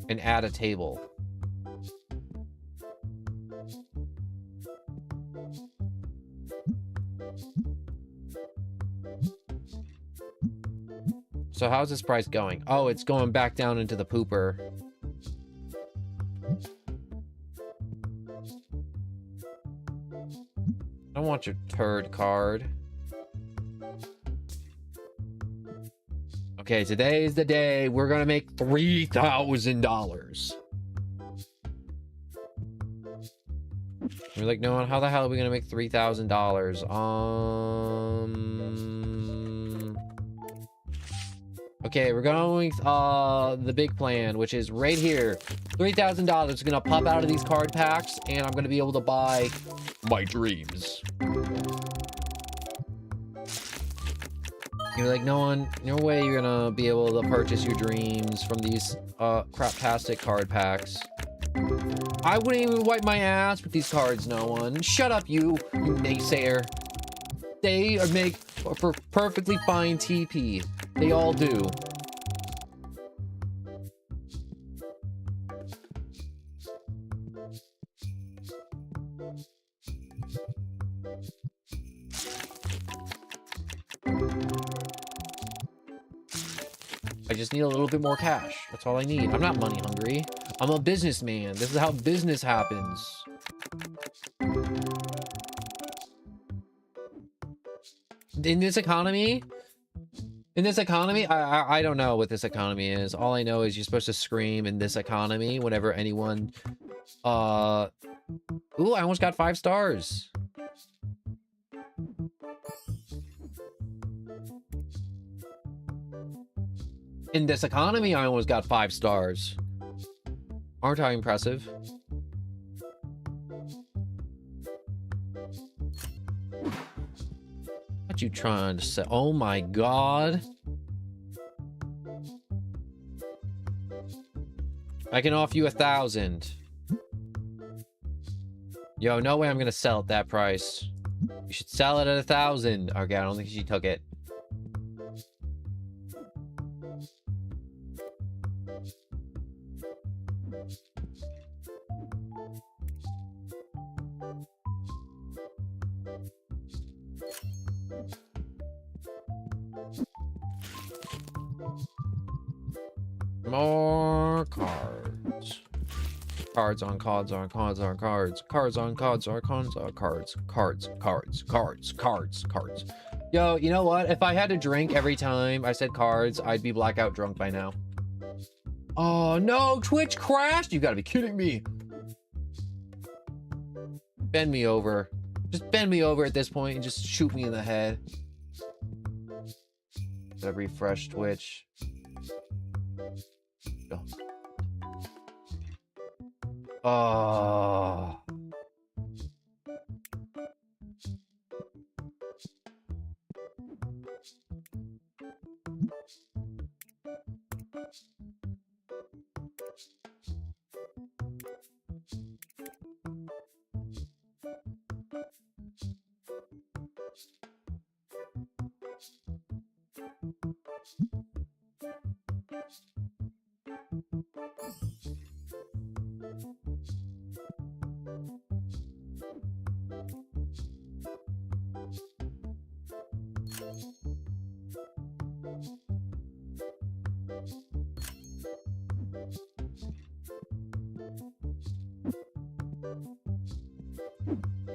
And add a table. So how's this price going? Oh, it's going back down into the pooper. I don't want your turd card. Okay, today is the day we're gonna make $3,000. You're like, no, how the hell are we gonna make $3,000? Okay, we're going with the big plan, which is right here. $3,000 is gonna pop out of these card packs, and I'm gonna be able to buy my dreams. You're like, no way you're gonna be able to purchase your dreams from these craptastic card packs. I wouldn't even wipe my ass with these cards, no one. Shut up, you naysayer. They make for perfectly fine TP. They all do. I just need a little bit more cash. That's all I need. I'm not money hungry. I'm a businessman. This is how business happens. In this economy, I don't know what this economy is. All I know is you're supposed to scream in this economy whenever anyone, ooh, I almost got 5 stars. In this economy, I almost got 5 stars. Aren't I impressive? What you trying to say? Oh my god. I can offer you 1,000. Yo, no way I'm gonna sell at that price. You should sell it at 1,000. Okay, I don't think she took it. More cards. Cards on cards on cards on cards. Cards on cards on cards on cards. Cards, cards, cards, cards, cards. Yo, you know what? If I had to drink every time I said cards, I'd be blackout drunk by now. Oh no, Twitch crashed! You gotta be kidding me. Bend me over. Just bend me over at this point and just shoot me in the head. Gotta refresh Twitch. Oh.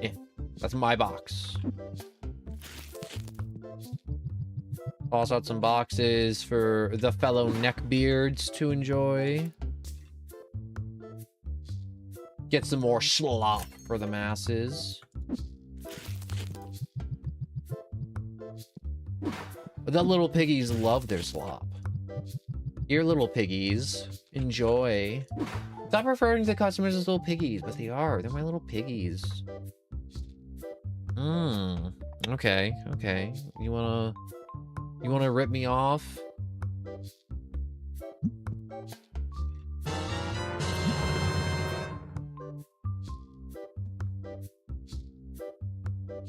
Yeah, that's my box. Toss out some boxes for the fellow neckbeards to enjoy. Get some more slop for the masses. But the little piggies love their slop. Here, little piggies, enjoy. Stop referring to customers as little piggies, but they are. They're my little piggies. Okay, okay. You wanna rip me off?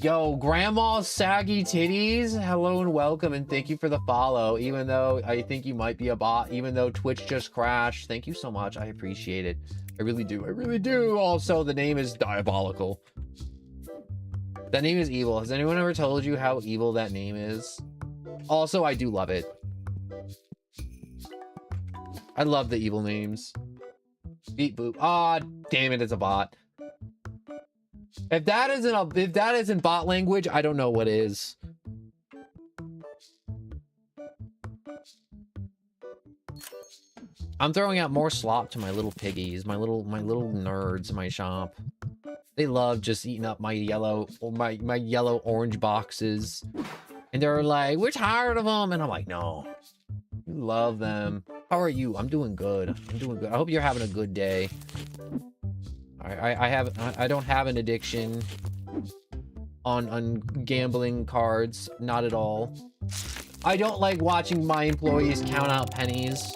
Yo, Grandma's saggy titties, hello and welcome, and thank you for the follow, even though I think you might be a bot, even though Twitch just crashed. Thank you so much, I appreciate it. I really do, I really do. Also, the name is diabolical. That name is evil. Has anyone ever told you how evil that name is? Also, I do love it. I love the evil names. Beep boop. Ah, damn it, it's a bot. If that isn't bot language, I don't know what is. I'm throwing out more slop to my little piggies, my little nerds in my shop. They love just eating up my yellow orange boxes. And they're like, we're tired of them. And I'm like, no, you love them. How are you? I'm doing good. I'm doing good. I hope you're having a good day. I don't have an addiction on gambling cards. Not at all. I don't like watching my employees count out pennies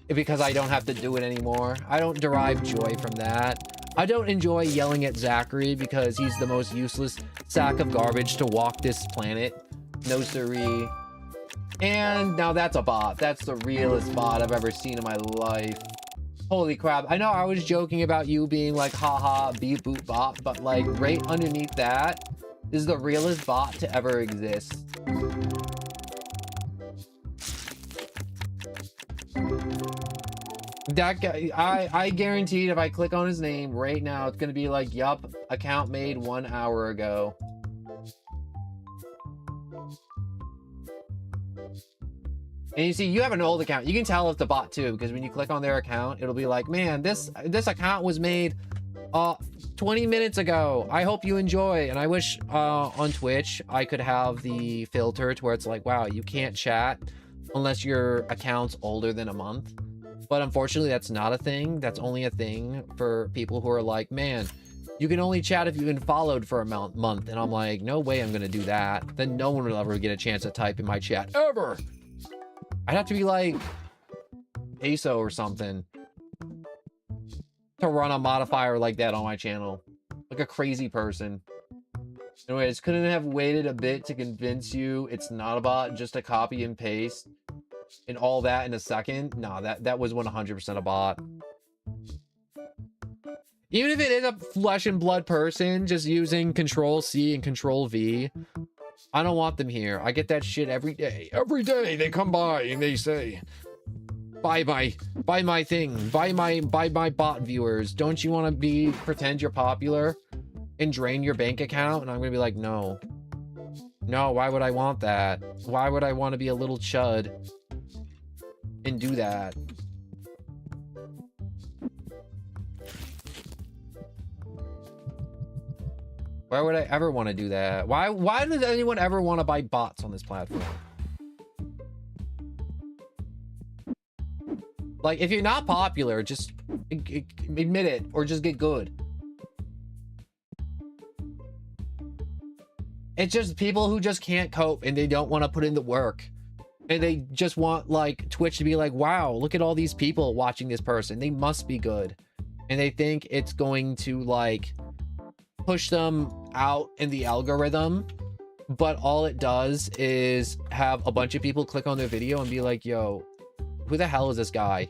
because I don't have to do it anymore. I don't derive joy from that. I don't enjoy yelling at Zachary because he's the most useless sack of garbage to walk this planet. No siree. And now that's a bot. That's the realest bot I've ever seen in my life. Holy crap. I know I was joking about you being like, haha, beep boop bot, but like right underneath that is the realest bot to ever exist. That guy, I guaranteed if I click on his name right now, it's gonna be like, yup, account made 1 hour ago. And you see, you have an old account. You can tell it's a bot too, because when you click on their account, it'll be like, man, this account was made 20 minutes ago. I hope you enjoy. And I wish on Twitch I could have the filter to where it's like, wow, you can't chat unless your account's older than a month. But unfortunately, that's not a thing. That's only a thing for people who are like, man, you can only chat if you've been followed for a month. And I'm like, no way I'm gonna do that. Then no one will ever get a chance to type in my chat ever. I'd have to be like ASO or something to run a modifier like that on my channel. Like a crazy person. Anyways, couldn't have waited a bit to convince you it's not a bot, just a copy and paste and all that in a second. Nah, that was 100% a bot. Even if it is a flesh and blood person just using Control C and Control V, I don't want them here. I get that shit every day. Every day they come by and they say, buy my thing, buy my bot viewers. Don't you want to pretend you're popular and drain your bank account? And I'm gonna be like, no, why would I want that? Why would I want to be a little chud and do that? Why would I ever want to do that? Why does anyone ever want to buy bots on this platform? Like, if you're not popular, just admit it or just get good. It's just people who just can't cope and they don't want to put in the work. And they just want, like, Twitch to be like, wow, look at all these people watching this person. They must be good. And they think it's going to, like, push them out in the algorithm, but all it does is have a bunch of people click on their video and be like, yo, who the hell is this guy?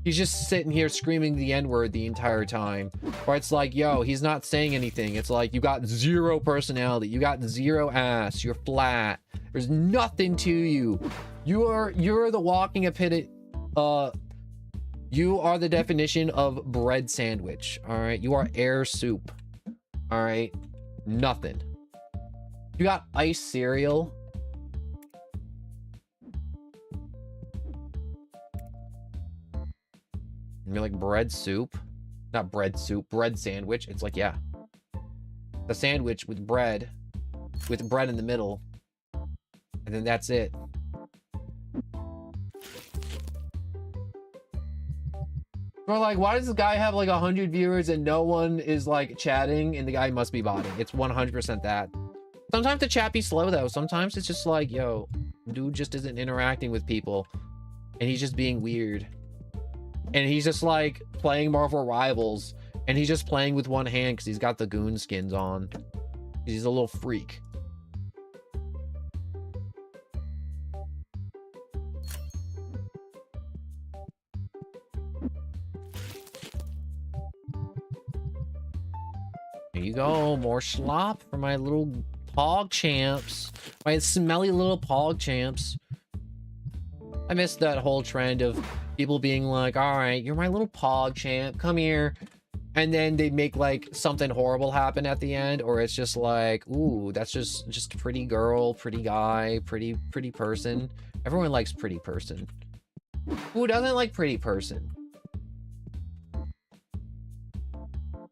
He's just sitting here screaming the N-word the entire time. Or it's like, yo, he's not saying anything. It's like, you got zero personality, you got zero ass, you're flat, there's nothing to you. You're the walking epitome. You are the definition of bread sandwich. All right, you are air soup. All right, nothing. You got ice cereal. And you're like, bread soup? Not bread soup, bread sandwich. It's like, yeah. The sandwich with bread in the middle. And then that's it. We're like, why does this guy have like 100 viewers and no one is like chatting and the guy must be botting? It's 100% that. Sometimes the chat be slow though. Sometimes it's just like, yo, dude just isn't interacting with people and he's just being weird. And he's just like playing Marvel Rivals and he's just playing with one hand because he's got the goon skins on. He's a little freak. Here you go, more slop for my little pog champs. My smelly little pog champs. I missed that whole trend of people being like, all right, you're my little pog champ, come here. And then they make like something horrible happen at the end, or it's just like, ooh, that's just a pretty girl, pretty guy, pretty person. Everyone likes pretty person. Who doesn't like pretty person?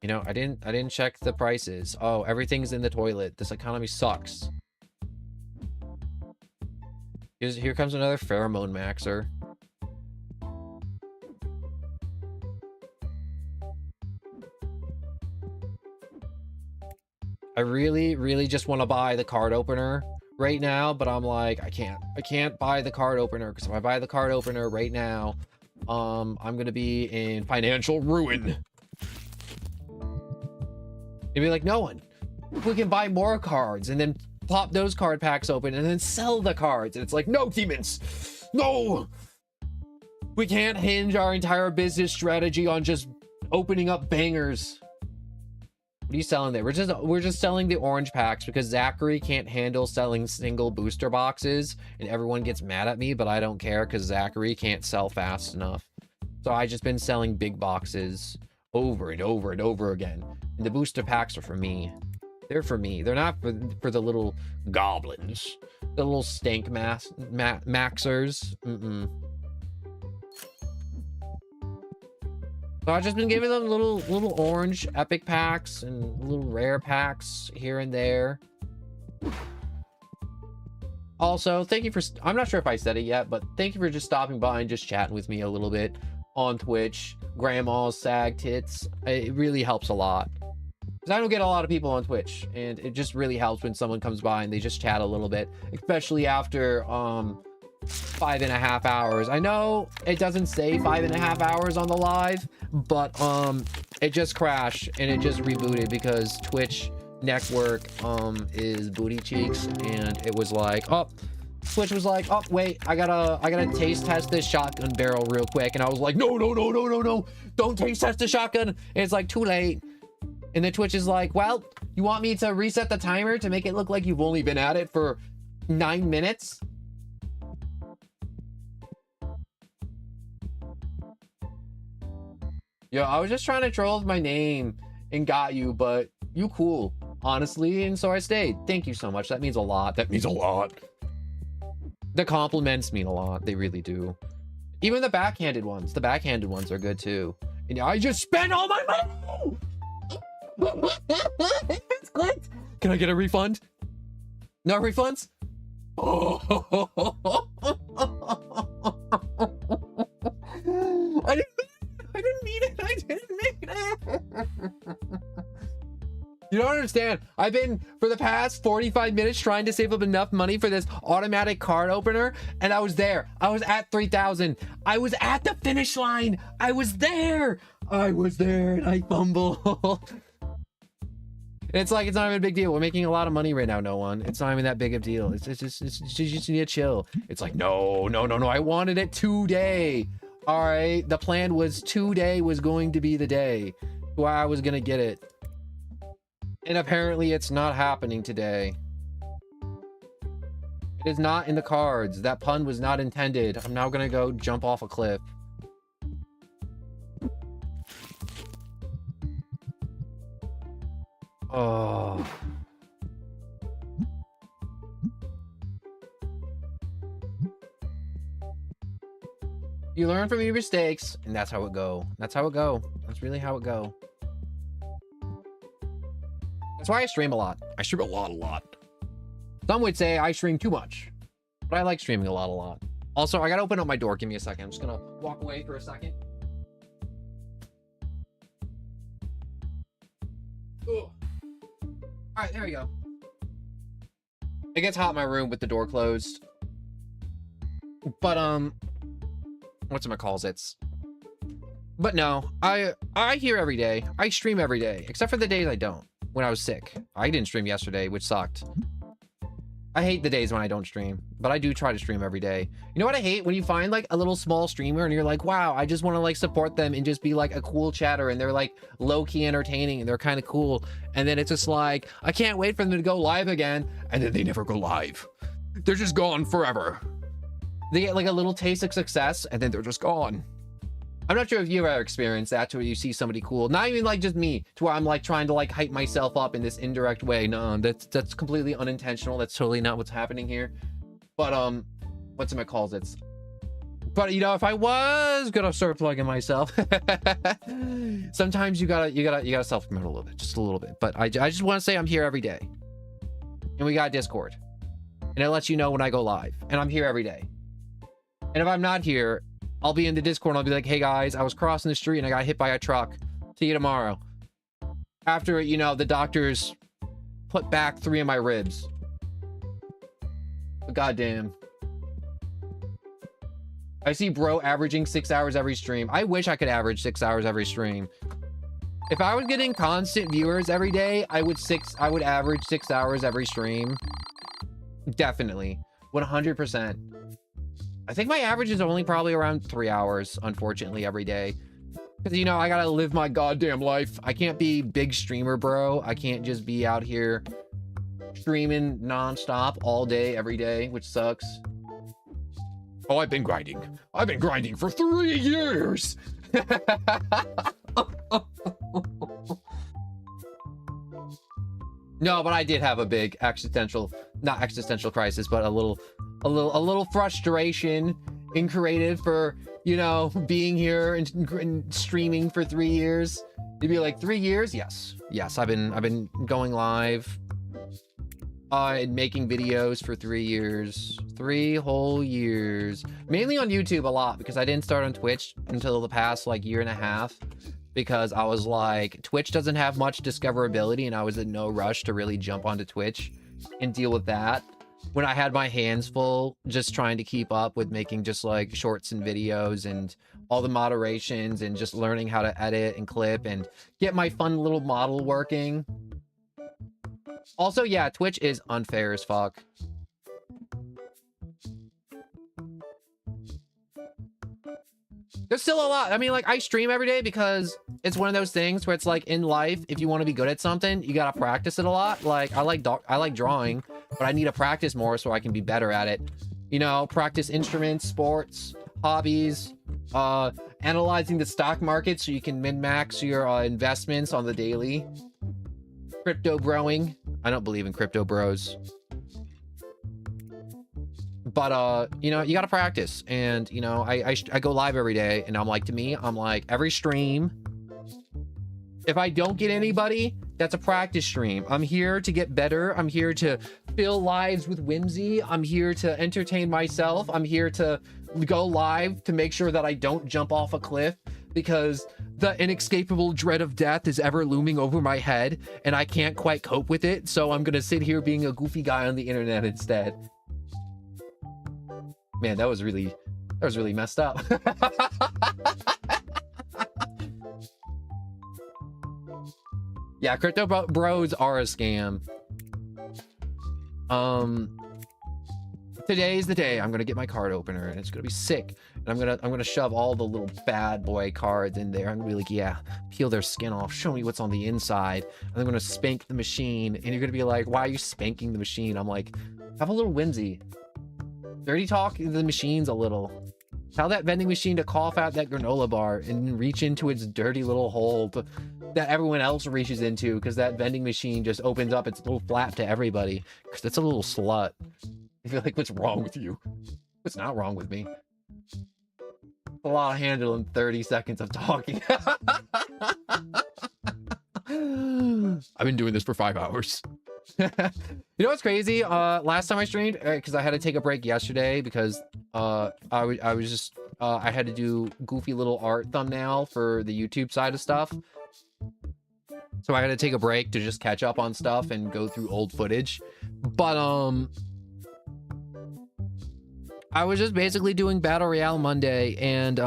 You know, I didn't check the prices. Oh, everything's in the toilet. This economy sucks. Here comes another pheromone maxer. I really just want to buy the card opener right now, but I'm like, I can't buy the card opener because if I buy the card opener right now, I'm gonna be in financial ruin. It'd be like, no one. We can buy more cards and then pop those card packs open and then sell the cards. And it's like, no, demons, no. We can't hinge our entire business strategy on just opening up bangers. What are you selling there? We're just selling the orange packs because Zachary can't handle selling single booster boxes and everyone gets mad at me, but I don't care because Zachary can't sell fast enough. So I just been selling big boxes over and over and over again. And the booster packs are for me. They're for me. They're not for the little goblins. The little stank maxers. So I've just been giving them little orange epic packs and little rare packs here and there. Also, thank you for... I'm not sure if I said it yet, but thank you for just stopping by and just chatting with me a little bit on Twitch. Grandma's sag tits. It really helps a lot. Because I don't get a lot of people on Twitch, and it just really helps when someone comes by and they just chat a little bit, especially after 5.5 hours. I know it doesn't say 5.5 hours on the live, but it just crashed and it just rebooted because Twitch neck work is booty cheeks, and it was like, oh, Twitch was like, oh wait, I gotta taste test this shotgun barrel real quick, and I was like, no, don't taste test the shotgun. And it's like too late. And then Twitch is like, well, you want me to reset the timer to make it look like you've only been at it for 9 minutes? Yo, I was just trying to troll with my name and got you, but you cool, honestly, and so I stayed. Thank you so much. That means a lot. That means a lot. The compliments mean a lot. They really do. Even the backhanded ones. The backhanded ones are good too. And I just spent all my money! It's clicked. Can I get a refund? No refunds? Oh. I didn't mean it. I didn't mean it. You don't understand. I've been for the past 45 minutes trying to save up enough money for this automatic card opener, and I was there. I was at 3,000. I was at the finish line. I was there, and I fumbled. It's like, it's not even a big deal. We're making a lot of money right now, no one. It's not even that big of a deal. It's just you just need to chill. It's like, no. I wanted it today. All right. The plan was today was going to be the day where I was going to get it. And apparently it's not happening today. It is not in the cards. That pun was not intended. I'm now going to go jump off a cliff. Oh. You learn from your mistakes, and that's how it go. That's how it go. That's really how it go. That's why I stream a lot. I stream a lot. Some would say I stream too much, but I like streaming a lot. Also, I gotta open up my door. Give me a second. I'm just gonna walk away for a second. Ugh. All right, there we go. It gets hot in my room with the door closed. But whatchamacalls, but no, I hear every day. I stream every day, except for the days I don't. When I was sick, I didn't stream yesterday, which sucked. I hate the days when I don't stream, but I do try to stream every day. You know what I hate? When you find like a little small streamer and you're like, wow, I just want to like support them and just be like a cool chatter, and they're like low-key entertaining and they're kind of cool, and then it's just like, I can't wait for them to go live again, and then they never go live. They're just gone forever. They get like a little taste of success and then they're just gone. I'm not sure if you've ever experienced that, to where you see somebody cool, not even like just me, to where I'm like trying to like hype myself up in this indirect way. No, that's completely unintentional. That's totally not what's happening here. But whatchamacalls, but you know, if I was gonna start plugging myself, sometimes you gotta self-promote a little bit, just a little bit. But I just want to say I'm here every day, and we got Discord, and it lets you know when I go live, and I'm here every day. And if I'm not here, I'll be in the Discord and I'll be like, hey guys, I was crossing the street and I got hit by a truck. See you tomorrow. After, you know, the doctors put back 3 of my ribs. But goddamn. I see bro averaging 6 hours every stream. I wish I could average 6 hours every stream. If I was getting constant viewers every day, I would average 6 hours every stream. Definitely. 100%. I think my average is only probably around 3 hours, unfortunately, every day. Because, you know, I gotta live my goddamn life. I can't be big streamer, bro. I can't just be out here streaming nonstop all day, every day, which sucks. Oh, I've been grinding. I've been grinding for 3 years. No, but I did have a big not existential crisis, but a little frustration in creative for, you know, being here and streaming for 3 years. You'd be like, 3 years? Yes. I've been going live and making videos for 3 years, 3 whole years, mainly on YouTube a lot, because I didn't start on Twitch until the past like year and a half. Because I was like, Twitch doesn't have much discoverability, and I was in no rush to really jump onto Twitch and deal with that. When I had my hands full, just trying to keep up with making just like shorts and videos and all the moderations and just learning how to edit and clip and get my fun little model working. Also, yeah, Twitch is unfair as fuck. There's still a lot. I mean, like, I stream every day because it's one of those things where it's like in life, if you want to be good at something, you gotta practice it a lot. Like, I like drawing, but I need to practice more so I can be better at it. You know, practice instruments, sports, hobbies, analyzing the stock market so you can min-max your investments on the daily. Crypto broing. I don't believe in crypto bros. But you know, you gotta practice. And you know, I go live every day, and I'm like, to me, I'm like, every stream, if I don't get anybody, that's a practice stream. I'm here to get better. I'm here to fill lives with whimsy. I'm here to entertain myself. I'm here to go live to make sure that I don't jump off a cliff, because the inescapable dread of death is ever looming over my head and I can't quite cope with it. So I'm gonna sit here being a goofy guy on the internet instead. Man, that was really messed up. Yeah, crypto bros are a scam. Today's the day I'm gonna get my card opener, and it's gonna be sick. And I'm gonna shove all the little bad boy cards in there. I'm gonna be like, yeah, peel their skin off, show me what's on the inside. And I'm gonna spank the machine, and you're gonna be like, why are you spanking the machine? I'm like, have a little whimsy. Dirty talk the machines a little. Tell that vending machine to cough out that granola bar and reach into its dirty little hole that everyone else reaches into, because that vending machine just opens up its little flap to everybody. Because that's a little slut. I feel like, what's wrong with you? What's not wrong with me? A lot of handling 30 seconds of talking. I've been doing this for 5 hours. You know what's crazy? Last time I streamed, because I had to take a break yesterday because I had to do goofy little art thumbnail for the YouTube side of stuff. So I had to take a break to just catch up on stuff and go through old footage. But I was just basically doing Battle Royale Monday, and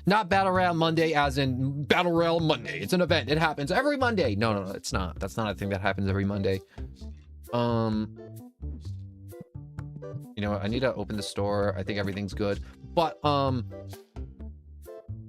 not Battle Royale Monday as in Battle Royale Monday. It's an event. It happens every Monday. No, it's not. That's not a thing that happens every Monday. You know what? I need to open the store. I think everything's good. But I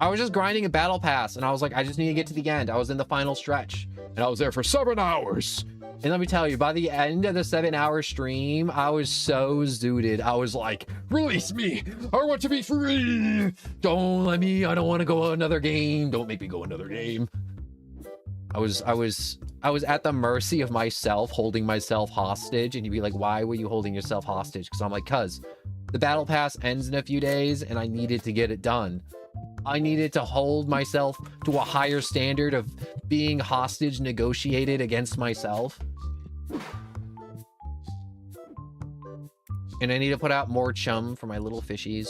was just grinding a battle pass, and I was like, I just need to get to the end. I was in the final stretch, and I was there for 7 hours. And let me tell you, by the end of the 7-hour stream, I was so zooted. I was like, release me. I want to be free. Don't let me. I don't want to go another game. Don't make me go another game. I was at the mercy of myself, holding myself hostage. And you'd be like, why were you holding yourself hostage? Because I'm like, cuz the battle pass ends in a few days, and I needed to get it done. I needed to hold myself to a higher standard of being hostage negotiated against myself. And I need to put out more chum for my little fishies.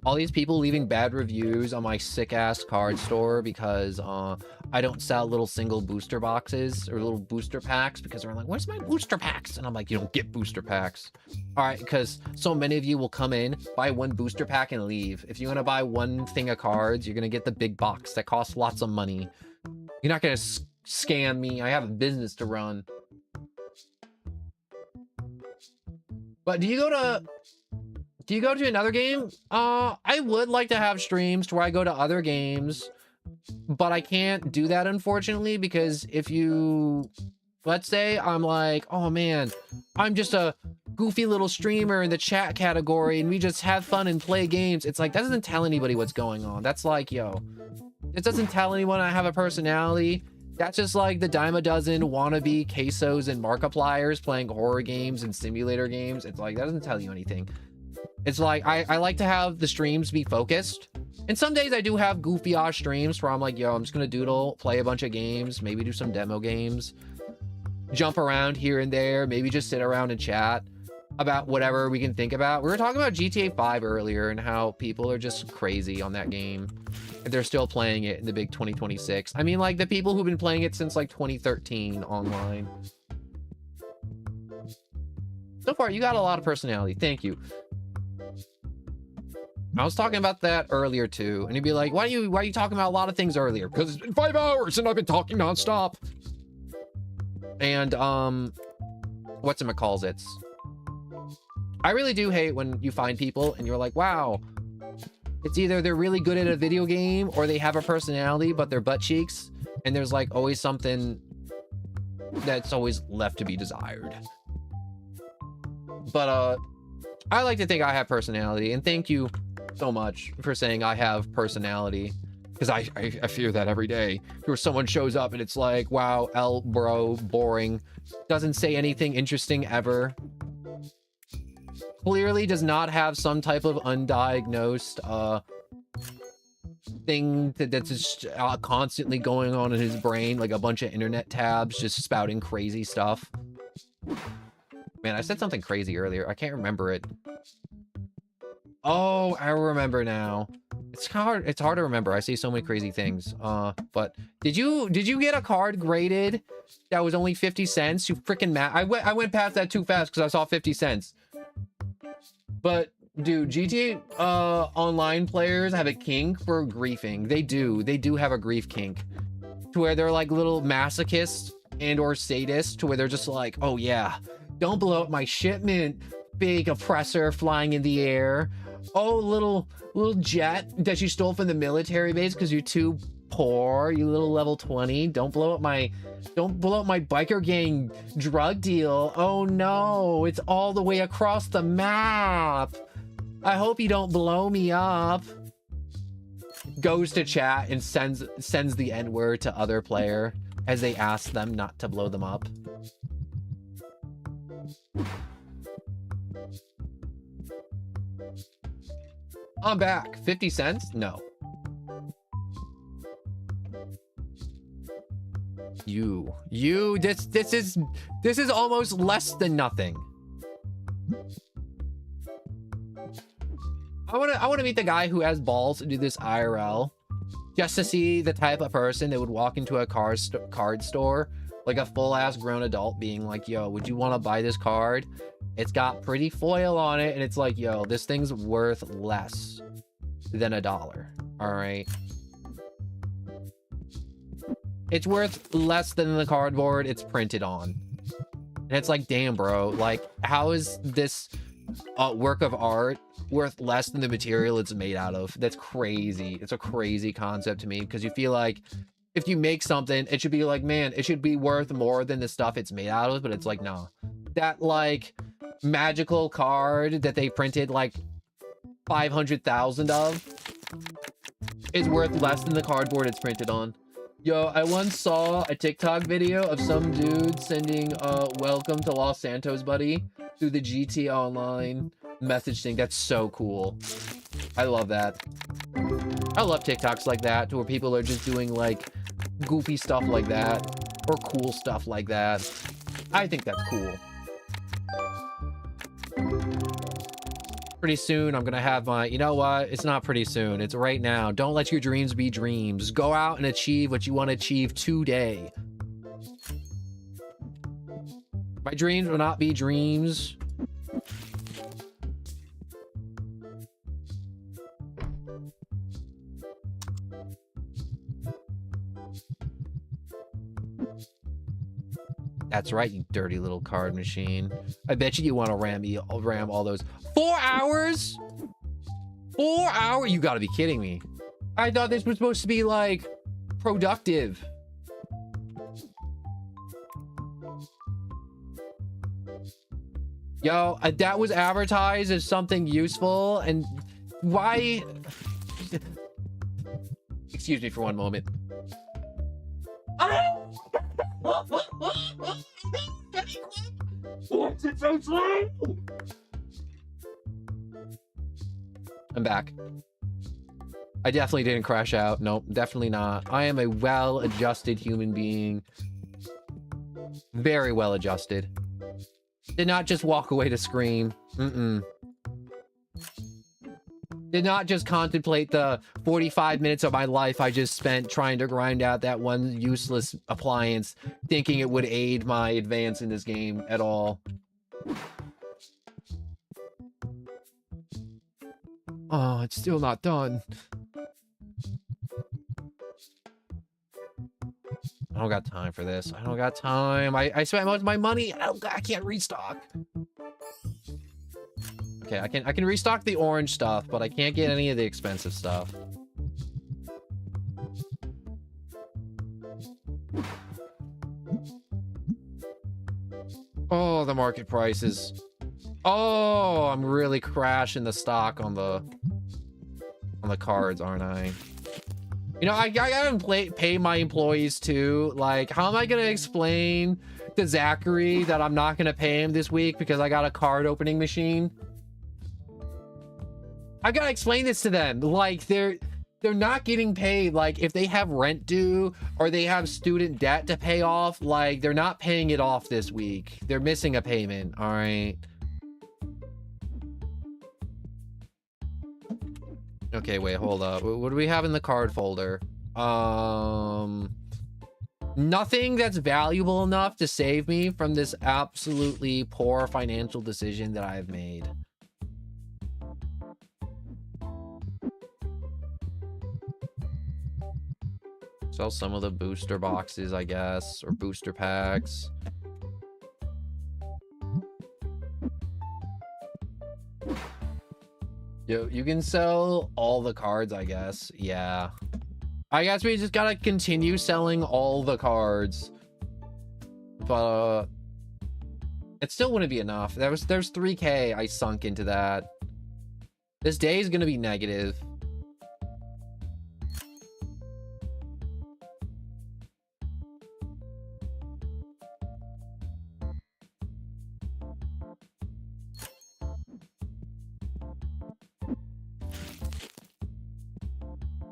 All these people leaving bad reviews on my sick-ass card store because I don't sell little single booster boxes or little booster packs, because they're like, where's my booster packs? And I'm like, you don't get booster packs. All right, because so many of you will come in, buy one booster pack and leave. If you want to buy one thing of cards, you're going to get the big box that costs lots of money. You're not going to scam me. I have a business to run. But do you go to another game? I would like to have streams where I go to other games, but I can't do that, unfortunately, because if you, let's say I'm like, oh man, I'm just a goofy little streamer in the chat category and we just have fun and play games. It's like, that doesn't tell anybody what's going on. That's like, yo, it doesn't tell anyone I have a personality. That's just like the dime a dozen wannabe quesos and Markipliers playing horror games and simulator games. It's like, that doesn't tell you anything. It's like, I like to have the streams be focused. And some days I do have goofy ass streams where I'm like, yo, I'm just gonna doodle, play a bunch of games, maybe do some demo games, jump around here and there, maybe just sit around and chat about whatever we can think about. We were talking about GTA 5 earlier and how people are just crazy on that game. And they're still playing it in the big 2026. I mean, like the people who've been playing it since like 2013 online. So far, you got a lot of personality. Thank you. I was talking about that earlier too, and he'd be like, why are you talking about a lot of things earlier? Because it's been 5 hours and I've been talking nonstop. And whatchamacallits? I really do hate when you find people and you're like, wow, it's either they're really good at a video game or they have a personality, but they're butt cheeks, and there's like always something that's always left to be desired. But I like to think I have personality, and thank you so much for saying I have personality, because I fear that every day. Where someone shows up and it's like, wow, L bro, boring, doesn't say anything interesting ever, clearly does not have some type of undiagnosed thing that's just constantly going on in his brain, like a bunch of internet tabs just spouting crazy stuff. Man, I said something crazy earlier. I can't remember it. Oh, I remember now. It's hard to remember. I say so many crazy things. But did you get a card graded that was only 50 cents? You freaking mad. I went past that too fast because I saw 50 cents. But dude, GTA online players have a kink for griefing. They do have a grief kink, to where they're like little masochists and or sadists, to where they're just like, oh yeah, don't blow up my shipment, big oppressor flying in the air. Oh, little jet that you stole from the military base because you're too poor, you little level 20. Don't blow up my biker gang drug deal. Oh no, it's all the way across the map. I hope you don't blow me up. Goes to chat and sends the N-word to other player as they ask them not to blow them up. I'm back. 50 cents? No. This is almost less than nothing. I want to meet the guy who has balls to do this IRL, just to see the type of person that would walk into a card store, like a full-ass grown adult, being like, yo, would you want to buy this card? It's got pretty foil on it, and it's like, yo, this thing's worth less than $1. All right. It's worth less than the cardboard it's printed on. And it's like, damn, bro, like, how is this work of art worth less than the material it's made out of? That's crazy. It's a crazy concept to me, because you feel like if you make something, it should be like, man, it should be worth more than the stuff it's made out of. But it's like, no, that like magical card that they printed like 500,000 of is worth less than the cardboard it's printed on. Yo, I once saw a TikTok video of some dude sending welcome to Los Santos, buddy, through the GT Online message thing. That's so cool. I love that. I love TikToks like that, to where people are just doing like goofy stuff like that, or cool stuff like that. I think that's cool. Pretty soon I'm gonna have my, you know what, it's not pretty soon, it's right now. Don't let your dreams be dreams. Go out and achieve what you want to achieve today. My dreams will not be dreams. That's right, you dirty little card machine. I bet you want to ram all those. 4 hours? 4 hours? You gotta be kidding me. I thought this was supposed to be like productive. Yo, that was advertised as something useful, and why? Excuse me for one moment. I'm back. I definitely didn't crash out. Nope, definitely not. I am a well-adjusted human being. Very well-adjusted. Did not just walk away to scream. Did not just contemplate the 45 minutes of my life I just spent trying to grind out that one useless appliance, thinking it would aid my advance in this game at all. Oh, it's still not done. I don't got time for this. I don't got time. I spent most of my money. I can't restock. Okay, I can restock the orange stuff, but I can't get any of the expensive stuff. Oh, the market prices. Oh, I'm really crashing the stock on the cards, aren't I? You know, I gotta pay my employees too. Like, how am I gonna explain to Zachary that I'm not gonna pay him this week because I got a card opening machine? I gotta explain this to them. Like, they're not getting paid. Like, if they have rent due or they have student debt to pay off, like, they're not paying it off this week. They're missing a payment. All right. Okay, wait, hold up. What do we have in the card folder? Nothing that's valuable enough to save me from this absolutely poor financial decision that I've made. Sell some of the booster boxes, I guess, or booster packs. Yo, you can sell all the cards, I guess. Yeah. I guess we just gotta continue selling all the cards. But it still wouldn't be enough. There's 3K I sunk into that. This day is gonna be negative.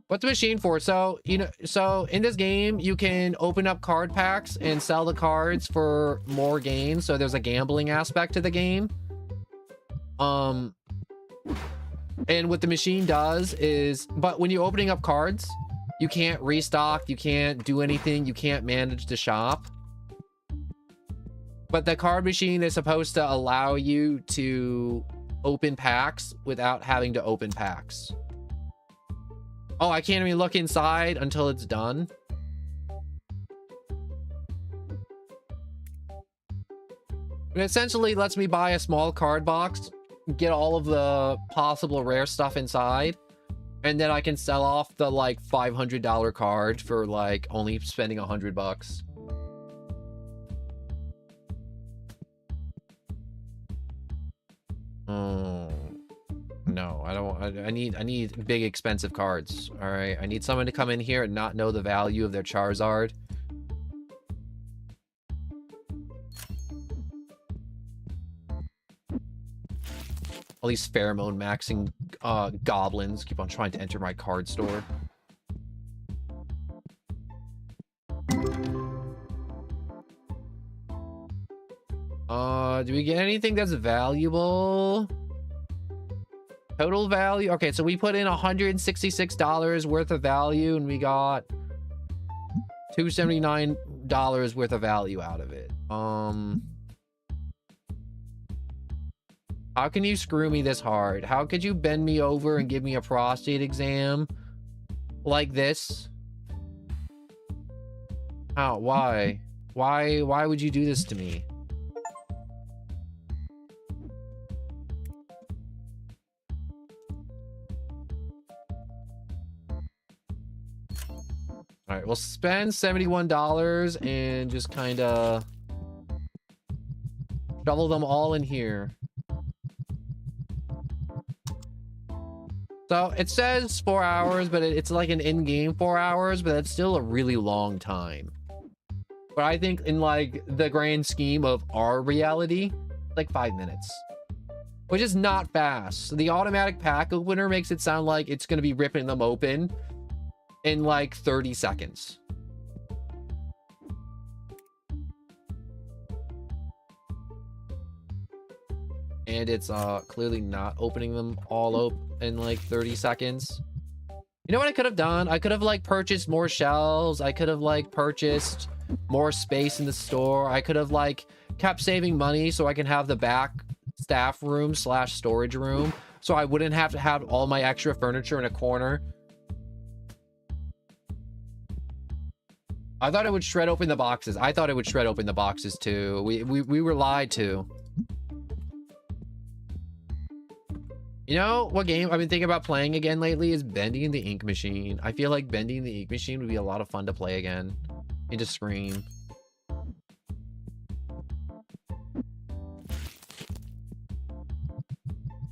What's the machine for? So, you know, so in this game, you can open up card packs and sell the cards for more gains. So there's a gambling aspect to the game. And what the machine does is, but when you're opening up cards, you can't restock, you can't do anything, you can't manage the shop. But the card machine is supposed to allow you to open packs without having to open packs. Oh, I can't even look inside until it's done. It essentially lets me buy a small card box, get all of the possible rare stuff inside, and then I can sell off the like $500 card for like only spending $100. Oh. No, I don't. I need big expensive cards. All right, I need someone to come in here and not know the value of their Charizard. All these pheromone maxing goblins keep on trying to enter my card store. Do we get anything that's valuable? Total value. Okay, so we put in $166 worth of value and we got $279 worth of value out of it. How can you screw me this hard? How could you bend me over and give me a prostate exam like this? How? Why? Why would you do this to me? All right, we'll spend $71 and just kind of shovel them all in here. So it says 4 hours, but it's like an in-game 4 hours, but that's still a really long time. But I think in like the grand scheme of our reality, like 5 minutes, which is not fast. So the automatic pack opener makes it sound like it's going to be ripping them open in like 30 seconds. And it's clearly not opening them all up in like 30 seconds. You know what I could have done? I could have like purchased more shelves. I could have like purchased more space in the store. I could have like kept saving money so I can have the back staff room / storage room so I wouldn't have to have all my extra furniture in a corner. I thought it would shred open the boxes. I thought it would shred open the boxes too. We were lied to. You know what game I've been thinking about playing again lately is Bending the Ink Machine. I feel like Bending the Ink Machine would be a lot of fun to play again. And just scream.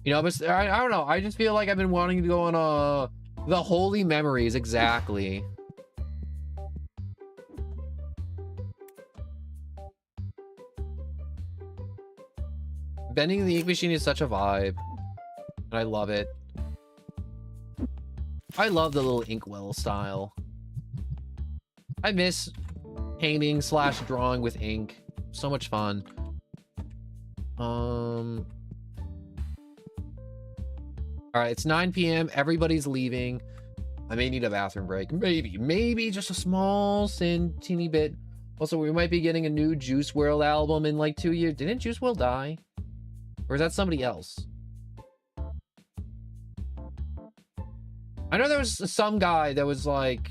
You know, but I don't know. I just feel like I've been wanting to go on the Holy Memories, exactly. Bending the Ink Machine is such a vibe. And I love it. I love the little inkwell style. I miss painting / drawing with ink. So much fun. All right, it's 9 p.m. Everybody's leaving. I may need a bathroom break. Maybe just a small teeny bit. Also, we might be getting a new Juice WRLD album in like 2 years. Didn't Juice WRLD die? Or is that somebody else? I know there was some guy that was like,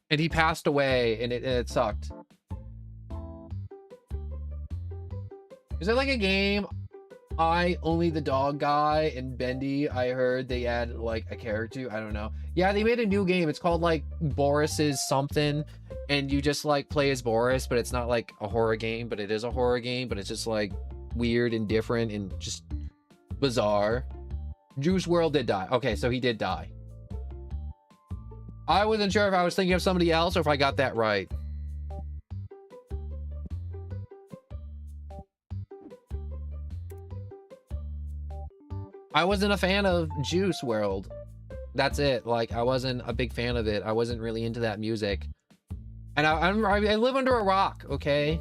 and he passed away, and it sucked. Is there like a game? Only the dog guy and Bendy, I heard they add like a character. I don't know. Yeah, they made a new game. It's called like Boris's something, and you just like play as Boris, but it's not like a horror game, but it is a horror game, but it's just like weird and different and just bizarre. Juice WRLD did die. Okay, so he did die. I wasn't sure if I was thinking of somebody else or if I got that right. I wasn't a fan of Juice WRLD. That's it. Like, I wasn't a big fan of it. I wasn't really into that music. And I live under a rock, okay?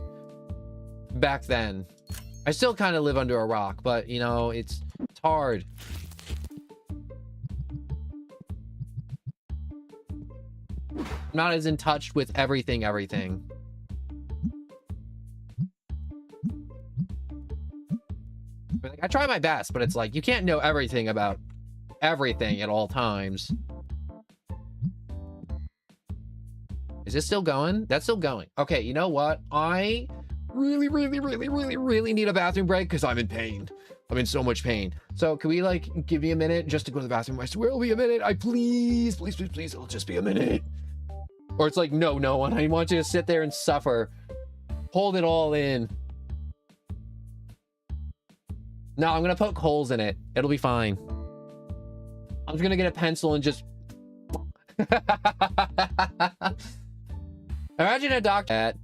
Back then. I still kind of live under a rock, but, you know, it's hard. I'm not as in touch with everything. Like, I try my best, but it's like, you can't know everything about everything at all times. Is this still going? That's still going. Okay, you know what? I really need a bathroom break because I'm in pain. I'm in so much pain. So can we like give me a minute just to go to the bathroom? I swear it'll be a minute. Please, it'll just be a minute. Or it's like, no, I want you to sit there and suffer. Hold it all in. No, I'm gonna poke holes in it. It'll be fine. I'm just gonna get a pencil and just... Imagine a doctor...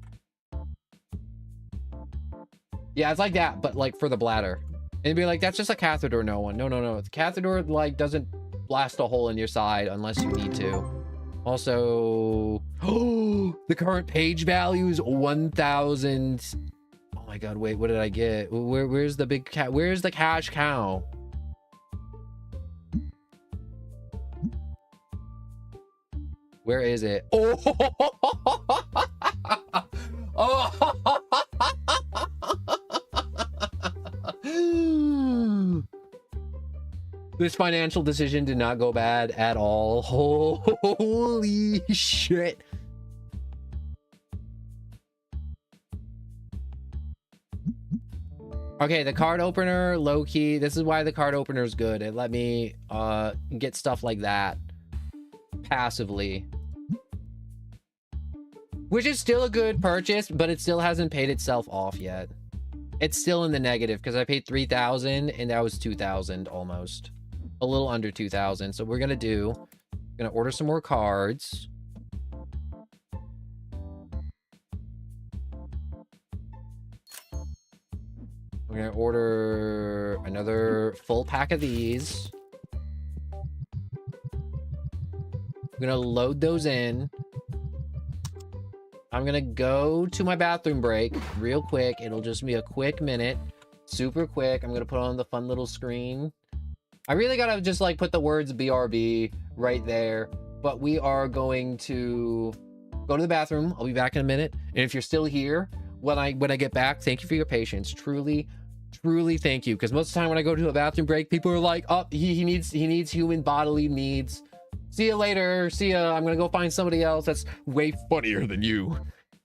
Yeah, it's like that, but like for the bladder. And it'd be like, that's just a catheter, no. The catheter like doesn't blast a hole in your side unless you need to. Also, the current page value is 1,000. Oh my god, wait, what did I get? Where's the big cat? Where's the cash cow? Where is it? Oh, this financial decision did not go bad at all. Holy shit. Okay, the card opener, low key. This is why the card opener is good. It let me get stuff like that passively, which is still a good purchase, but it still hasn't paid itself off yet. It's still in the negative because I paid 3,000 and that was 2,000 almost. A little under 2,000. So we're gonna order some more cards. We're gonna order another full pack of these. We're gonna load those in. I'm gonna go to my bathroom break real quick. It'll just be a quick minute, super quick. I'm gonna put on the fun little screen. I really gotta just like put the words BRB right there, but we are going to go to the bathroom. I'll be back in a minute. And if you're still here when I get back, thank you for your patience. Truly, Truly thank you, because most of the time when I go to a bathroom break, people are like, oh, he needs human bodily needs. See you later. See ya. I'm gonna go find somebody else that's way funnier than you.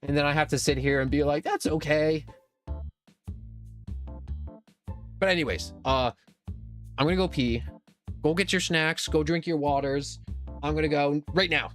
And then I have to sit here and be like, that's okay. But anyways, I'm gonna go pee. Go get your snacks. Go drink your waters. I'm gonna go right now.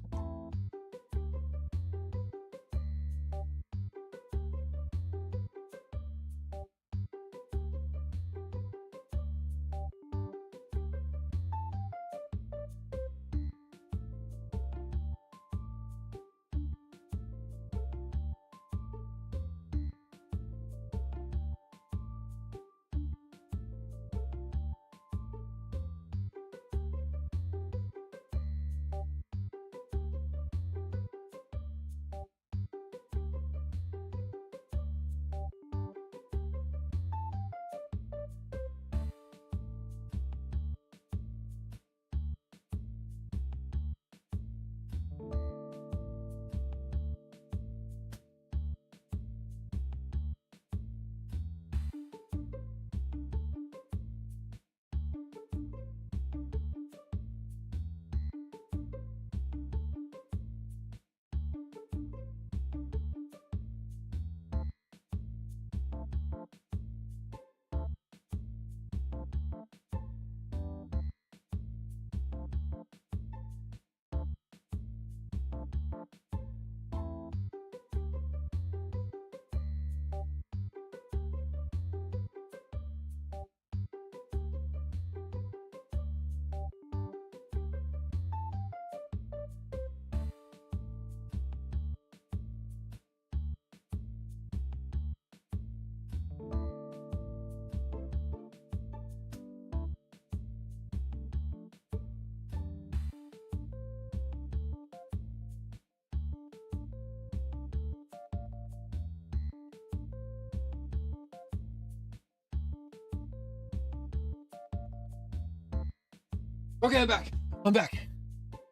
Okay, I'm back. I'm back.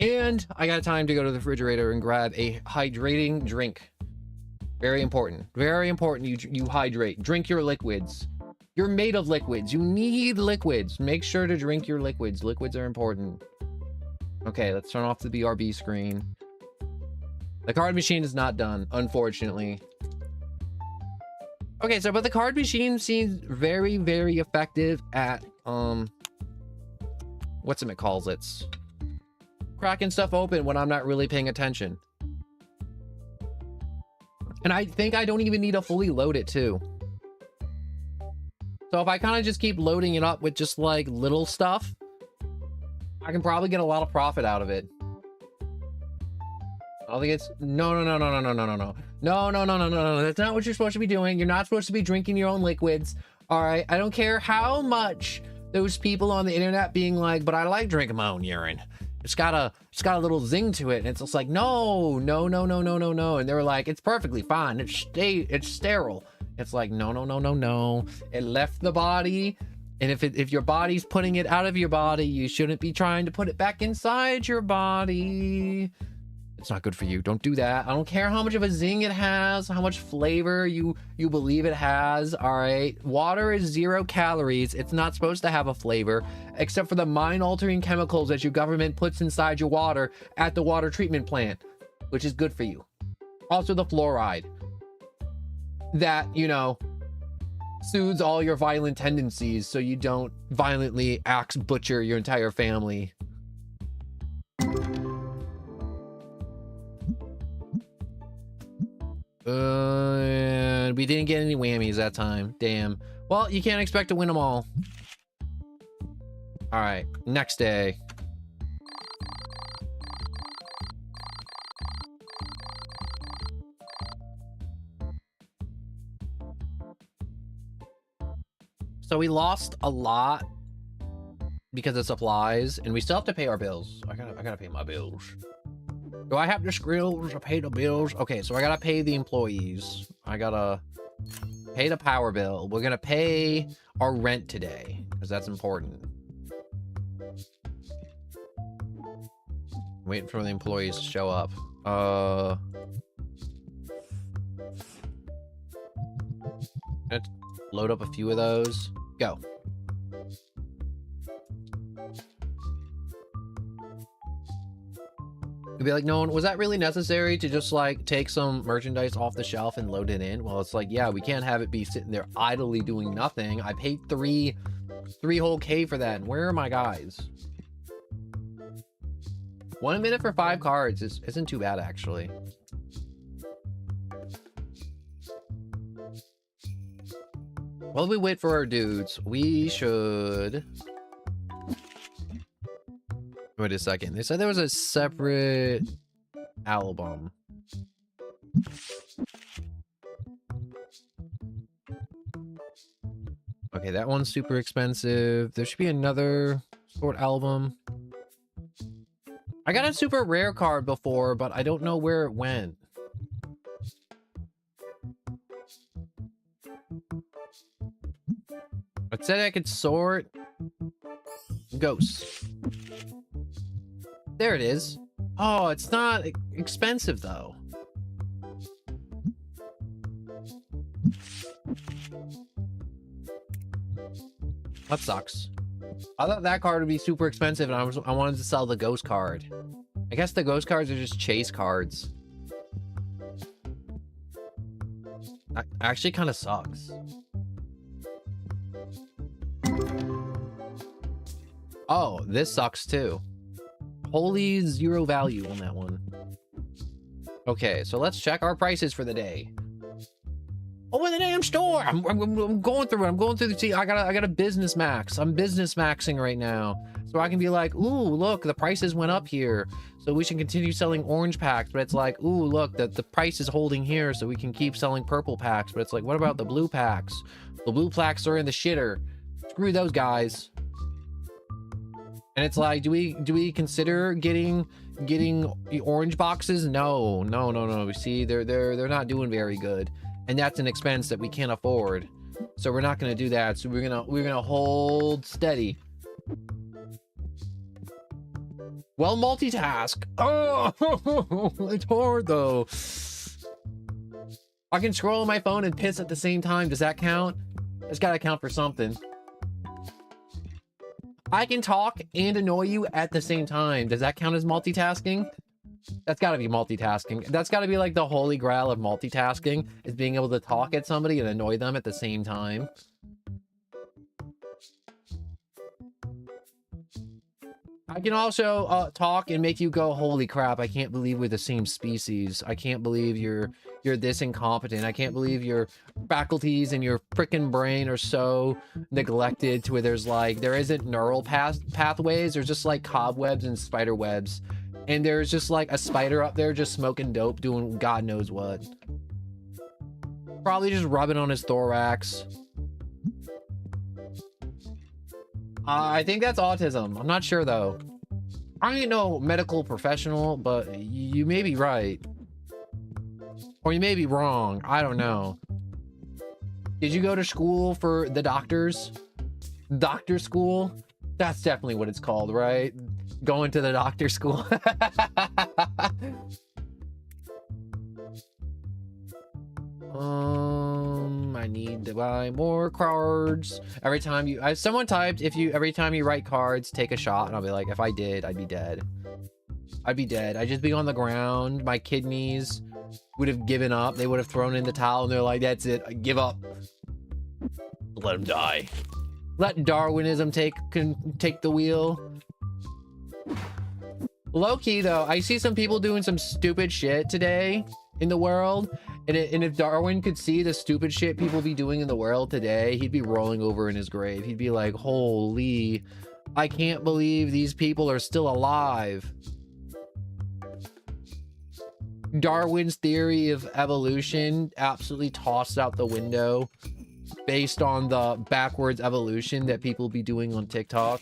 And I got time to go to the refrigerator and grab a hydrating drink. Very important. Very important you hydrate. Drink your liquids. You're made of liquids. You need liquids. Make sure to drink your liquids. Liquids are important. Okay, let's turn off the BRB screen. The card machine is not done, unfortunately. Okay, so but the card machine seems very, very effective at what's it calls it? Cracking stuff open when I'm not really paying attention. And I think I don't even need to fully load it too. So if I kind of just keep loading it up with just like little stuff, I can probably get a lot of profit out of it. I don't think it's no. That's not what you're supposed to be doing. You're not supposed to be drinking your own liquids. All right. I don't care how much those people on the internet being like, but I like drinking my own urine. It's got a little zing to it, and it's just like no. And they were like, it's perfectly fine. It's sterile. It's like no. It left the body, and if your body's putting it out of your body, you shouldn't be trying to put it back inside your body. It's not good for you. Don't do that. I don't care how much of a zing it has, how much flavor you believe it has. All right. Water is 0 calories. It's not supposed to have a flavor, except for the mind-altering chemicals that your government puts inside your water at the water treatment plant, which is good for you. Also the fluoride that, you know, soothes all your violent tendencies so you don't violently axe butcher your entire family. And we didn't get any whammies that time. Damn. Well, you can't expect to win them all. All right, next day. So we lost a lot because of supplies, and we still have to pay our bills. I gotta pay my bills. Do I have the skills to pay the bills? Okay, so I gotta pay the employees. I gotta pay the power bill. We're gonna pay our rent today because that's important. Waiting for the employees to show up. Load up a few of those. Go. It'd be like, no one, was that really necessary to just like take some merchandise off the shelf and load it in? Well, it's like, yeah, we can't have it be sitting there idly doing nothing. I paid three whole K for that. And where are my guys? 1 minute for 5 cards isn't too bad, actually. While we wait for our dudes, we should... Wait a second. They said there was a separate album. Okay, that one's super expensive. There should be another sort album. I got a super rare card before, but I don't know where it went. It said I could sort ghosts. There it is. Oh, it's not expensive though. That sucks. I thought that card would be super expensive and I wanted to sell the ghost card. I guess the ghost cards are just chase cards. That actually kind of sucks. Oh, this sucks too. Wholly zero value on that one. Okay, so let's check our prices for the day. Over the damn store. I'm going through it. I'm going through the tea. I got a business max. I'm business maxing right now. So I can be like, ooh, look, the prices went up here. So we should continue selling orange packs. But it's like, ooh, look, the price is holding here. So we can keep selling purple packs. But it's like, what about the blue packs? The blue packs are in the shitter. Screw those guys. And it's like, do we consider getting the orange boxes? No. You see, they're not doing very good. And that's an expense that we can't afford. So we're not gonna do that. So we're gonna hold steady. Well, multitask. Oh, it's hard though. I can scroll on my phone and piss at the same time. Does that count? It's gotta count for something. I can talk and annoy you at the same time. Does that count as multitasking? That's got to be multitasking. That's got to be like the holy grail of multitasking, is being able to talk at somebody and annoy them at the same time. I can also talk and make you go, holy crap, I can't believe we're the same species. I can't believe you're this incompetent. I can't believe your faculties and your frickin' brain are so neglected to where there's like, there isn't neural pathways. There's just like cobwebs and spider webs. And there's just like a spider up there just smoking dope, doing God knows what. Probably just rubbing on his thorax. I think that's autism. I'm not sure though. I ain't no medical professional, but you may be right. Or you may be wrong. I don't know. Did you go to school for the doctors? Doctor school? That's definitely what it's called, right? Going to the doctor school. I need to buy more cards. Every time someone typed, every time you write cards, take a shot, and I'll be like, if I did, I'd be dead. I'd be dead. I'd just be on the ground. My kidneys would have given up. They would have thrown in the towel, and they're like, that's it. I give up. Let them die. Let Darwinism take the wheel. Low-key, though, I see some people doing some stupid shit today in the world. And if Darwin could see the stupid shit people be doing in the world today, he'd be rolling over in his grave. He'd be like, holy, I can't believe these people are still alive. Darwin's theory of evolution absolutely tossed out the window based on the backwards evolution that people be doing on TikTok.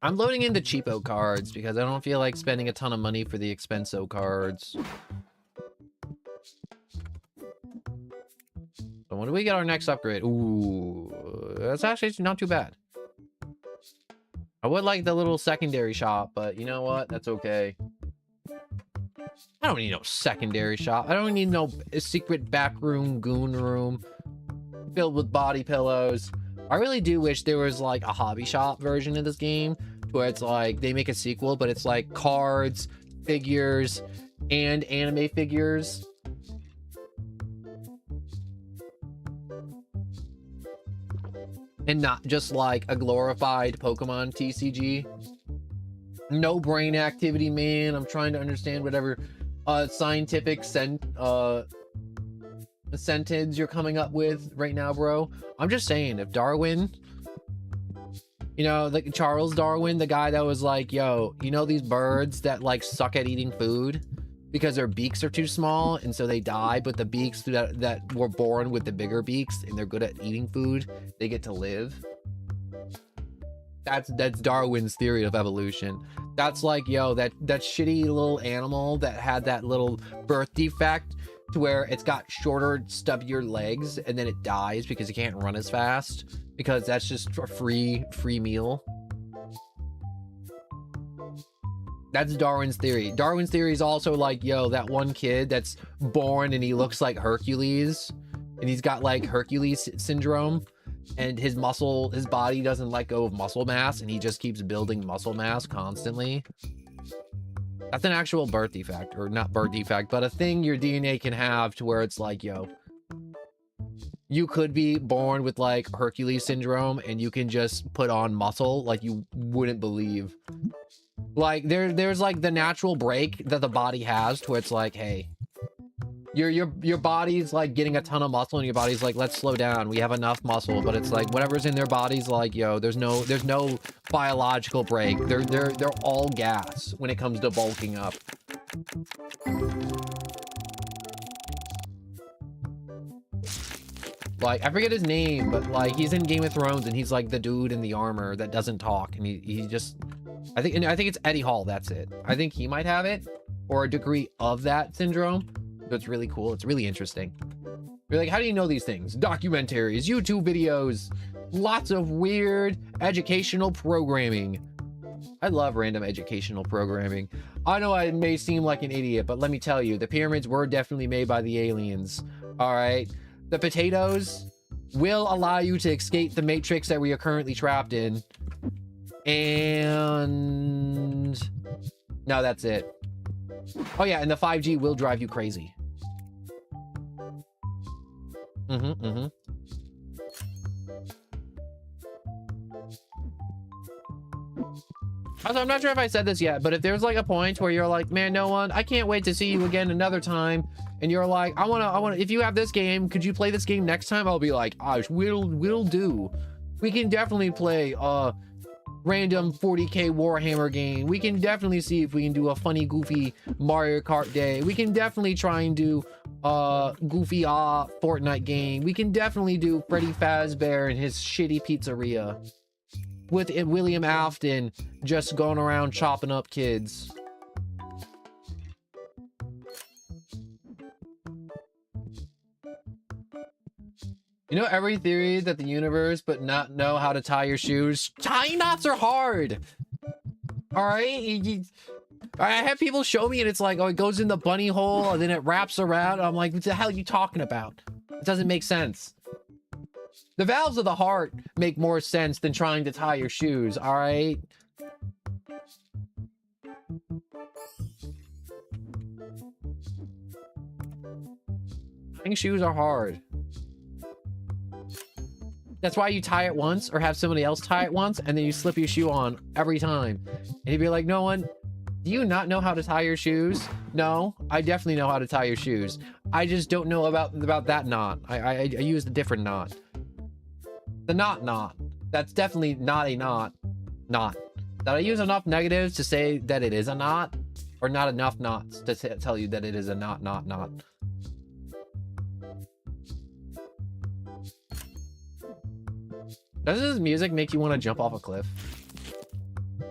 I'm loading into cheapo cards because I don't feel like spending a ton of money for the expenso cards. So when do we get our next upgrade? Ooh, that's actually not too bad. I would like the little secondary shop, but you know what? That's okay. I don't need no secondary shop. I don't need no secret back room, goon room filled with body pillows. I really do wish there was like a hobby shop version of this game where it's like they make a sequel, but it's like cards, figures, and anime figures. And not just like a glorified Pokemon TCG. No brain activity, man. I'm trying to understand whatever scientific sentence you're coming up with right now, bro. I'm just saying, if Darwin, you know, like Charles Darwin, the guy that was like, yo, you know these birds that like suck at eating food because their beaks are too small and so they die, but the beaks that were born with the bigger beaks and they're good at eating food, they get to live. That's Darwin's theory of evolution. That's like, yo, that shitty little animal that had that little birth defect to where it's got shorter, stubbier legs and then it dies because it can't run as fast because that's just a free meal. That's Darwin's theory. Darwin's theory is also like, yo, that one kid that's born and he looks like Hercules and he's got like Hercules syndrome and his body doesn't let go of muscle mass and he just keeps building muscle mass constantly. That's an actual birth defect, or not birth defect, but a thing your DNA can have to where it's like, yo, you could be born with like Hercules syndrome and you can just put on muscle like you wouldn't believe. Like there's like the natural break that the body has to where it's like, hey, your body's like getting a ton of muscle and your body's like, let's slow down, we have enough muscle, but it's like whatever's in their body's like, yo, there's no biological break. They're all gas when it comes to bulking up. Like, I forget his name, but like he's in Game of Thrones and he's like the dude in the armor that doesn't talk and he just, I think it's Eddie Hall. That's it. I think he might have it or a degree of that syndrome. So it's really cool. It's really interesting. You're like, how do you know these things? Documentaries, YouTube videos, lots of weird educational programming. I love random educational programming. I know I may seem like an idiot, but let me tell you, the pyramids were definitely made by the aliens. All right. The potatoes will allow you to escape the matrix that we are currently trapped in. And no, that's it. Oh yeah, and the 5G will drive you crazy. Also, I'm not sure if I said this yet, but if there's like a point where you're like, man, no one, I can't wait to see you again another time, and you're like, I wanna, if you have this game, could you play this game next time? I'll be like, we'll do. We can definitely play random 40k Warhammer game. We can definitely see if we can do a funny, goofy Mario Kart day. We can definitely try and do goofy Fortnite game. We can definitely do Freddy Fazbear and his shitty pizzeria with William Afton just going around chopping up kids. You know every theory that the universe but not know how to tie your shoes? Tying knots are hard. All right. I have people show me and it's like, oh, it goes in the bunny hole and then it wraps around. I'm like, what the hell are you talking about? It doesn't make sense. The valves of the heart make more sense than trying to tie your shoes. All right. Tying shoes are hard. That's why you tie it once or have somebody else tie it once and then you slip your shoe on every time. And you'd be like, no one, do you not know how to tie your shoes? No, I definitely know how to tie your shoes. I just don't know about that knot. I used a different knot. The knot. That's definitely not a knot. Did I use enough negatives to say that it is a knot? Or not enough knots to tell you that it is a knot? Does this music make you want to jump off a cliff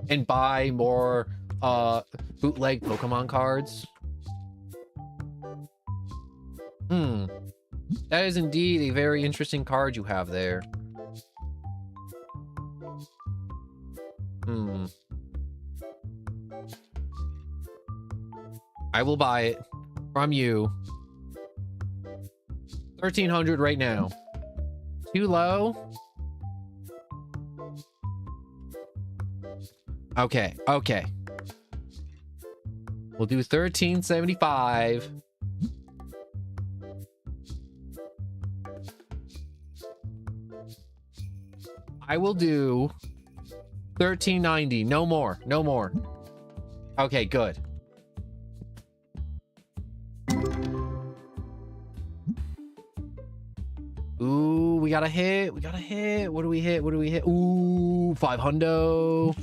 and buy more bootleg Pokemon cards? That is indeed a very interesting card you have there. I will buy it from you. 1,300 right now. Too low? Okay, okay. We'll do 1,375. I will do 1,390. No more. No more. Okay, good. Ooh, we got a hit. We got a hit. What do we hit? What do we hit? Ooh, 500. All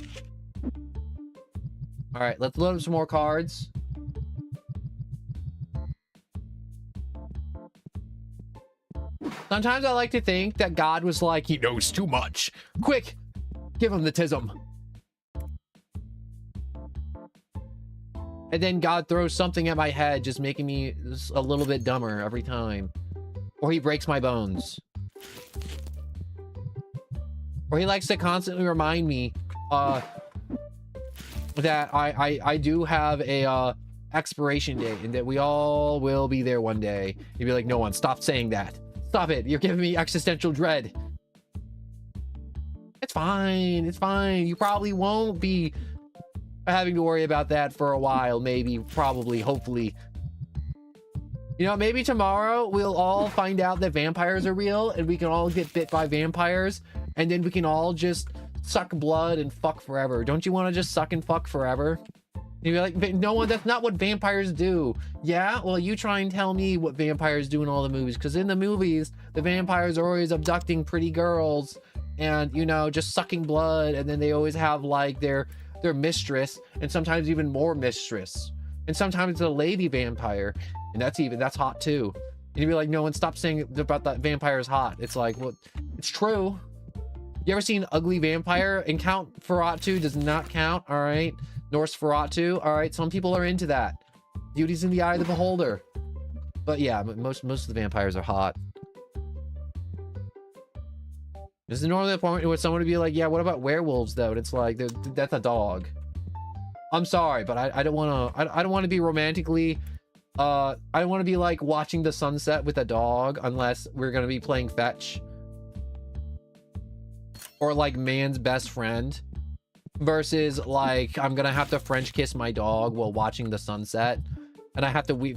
right, let's load up some more cards. Sometimes I like to think that God was like, he knows too much. Quick, give him the tism. And then God throws something at my head, just making me just a little bit dumber every time. Or he breaks my bones. Or he likes to constantly remind me that I do have a expiration date and that we all will be there one day. You'd be like, no one, stop saying that. Stop it. You're giving me existential dread. It's fine. It's fine. You probably won't be having to worry about that for a while. Maybe, probably, hopefully. You know, maybe tomorrow we'll all find out that vampires are real and we can all get bit by vampires and then we can all just suck blood and fuck forever. Don't you want to just suck and fuck forever? You'd be like, no one, that's not what vampires do. Yeah, well, you try and tell me what vampires do in all the movies, because in the movies the vampires are always abducting pretty girls and, you know, just sucking blood, and then they always have like their mistress, and sometimes even more mistress, and sometimes it's a lady vampire, and that's hot too. And you'd be like, no one, stop saying about that vampire is hot. It's like, well, it's true. You ever seen Ugly Vampire? And Count Ferratu does not count, all right? Norse Ferratu, all right? Some people are into that. Beauty's in the eye of the beholder. But yeah, most of the vampires are hot. This is normally the point where someone would be like, yeah, what about werewolves though? And it's like, that's a dog. I'm sorry, but I don't want to. I don't want to be romantically. I don't want to be like watching the sunset with a dog unless we're gonna be playing fetch. Or like man's best friend. Versus like I'm gonna have to French kiss my dog while watching the sunset, and I have to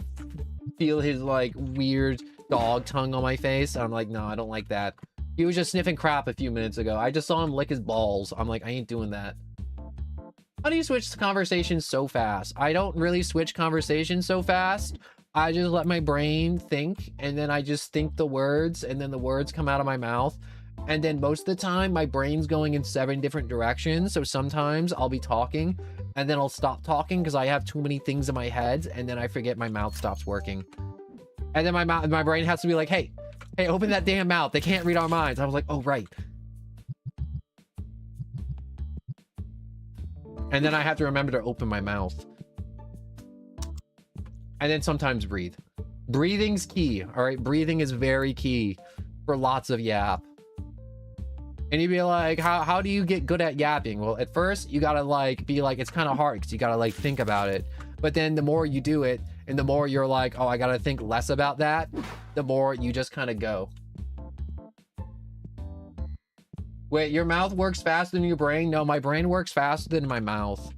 feel his like weird dog tongue on my face. I'm like, no, I don't like that. He was just sniffing crap a few minutes ago. I just saw him lick his balls. I'm like, I ain't doing that. How do you switch conversations so fast? I don't really switch conversations so fast. I just let my brain think, and then I just think the words, and then the words come out of my mouth. And then most of the time, my brain's going in 7 different directions. So sometimes I'll be talking, and then I'll stop talking because I have too many things in my head, and then I forget my mouth stops working. And then my brain has to be like, hey, open that damn mouth. They can't read our minds. I was like, oh, right. And then I have to remember to open my mouth. And then sometimes breathe. Breathing's key, all right? Breathing is very key for lots of yap. And you'd be like, how do you get good at yapping? Well, at first, you gotta like be like, it's kind of hard because you gotta like think about it. But then the more you do it, and the more you're like, oh, I gotta think less about that, the more you just kind of go. Wait, your mouth works faster than your brain? No, my brain works faster than my mouth.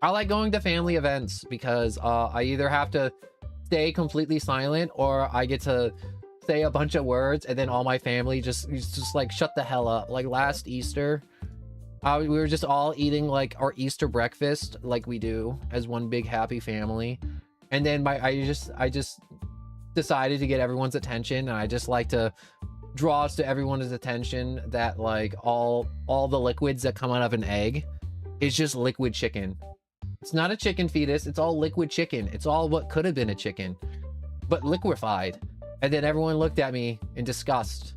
I like going to family events because I either have to stay completely silent or I get to say a bunch of words and then all my family just like shut the hell up. Like last Easter, we were just all eating like our Easter breakfast like we do as one big happy family. And then I just decided to get everyone's attention, and I just like to draw to everyone's attention that like all the liquids that come out of an egg is just liquid chicken. It's not a chicken fetus, it's all liquid chicken. It's all what could have been a chicken, but liquefied. And then everyone looked at me in disgust,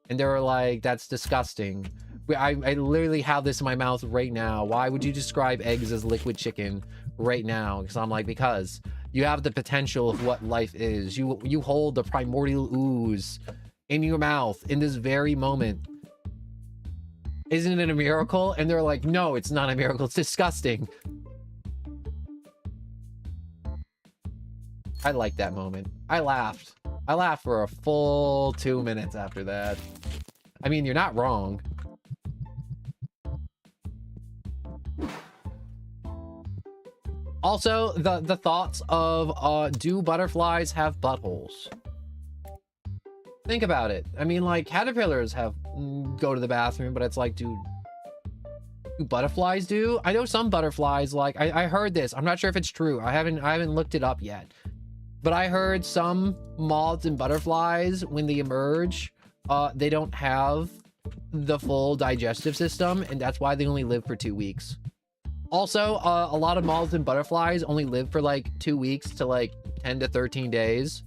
and they were like, that's disgusting. I literally have this in my mouth right now. Why would you describe eggs as liquid chicken right now? Because I'm like, because you have the potential of what life is. You hold the primordial ooze in your mouth in this very moment. Isn't it a miracle? And they're like, no, it's not a miracle. It's disgusting. I like that moment. I laughed. I laughed for a full 2 minutes after that. I mean, you're not wrong. Also, the thoughts of do butterflies have buttholes? Think about it. I mean, like, caterpillars have go to the bathroom, but it's like, do butterflies do? I know some butterflies, like, I heard this. I'm not sure if it's true. I haven't looked it up yet. But I heard some moths and butterflies, when they emerge, they don't have the full digestive system, and that's why they only live for 2 weeks. Also, a lot of moths and butterflies only live for like 2 weeks to like 10 to 13 days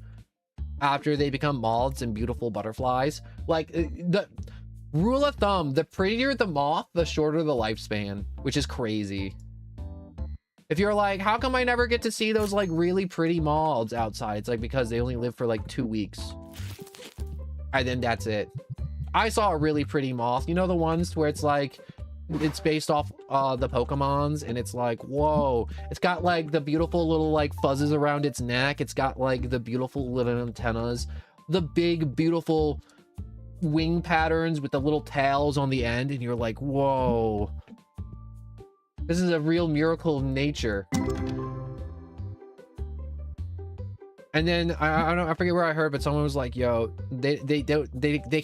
after they become moths and beautiful butterflies. Like, the rule of thumb, the prettier the moth, the shorter the lifespan, which is crazy. If you're like, how come I never get to see those like really pretty moths outside? It's like, because they only live for like 2 weeks. And then that's it. I saw a really pretty moth. You know, the ones where it's like, it's based off the Pokemons, and it's like, whoa, it's got like the beautiful little like fuzzes around its neck. It's got like the beautiful little antennas, the big beautiful wing patterns with the little tails on the end, and you're like, whoa, this is a real miracle of nature. And then I forget where I heard, but someone was like, yo, they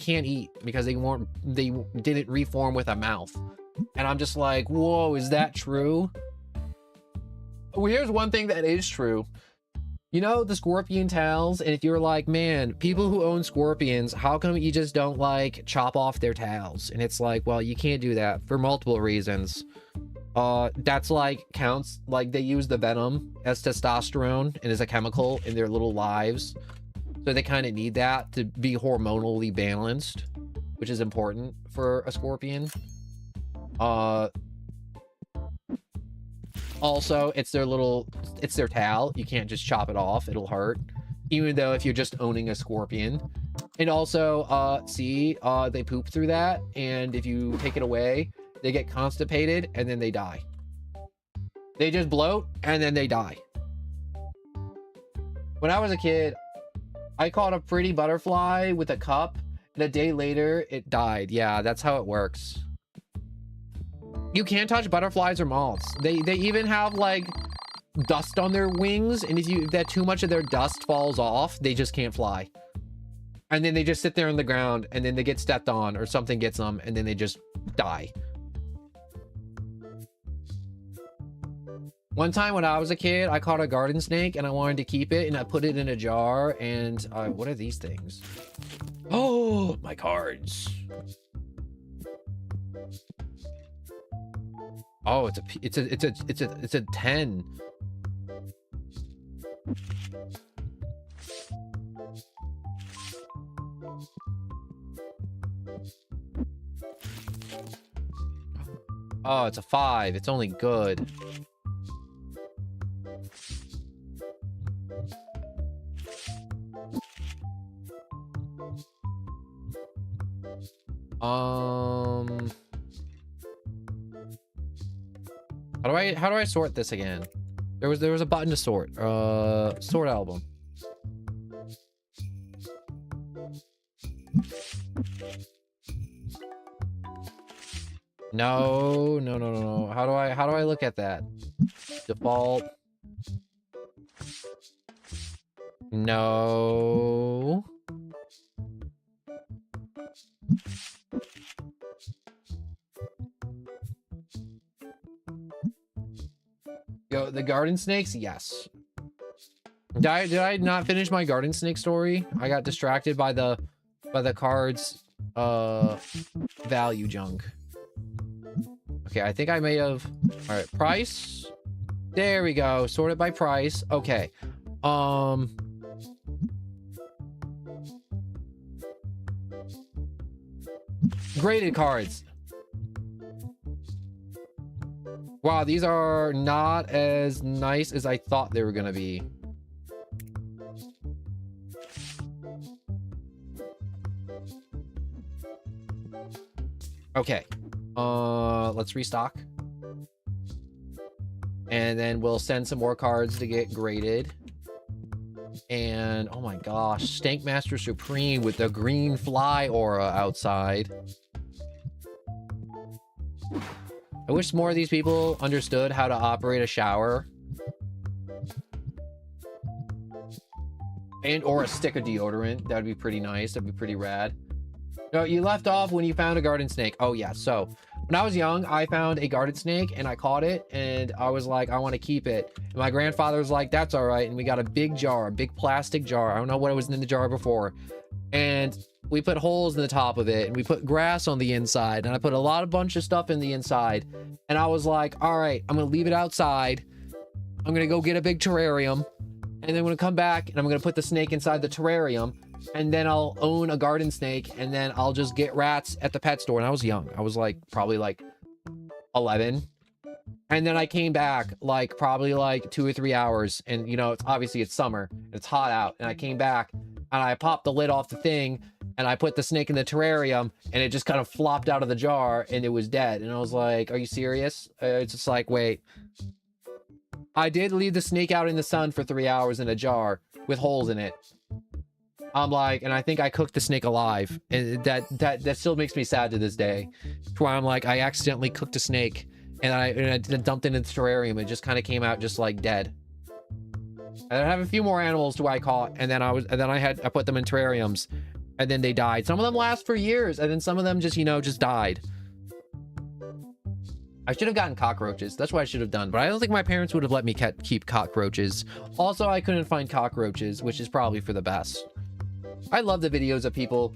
can't eat because they didn't reform with a mouth. And I'm just like, whoa, is that true? Well, here's one thing that is true. You know, the scorpion tails, and if you're like, man, people who own scorpions, how come you just don't like chop off their tails? And it's like, well, you can't do that for multiple reasons. That's like counts, like they use the venom as testosterone and as a chemical in their little lives. So they kind of need that to be hormonally balanced, which is important for a scorpion. Also, it's their tail. You can't just chop it off. It'll hurt. Even though if you're just owning a scorpion. And also, they poop through that. And if you take it away, they get constipated and then they die. They just bloat and then they die. When I was a kid, I caught a pretty butterfly with a cup, and a day later, it died. Yeah, that's how it works. You can't touch butterflies or moths. They even have like dust on their wings, and if that too much of their dust falls off, they just can't fly. And then they just sit there on the ground, and then they get stepped on or something gets them, and then they just die. One time when I was a kid, I caught a garden snake and I wanted to keep it, and I put it in a jar, and what are these things? Oh, my cards. Oh, it's a 10. Oh, it's a 5. It's only good. How do I sort this again? There was a button to sort. Sort album. No. How do I look at that? Default. No. Yo, the garden snakes? Yes. Did I not finish my garden snake story? I got distracted by the cards value junk. Okay, I think I may have. All right, price. There we go. Sorted by price. Okay. Graded cards. Wow, these are not as nice as I thought they were gonna be. Okay. Let's restock. And then we'll send some more cards to get graded. And oh my gosh, Stank Master Supreme with the green fly aura outside. I wish more of these people understood how to operate a shower. And or a stick of deodorant. That'd be pretty nice. That'd be pretty rad. No, you left off when you found a garden snake. Oh yeah, so when I was young, I found a garden snake and I caught it and I was like, I want to keep it. And my grandfather was like, that's all right. And we got a big jar, a big plastic jar. I don't know what was in the jar before. And we put holes in the top of it and we put grass on the inside and I put a bunch of stuff in the inside. And I was like, all right, I'm going to leave it outside. I'm going to go get a big terrarium. And then I'm going to come back and I'm going to put the snake inside the terrarium. And then I'll own a garden snake and then I'll just get rats at the pet store. And I was young. I was like probably like 11. And then I came back like probably like 2 or 3 hours. And you know, it's obviously it's summer. It's hot out. And I came back and I popped the lid off the thing and I put the snake in the terrarium and it just kind of flopped out of the jar and it was dead. And I was like, are you serious? It's just like, wait. I did leave the snake out in the sun for 3 hours in a jar with holes in it. I'm like, and I think I cooked the snake alive. And that still makes me sad to this day. To where I'm like, I accidentally cooked a snake and I dumped it in the terrarium. It just kind of came out just like dead. And I have a few more animals who I caught, and then I put them in terrariums, and then they died. Some of them last for years, and then some of them just, you know, just died. I should have gotten cockroaches. That's what I should have done. But I don't think my parents would have let me keep cockroaches. Also, I couldn't find cockroaches, which is probably for the best. I love the videos of people,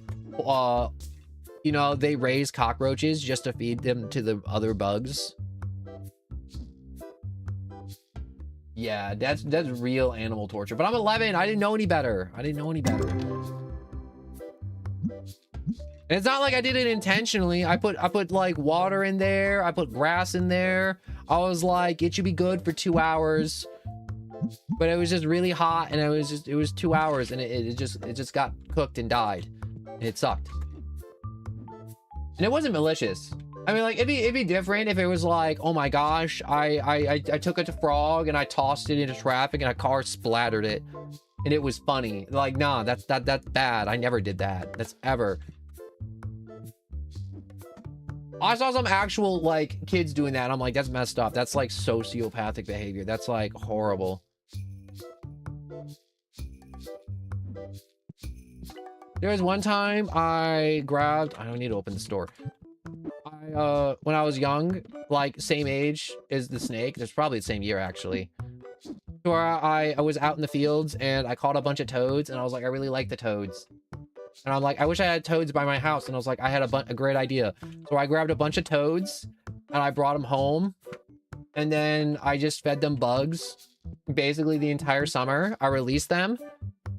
you know, they raise cockroaches just to feed them to the other bugs. Yeah, that's real animal torture. But I'm 11. I didn't know any better. I didn't know any better. And it's not like I did it intentionally. I put like water in there. I put grass in there. I was like, it should be good for 2 hours. But it was just really hot, and it was 2 hours, and it just got cooked and died, and it sucked. And it wasn't malicious. I mean, like it'd be different if it was like, oh my gosh, I took a frog and I tossed it into traffic and a car splattered it, and it was funny. Like, nah, that's bad. I never did that. That's ever. I saw some actual like kids doing that. And I'm like, that's messed up. That's like sociopathic behavior. That's like horrible. There was one time I don't need to open the store. When I was young, like same age as the snake, there's probably the same year actually. Where I was out in the fields and I caught a bunch of toads and I was like, I really like the toads. And I'm like, I wish I had toads by my house. And I was like, I had a great idea. So I grabbed a bunch of toads and I brought them home. And then I just fed them bugs basically the entire summer. I released them.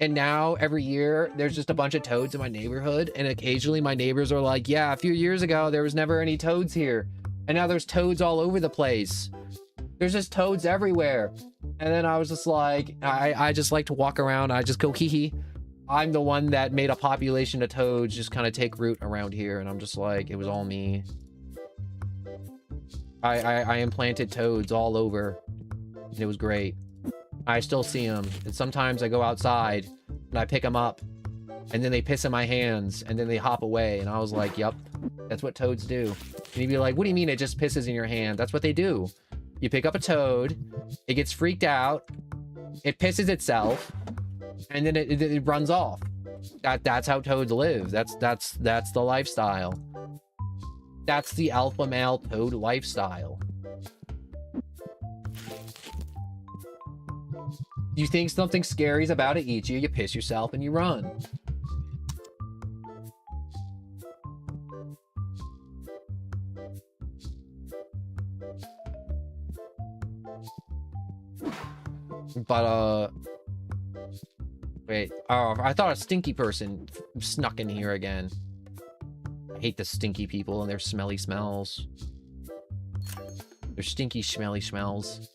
And now every year there's just a bunch of toads in my neighborhood. And occasionally my neighbors are like, yeah, a few years ago, there was never any toads here. And now there's toads all over the place. There's just toads everywhere. And then I was just like, I just like to walk around. I just go, hee hee. I'm the one that made a population of toads just kind of take root around here. And I'm just like, it was all me. I implanted toads all over. And it was great. I still see them. And sometimes I go outside and I pick them up. And then they piss in my hands. And then they hop away. And I was like, yep, that's what toads do. And you'd be like, what do you mean it just pisses in your hand? That's what they do. You pick up a toad. It gets freaked out. It pisses itself. And then it runs off. That's how toads live. That's the lifestyle. That's the alpha male toad lifestyle. You think something scary is about to eat you, you piss yourself and you run. But wait, oh, I thought a stinky person snuck in here again. I hate the stinky people and their smelly smells. Their stinky, smelly smells.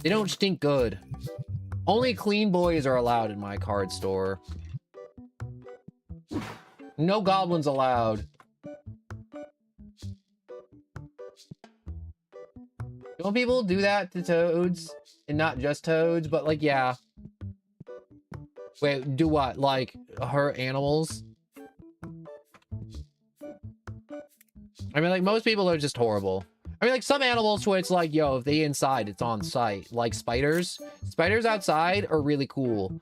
They don't stink good. Only clean boys are allowed in my card store. No goblins allowed. Don't people do that to toads? And not just toads, but like, yeah. Wait, do what? Like, hurt animals? I mean, like, most people are just horrible. I mean, like, some animals where it's like, yo, if they inside, it's on site. Like spiders. Spiders outside are really cool.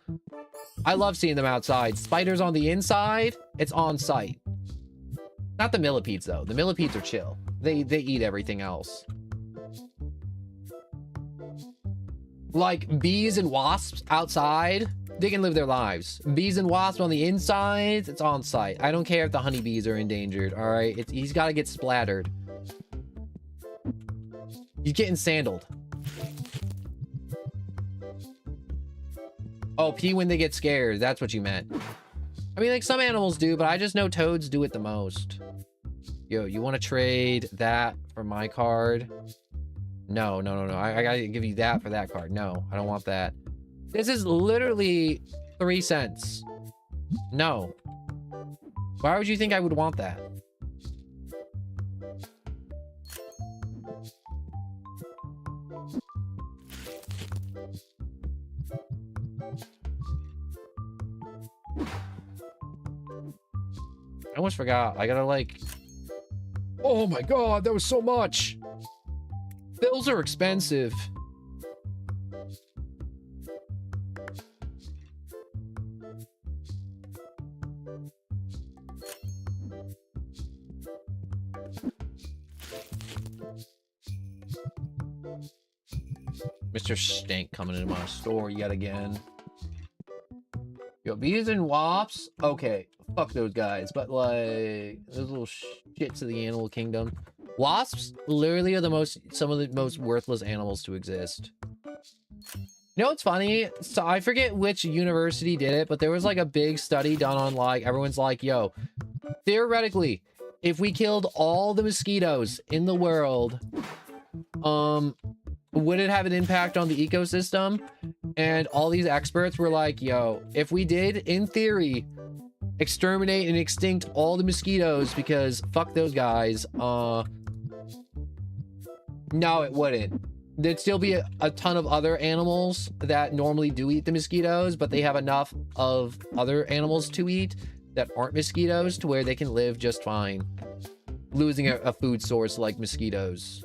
I love seeing them outside. Spiders on the inside, it's on site. Not the millipedes, though. The millipedes are chill. They eat everything else. Like, bees and wasps outside, they can live their lives. Bees and wasps on the inside, it's on site. I don't care if the honeybees are endangered, all right? He's got to get splattered. He's getting sandaled. Oh, pee when they get scared. That's what you meant. I mean, like, some animals do, but I just know toads do it the most. Yo, you want to trade that for my card? No. I gotta give you that for that card. No, I don't want that. This is literally 3 cents. No. Why would you think I would want that? I almost forgot. I gotta like... Oh my god, that was so much! Bills are expensive. Mr. Stank coming into my store yet again. Yo, bees and wasps? Okay, fuck those guys. But like, those little shits of the animal kingdom. Wasps literally are some of the most worthless animals to exist. You know what's funny? So I forget which university did it, but there was like a big study done on like, everyone's like, yo, theoretically, if we killed all the mosquitoes in the world, would it have an impact on the ecosystem? And all these experts were like, yo, if we did, in theory, exterminate and extinct all the mosquitoes because fuck those guys, no, it wouldn't. There'd still be a ton of other animals that normally do eat the mosquitoes, but they have enough of other animals to eat that aren't mosquitoes to where they can live just fine. Losing a food source like mosquitoes.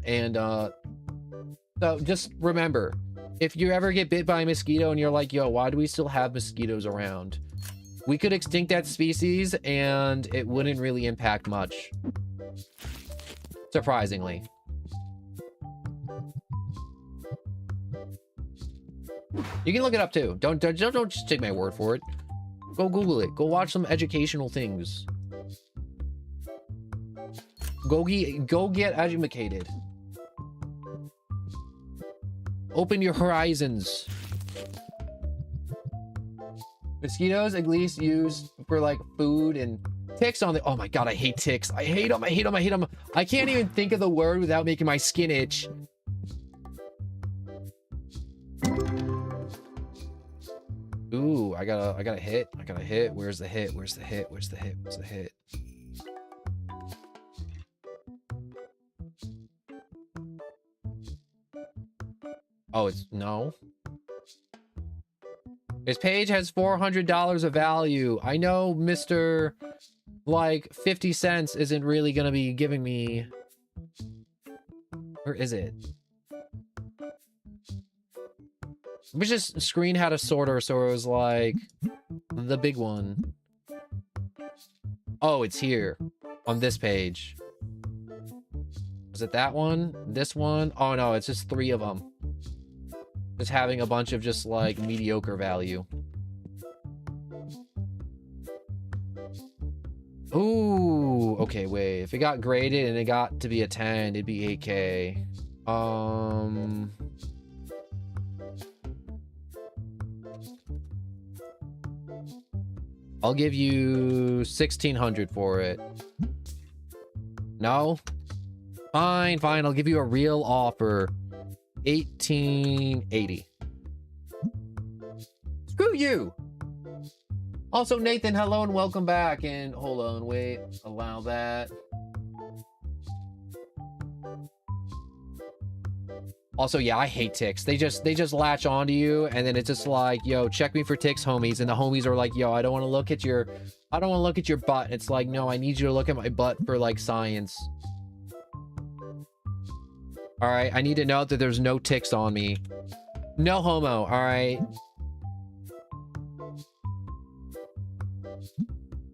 And, so just remember, if you ever get bit by a mosquito and you're like, yo, why do we still have mosquitoes around? We could extinct that species and it wouldn't really impact much. Surprisingly. You can look it up too. Don't just take my word for it. Go Google it. Go watch some educational things. Go get educated. Open your horizons. Mosquitoes at least used for like food, and ticks on the... Oh my god, I hate ticks. I hate them. I hate them. I hate them. I can't even think of the word without making my skin itch. Ooh, I got a hit. I got a hit. Where's the hit? Where's the hit? Where's the hit? Where's the hit? Oh, it's no. This page has $400 of value. I know Mr. like 50 cents isn't really gonna be giving me... Where is it? We just screen had a sorter, so it was like the big one. Oh, it's here on this page. Was it that one? This one? Oh no, it's just 3 of them. Just having a bunch of just like mediocre value. Ooh, okay, wait. If it got graded and it got to be a 10, it'd be 8K. I'll give you 1,600 for it. No? Fine, fine. I'll give you a real offer. 1880. Screw you. Also, Nathan, hello and welcome back. And hold on, wait. Allow that. Also, yeah, I hate ticks. They just latch onto you, and then it's just like, yo, check me for ticks, homies. And the homies are like, yo, I don't want to look at your butt. It's like, no, I need you to look at my butt for like science. All right, I need to know that there's no ticks on me. No homo. All right.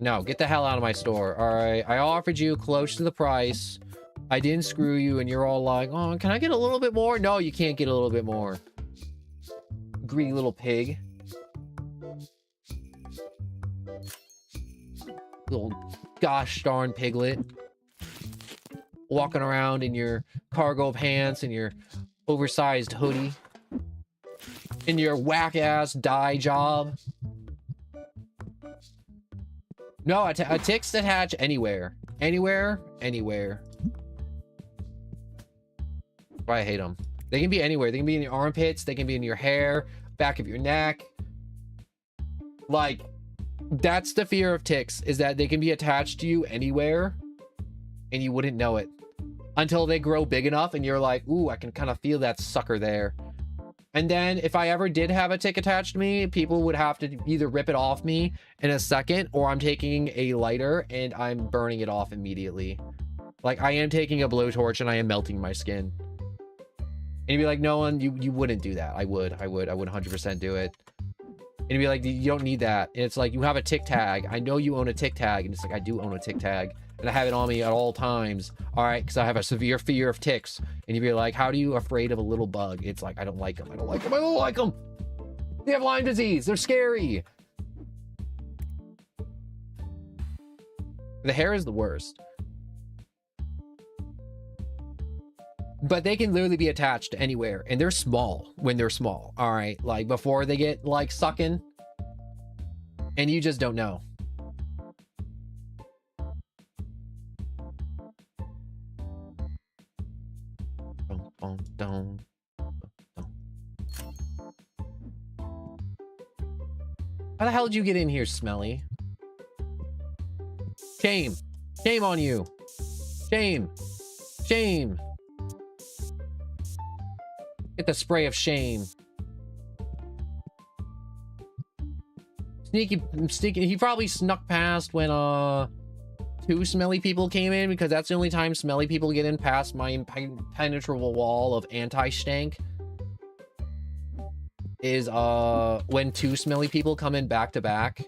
No, get the hell out of my store. All right, I offered you close to the price. I didn't screw you, and you're all like, oh, can I get a little bit more? No, you can't get a little bit more. Greedy little pig. Little gosh darn piglet. Walking around in your cargo pants and your oversized hoodie. In your whack-ass dye job. No, a ticks attach anywhere. Anywhere. Anywhere. Why I hate them. They can be anywhere. They can be in your armpits. They can be in your hair, back of your neck. Like, that's the fear of ticks, is that they can be attached to you anywhere and you wouldn't know it until they grow big enough and you're like, ooh, I can kind of feel that sucker there. And then if I ever did have a tick attached to me, people would have to either rip it off me in a second, or I'm taking a lighter and I'm burning it off immediately. Like, I am taking a blowtorch and I am melting my skin. And you'd be like, no one, you wouldn't do that. I would 100% do it. And you'd be like, you don't need that. And it's like, you have a tick tag. I know you own a tick tag. And it's like, I do own a tick tag. And I have it on me at all times. All right, because I have a severe fear of ticks. And you'd be like, how are you afraid of a little bug? It's like, I don't like them. I don't like them. I don't like them. They have Lyme disease. They're scary. The hair is the worst. But they can literally be attached to anywhere, and they're small when they're small. All right, like before they get like sucking, and you just don't know. How the hell did you get in here, Smelly? Shame. Shame on you. Shame. Shame. Get the spray of shame. Sneaky. He probably snuck past when two smelly people came in, because that's the only time smelly people get in past my impenetrable wall of anti-stank. Is when two smelly people come in back to back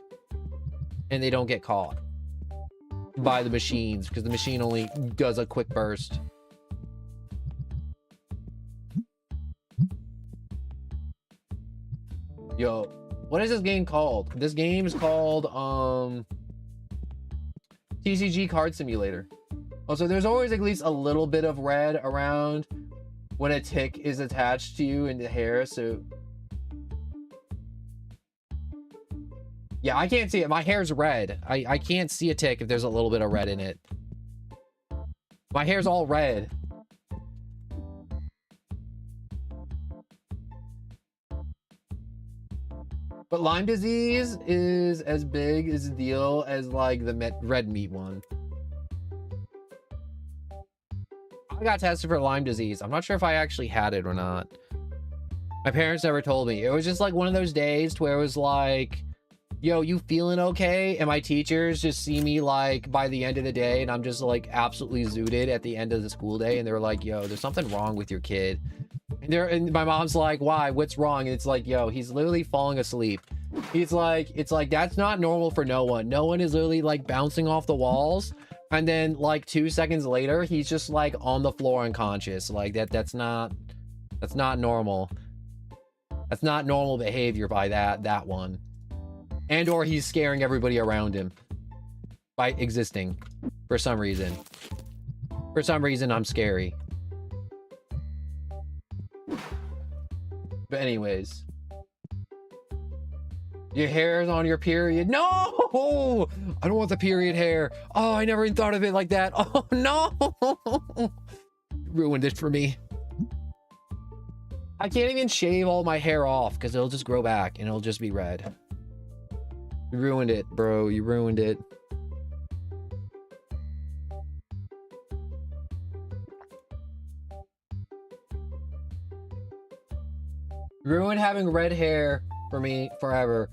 and they don't get caught by the machines, because the machine only does a quick burst. Yo, what is this game called? This game is called TCG Card Simulator. Also, there's always at least a little bit of red around when a tick is attached to you in the hair, so yeah, I can't see it. My hair's red. I can't see a tick if there's a little bit of red in it. My hair's all red. But Lyme disease is as big as a deal as like the red meat one. I got tested for Lyme disease. I'm not sure if I actually had it or not. My parents never told me. It was just like one of those days to where it was like, yo, you feeling okay? And my teachers just see me like by the end of the day, and I'm just like absolutely zooted at the end of the school day, and they're like, yo, there's something wrong with your kid. And my mom's like, why? What's wrong? And it's like, yo, he's literally falling asleep. It's like that's not normal for no one. No one is literally like bouncing off the walls, and then like 2 seconds later, he's just like on the floor unconscious. Like that's not normal. That's not normal behavior by that one. And or he's scaring everybody around him by existing for some reason. For some reason, I'm scary. But anyways, your hair is on your period. No, I don't want the period hair. Oh, I never even thought of it like that. Oh no, ruined it for me. I can't even shave all my hair off because it'll just grow back and it'll just be red. You ruined it, bro. You ruined it. Ruin having red hair for me forever.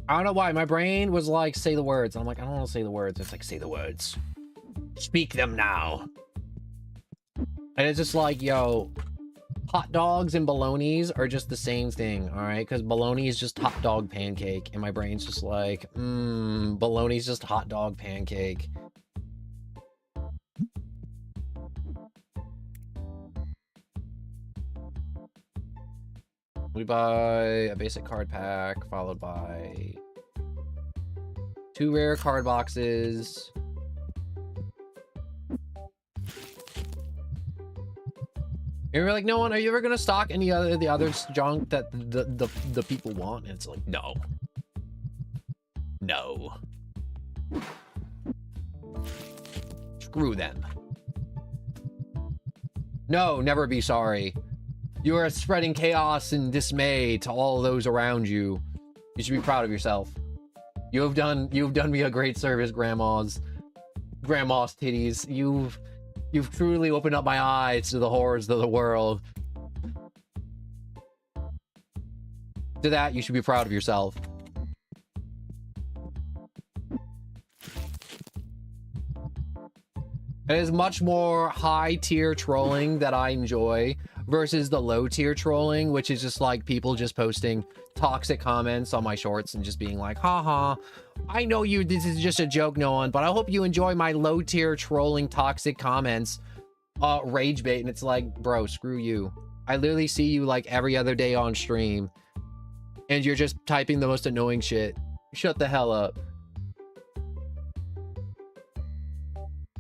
I don't know why. My brain was like, say the words. And I'm like, I don't want to say the words. It's like, say the words. Speak them now. And it's just like, yo, hot dogs and bolognas are just the same thing, all right? Because bologna is just hot dog pancake. And my brain's just like, bologna's just hot dog pancake. We buy a basic card pack, followed by 2 rare card boxes. And we're like, no one, are you ever gonna stock any other the other junk that the people want? And it's like, no. No. Screw them. No, never be sorry. You are spreading chaos and dismay to all those around you. You should be proud of yourself. You've done me a great service, grandma's titties. You've truly opened up my eyes to the horrors of the world. To that, you should be proud of yourself. It is much more high-tier trolling that I enjoy versus the low-tier trolling, which is just like people just posting toxic comments on my shorts and just being like, haha, I know you, this is just a joke, no one, but I hope you enjoy my low-tier trolling toxic comments, rage bait. And it's like, bro, screw you. I literally see you like every other day on stream and you're just typing the most annoying shit. Shut the hell up.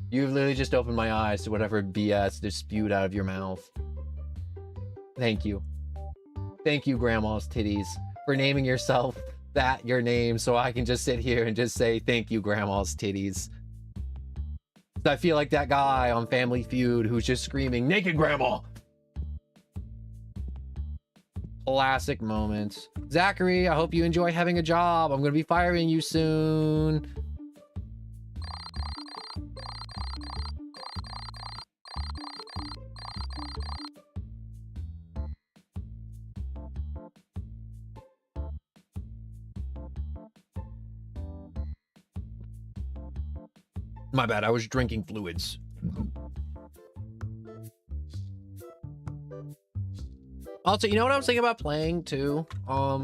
You've literally just opened my eyes to whatever BS just spewed out of your mouth. Thank you. Thank you, grandma's titties, for naming yourself your name so I can just sit here and just say thank you, grandma's titties. I feel like that guy on Family Feud who's just screaming, naked grandma! Classic moments. Zachary, I hope you enjoy having a job. I'm gonna be firing you soon. My bad, I was drinking fluids. Also, you know what I was thinking about playing too,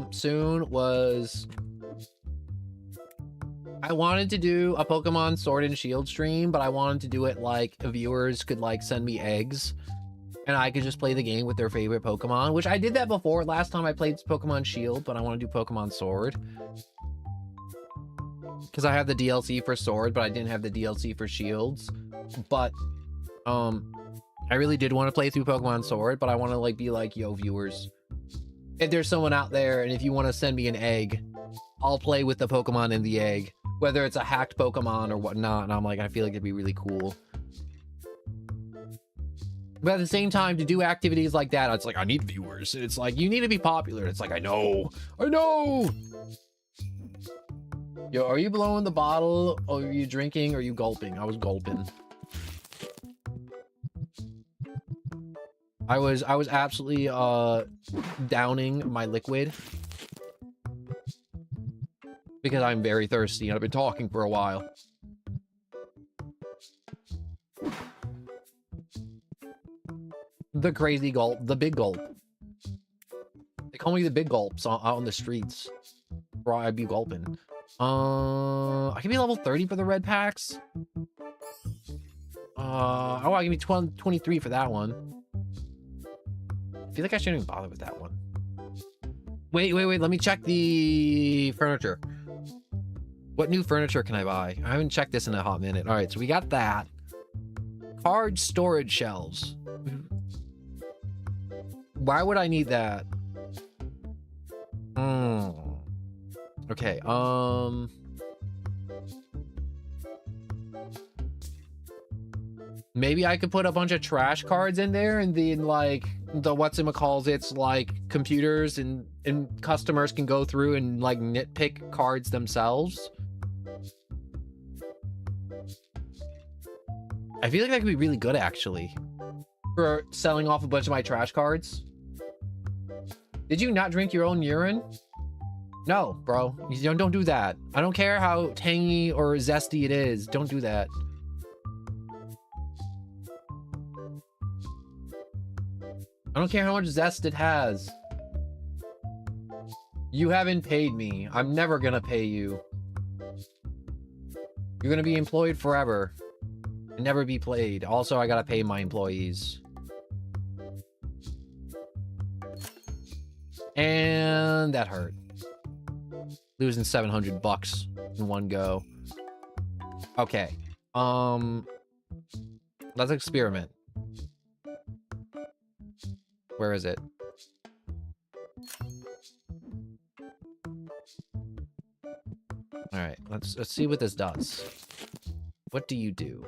soon was... I wanted to do a Pokemon Sword and Shield stream, but I wanted to do it like viewers could like send me eggs and I could just play the game with their favorite Pokemon, which I did that before. Last time I played Pokemon Shield, but I want to do Pokemon Sword. Because I have the DLC for Sword, but I didn't have the DLC for Shields. But, I really did want to play through Pokemon Sword, but I want to, like, be like, yo, viewers, if there's someone out there, and if you want to send me an egg, I'll play with the Pokemon in the egg. Whether it's a hacked Pokemon or whatnot, and I'm like, I feel like it'd be really cool. But at the same time, to do activities like that, it's like, I need viewers. It's like, you need to be popular. It's like, I know. Yo, are you blowing the bottle? Or are you drinking? Or are you gulping? I was gulping. I was absolutely downing my liquid because I'm very thirsty and I've been talking for a while. The crazy gulp, the big gulp. They call me the big gulps out on the streets. Bro, I'd be gulping. I can be level 30 for the red packs. Oh, I can be 23 for that one. I feel like I shouldn't even bother with that one. Wait, let me check the furniture. What new furniture can I buy? I haven't checked this in a hot minute. All right, so we got that. Card storage shelves. Why would I need that? Okay, maybe I could put a bunch of trash cards in there and then like the what's-it-calls-it's like computers and customers can go through and like nitpick cards themselves. I feel like that could be really good, actually. For selling off a bunch of my trash cards. Did you not drink your own urine? No, bro. You don't do that. I don't care how tangy or zesty it is. Don't do that. I don't care how much zest it has. You haven't paid me. I'm never gonna pay you. You're gonna be employed forever and never be played. Also, I gotta pay my employees. And that hurt. Losing 700 bucks in one go. Okay. Let's experiment. Where is it? All right, let's see what this does. What do you do?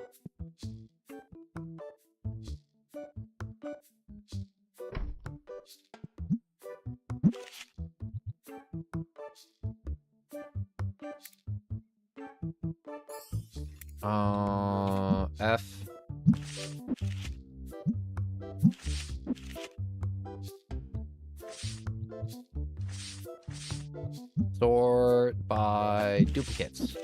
F. Sort by duplicates.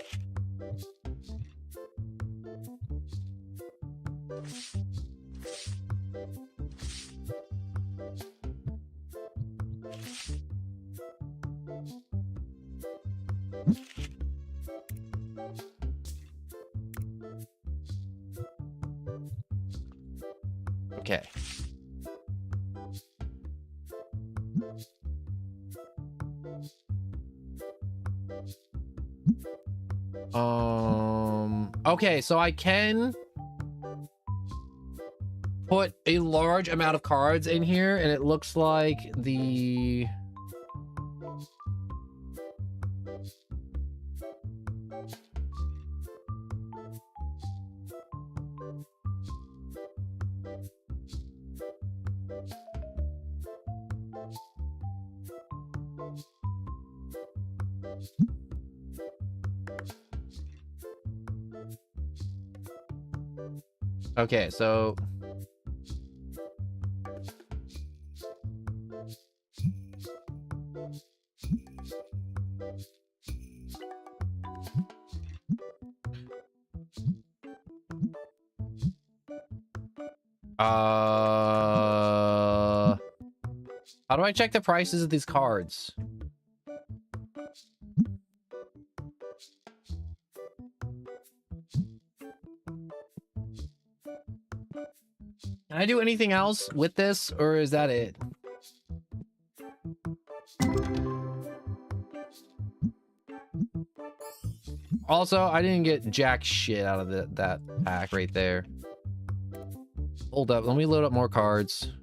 Okay. Okay, so I can put a large amount of cards in here, and it looks like the... Okay, so... How do I check the prices of these cards? Can I do anything else with this, or is that it? Also, I didn't get jack shit out of that pack right there. Hold up, let me load up more cards.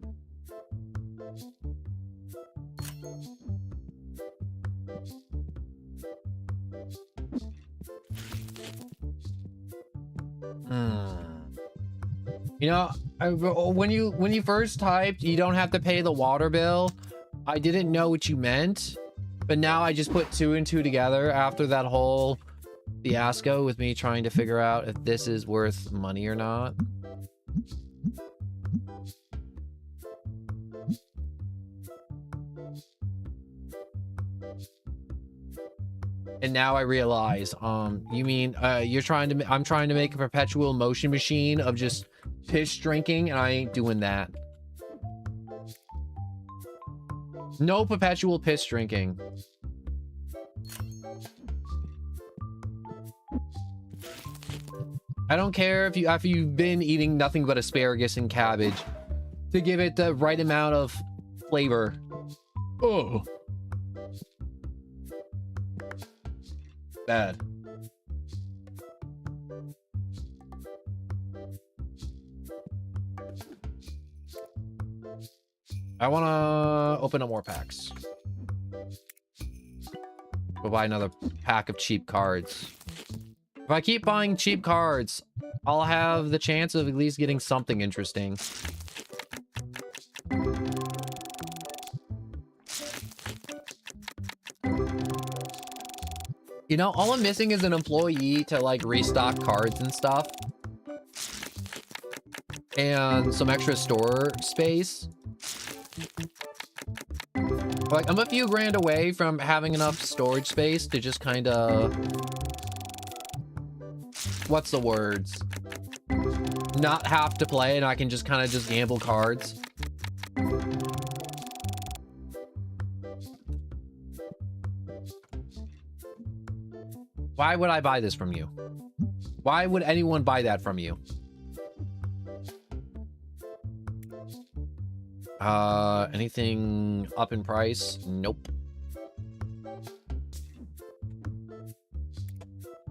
You know, when you first typed, you don't have to pay the water bill. I didn't know what you meant, but now I just put two and two together after that whole fiasco with me trying to figure out if this is worth money or not. And now I realize, you mean, I'm trying to make a perpetual motion machine of just piss drinking, and I ain't doing that. No perpetual piss drinking. I don't care if after you've been eating nothing but asparagus and cabbage to give it the right amount of flavor. Oh. Bad. I want to open up more packs. We'll buy another pack of cheap cards. If I keep buying cheap cards, I'll have the chance of at least getting something interesting. You know, all I'm missing is an employee to, like, restock cards and stuff. and some extra store space. Like, I'm a few grand away from having enough storage space to just kind of, what's the words? Not have to play, and I can just kind of just gamble cards. Why would I buy this from you? Why would anyone buy that from you? Anything up in price? Nope.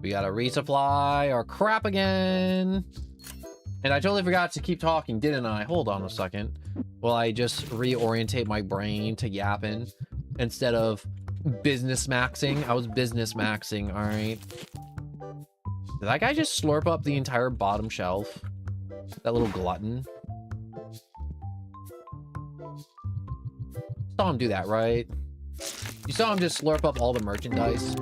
We gotta resupply our crap again. And I totally forgot to keep talking, didn't I? Hold on a second. Well, I just reorientate my brain to yapping instead of business maxing. I was business maxing, all right. Did that guy just slurp up the entire bottom shelf? That little glutton. Saw him do that, right? You saw him just slurp up all the merchandise.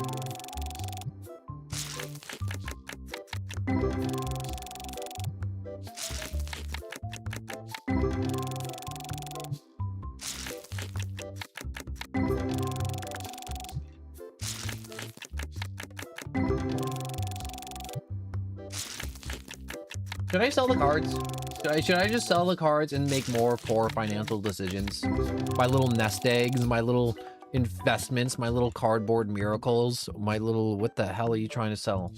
Should I sell the cards? Should I just sell the cards and make more poor financial decisions? My little nest eggs, my little investments, my little cardboard miracles, my little... What the hell are you trying to sell?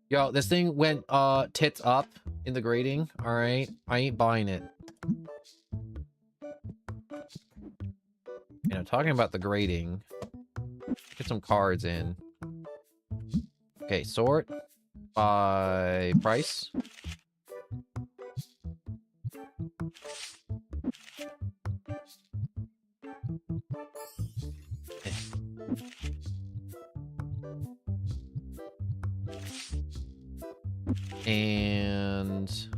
Yo, this thing went tits up in the grading. All right, I ain't buying it. You know, talking about the grading, get some cards in. Okay, sort by price. And see,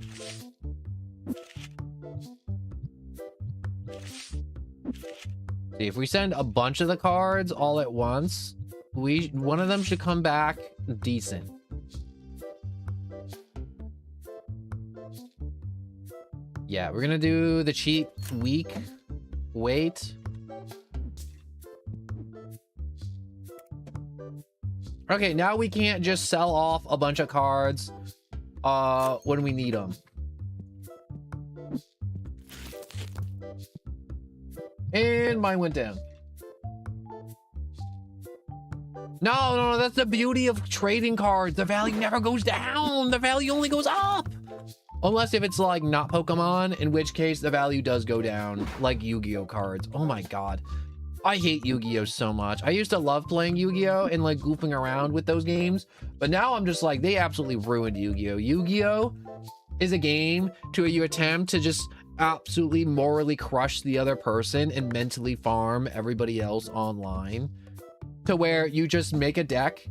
if we send a bunch of the cards all at once, one of them should come back decent. Yeah, we're gonna do the cheap week. Wait. Okay, now we can't just sell off a bunch of cards when we need them. And mine went down. No, that's the beauty of trading cards. The value never goes down. The value only goes up. Unless if it's like not Pokemon, in which case the value does go down, like Yu-Gi-Oh cards. Oh my god. I hate Yu-Gi-Oh so much. I used to love playing Yu-Gi-Oh and like goofing around with those games, but now I'm just like, they absolutely ruined Yu-Gi-Oh. Yu-Gi-Oh is a game to where you attempt to just absolutely morally crush the other person and mentally farm everybody else online, to where you just make a deck,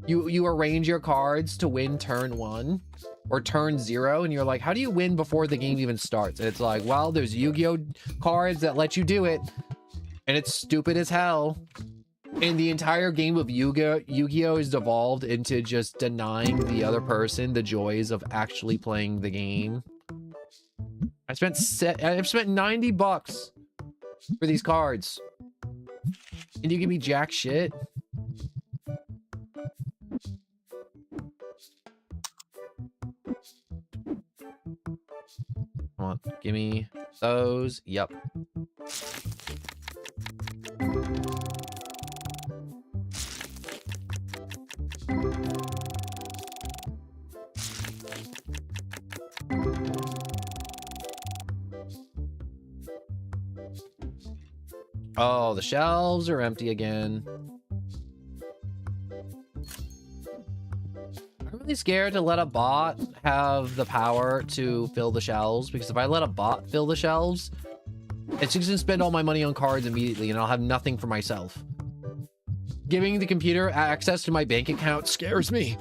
you arrange your cards to win turn 1 or turn 0, and you're like, how do you win before the game even starts? And it's like, well, there's Yu-Gi-Oh cards that let you do it, and it's stupid as hell. And the entire game of Yu-Gi-Oh is devolved into just denying the other person the joys of actually playing the game. I've spent 90 bucks for these cards, and you give me jack shit. Come on, give me those. Yep. Oh, the shelves are empty again. I'm really scared to let a bot have the power to fill the shelves, because if I let a bot fill the shelves, it's just gonna spend all my money on cards immediately, and I'll have nothing for myself. Giving the computer access to my bank account scares me.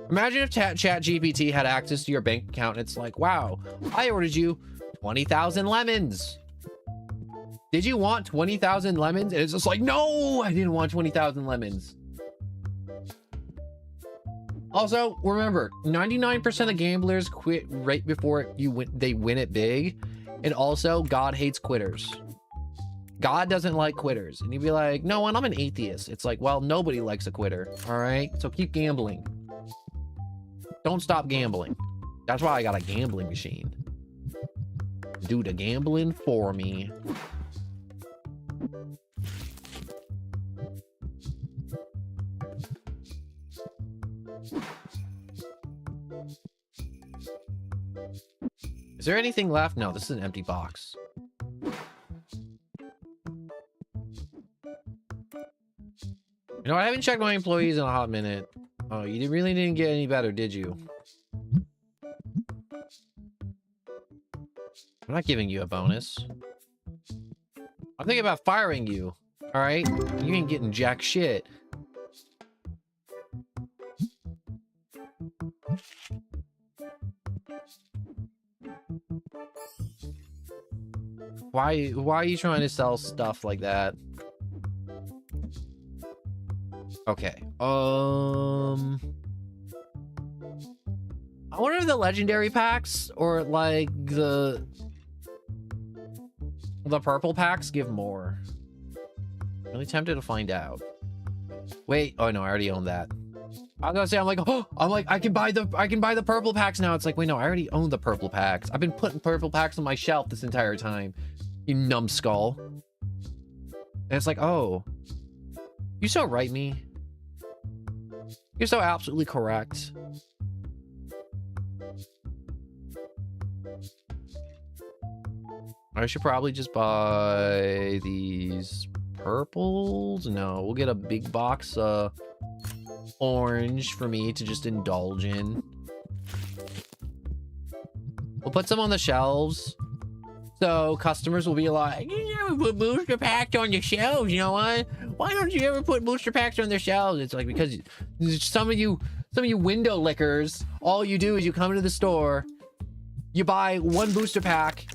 Imagine if ChatGPT had access to your bank account, and it's like, wow, I ordered you 20,000 lemons. Did you want 20,000 lemons? And it's just like, no, I didn't want 20,000 lemons. Also, remember, 99% of gamblers quit right before they win it big. And also, God hates quitters. God doesn't like quitters. And you'd be like, no, and I'm an atheist. It's like, well, nobody likes a quitter. All right? So keep gambling. Don't stop gambling. That's why I got a gambling machine. Do the gambling for me. Is there anything left? No, this is an empty box. You know, I haven't checked my employees in a hot minute. Oh, you really didn't get any better, did you? I'm not giving you a bonus. I'm thinking about firing you. All right? You ain't getting jack shit. Why are you trying to sell stuff like that? Okay. I wonder if the legendary packs or like the purple packs give more. I'm really tempted to find out. Wait, oh no, I already own that. I was gonna say, I can buy the purple packs now. It's like, wait, no, I already own the purple packs. I've been putting purple packs on my shelf this entire time. You numbskull. And it's like, oh, you're so right, me. You're so absolutely correct. I should probably just buy these purples. No, we'll get a big box orange for me to just indulge in. We'll put some on the shelves. So customers will be like, you never put booster packs on your shelves, you know what? Why don't you ever put booster packs on their shelves? It's like, because some of you window lickers, all you do is you come into the store, you buy one booster pack,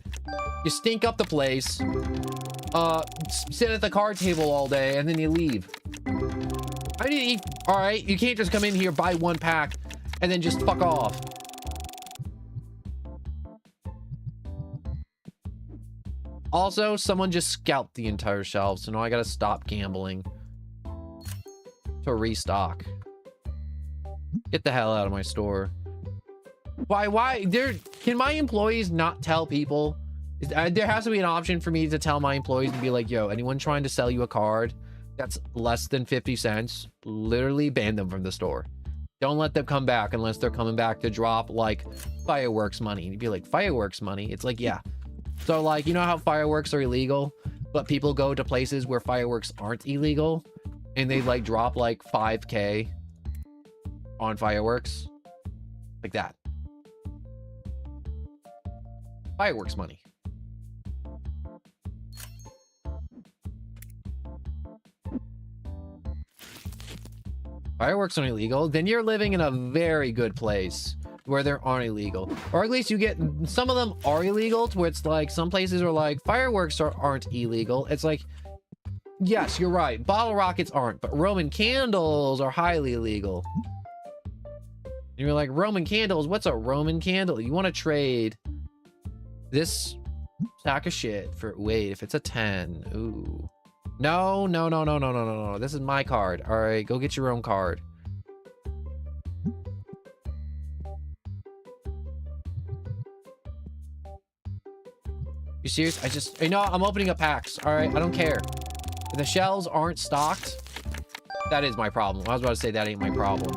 you stink up the place, sit at the card table all day, and then you leave. I didn't eat. All right, you can't just come in here, buy one pack, and then just fuck off. Also, someone just scalped the entire shelf, so now I gotta stop gambling to restock. Get the hell out of my store. Why? Can my employees not tell people? There has to be an option for me to tell my employees and be like, yo, anyone trying to sell you a card that's less than 50 cents, literally ban them from the store. Don't let them come back unless they're coming back to drop like fireworks money. And you'd be like, fireworks money? It's like, yeah. So like, you know how fireworks are illegal, but people go to places where fireworks aren't illegal and they like drop like 5K on fireworks? Like that. Fireworks money. Fireworks aren't illegal, then you're living in a very good place where they aren't illegal. Or at least you get, some of them are illegal to where it's like, some places are like, fireworks aren't illegal. It's like, yes, you're right. Bottle rockets aren't, but Roman candles are highly illegal. And you're like, Roman candles? What's a Roman candle? You want to trade this sack of shit for, wait, if it's a 10, ooh. No. This is my card. All right, go get your own card. You serious? I'm opening up packs. All right, I don't care. If the shells aren't stocked, that is my problem. I was about to say that ain't my problem.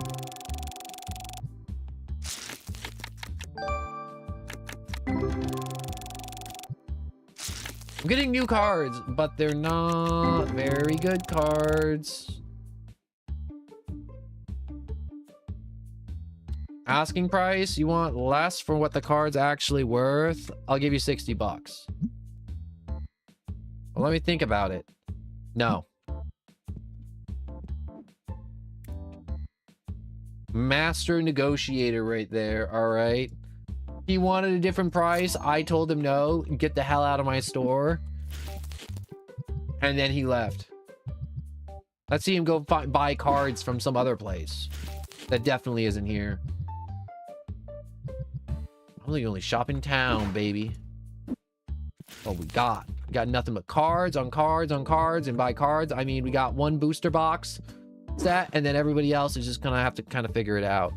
I'm getting new cards, but they're not very good cards. Asking price, you want less for what the card's actually worth? I'll give you 60 bucks. Well, let me think about it. No. Master negotiator right there, all right? He wanted a different price. I told him no. Get the hell out of my store. And then he left. Let's see him go buy cards from some other place. That definitely isn't here. I'm the only shop in town, baby. Oh, we got nothing but cards on cards on cards, and by cards I mean we got one booster box set, and then everybody else is just gonna have to kind of figure it out.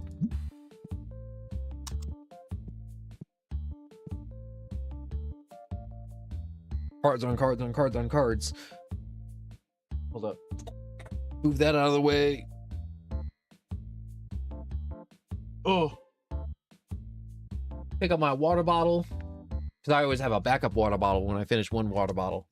Cards on cards on cards on cards. Hold up. Move that out of the way. Oh. Pick up my water bottle. Because I always have a backup water bottle when I finish one water bottle.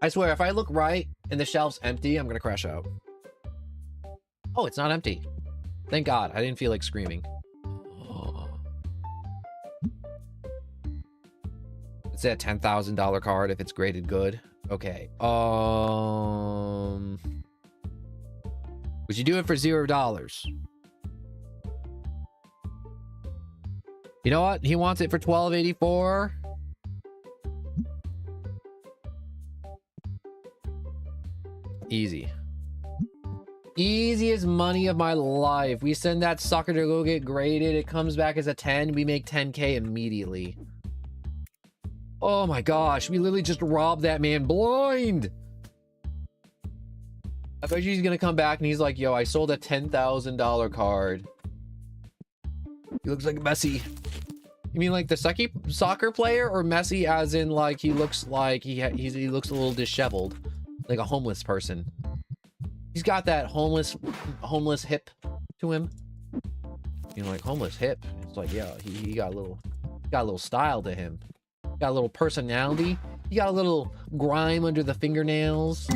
I swear, if I look right and the shelf's empty, I'm going to crash out. Oh, it's not empty. Thank God. I didn't feel like screaming. It's a $10,000 card if it's graded good. Okay. Would you do it for $0? You know what? He wants it for $12.84. Easy. Easiest money of my life. We send that sucker to go get graded. It comes back as a 10. We make 10K immediately. Oh my gosh. We literally just robbed that man blind. I bet you he's gonna come back and he's like, yo, I sold a $10,000 card. He looks like Messi. You mean like the soccer player, or Messi as in like he looks like he looks a little disheveled, like a homeless person? He's got that homeless hip to him. You know, like homeless hip. It's like, yeah, he got a little style to him. Got a little personality. He got a little grime under the fingernails.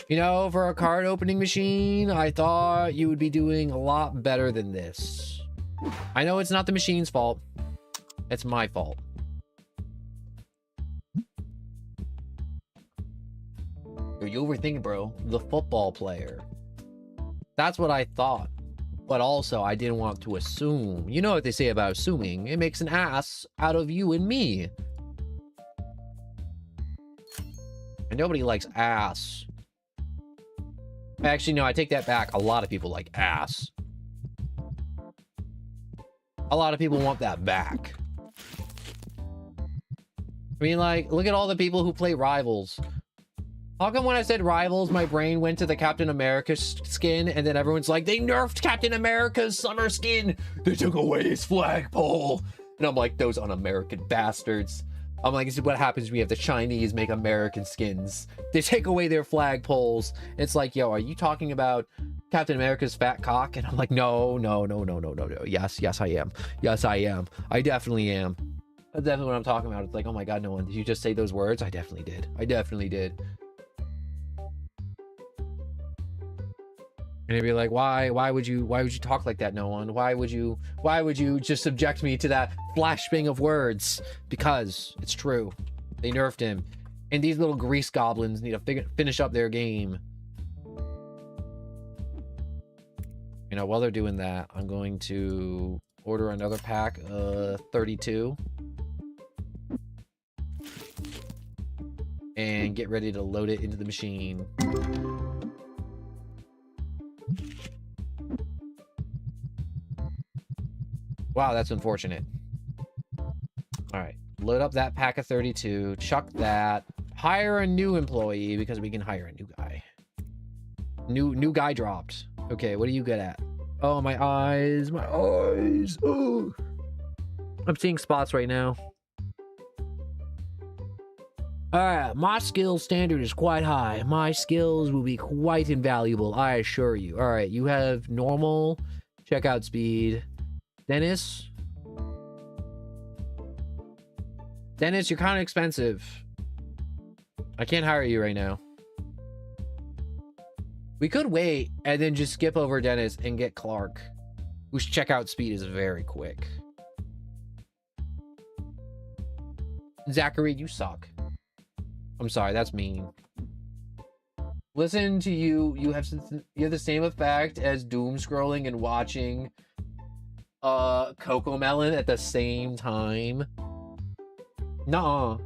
You know, for a card opening machine, I thought you would be doing a lot better than this. I know it's not the machine's fault. It's my fault. You overthinking, bro. The football player. That's what I thought. But also, I didn't want to assume. You know what they say about assuming. It makes an ass out of you and me. And nobody likes ass. Actually, no, I take that back. A lot of people like ass. A lot of people want that back. I mean, like, look at all the people who play Rivals. How come when I said Rivals, my brain went to the Captain America skin, and then everyone's like, they nerfed Captain America's summer skin. They took away his flagpole. And I'm like, those un-American bastards. I'm like, this is what happens when we have the Chinese make American skins. They take away their flagpoles. It's like, yo, are you talking about Captain America's fat cock? And I'm like, no. Yes, I am. Yes, I am. I definitely am. That's definitely what I'm talking about. It's like, oh my God, no one. Did you just say those words? I definitely did. I definitely did. And they'd be like, why would you talk like that, no one? Why would you just subject me to that flashbang of words? Because it's true. They nerfed him. And these little grease goblins need to finish up their game. You know, while they're doing that, I'm going to order another pack of 32. And get ready to load it into the machine. Wow, that's unfortunate. All right, load up that pack of 32, chuck that, hire a new employee because we can hire a new guy. New guy dropped. Okay, what are you good at? Oh, my eyes, my eyes. Oh, I'm seeing spots right now. All right, my skill standard is quite high. My skills will be quite invaluable, I assure you. All right, you have normal checkout speed. Dennis, you're kind of expensive. I can't hire you right now. We could wait and then just skip over Dennis and get Clark, whose checkout speed is very quick. Zachary, you suck. I'm sorry, that's mean. Listen to you. You have the same effect as doom scrolling and watching Coco Melon at the same time. Nuh-uh.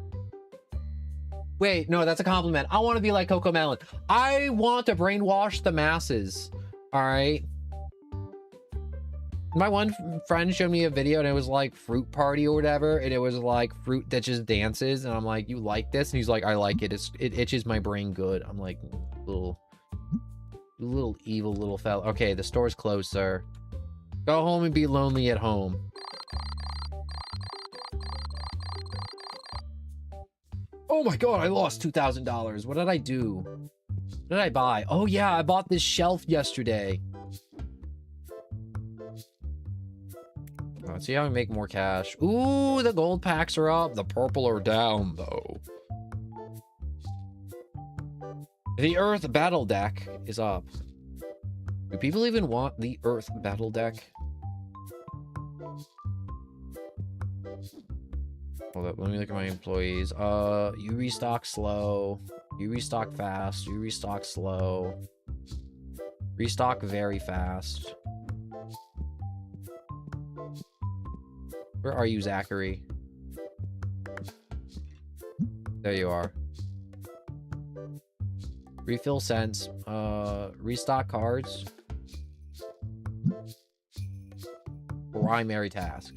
Wait, no, that's a compliment. I want to be like Coco Melon. I want to brainwash the masses. All right. My one friend showed me a video and it was like fruit party or whatever. And it was like fruit that just dances. And I'm like, you like this? And he's like, I like it. It itches my brain good. I'm like, little evil little fella. Okay, the store's closed, sir. Go home and be lonely at home. Oh my god, I lost $2,000. What did I do? What did I buy? Oh yeah, I bought this shelf yesterday. Let's see how we make more cash. Ooh, the gold packs are up. The purple are down, though. The Earth Battle Deck is up. Do people even want the Earth Battle Deck? Hold up, let me look at my employees. You restock slow. You restock fast. You restock slow. Restock very fast. Where are you, Zachary? There you are. Refill cents. Restock cards. Primary task.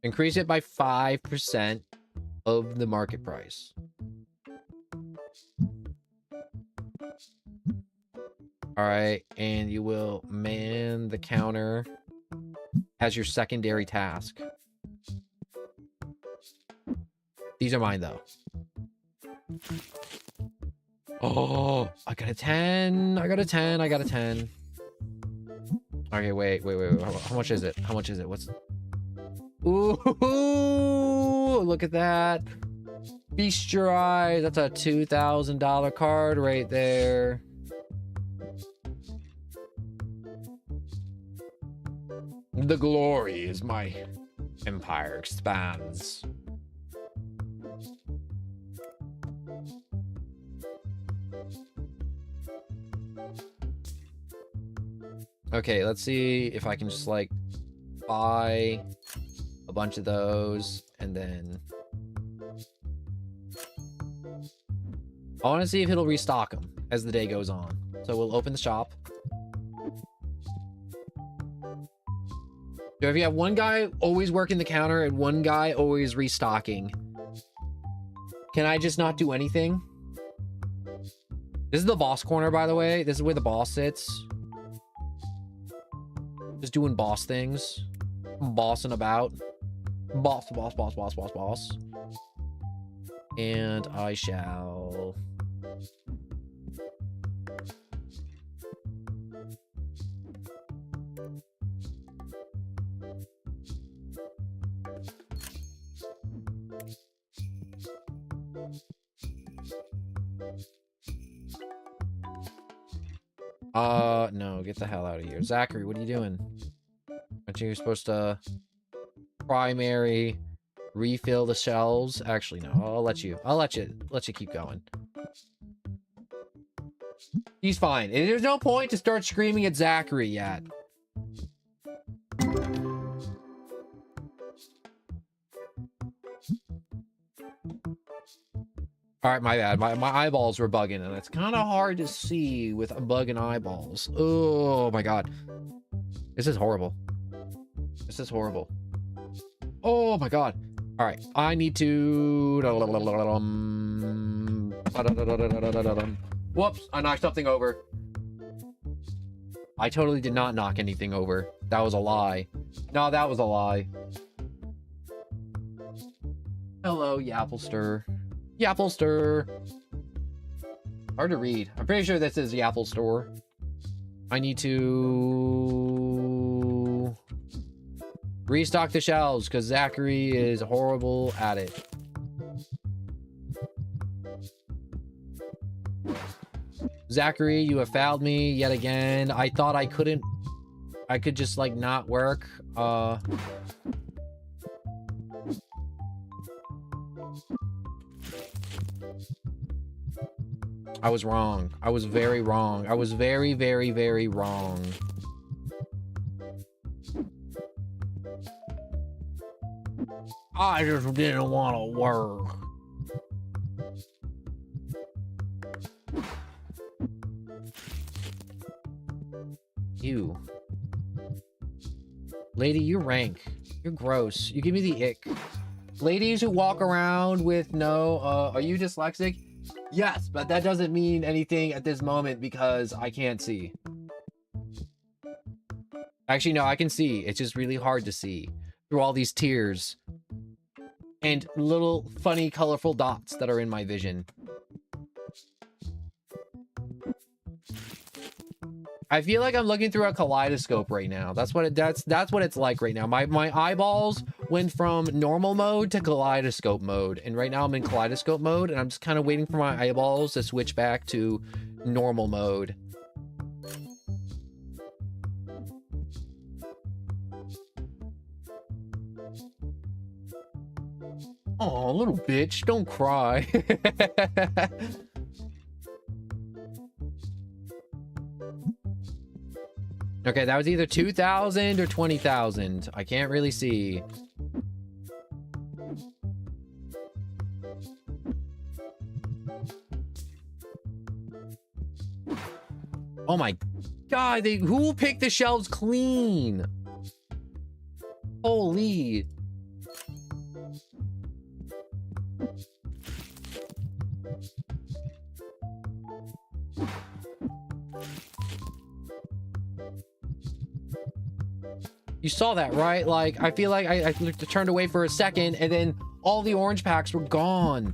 Increase it by 5% of the market price. All right, and you will man the counter as your secondary task. These are mine, though. Oh, I got a 10. I got a 10. I got a 10. Okay, wait. How much is it? How much is it? What's... Ooh, look at that. Feast your eyes. That's a $2,000 card right there. The glory as my empire expands. Okay, let's see if I can just like buy a bunch of those and then I want to see if it'll restock them as the day goes on. So we'll open the shop. So if you have one guy always working the counter and one guy always restocking, can I just not do anything? This is the boss corner, by the way. This is where the boss sits. Just doing boss things. Bossing about. Boss. And I shall... no, get the hell out of here. Zachary, what are you doing? Aren't you supposed to primary refill the shelves? Actually, no, I'll let you keep going. He's fine. And there's no point to start screaming at Zachary yet. All right, my bad. My eyeballs were bugging, and it's kind of hard to see with bugging eyeballs. Oh, my God. This is horrible. This is horrible. Oh, my God. All right, I need to... Whoops, I knocked something over. I totally did not knock anything over. That was a lie. No, that was a lie. Hello, Yapplester. Yapplester. Hard to read. I'm pretty sure this is the Apple Store. I need to restock the shelves because Zachary is horrible at it. Zachary, you have fouled me yet again. I thought I could just like not work. I was wrong. I was very wrong. I was very, very, very wrong. I just didn't want to work. You. Lady, you rank. You're gross. You give me the ick. Ladies who walk around with no, are you dyslexic? Yes, but that doesn't mean anything at this moment because I can't see. Actually, no, I can see. It's just really hard to see through all these tears and little funny, colorful dots that are in my vision. I feel like I'm looking through a kaleidoscope right now. That's what it's like right now. My eyeballs went from normal mode to kaleidoscope mode, and right now I'm in kaleidoscope mode, and I'm just kind of waiting for my eyeballs to switch back to normal mode. Oh, little bitch, don't cry. Okay, that was either 2,000 or 20,000. I can't really see. Oh my god, who will pick the shelves clean? Holy. You saw that, right? Like, I feel like I turned away for a second, and then all the orange packs were gone.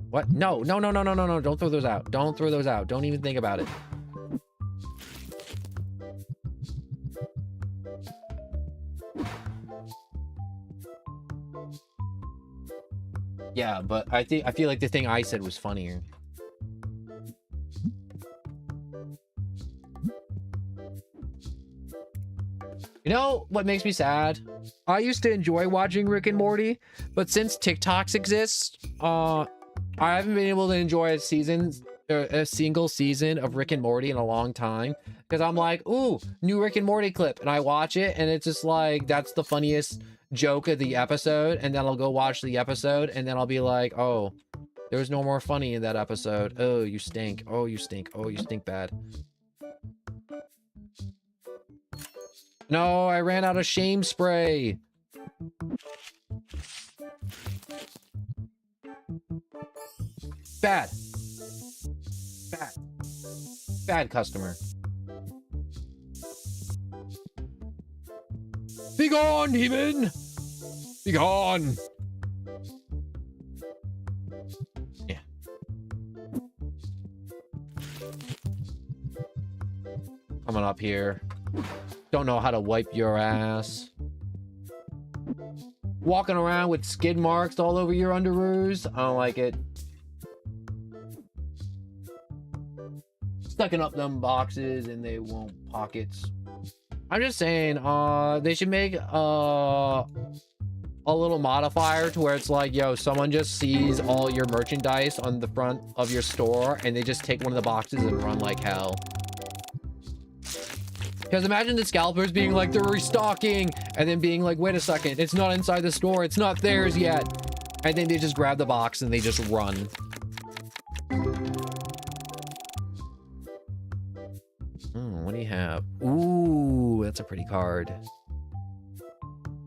What? No, no, no, no, no, no, no. Don't throw those out. Don't throw those out. Don't even think about it. Yeah, but I feel like the thing I said was funnier. You know what makes me sad? I used to enjoy watching Rick and Morty, but since TikToks exist, I haven't been able to enjoy a single season of Rick and Morty in a long time, because I'm like, ooh, new Rick and Morty clip, and I watch it, and it's just like, that's the funniest joke of the episode, and then I'll go watch the episode, and then I'll be like, oh, there was no more funny in that episode. Oh, you stink. Oh, you stink. Oh, you stink bad. No, I ran out of shame spray. Bad. Bad. Bad customer. Be gone, demon! Be gone! Yeah. Coming up here. Don't know how to wipe your ass. Walking around with skid marks all over your underoos. I don't like it. Stucking up them boxes and they won't pockets. I'm just saying, they should make a little modifier to where it's like, yo, someone just sees all your merchandise on the front of your store and they just take one of the boxes and run like hell. Because imagine the scalpers being like, they're restocking, and then being like, wait a second, it's not inside the store, it's not theirs yet. And then they just grab the box and they just run. What do you have? Ooh, that's a pretty card.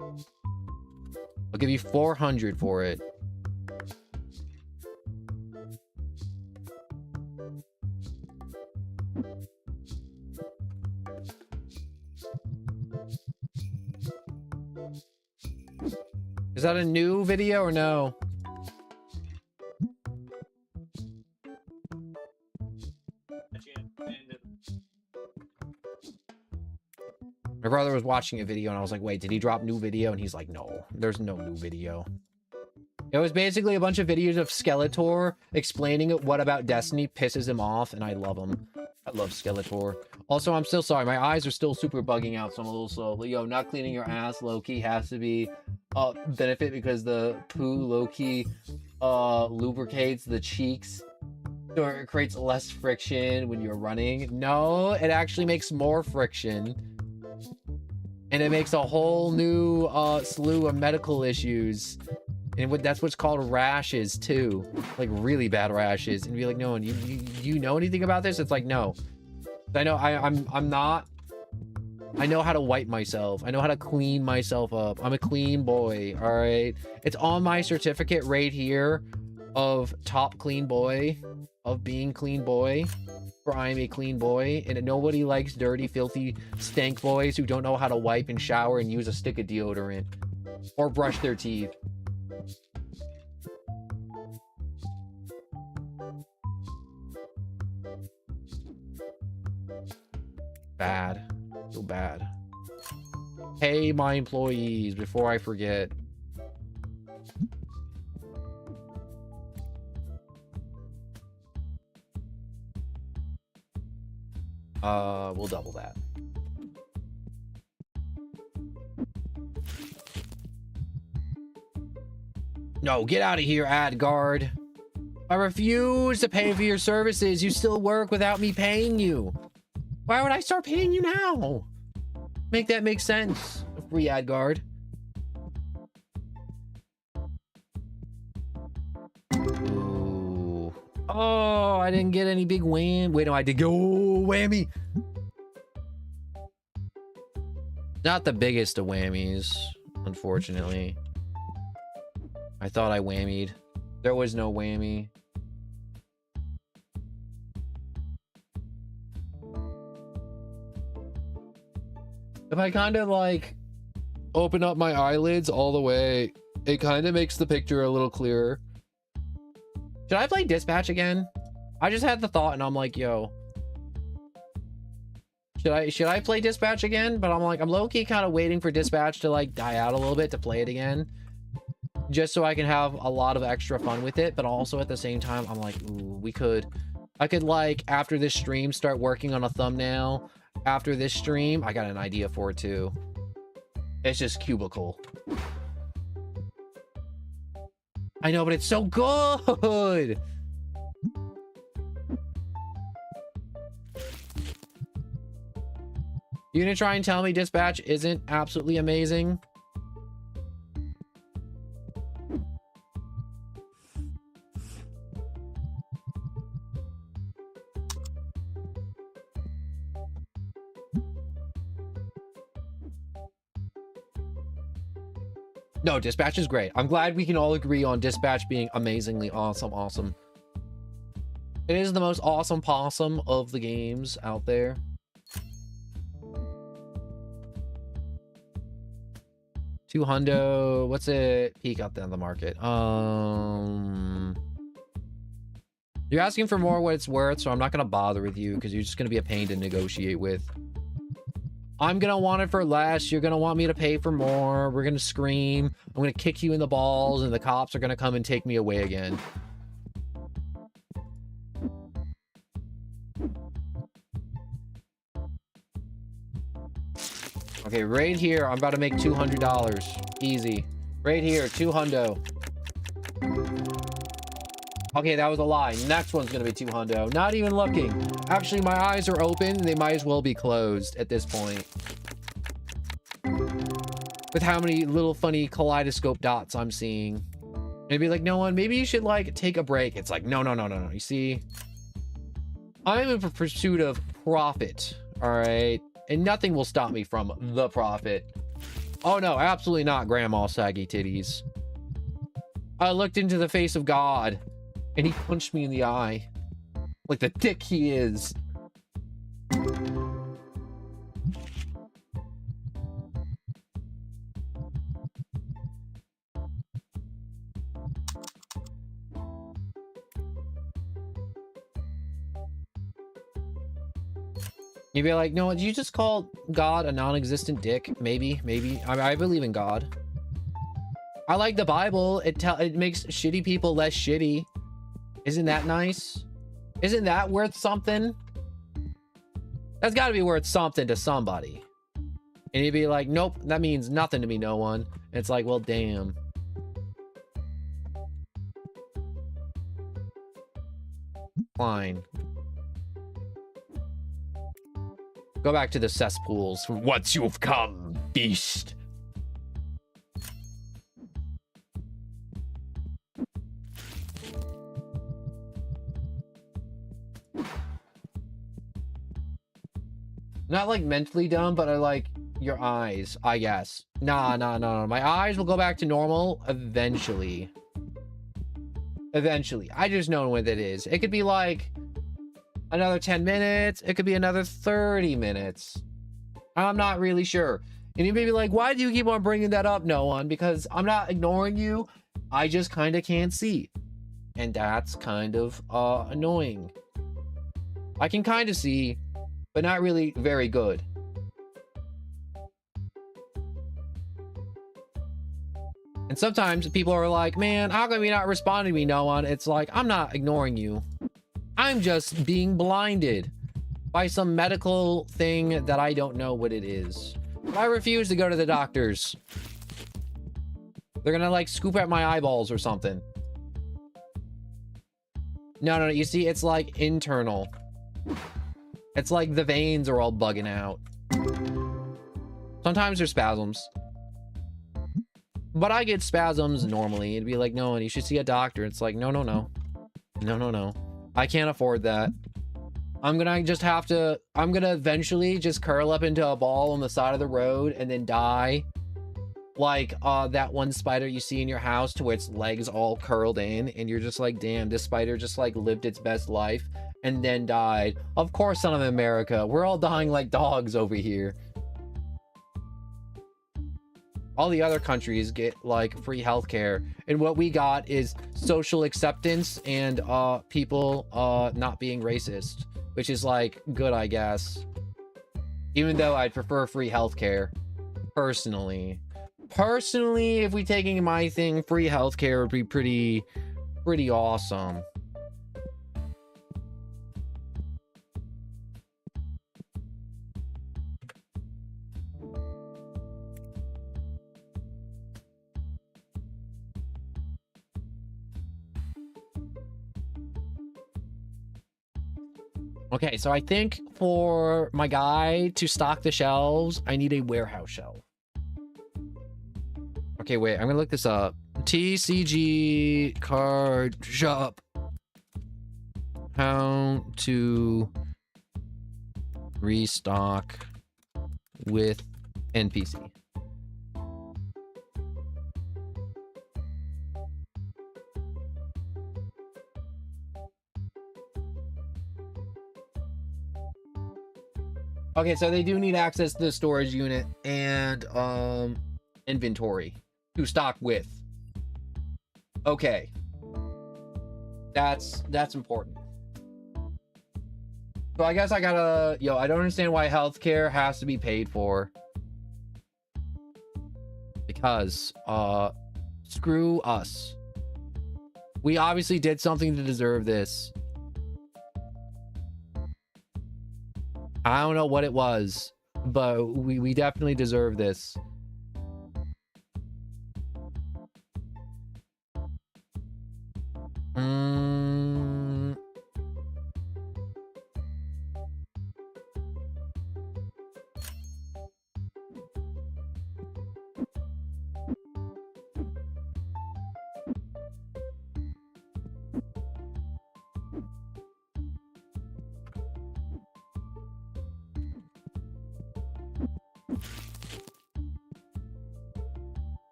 I'll give you 400 for it. Is that a new video or no? My brother was watching a video and I was like, wait, did he drop new video? And he's like, no, there's no new video. It was basically a bunch of videos of Skeletor explaining what about Destiny pisses him off, and I love him. I love Skeletor. Also, I'm still sorry. My eyes are still super bugging out, so I'm a little slow. Yo, not cleaning your ass low-key has to be a benefit because the poo low-key lubricates the cheeks. So it creates less friction when you're running. No, it actually makes more friction. And it makes a whole new slew of medical issues. And that's what's called rashes too, like really bad rashes. And be like, no, you know anything about this? It's like, no. I know I'm not. I know how to wipe myself. I know how to clean myself up. I'm a clean boy. All right. It's on my certificate right here of top clean boy, of being clean boy. For I am a clean boy, and nobody likes dirty, filthy, stank boys who don't know how to wipe and shower and use a stick of deodorant or brush their teeth. Bad. So bad. Pay my employees before I forget. We'll double that. No, get out of here, AdGuard. I refuse to pay for your services. You still work without me paying you. Why would I start paying you now? Make that make sense. Free AdGuard. Ooh. Oh, I didn't get any big wham. Wait, no, I did go whammy. Not the biggest of whammies, unfortunately. I thought I whammied. There was no whammy. If I kind of like open up my eyelids all the way, it kind of makes the picture a little clearer. Should I play Dispatch again? I just had the thought and I'm like, yo. Should I play Dispatch again? But I'm like, I'm low-key kind of waiting for Dispatch to like die out a little bit to play it again. Just so I can have a lot of extra fun with it. But also at the same time, I'm like, ooh, I could like, after this stream, start working on a thumbnail. After this stream, I got an idea for it too. It's just cubicle. I know, but it's so good. You gonna try and tell me Dispatch isn't absolutely amazing? No, Dispatch is great. I'm glad we can all agree on Dispatch being amazingly awesome. It is the most awesome possum of the games out there. $200. What's it peak out there on the market? You're asking for more what it's worth, so I'm not gonna bother with you because you're just gonna be a pain to negotiate with. I'm gonna want it for less. You're gonna want me to pay for more. We're gonna scream. I'm gonna kick you in the balls, and the cops are gonna come and take me away again. Okay, right here, I'm about to make $200. Easy. Right here, 200. Okay, that was a lie. Next one's gonna be 200. Not even looking. Actually, my eyes are open. They might as well be closed at this point. With how many little funny kaleidoscope dots I'm seeing. Maybe like, no one, maybe you should like take a break. It's like, no. You see? I'm in pursuit of profit. All right. And nothing will stop me from the profit. Oh no, absolutely not, Grandma Saggy Titties. I looked into the face of God, and he punched me in the eye. Like the dick he is. You'd be like, no, did you just call God a non-existent dick? Maybe. I believe in God. I like the Bible. It makes shitty people less shitty. Isn't that nice? Isn't that worth something? That's got to be worth something to somebody. And you'd be like, nope, that means nothing to me, no one. And it's like, well, damn. Fine. Go back to the cesspools from whence you've come. beast. Not like mentally dumb, but I like your eyes, I guess. Nah. My eyes will go back to normal eventually. Eventually. I just know when it is. It could be like another 10 minutes. It could be another 30 minutes. I'm not really sure. And you may be like, why do you keep on bringing that up, no one? Because I'm not ignoring you. I just kind of can't see. And that's kind of annoying. I can kind of see, but not really very good. And sometimes people are like, man, how come you're not responding to me, no one? It's like, I'm not ignoring you. I'm just being blinded by some medical thing that I don't know what it is. But I refuse to go to the doctors. They're gonna like scoop at my eyeballs or something. No, you see, it's like internal. It's like the veins are all bugging out. Sometimes there's spasms. But I get spasms normally. It'd be like, no, and you should see a doctor. It's like, no. I can't afford that. I'm gonna eventually just curl up into a ball on the side of the road and then die. Like that one spider you see in your house to where its legs all curled in and you're just like, damn, this spider just like lived its best life and then died. Of course, son of America, we're all dying like dogs over here. All the other countries get like free healthcare, and what we got is social acceptance and people not being racist, which is like good, I guess. Even though I'd prefer free healthcare personally. Personally, if we taking my thing, free healthcare would be pretty awesome. Okay, so I think for my guy to stock the shelves, I need a warehouse shelf. Okay, wait, I'm gonna look this up. TCG card shop. How to restock with NPC. Okay, so they do need access to the storage unit and inventory to stock with. Okay. That's important. So I guess I gotta, I don't understand why healthcare has to be paid for. Because screw us. We obviously did something to deserve this. I don't know what it was, but we definitely deserve this.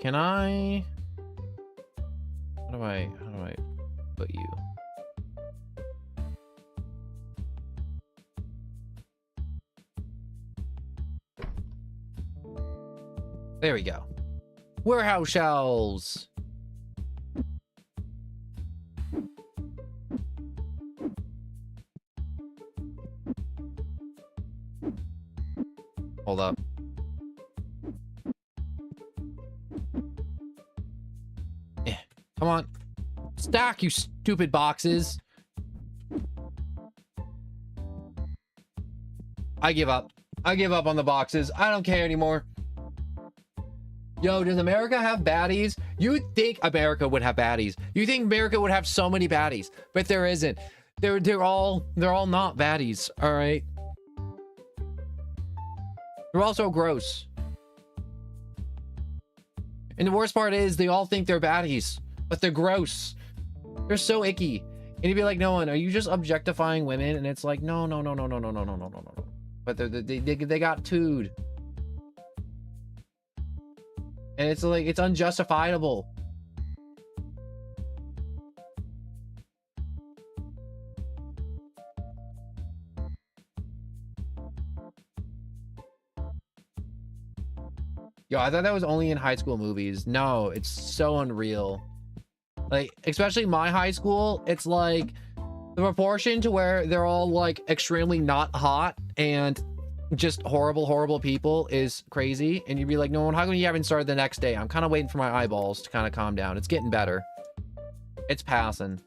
Can I? How do I put you? There we go. Warehouse shelves. Hold up. Come on. Stack, you stupid boxes. I give up. I give up on the boxes. I don't care anymore. Yo, does America have baddies? You think America would have baddies. You think America would have so many baddies, but there isn't. They're all not baddies, all right? They're all so gross. And the worst part is they all think they're baddies, but they're gross. They're so icky. And you'd be like, no one, are you just objectifying women? And it's like, no. But they got tooed. And it's like, it's unjustifiable. Yo, I thought that was only in high school movies. No, it's so unreal. Like, especially my high school, it's like the proportion to where they're all like extremely not hot and just horrible people is crazy. And you'd be like, no, how come you haven't started the next day? I'm kind of waiting for my eyeballs to kind of calm down. It's getting better. It's passing.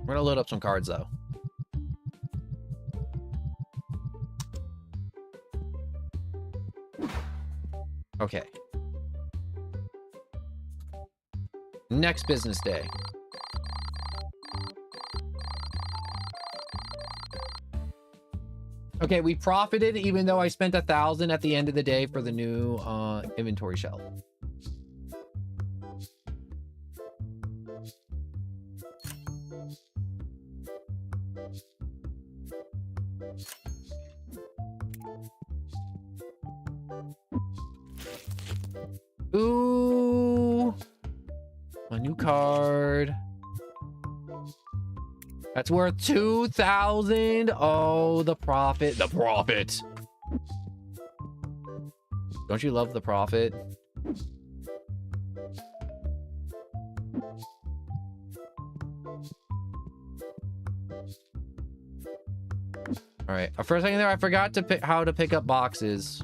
We're gonna load up some cards though. Okay. Next business day. Okay, we profited even though I spent 1,000 at the end of the day for the new inventory shelf. Ooh, a new card. That's worth 2,000. Oh, the profit. The profit. Don't you love the profit? All right. For a second there, I forgot to pick how to pick up boxes.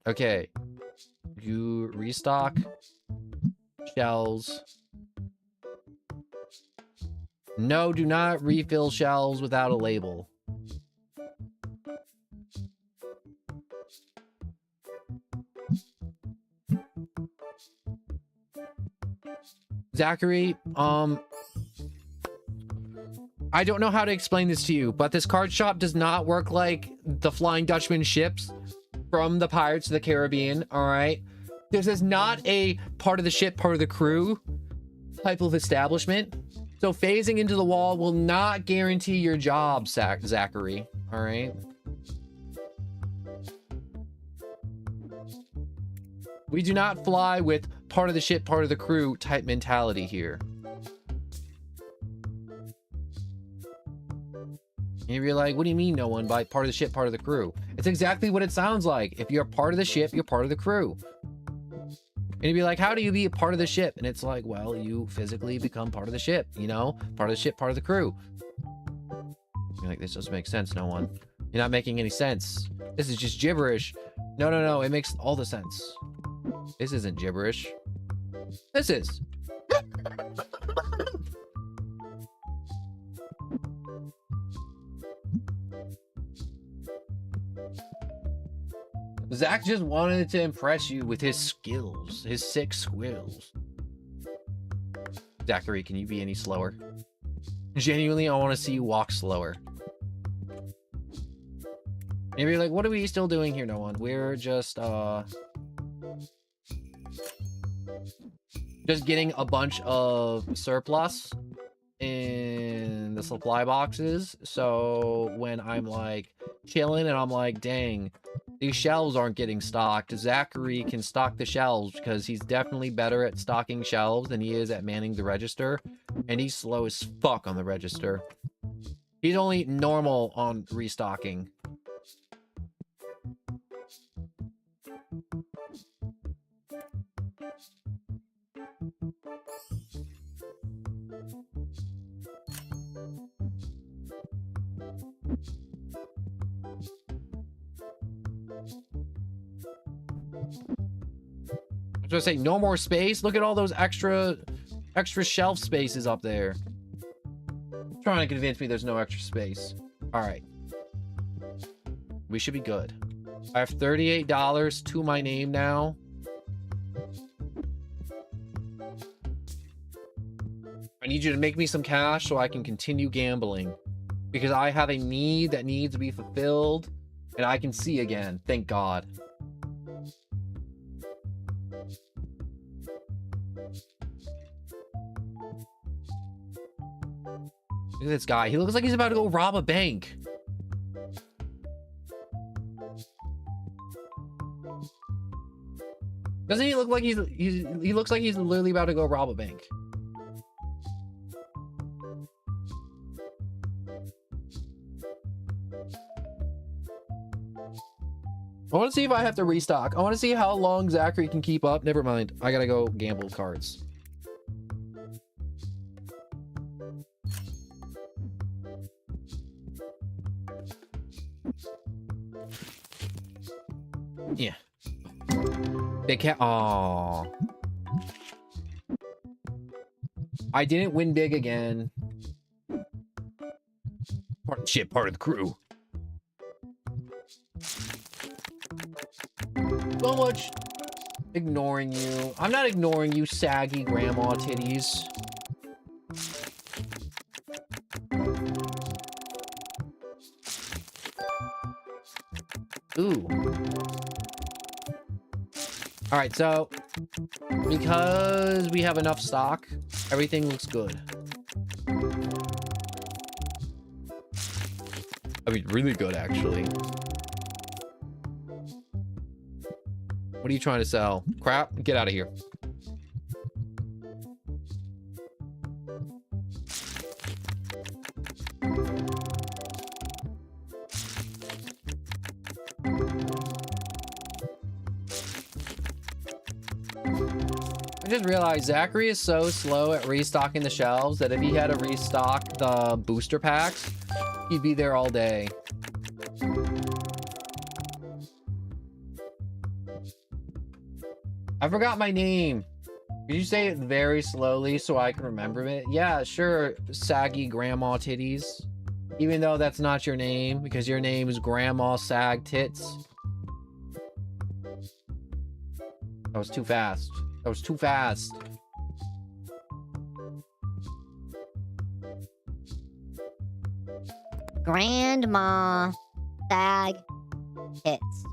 Okay, you restock shelves. No, do not refill shelves without a label. Zachary, I don't know how to explain this to you, but this card shop does not work like the Flying Dutchman ships from the Pirates of the Caribbean, all right? This is not a part of the ship, part of the crew type of establishment. So phasing into the wall will not guarantee your job, Zachary, all right? We do not fly with part of the ship, part of the crew type mentality here. And you're like, what do you mean no one by part of the ship, part of the crew? It's exactly what it sounds like. If you're part of the ship, you're part of the crew. And you'd be like, how do you be a part of the ship? And it's like, well, you physically become part of the ship, you know? Part of the ship, part of the crew. You're like, this doesn't make sense, no one. You're not making any sense. This is just gibberish. No, it makes all the sense. This isn't gibberish. This is. Zach just wanted to impress you with his skills, his sick skills. Zachary, can you be any slower? Genuinely, I want to see you walk slower. Maybe you're like, what are we still doing here, no one? We're just getting a bunch of surplus in the supply boxes. So when I'm like chilling and I'm like, dang, these shelves aren't getting stocked, Zachary can stock the shelves because he's definitely better at stocking shelves than he is at manning the register. And he's slow as fuck on the register. He's only normal on restocking. So I say no more space. Look at all those extra shelf spaces up there. Trying to convince me there's no extra space. All right. We should be good. I have $38 to my name now. I need you to make me some cash so I can continue gambling. Because I have a need that needs to be fulfilled. And I can see again. Thank God. Look at this guy. He looks like he's about to go rob a bank. Doesn't he look like he looks like he's literally about to go rob a bank? I want to see if I have to restock. I want to see how long Zachary can keep up. Never mind. I gotta go gamble cards. Yeah. They can't. Aww. I didn't win big again. Part of the shit, part of the crew. So much ignoring you. I'm not ignoring you, saggy grandma titties. Ooh. All right, so because we have enough stock, everything looks good. I mean, really good, actually. What are you trying to sell? Crap, get out of here. I just realized Zachary is so slow at restocking the shelves that if he had to restock the booster packs, he'd be there all day. I forgot my name. Could you say it very slowly so I can remember it? Yeah, sure, saggy grandma titties. Even though that's not your name, because your name is Grandma Sag Tits. That was too fast. That was too fast. Grandma Sag Tits.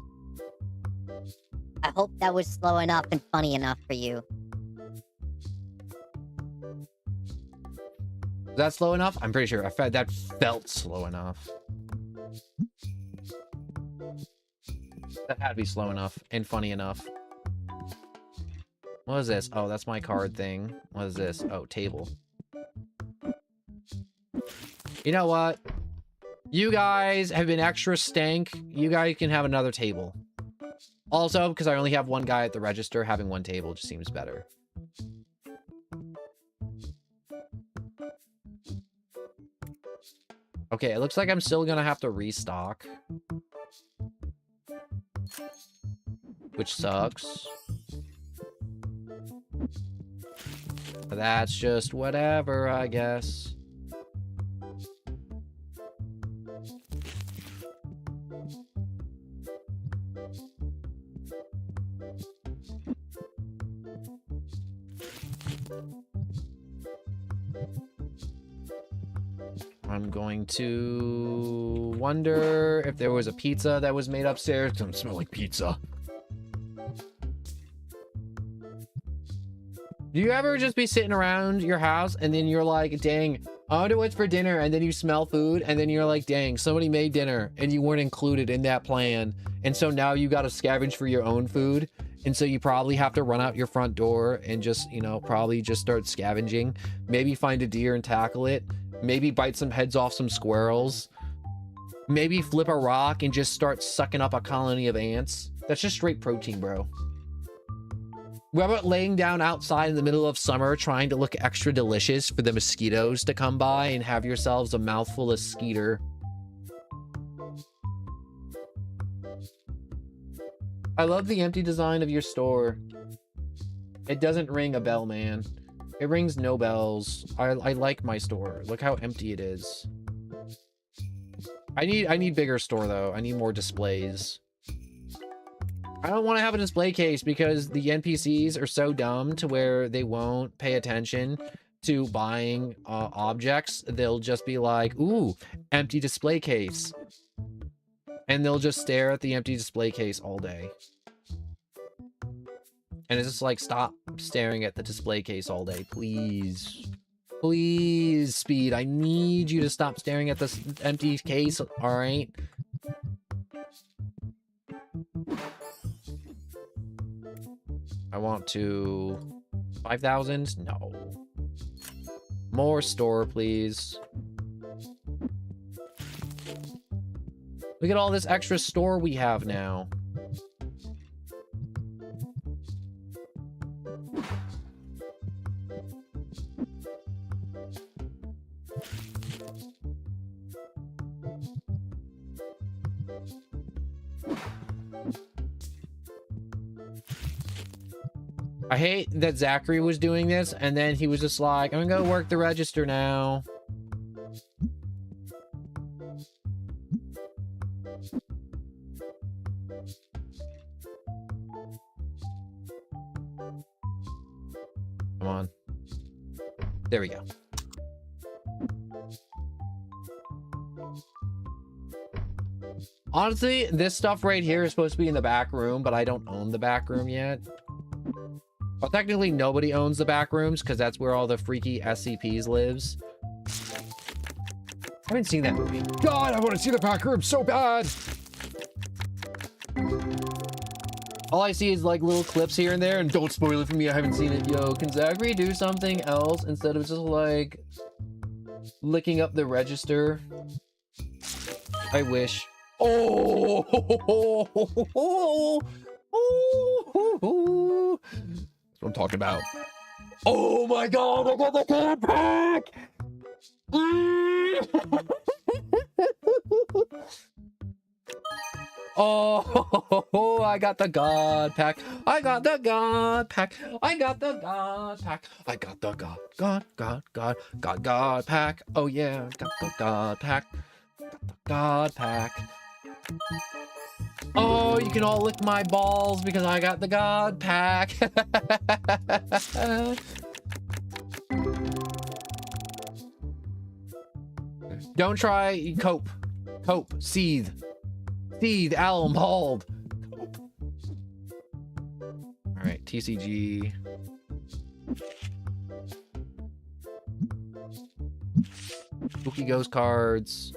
I hope that was slow enough and funny enough for you. Is that slow enough? I'm pretty sure. That felt slow enough. That had to be slow enough and funny enough. What is this? Oh, that's my card thing. What is this? Oh, table. You know what? You guys have been extra stank. You guys can have another table. Also, because I only have one guy at the register, having one table just seems better. Okay, it looks like I'm still gonna have to restock. Which sucks. But that's just whatever, I guess. I'm going to wonder if there was a pizza that was made upstairs. Doesn't smell like pizza. Do you ever just be sitting around your house and then you're like, dang, I wonder what's for dinner, and then you smell food and then you're like, dang, somebody made dinner and you weren't included in that plan, and so now you got to scavenge for your own food, and so you probably have to run out your front door and just, you know, probably just start scavenging, maybe find a deer and tackle it, maybe bite some heads off some squirrels, maybe flip a rock and just start sucking up a colony of ants. That's just straight protein, bro. What about laying down outside in the middle of summer trying to look extra delicious for the mosquitoes to come by and have yourselves a mouthful of skeeter? I love the empty design of your store. It doesn't ring a bell, man. It rings no bells. I like my store. Look how empty it is. I need bigger store though. I need more displays. I don't want to have a display case because the NPCs are so dumb to where they won't pay attention to buying objects. They'll just be like, ooh, empty display case. And they'll just stare at the empty display case all day. And it's just like, stop staring at the display case all day, please. Please, Speed, I need you to stop staring at this empty case, all right? I want to... 5,000? No. More store, please. Look at all this extra store we have now. I hate that Zachary was doing this, and then he was just like, I'm gonna go work the register now. Come on. There we go. Honestly, this stuff right here is supposed to be in the back room, but I don't own the back room yet. Well, technically, nobody owns the back rooms because that's where all the freaky SCPs lives. I haven't seen that movie. God, I want to see the back room so bad. All I see is like little clips here and there, and don't spoil it for me. I haven't seen it. Yo, can Zachary do something else instead of just like licking up the register? I wish. Oh, that's what I'm talking about. Oh my god, I got the god pack! Oh, I got the god pack. I got the god pack. I got the god pack. I got the god pack. Oh yeah, got the god pack. Got the god pack. Oh, you can all lick my balls because I got the god pack. Don't try cope. Cope. Seethe. Seethe. Alum. Hold. Cope. All right. TCG. Spooky Ghost cards.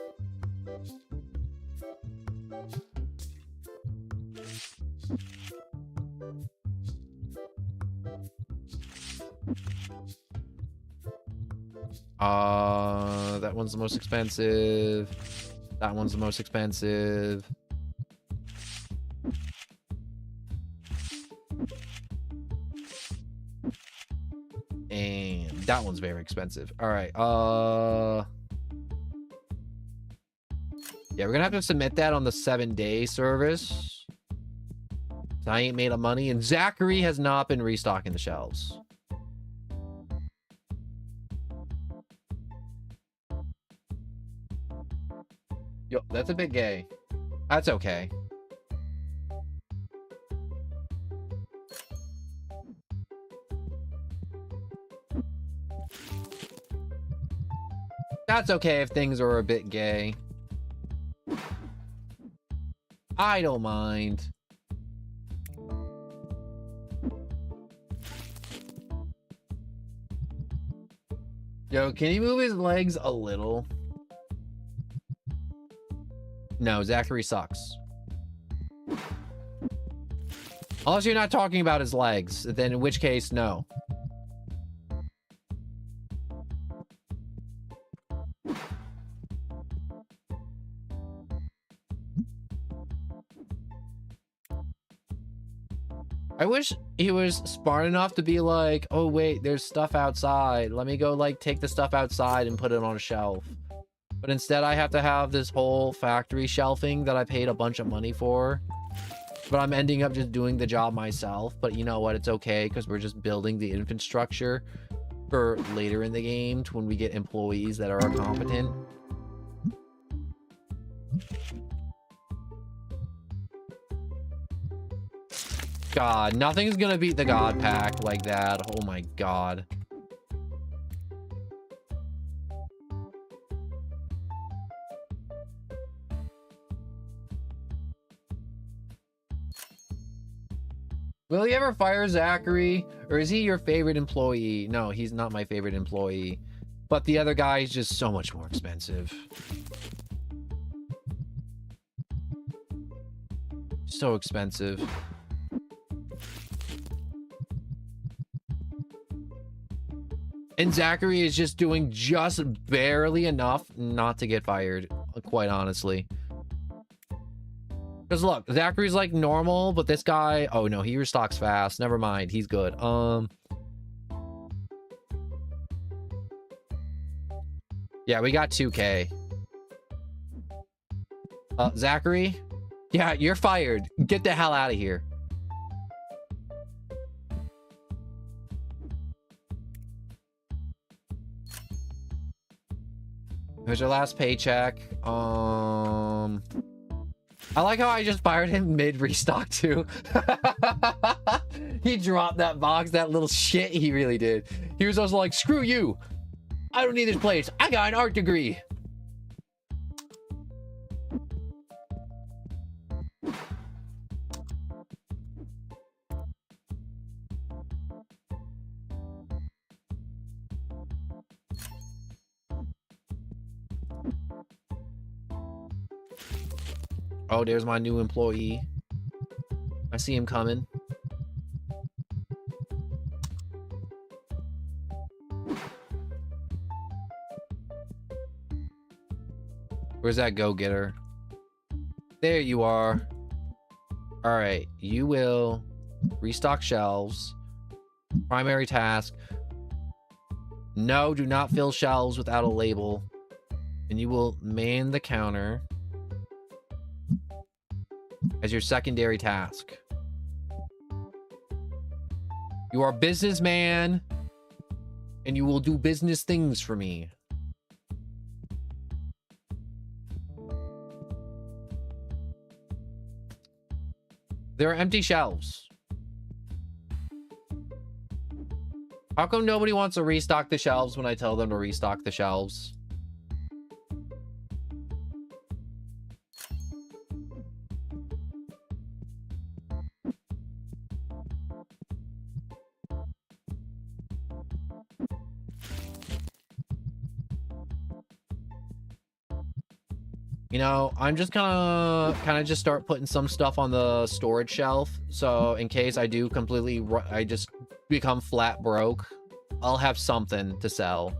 That one's the most expensive. That one's the most expensive. And that one's very expensive. All right. Yeah, we're gonna have to submit that on the 7-day service. So I ain't made of money, and Zachary has not been restocking the shelves. Yo, that's a bit gay. That's okay. That's okay if things are a bit gay. I don't mind. Yo, can he move his legs a little? No, Zachary sucks. Unless you're not talking about his legs, then in which case, no. I wish he was smart enough to be like, oh wait, there's stuff outside. Let me go like take the stuff outside and put it on a shelf. But instead I have to have this whole factory shelving that I paid a bunch of money for. but I'm ending up just doing the job myself. But you know what? It's okay because we're just building the infrastructure for later in the game when we get employees that are competent. God, nothing's gonna beat the God pack like that. Oh my God. Will he ever fire Zachary? Or is he your favorite employee? No, he's not my favorite employee. But the other guy is just so much more expensive. So expensive. And Zachary is just doing just barely enough not to get fired, quite honestly. Because look, Zachary's like normal, but this guy, oh no, he restocks fast. Never mind, he's good. Yeah, we got 2K. Zachary? Yeah, you're fired. Get the hell out of here. Here's your last paycheck. I like how I just fired him mid restock too. He dropped that box, that little shit. He really did. He was also like, screw you. I don't need this place. I got an art degree. Oh, there's my new employee. I see him coming. Where's that go-getter? There you are. All right, you will restock shelves. Primary task. No, do not fill shelves without a label. And you will man the counter as your secondary task. You are a businessman, and you will do business things for me. There are empty shelves. How come nobody wants to restock the shelves when I tell them to restock the shelves? You know, I'm just gonna kind of just start putting some stuff on the storage shelf. So in case I do completely, I just become flat broke, I'll have something to sell.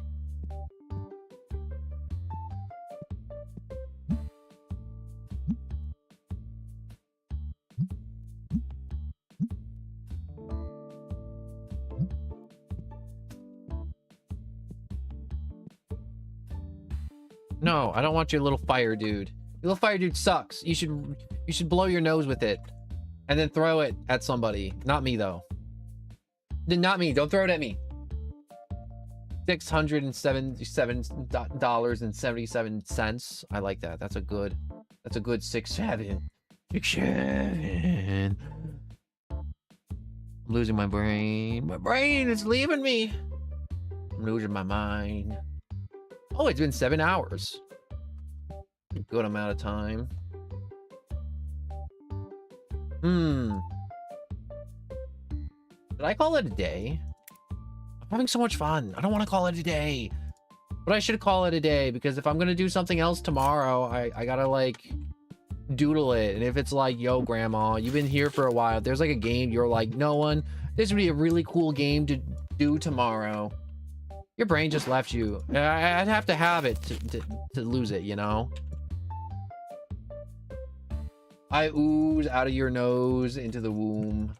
No, I don't want your little fire dude. Your little fire dude sucks. You should blow your nose with it and then throw it at somebody. Not me though. Not me. Don't throw it at me. $677.77. I like that. That's a good 6-7. 6-7. I'm losing my brain. My brain is leaving me. I'm losing my mind. Oh, it's been 7 hours. A good amount of time. Did I call it a day? I'm having so much fun. I don't want to call it a day. But I should call it a day because if I'm going to do something else tomorrow, I got to like doodle it. And if it's like, yo, grandma, you've been here for a while. If there's like a game, you're like, no one, this would be a really cool game to do tomorrow. Your brain just left you. I'd have to have it to lose it, you know? I ooze out of your nose into the womb.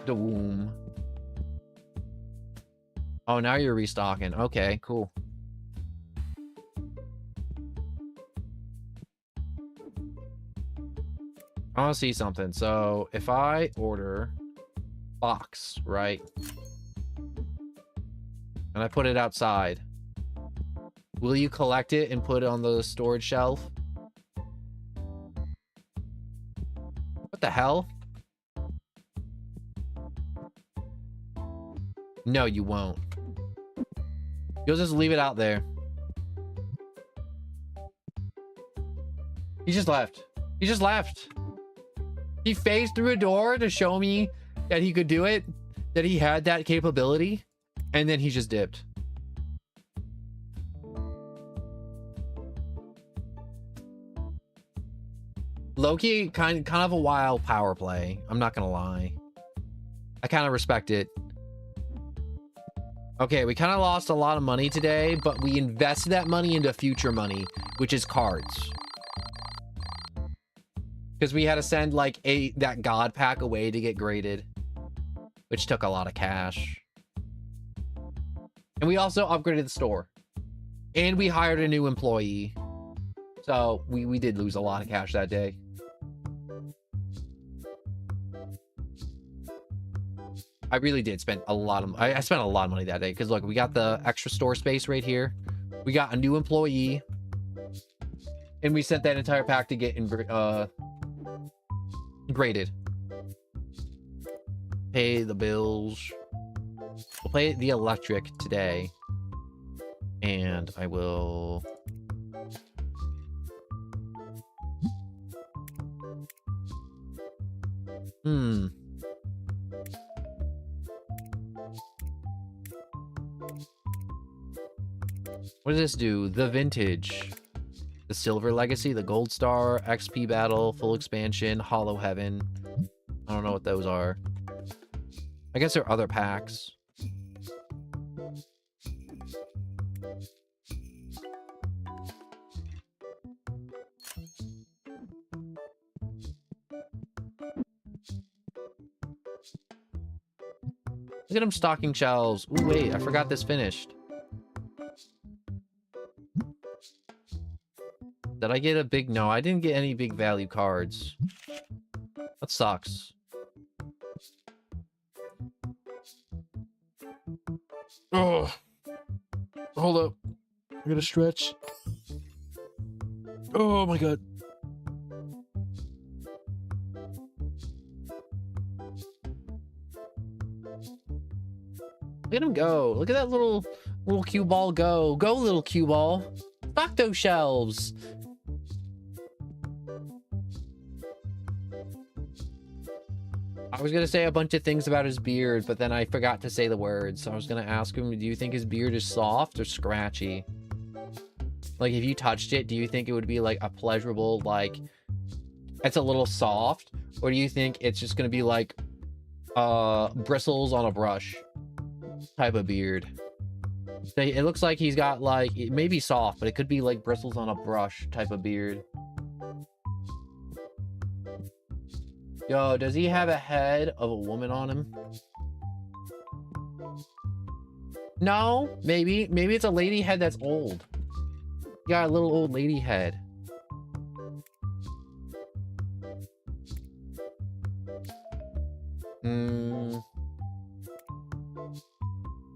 The womb. Oh, now you're restocking. Okay, cool. I want to see something. So if I order box, right? And I put it outside, will you collect it and put it on the storage shelf? What the hell? No, you won't. You'll just leave it out there. He just left. He just left. He phased through a door to show me that he could do it, that he had that capability, and then he just dipped. Loki, kind of a wild power play. I'm not gonna lie. I kind of respect it. Okay, we kind of lost a lot of money today, but we invested that money into future money, which is cards. Because we had to send like that god pack away to get graded, which took a lot of cash. And we also upgraded the store. And we hired a new employee. So we did lose a lot of cash that day. I really did spend a lot of... I spent a lot of money that day. Because look, we got the extra store space right here. We got a new employee. And we sent that entire pack to get graded. Pay the bills. We'll pay the electric today. And I will... What does this do? The vintage. The silver legacy, the gold star, XP battle, full expansion, hollow heaven. I don't know what those are. I guess there are other packs. Look at them stocking shelves. Ooh, wait, I forgot this finished. Did I get a big... No, I didn't get any big value cards. That sucks. Oh. Hold up. I gotta stretch. Oh my god. Look at him go. Look at that little cue ball go. Go, little cue ball. Stock those shelves. I was gonna say a bunch of things about his beard, but then I forgot to say the words. So I was gonna ask him, do you think his beard is soft or scratchy? Like, if you touched it, do you think it would be like a pleasurable, like, it's a little soft? Or do you think it's just gonna be like bristles on a brush type of beard? It looks like he's got like, it may be soft, but it could be like bristles on a brush type of beard. Yo, does he have a head of a woman on him? No, maybe it's a lady head that's old. You got a little old lady head.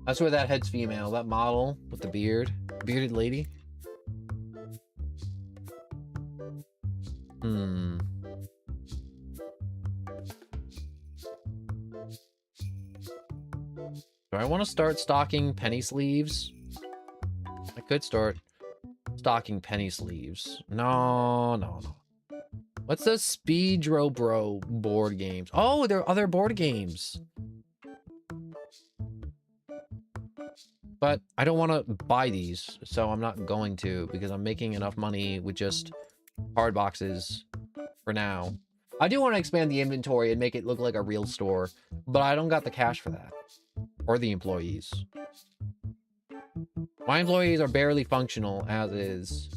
That's where that head's female. That model with the beard. Bearded lady. Do I want to start stocking penny sleeves? I could start stocking penny sleeves. No. What's the Speedro Bro board games? Oh, there are other board games. But I don't want to buy these, so I'm not going to, because I'm making enough money with just hard boxes for now. I do want to expand the inventory and make it look like a real store, but I don't got the cash for that. Or the employees. My employees are barely functional as is.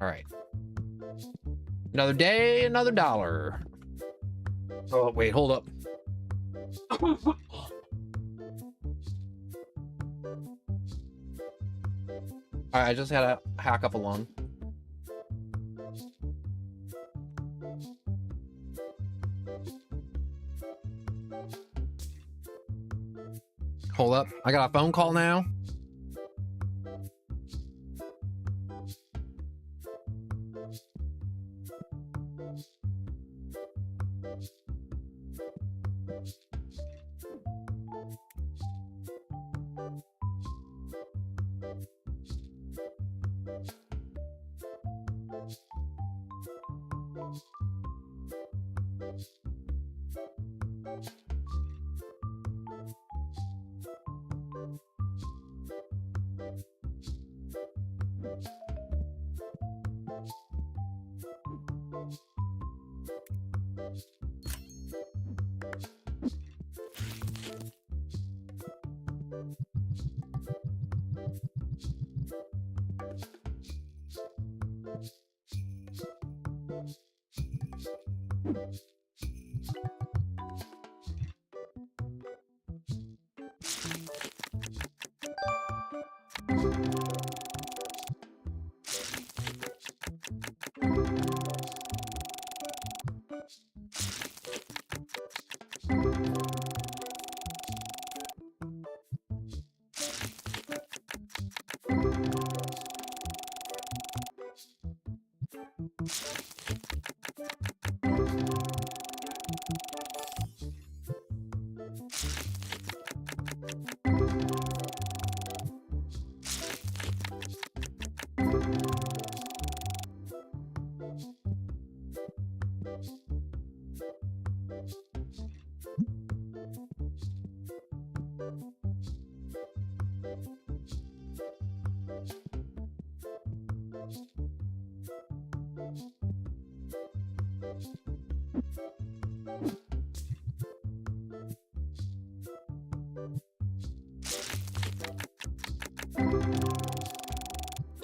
Alright. Another day, another dollar. Oh, wait, hold up. All right, I just had to hack up a lung. Hold up. I got a phone call now.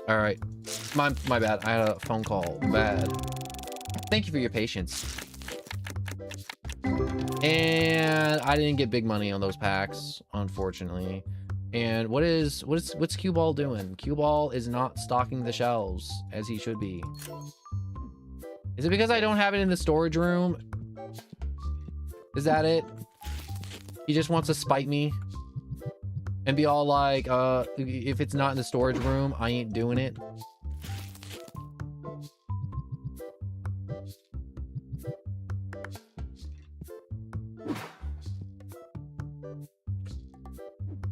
All right. My bad. I had a phone call. Bad. Thank you for your patience. And I didn't get big money on those packs, unfortunately. And what's Cue Ball doing? Cue Ball is not stocking the shelves as he should be. Is it because I don't have it in the storage room? Is that it? He just wants to spite me and be all like, if it's not in the storage room, I ain't doing it.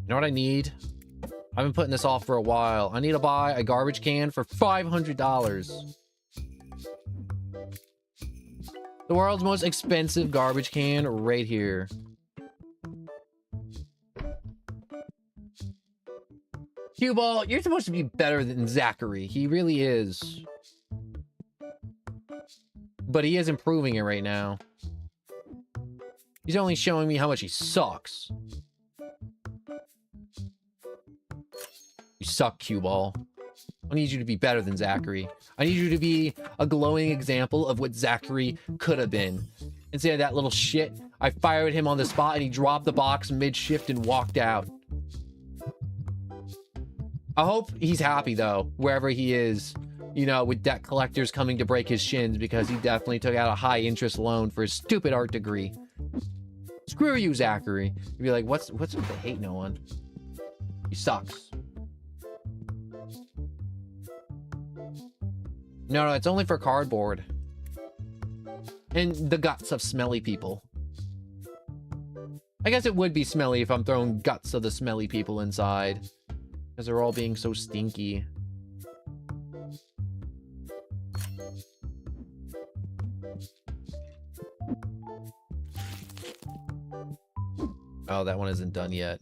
You know what I need? I've been putting this off for a while. I need to buy a garbage can for $500. The world's most expensive garbage can right here. Cue Ball, you're supposed to be better than Zachary. He really is. But he is improving it right now. He's only showing me how much he sucks. You suck, Cue Ball. I need you to be better than Zachary. I need you to be a glowing example of what Zachary could have been. Instead of that little shit, I fired him on the spot and he dropped the box mid-shift and walked out. I hope he's happy, though, wherever he is, you know, with debt collectors coming to break his shins because he definitely took out a high-interest loan for his stupid art degree. Screw you, Zachary. You'd be like, what's with the hate no one? He sucks. No, it's only for cardboard. And the guts of smelly people. I guess it would be smelly if I'm throwing guts of the smelly people inside. Because they're all being so stinky. Oh, that one isn't done yet.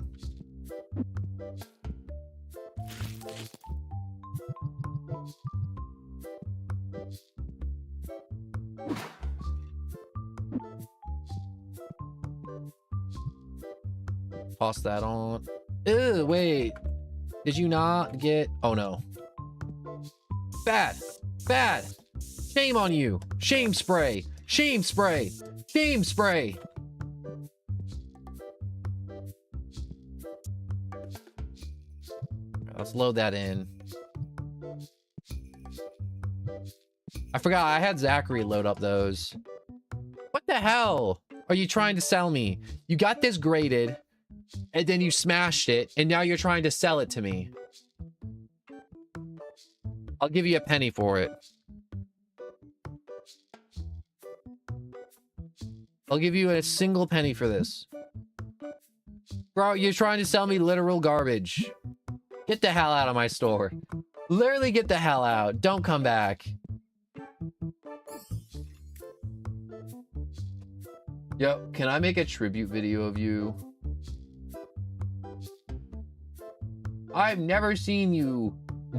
Toss that on. Ew, wait. Did you not get... Oh, no. Bad. Bad. Shame on you. Shame spray. Shame spray. Shame spray. Let's load that in. I forgot I had Zachary load up those. What the hell are you trying to sell me? You got this graded, and then you smashed it, and now you're trying to sell it to me. I'll give you a penny for it. I'll give you a single penny for this. Bro, you're trying to sell me literal garbage. Get the hell out of my store. Literally get the hell out. Don't come back. Yo, can I make a tribute video of you? I've never seen you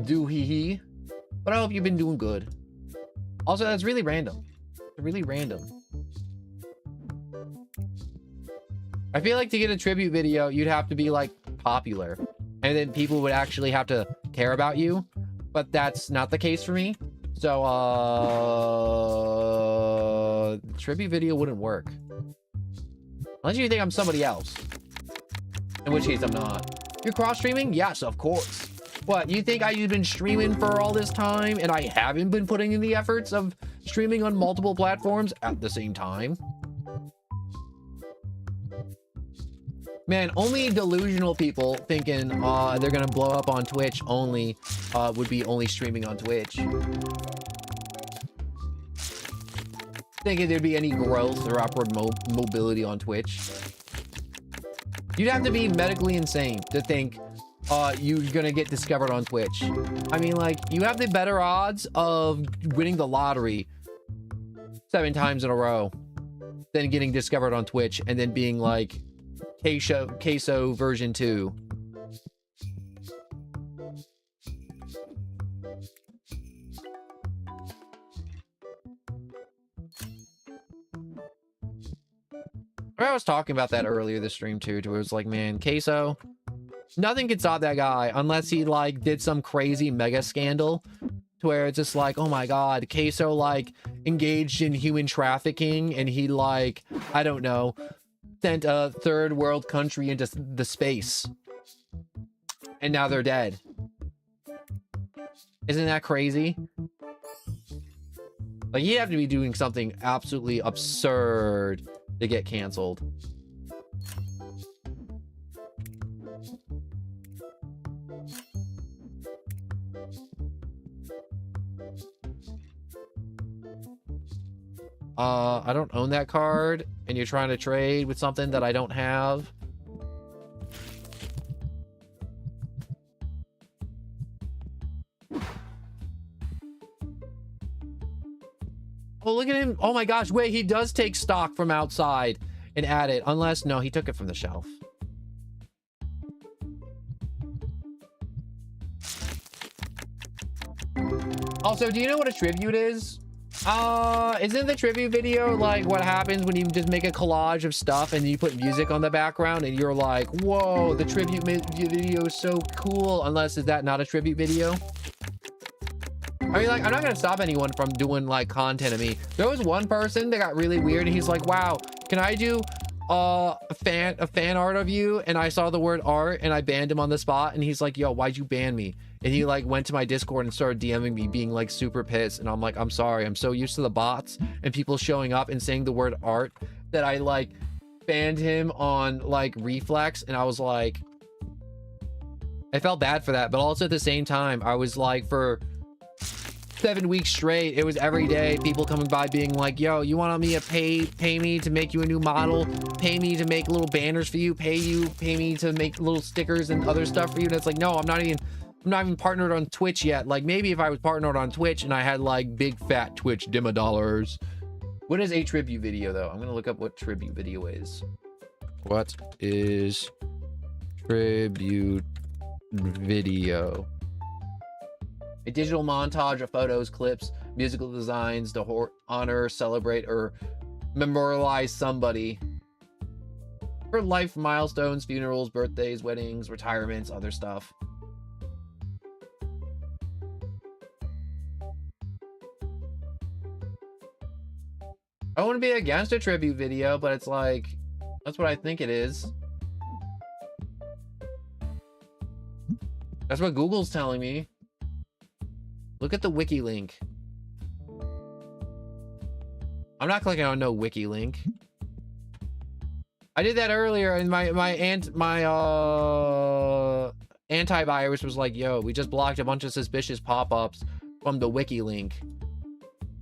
do hee-hee, but I hope you've been doing good. Also, that's really random. Really random. I feel like to get a tribute video, you'd have to be like popular, and then people would actually have to care about you, but that's not the case for me. So, the tribute video wouldn't work. Unless you think I'm somebody else. In which case, I'm not. You're cross-streaming? Yes, of course. What, you think I've been streaming for all this time, and I haven't been putting in the efforts of streaming on multiple platforms at the same time? Man, only delusional people thinking they're gonna blow up on Twitch only would be only streaming on Twitch. Thinking there'd be any growth or upward mobility on Twitch. You'd have to be medically insane to think you're gonna get discovered on Twitch. I mean, like, you have the better odds of winning the lottery 7 times in a row than getting discovered on Twitch and then being like queso version 2. I was talking about that earlier this stream too, where it was like, man, queso, nothing can stop that guy unless he like did some crazy mega scandal to where it's just like, oh my god, queso like engaged in human trafficking, and he like, I don't know, sent a third world country into the space, and now they're dead. Isn't that crazy? Like, he'd have to be doing something absolutely absurd to get canceled. I don't own that card, and you're trying to trade with something that I don't have. Oh, look at him. Oh my gosh, wait, he does take stock from outside and add it. Unless, no, he took it from the shelf. Also, do you know what a tribute is? Isn't the tribute video like what happens when you just make a collage of stuff and you put music on the background and you're like, whoa, the tribute video is so cool. Unless, is that not a tribute video? I mean, like, I'm not gonna stop anyone from doing like content of me. There was one person that got really weird and he's like, wow, can I do a fan art of you? And I saw the word art and I banned him on the spot, and he's like, yo, why'd you ban me? And he like went to my Discord and started DMing me being like super pissed, and I'm like, I'm sorry, I'm so used to the bots and people showing up and saying the word art that I like banned him on like Reflex. And I was like, I felt bad for that, but also at the same time I was like, for 7 weeks straight, it was every day people coming by being like, yo, you want me to pay me to make you a new model, pay me to make little banners for you, pay me to make little stickers and other stuff for you. And it's like, no, I'm not even partnered on Twitch yet. Like, maybe if I was partnered on Twitch and I had like big fat Twitch demo dollars. What is a tribute video though? I'm gonna look up what tribute video is. What is tribute video? A digital montage of photos, clips, musical designs to honor, celebrate, or memorialize somebody for life milestones, funerals, birthdays, weddings, retirements, other stuff. I wouldn't be against a tribute video, but it's like, that's what I think it is. That's what Google's telling me. Look at the wiki link. I'm not clicking on no wiki link. I did that earlier, and my antivirus was like, yo, we just blocked a bunch of suspicious pop-ups from the wiki link.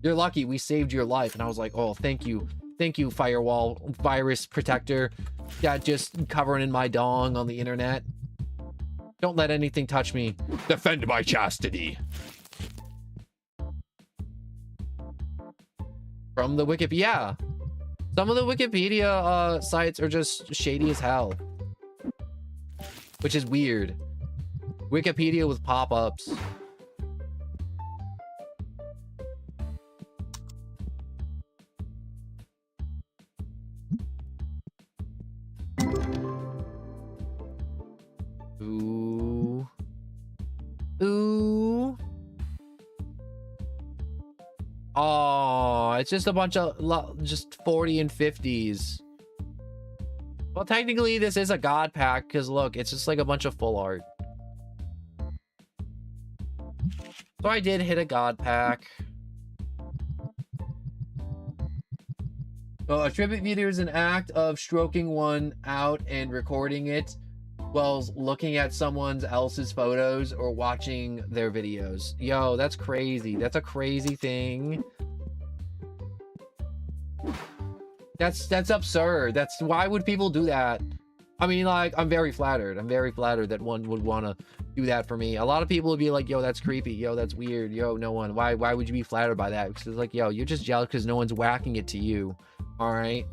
You're lucky we saved your life. And I was like, oh, thank you. Thank you, firewall virus protector. Yeah, just covering in my dong on the internet. Don't let anything touch me. Defend my chastity. From the Wikipedia. Yeah. Some of the Wikipedia sites are just shady as hell. Which is weird. Wikipedia with pop-ups. Ooh. Ooh. Oh, it's just a bunch of just 40 and 50s. Well, technically this is a god pack because look, it's just like a bunch of full art. So I did hit a god pack. Well, a tribute video is an act of stroking one out and recording it while looking at someone else's photos or watching their videos. Yo, that's crazy. That's a crazy thing. That's absurd. That's why would people do that? I mean, like, I'm very flattered. I'm very flattered that one would want to do that for me. A lot of people would be like, yo, that's creepy. Yo, that's weird. Yo, no one. Why would you be flattered by that? Because it's like, yo, you're just jealous because no one's whacking it to you. All right.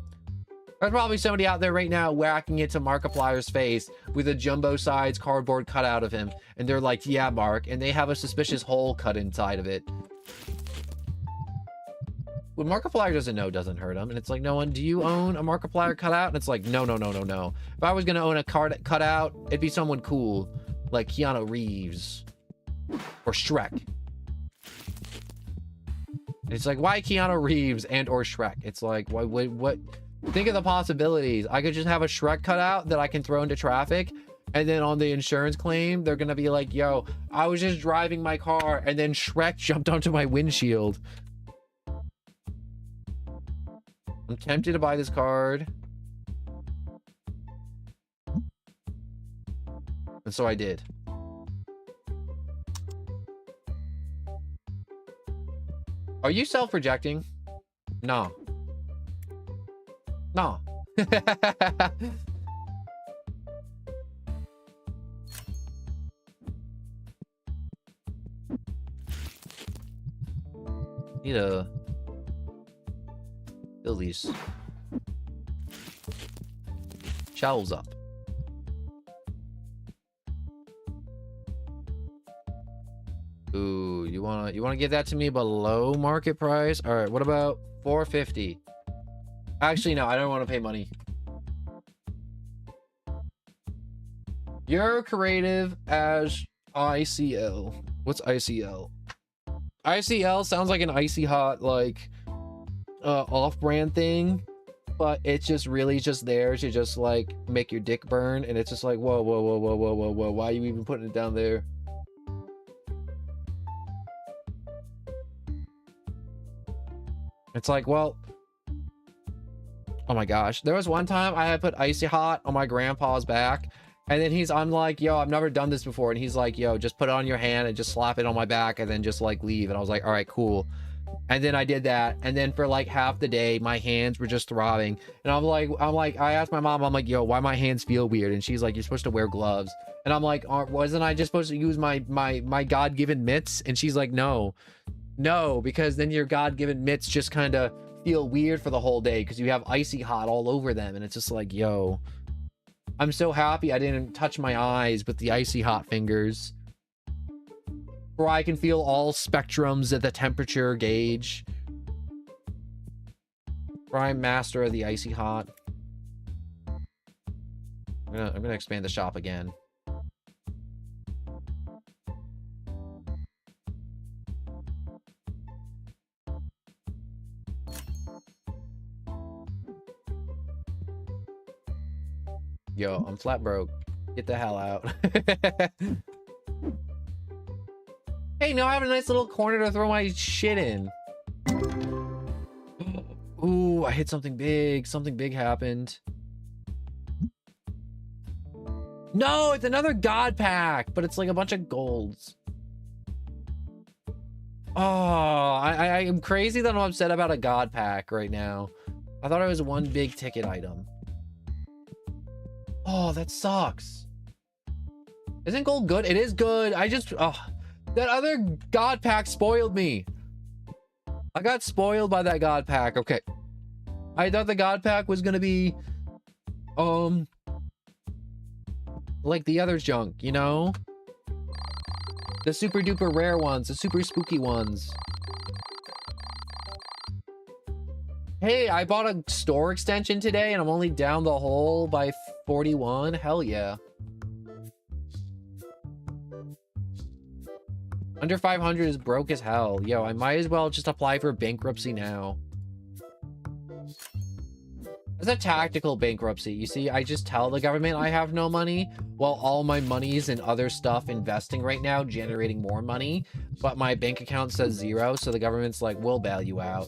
There's probably somebody out there right now whacking it to Markiplier's face with a jumbo size cardboard cutout of him. And they're like, yeah, Mark. And they have a suspicious hole cut inside of it. What Markiplier doesn't know doesn't hurt him. And it's like, no one, do you own a Markiplier cutout? And it's like, no. If I was going to own a card cutout, it'd be someone cool. Like Keanu Reeves. Or Shrek. It's like, why Keanu Reeves and or Shrek? It's like, what? Think of the possibilities. I could just have a Shrek cutout that I can throw into traffic. And then on the insurance claim, they're going to be like, yo, I was just driving my car and then Shrek jumped onto my windshield. I'm tempted to buy this card. And so I did. Are you self-rejecting? No. No. Need to fill these shelves up. Ooh, you wanna give that to me below market price? All right, what about 450? Actually, no, I don't want to pay money. You're creative as ICL. What's ICL? ICL sounds like an icy hot, like, off-brand thing, but it's just really just there to just, like, make your dick burn, and it's just like, whoa, why are you even putting it down there? It's like, well, oh my gosh. There was one time I had put icy hot on my grandpa's back. And then I'm like, yo, I've never done this before. And he's like, yo, just put it on your hand and just slap it on my back and then just like leave. And I was like, all right, cool. And then I did that. And then for like half the day, my hands were just throbbing. And I'm like, I asked my mom, I'm like, yo, why my hands feel weird? And she's like, you're supposed to wear gloves. And I'm like, wasn't I just supposed to use my God-given mitts? And she's like, no, because then your God-given mitts just kind of feel weird for the whole day because you have icy hot all over them. And it's just like, yo, I'm so happy I didn't touch my eyes with the icy hot fingers, where I can feel all spectrums at the temperature gauge, where I'm master of the icy hot. I'm gonna expand the shop again. Yo, I'm flat broke. Get the hell out. Hey, now I have a nice little corner to throw my shit in. Ooh, I hit something big. Something big happened. No, it's another God pack, but it's like a bunch of golds. Oh, I am crazy that I'm upset about a God pack right now. I thought it was one big ticket item. Oh, that sucks. Isn't gold good? It is good. I just, oh, that other God pack spoiled me. I got spoiled by that God pack. Okay. I thought the God pack was gonna be, like the other junk, you know? The super duper rare ones, the super spooky ones. Hey, I bought a store extension today and I'm only down the hole by 41. Hell yeah. Under 500 is broke as hell. Yo, I might as well just apply for bankruptcy now. It's a tactical bankruptcy. You see, I just tell the government I have no money while all my money's in other stuff investing right now, generating more money. But my bank account says 0, so the government's like, we'll bail you out.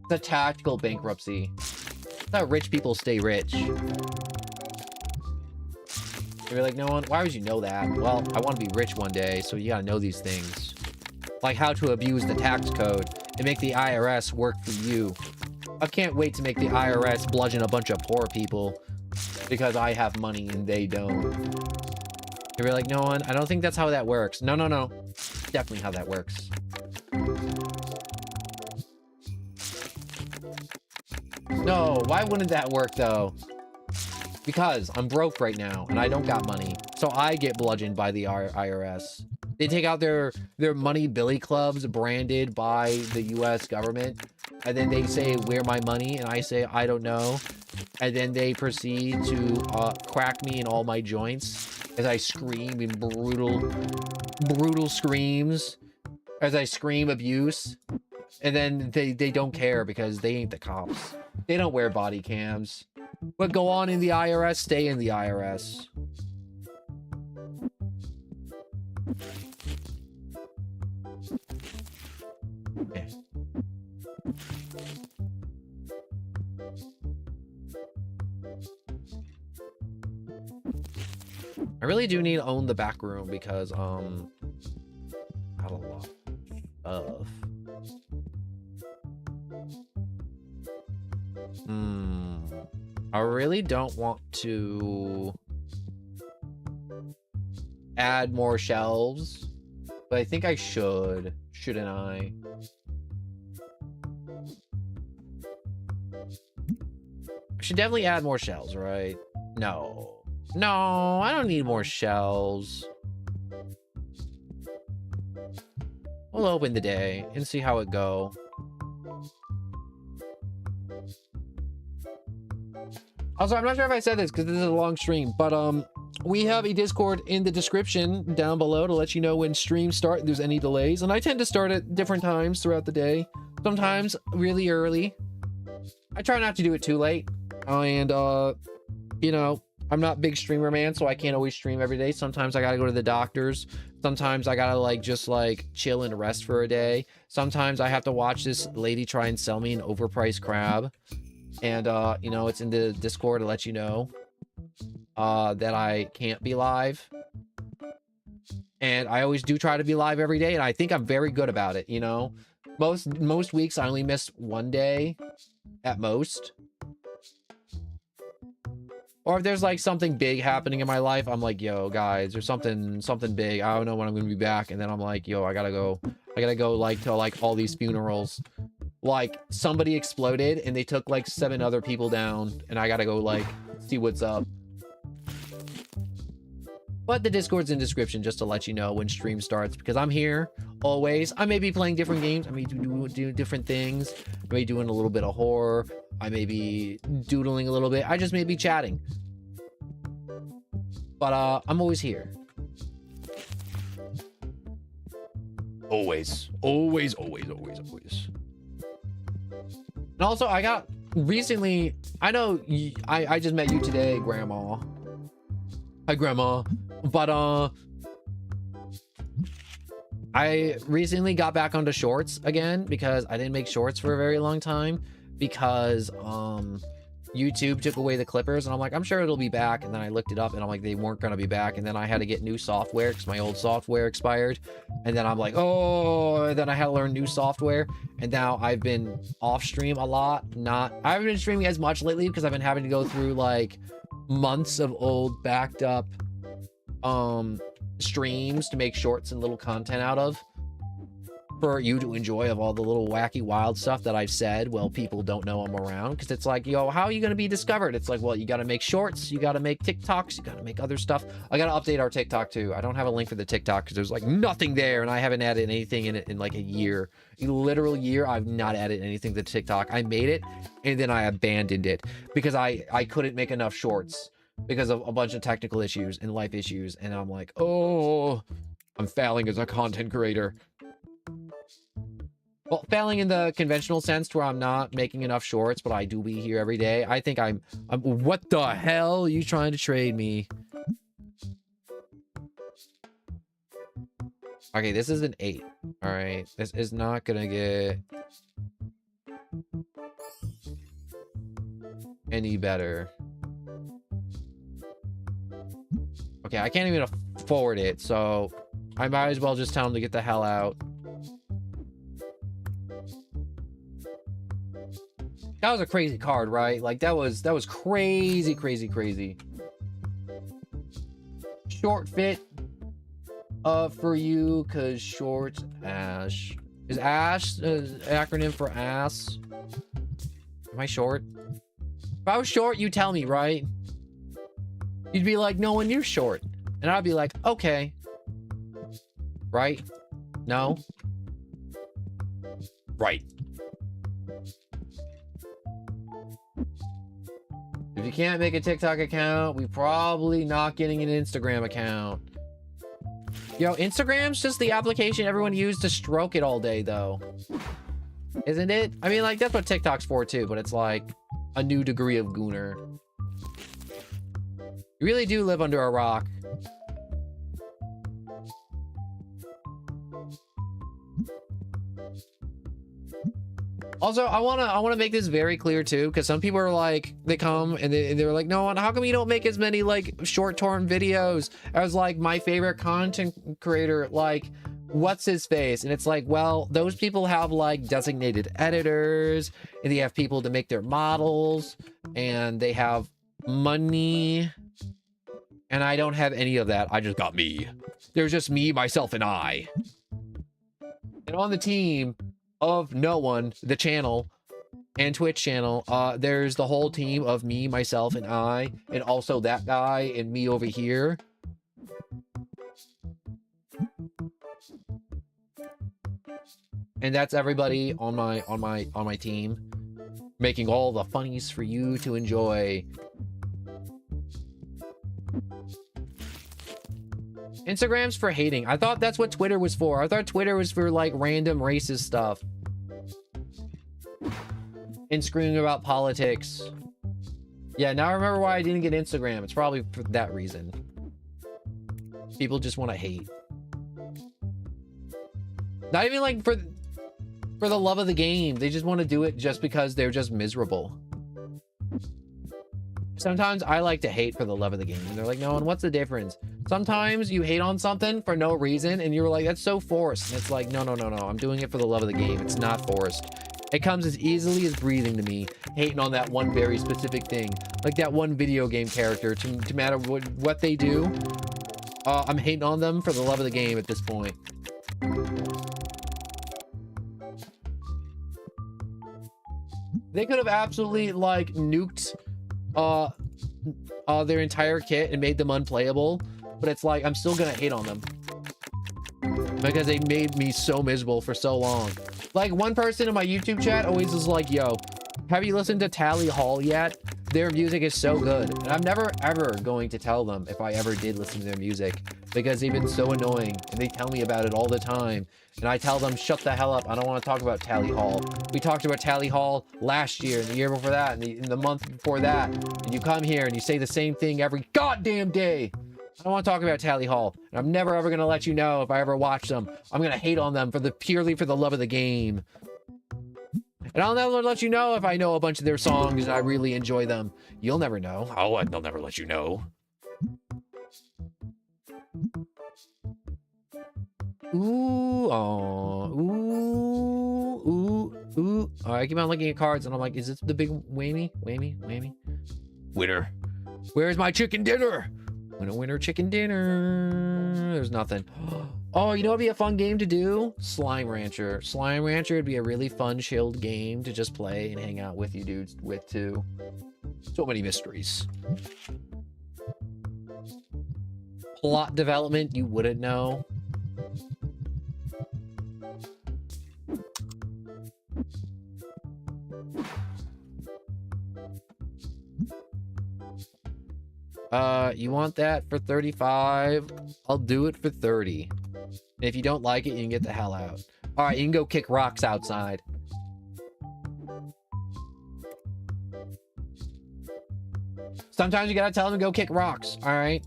It's a tactical bankruptcy. That's how rich people stay rich. You're like, no one, why would you know that? Well, I want to be rich one day, so you gotta know these things. Like how to abuse the tax code and make the IRS work for you. I can't wait to make the IRS bludgeon a bunch of poor people because I have money and they don't. You're like, no one, I don't think that's how that works. No, no, no. Definitely how that works. No, why wouldn't that work though? Because I'm broke right now and I don't got money. So I get bludgeoned by the IRS. They take out their money billy clubs branded by the US government. And then they say, where my money? And I say, I don't know. And then they proceed to crack me in all my joints as I scream in brutal screams. As I scream abuse. And then they don't care because they ain't the cops. They don't wear body cams. What go on in the IRS, stay in the IRS. Okay. I really do need to own the back room because, got a lot of stuff. I really don't want to add more shelves, but I think I should. Shouldn't I? I should definitely add more shelves, right? No. No, I don't need more shelves. We'll open the day and see how it go. Also, I'm not sure if I said this because this is a long stream, but we have a Discord in the description down below to let you know when streams start if there's any delays. And I tend to start at different times throughout the day. Sometimes really early. I try not to do it too late. And you know, I'm not big streamer man, so I can't always stream every day. Sometimes I gotta go to the doctors. Sometimes I gotta like just like chill and rest for a day. Sometimes I have to watch this lady try and sell me an overpriced crab. And you know, it's in the Discord to let you know that I can't be live. And I always do try to be live every day, and I think I'm very good about it, you know. Most weeks I only miss one day at most. Or if there's like something big happening in my life, I'm like, yo, guys, there's something big. I don't know when I'm gonna be back. And then I'm like, yo, I gotta go like to like all these funerals. Like somebody exploded and they took like 7 other people down, and I gotta go like see what's up. But the Discord's in description just to let you know when stream starts, because I'm here always. I may be playing different games. I may do different things. I may be doing a little bit of horror. I may be doodling a little bit. I just may be chatting. But I'm always here. Always. Always, always, always, always. And also, I got recently, I know I just met you today, Grandma. Hi, Grandma. But I recently got back onto shorts again because I didn't make shorts for a very long time. because YouTube took away the clippers, and I'm like, I'm sure it'll be back. And then I looked it up, and I'm like, they weren't going to be back. And then I had to get new software because my old software expired. And then I'm like, oh, and then I had to learn new software. And now I've been off stream a lot. I haven't been streaming as much lately because I've been having to go through like months of old backed up streams to make shorts and little content out of for you to enjoy, of all the little wacky wild stuff that I've said. Well, people don't know I'm around because it's like, yo, how are you going to be discovered? It's like, well, you got to make shorts, you got to make TikToks, you got to make other stuff. I got to update our TikTok too. I don't have a link for the TikTok because there's like nothing there, and I haven't added anything in it in like a year. A literal year, I've not added anything to TikTok. I made it and then I abandoned it because I couldn't make enough shorts because of a bunch of technical issues and life issues. And I'm like, oh, I'm failing as a content creator. Well, failing in the conventional sense where I'm not making enough shorts, but I do be here every day. I think I'm what the hell are you trying to trade me? Okay, this is an 8. All right, this is not gonna get any better. Okay, I can't even afford it, so I might as well just tell him to get the hell out. That was a crazy card, right? Like that was crazy, crazy, crazy. Short fit for you, cause short ash. Is ash an acronym for ass? Am I short? If I was short, you tell me, right? You'd be like, no, when you're short. And I'd be like, okay. Right? No? Right. If you can't make a TikTok account, we probably not getting an Instagram account. Yo, Instagram's just the application everyone used to stroke it all day, though. Isn't it? I mean, like, that's what TikTok's for, too, but it's like a new degree of gooner. You really do live under a rock. Also, I wanna make this very clear too, because some people are like, they come and they're like, no, how come you don't make as many like short-term videos as like my favorite content creator, like what's his face? And it's like, well, those people have like designated editors, and they have people to make their models, and they have money, and I don't have any of that. I just got me. There's just me, myself, and I. And on the team of no one, the channel and Twitch channel, there's the whole team of me, myself, and I, and also that guy and me over here. And that's everybody on my team, making all the funnies for you to enjoy. Instagram's for hating. I thought that's what Twitter was for. I thought Twitter was for like random racist stuff and screaming about politics. Yeah, now I remember why I didn't get Instagram. It's probably for that reason. People just want to hate. Not even like for the love of the game. They just want to do it just because they're just miserable. Sometimes I like to hate for the love of the game. And they're like, no, and what's the difference? Sometimes you hate on something for no reason, and you're like, that's so forced. And it's like, no, no, no, no. I'm doing it for the love of the game. It's not forced. It comes as easily as breathing to me, hating on that one very specific thing. Like that one video game character, to matter what they do. I'm hating on them for the love of the game at this point. They could have absolutely like nuked their entire kit and made them unplayable, but it's like I'm still gonna hate on them because they made me so miserable for so long. Like one person in my YouTube chat always is like, yo, have you listened to Tally Hall yet? Their music is so good. And I'm never ever going to tell them if I ever did listen to their music, because they've been so annoying and they tell me about it all the time. And I tell them, shut the hell up. I don't want to talk about Tally Hall. We talked about Tally Hall last year and the year before that and in the month before that. And you come here and you say the same thing every goddamn day. I don't want to talk about Tally Hall. And I'm never ever going to let you know if I ever watch them. I'm going to hate on them purely for the love of the game. And I'll never let you know if I know a bunch of their songs and I really enjoy them. You'll never know. Oh, they'll never let you know. Ooh, oh, ooh, ooh, ooh. Oh, I keep on looking at cards and I'm like, is this the big whammy? Winner. Where's my chicken dinner? Winner, chicken dinner. There's nothing. Oh, you know what'd be a fun game to do? Slime Rancher. Slime Rancher would be a really fun, chilled game to just play and hang out with you dudes with too. So many mysteries. Plot development you wouldn't know. You want that for 35? I'll do it for 30. And if you don't like it, you can get the hell out. All right, you can go kick rocks outside. Sometimes you gotta tell them to go kick rocks, all right?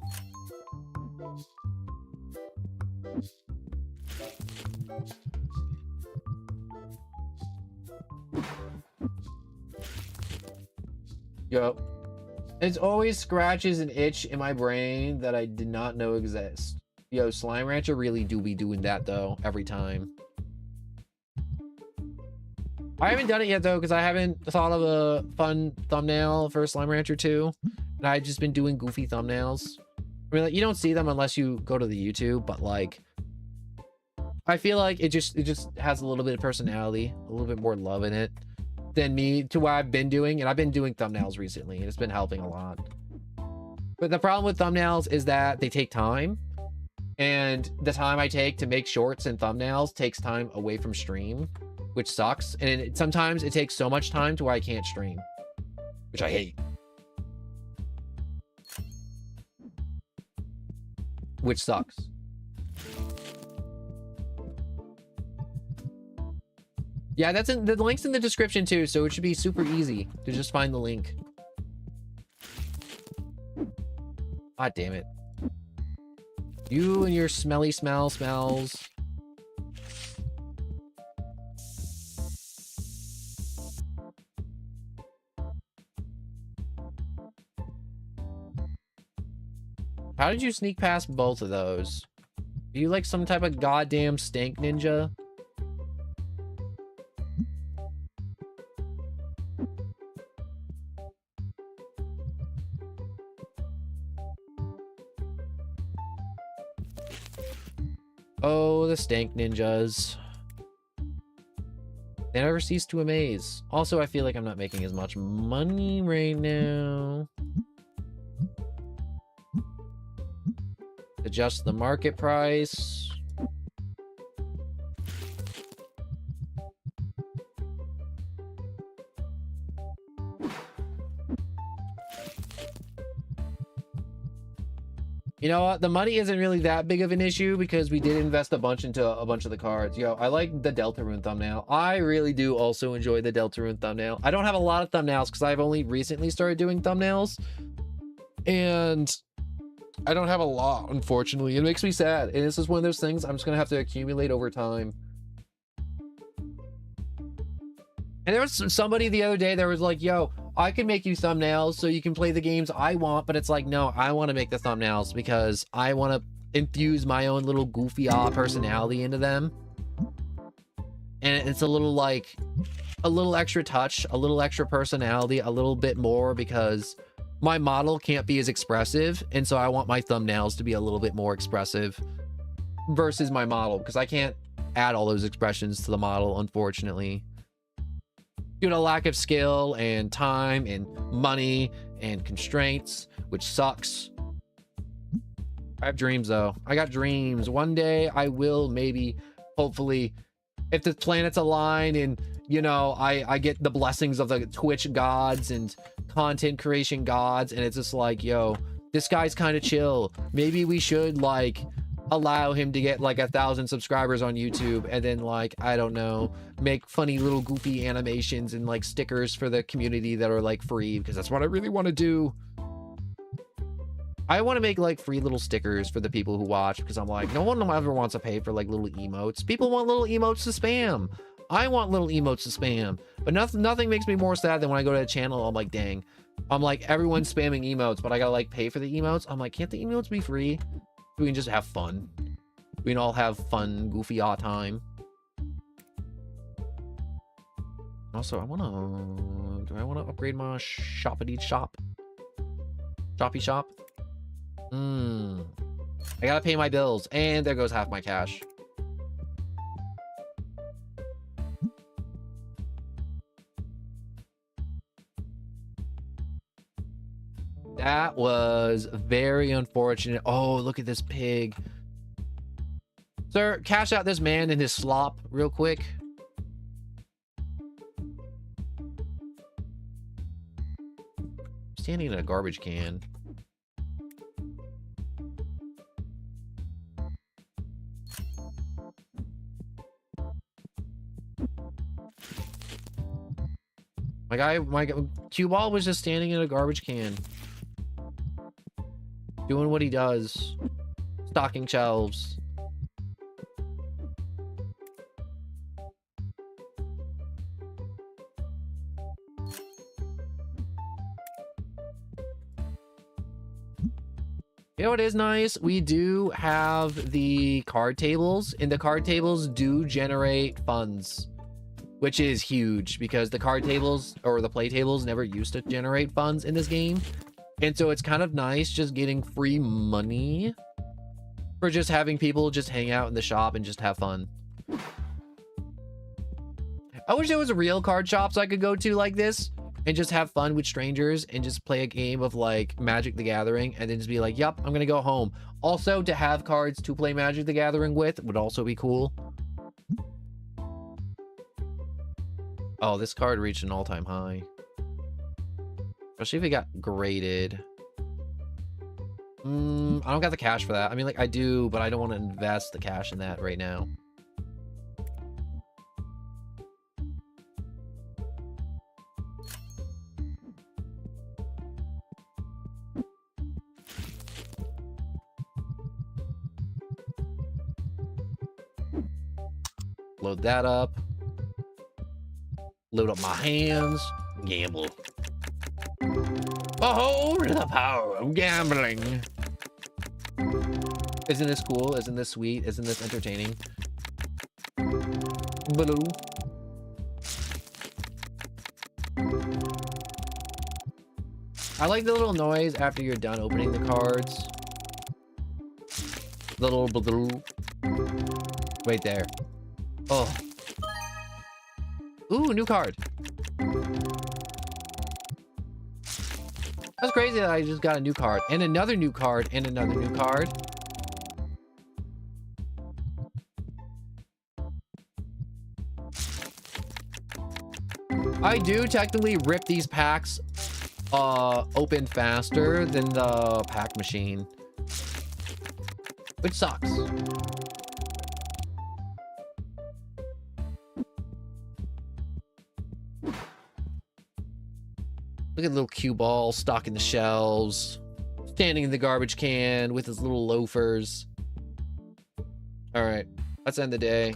Yo. It's always scratches and itch in my brain that I did not know exist. Yo, Slime Rancher really do be doing that though, every time. I haven't done it yet though, because I haven't thought of a fun thumbnail for Slime Rancher 2. And I've just been doing goofy thumbnails. I mean, like, you don't see them unless you go to the YouTube, but like, I feel like it just has a little bit of personality, a little bit more love in it than me to what I've been doing. And I've been doing thumbnails recently and it's been helping a lot. But the problem with thumbnails is that they take time, and the time I take to make shorts and thumbnails takes time away from stream, which sucks. And sometimes it takes so much time to where I can't stream, which I hate. Which sucks. Yeah, that's in the link's in the description too, so it should be super easy to just find the link. God damn it. You and your smelly smells. How did you sneak past both of those? Are you like some type of goddamn stank ninja? Oh, the stank ninjas. They never cease to amaze. Also, I feel like I'm not making as much money right now. Adjust the market price. You know what? The money isn't really that big of an issue because we did invest a bunch into a bunch of the cards. Yo, I like the Deltarune thumbnail. I really do also enjoy the Deltarune thumbnail. I don't have a lot of thumbnails because I've only recently started doing thumbnails. And I don't have a lot, unfortunately. It makes me sad. And this is one of those things I'm just going to have to accumulate over time. And there was somebody the other day that was like, yo, I can make you thumbnails so you can play the games I want, but it's like, no, I want to make the thumbnails because I want to infuse my own little goofy personality into them. And it's a little like, a little extra touch, a little extra personality, a little bit more because my model can't be as expressive. And so I want my thumbnails to be a little bit more expressive versus my model because I can't add all those expressions to the model, unfortunately. Due to lack of skill and time and money and constraints, which sucks. I have dreams though. I got dreams. One day I will maybe, hopefully, if the planets align and, you know, I get the blessings of the Twitch gods and content creation gods, and it's just like, yo, this guy's kind of chill. Maybe we should like allow him to get like 1,000 subscribers on YouTube and then like, I don't know, make funny little goofy animations and like stickers for the community that are like free, because that's what I really want to do. I want to make like free little stickers for the people who watch, because I'm like, no one ever wants to pay for like little emotes. People want little emotes to spam. I want little emotes to spam. But nothing makes me more sad than when I go to a channel, I'm like, dang. I'm like, everyone's spamming emotes, but I gotta like pay for the emotes. I'm like, can't the emotes be free? We can just have fun. We can all have fun, goofy aw time. Also, do I wanna upgrade my shoppity shop? Shoppy shop? I gotta pay my bills, and there goes half my cash. That was very unfortunate. Oh, look at this pig. Sir, cash out this man and his slop real quick. Standing in a garbage can. My cue ball was just standing in a garbage can. Doing what he does. Stocking shelves. You know what is nice? We do have the card tables, and the card tables do generate funds, which is huge because the card tables or the play tables never used to generate funds in this game. And so it's kind of nice just getting free money for just having people just hang out in the shop and just have fun. I wish there was real card shops I could go to like this and just have fun with strangers and just play a game of like Magic the Gathering and then just be like, yep, I'm gonna go home. Also, to have cards to play Magic the Gathering with would also be cool. Oh, this card reached an all-time high. Especially if it got graded. I don't got the cash for that. I mean, like, I do, but I don't want to invest the cash in that right now. Load that up. Load up my hands. Gamble. Behold the power of gambling. Isn't this cool? Isn't this sweet? Isn't this entertaining? Blue. I like the little noise after you're done opening the cards. Little blue. Right there. Oh. Ooh, new card. That's crazy that I just got a new card and another new card and another new card. I do technically rip these packs open faster than the pack machine, which sucks. Look at little cue ball stocking the shelves, standing in the garbage can with his little loafers. All right, let's end the day.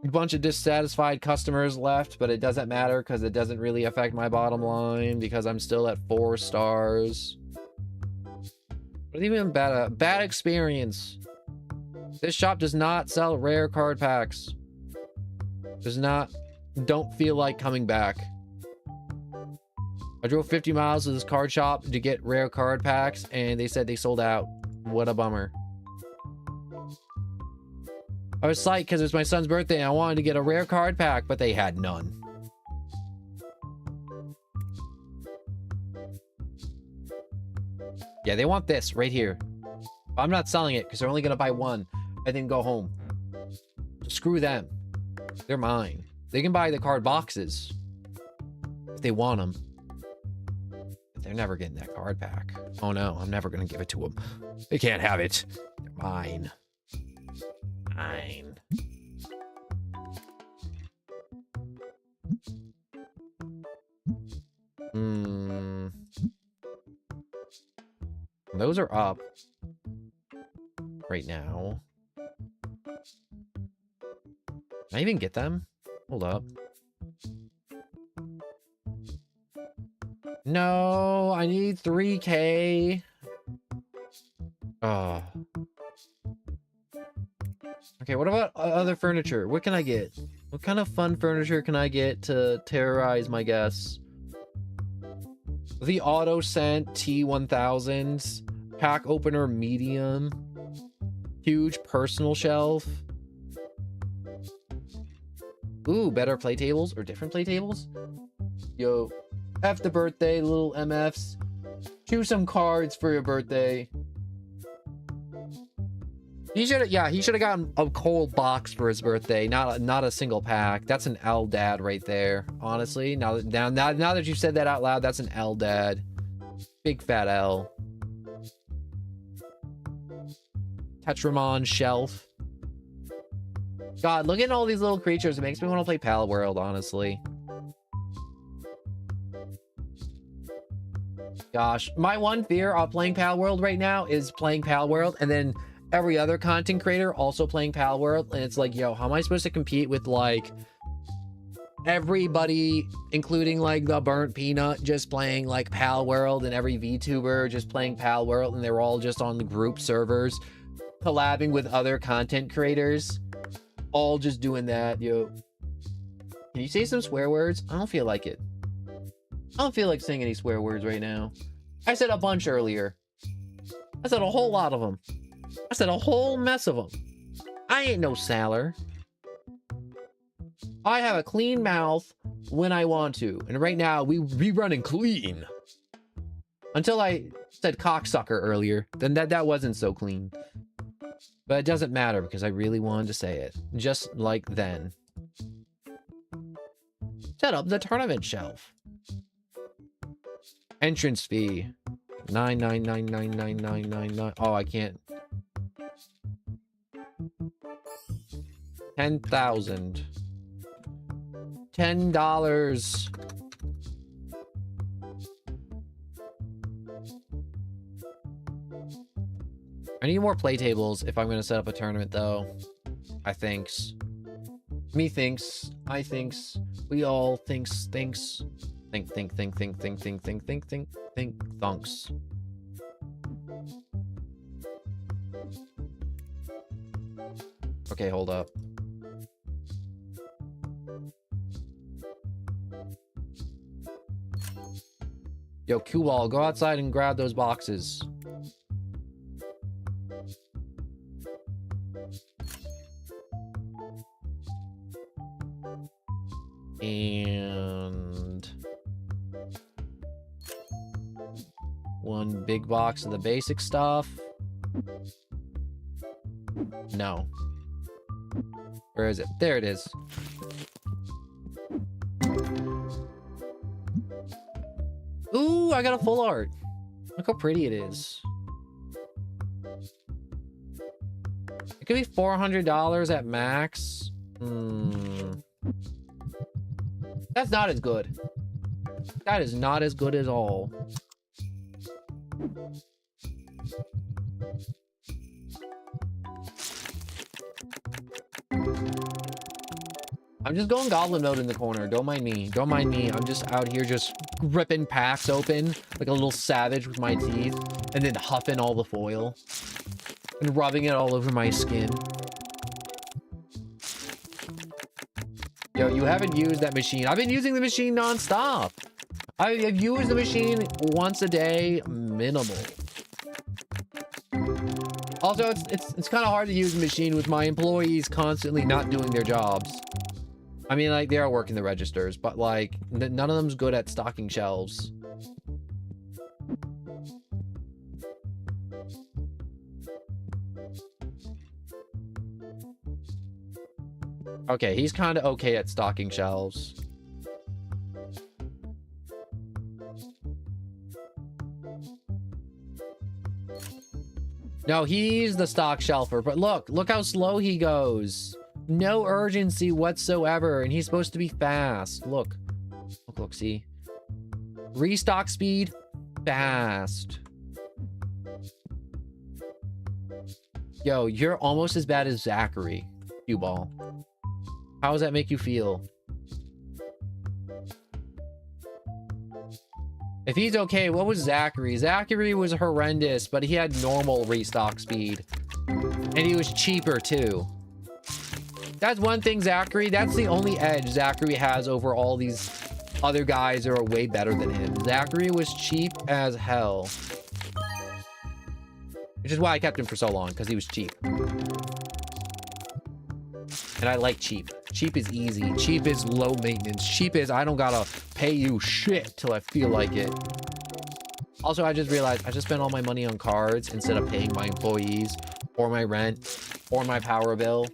A bunch of dissatisfied customers left, but it doesn't matter because it doesn't really affect my bottom line because I'm still at 4 stars. But even bad experience. This shop does not sell rare card packs. Don't feel like coming back. I drove 50 miles to this card shop to get rare card packs, and they said they sold out. What a bummer. I was psyched because it was my son's birthday and I wanted to get a rare card pack, but they had none. Yeah, they want this right here. I'm not selling it because they're only going to buy one and then go home. Screw them. They're mine. They can buy the card boxes if they want them. But they're never getting that card pack. Oh no, I'm never going to give it to them. They can't have it. They're mine. Mine. Those are up. right now. Can I even get them? Hold up. No, I need 3K. Oh. Okay, what about other furniture? What can I get? What kind of fun furniture can I get to terrorize my guests? The auto scent T1000s. Pack opener medium. Huge personal shelf. Ooh, better play tables or different play tables? Yo, F the birthday, little MFs. Choose some cards for your birthday. He should have, yeah, he should have gotten a cold box for his birthday, not a single pack. That's an L dad right there. Honestly, now that you said that out loud, that's an L dad. Big fat L. Tetramon shelf. God, look at all these little creatures. It makes me want to play Pal World, honestly. Gosh, my one fear of playing Pal World right now is playing Pal World and then every other content creator also playing Pal World, and it's like, yo, how am I supposed to compete with like everybody, including like the Burnt Peanut, just playing like Pal World, and every VTuber just playing Pal World, and they're all just on the group servers collabing with other content creators, all just doing that. Yo, can you say some swear words? I don't feel like it. I don't feel like saying any swear words right now. I said a bunch earlier. I said a whole lot of them. I said a whole mess of them. I ain't no Sailor. I have a clean mouth when I want to. And right now, we running clean. Until I said cocksucker earlier. Then that wasn't so clean. But it doesn't matter because I really wanted to say it. Just like then. Set up the tournament shelf. Entrance fee. 9999999. Oh, I can't. 10,000. $10. I need more play tables if I'm going to set up a tournament, though. I thinks. Me thinks. I thinks. We all thinks. Think, thunks. Okay, hold up. Yo, Q-Ball, go outside and grab those boxes. And one big box of the basic stuff. No. Where is it? There it is. Ooh, I got a full art. Look how pretty it is. It could be $400 at max. That's not as good. That is not as good at all. I'm just going goblin mode in the corner. Don't mind me. Don't mind me. I'm just out here just ripping packs open like a little savage with my teeth and then huffing all the foil and rubbing it all over my skin. Yo, you haven't used that machine. I've been using the machine non-stop. I've used the machine once a day, minimal. Also, it's kind of hard to use the machine with my employees constantly not doing their jobs. I mean, like, they are working the registers, but, like, none of them's good at stocking shelves. Okay, he's kind of okay at stocking shelves. No, he's the stock shelfer, but look how slow he goes. No urgency whatsoever, and he's supposed to be fast. Look, see. Restock speed, fast. Yo, you're almost as bad as Zachary, cue ball. How does that make you feel? If he's okay, what was Zachary? Zachary was horrendous, but he had normal restock speed. And he was cheaper too. That's one thing, Zachary. That's the only edge Zachary has over all these other guys that are way better than him. Zachary was cheap as hell. Which is why I kept him for so long, because he was cheap. And I like cheap. Cheap is easy. Cheap is low maintenance. Cheap is I don't gotta pay you shit till I feel like it. Also, I just realized I just spent all my money on cards instead of paying my employees or my rent or my power bill.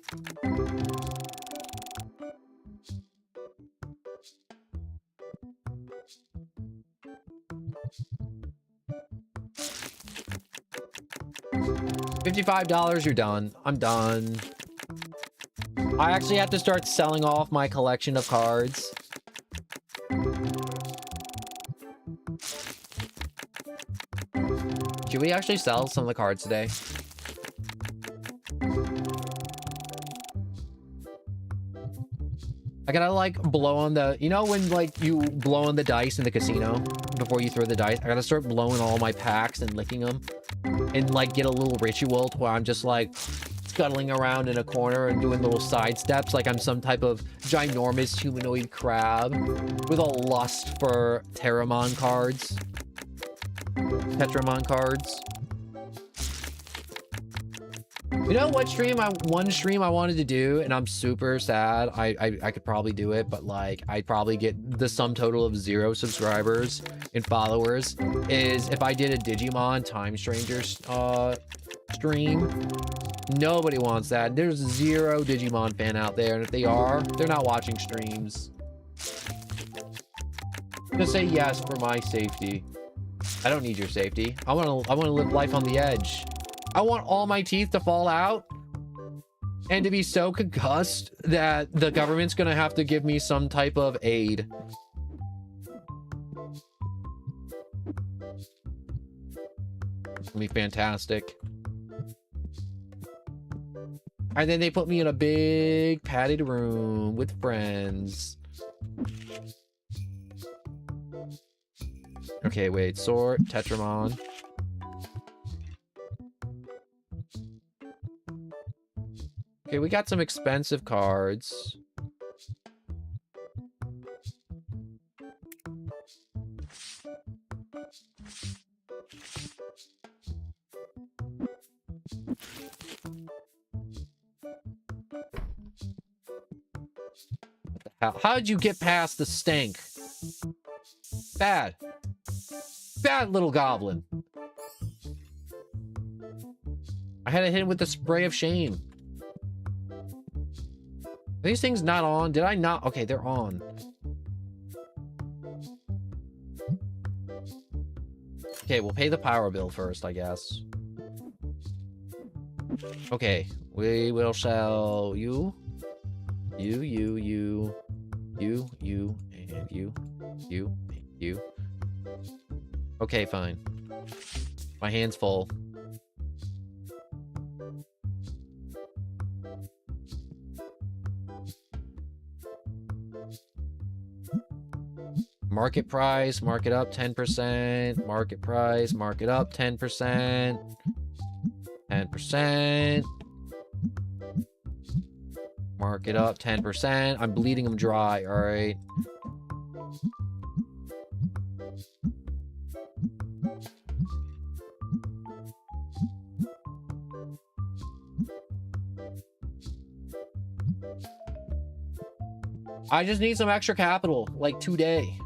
$55, you're done. I'm done. I actually have to start selling off my collection of cards. Should we actually sell some of the cards today? I gotta like blow on the, you know when like you blow on the dice in the casino before you throw the dice? I gotta start blowing all my packs and licking them and like get a little ritual where I'm just like scuttling around in a corner and doing little side steps like I'm some type of ginormous humanoid crab with a lust for Terramon cards. Tetramon cards. You know what stream one stream I wanted to do, and I'm super sad. I could probably do it, but like I'd probably get the sum total of 0 subscribers and followers, is if I did a Digimon Time Strangers stream. Nobody wants that. There's 0 Digimon fan out there, and if they are, they're not watching streams. I'm gonna say yes for my safety. I don't need your safety. I wanna live life on the edge. I want all my teeth to fall out and to be so concussed that the government's gonna have to give me some type of aid. It's gonna be fantastic. And then they put me in a big padded room with friends. Okay, wait. Sword, Tetramon. Okay, we got some expensive cards. How did you get past the stink? Bad. Bad little goblin. I had to hit him with the spray of shame. Are these things not on? Did I not? Okay, they're on. Okay, we'll pay the power bill first, I guess. Okay, we will sell you, and you. Okay, fine. My hand's full. Market price, mark it up 10%. Market price, mark it up 10%. 10%. Mark it up 10%. I'm bleeding them dry, all right? I just need some extra capital, like today.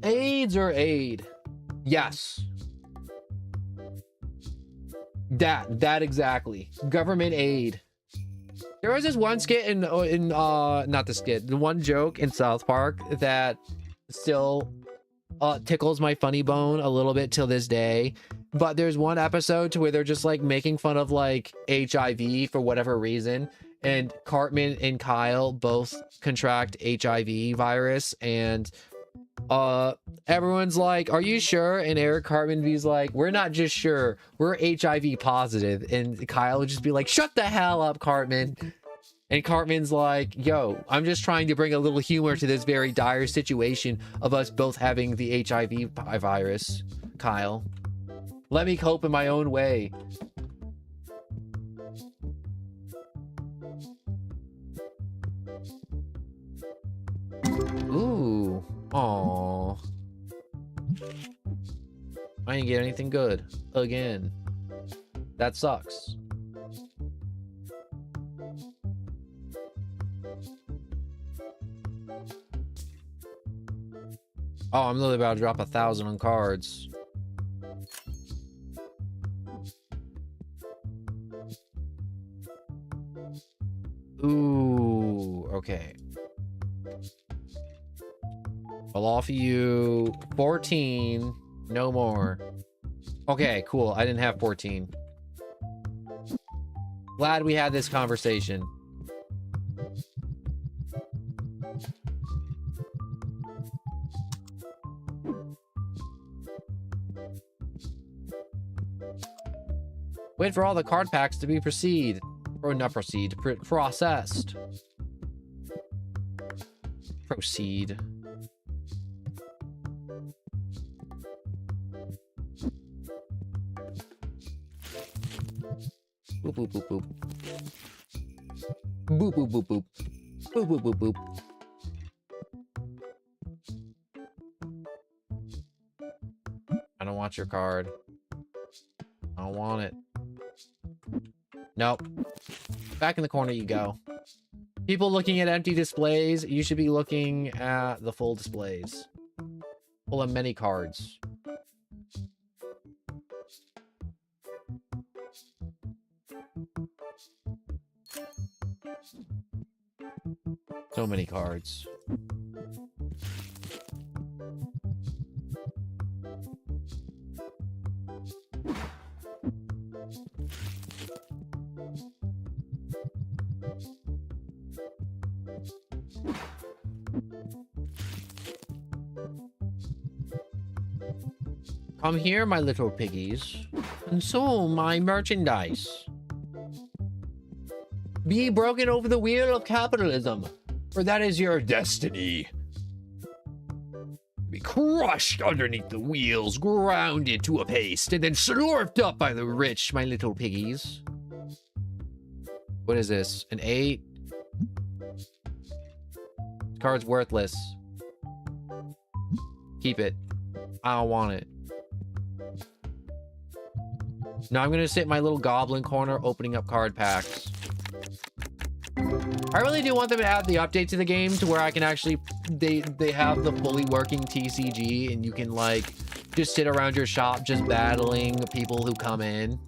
AIDS or aid? Yes. That exactly. Government aid. There was this one skit in not the skit, the one joke in South Park that still tickles my funny bone a little bit till this day. But there's one episode to where they're just like making fun of like HIV for whatever reason, and Cartman and Kyle both contract HIV virus, and Everyone's like, are you sure? And Eric Cartman V's like, we're not just sure, we're HIV positive. And Kyle would just be like, shut the hell up, Cartman. And Cartman's like, yo, I'm just trying to bring a little humor to this very dire situation of us both having the HIV virus, Kyle. Let me cope in my own way. Ooh. Aww. I didn't get anything good. Again. That sucks. Oh, I'm literally about to drop 1,000 on cards. Ooh, okay. I'll offer you 14, no more. Okay, cool. I didn't have 14. Glad we had this conversation. Wait for all the card packs to be processed. Proceed. Boop, boop, boop, boop. Boop, boop, boop, boop. Boop, boop, boop, boop. I don't want your card. I don't want it. Nope. Back in the corner you go. People looking at empty displays, you should be looking at the full displays. Full of many cards. So many cards. Come here, my little piggies, and so my merchandise. Be broken over the wheel of capitalism, for that is your destiny. Be crushed underneath the wheels, ground into a paste, and then slurped up by the rich, my little piggies. What is this? An 8? This card's worthless. Keep it. I don't want it. Now I'm gonna sit in my little goblin corner opening up card packs. I really do want them to add the update to the game to where I can actually they have the fully working TCG and you can like just sit around your shop just battling people who come in.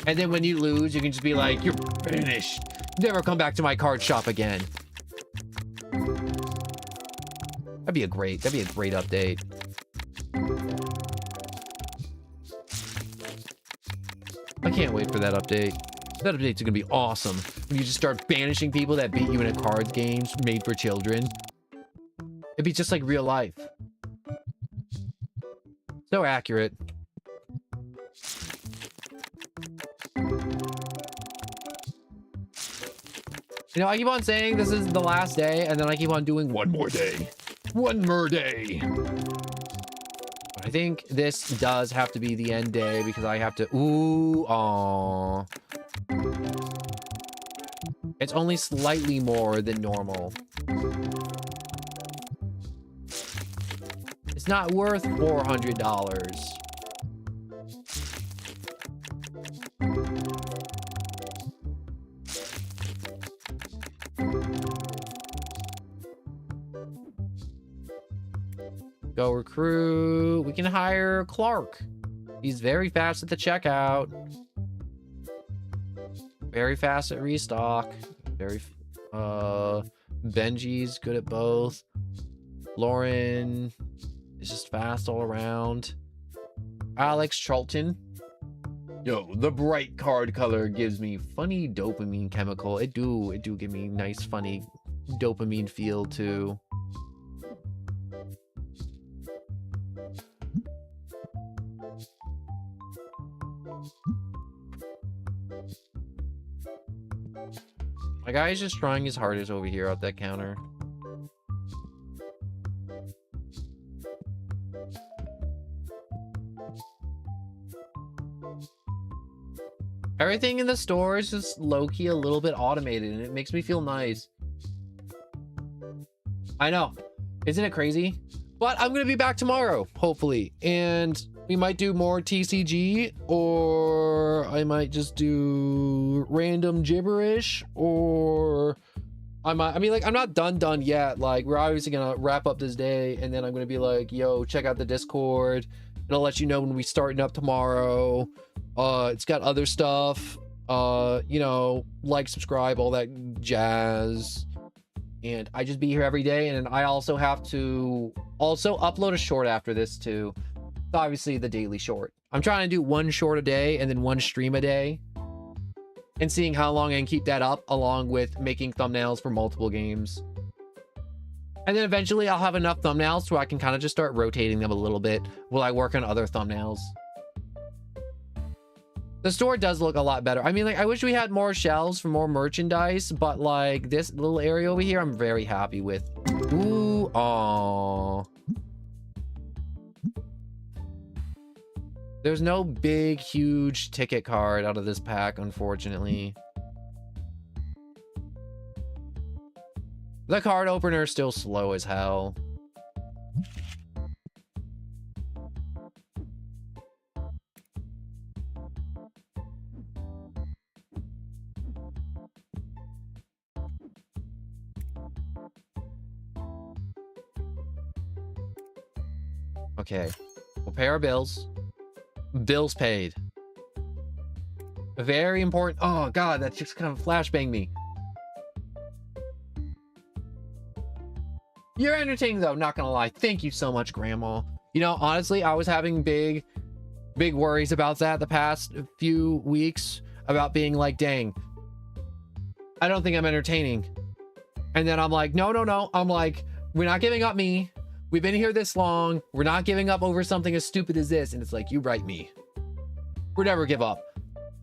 And then when you lose, you can just be like, you're finished. Never come back to my card shop again. That'd be a great update. I can't wait for that update. That update's gonna be awesome. When you just start banishing people that beat you in a cards game made for children. It'd be just like real life. So accurate. You know, I keep on saying this is the last day, and then I keep on doing one more day. One more day. I think this does have to be the end day because I have to... Ooh, aww. It's only slightly more than normal. It's not worth $400. Go recruit. We can hire Clark. He's very fast at the checkout. Very fast at restock. Benji's good at both. Lauren is just fast all around. Alex Charlton. Yo, the bright card color gives me funny dopamine chemical. It do give me nice funny dopamine feel too. My guy is just trying his hardest over here at that counter. Everything in the store is just low-key a little bit automated, and it makes me feel nice. I know. Isn't it crazy? But I'm going to be back tomorrow, hopefully. And we might do more TCG, or I might just do random gibberish, or I mean, like, I'm not done yet. Like, we're obviously going to wrap up this day, and then I'm going to be like, yo, check out the Discord. It'll let you know when we starting up tomorrow. It's got other stuff. You know, like, subscribe, all that jazz. And I just be here every day, and then I also have to also upload a short after this too. It's obviously the daily short. I'm trying to do one short a day and then one stream a day, and seeing how long I can keep that up, along with making thumbnails for multiple games. And then eventually I'll have enough thumbnails so I can kind of just start rotating them a little bit while I work on other thumbnails. The store does look a lot better. I mean, like, I wish we had more shelves for more merchandise, but like this little area over here, I'm very happy with. Ooh, aww. There's no big, huge ticket card out of this pack, unfortunately. The card opener is still slow as hell. Okay, we'll pay our bills. Bills paid. Very important. Oh god, that just kind of flashbanged me. You're entertaining though, not gonna lie. Thank you so much, Grandma. You know, honestly, I was having big worries about that the past few weeks, about being like, dang, I don't think I'm entertaining. And then I'm like, no. I'm like, we're not giving up me. We've been here this long. We're not giving up over something as stupid as this. And it's like, you right, me. We'll never give up.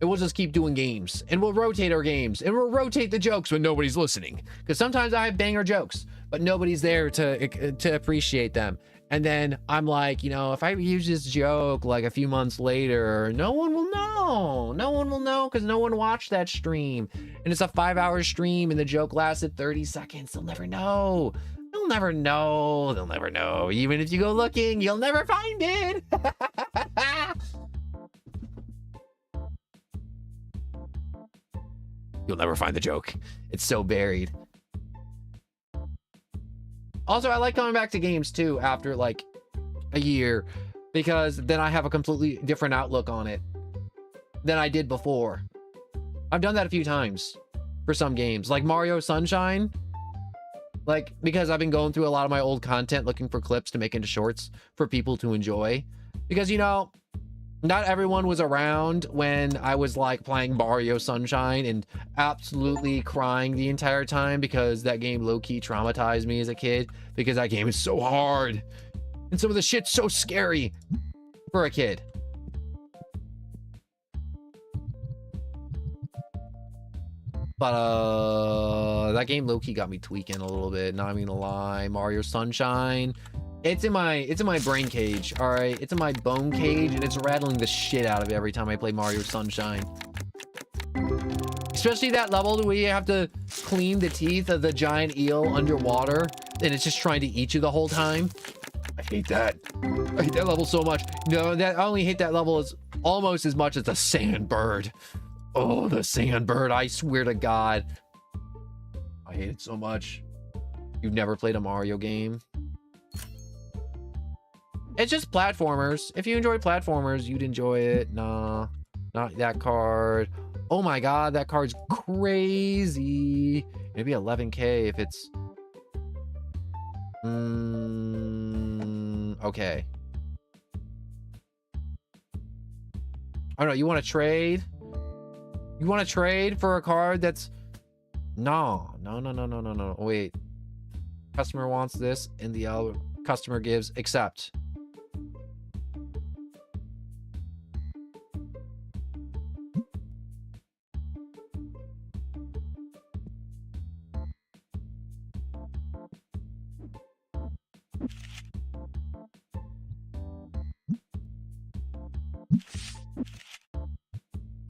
And we'll just keep doing games. And we'll rotate our games. And we'll rotate the jokes when nobody's listening. Because sometimes I have banger jokes, but nobody's there to appreciate them. And then I'm like, you know, if I use this joke like a few months later, no one will know. No one will know because no one watched that stream. And it's a 5-hour stream and the joke lasted 30 seconds. They'll never know. They'll never know. They'll never know. Even if you go looking, you'll never find it. You'll never find the joke. It's so buried. Also, I like coming back to games too after like a year, because then I have a completely different outlook on it than I did before. I've done that a few times for some games, like Mario Sunshine. Like, because I've been going through a lot of my old content looking for clips to make into shorts for people to enjoy. Because, you know, not everyone was around when I was like playing Mario Sunshine and absolutely crying the entire time because that game low-key traumatized me as a kid, because that game is so hard and some of the shit's so scary for a kid. But that game low-key got me tweaking a little bit, not even gonna lie. Mario Sunshine, it's in my brain cage, all right? It's in my bone cage, and it's rattling the shit out of it every time I play Mario Sunshine. Especially that level where you have to clean the teeth of the giant eel underwater, and it's just trying to eat you the whole time. I hate that. I hate that level so much. No, I only hate that level as almost as much as the sand bird. Oh, the sand bird, I swear to God. I hate it so much. You've never played a Mario game? It's just platformers. If you enjoy platformers, you'd enjoy it. Nah, not that card. Oh my God, that card's crazy. Maybe 11K if it's... okay. I don't know, you want to trade? You want to trade for a card that's... No. Wait. Customer wants this, and the other customer gives accept.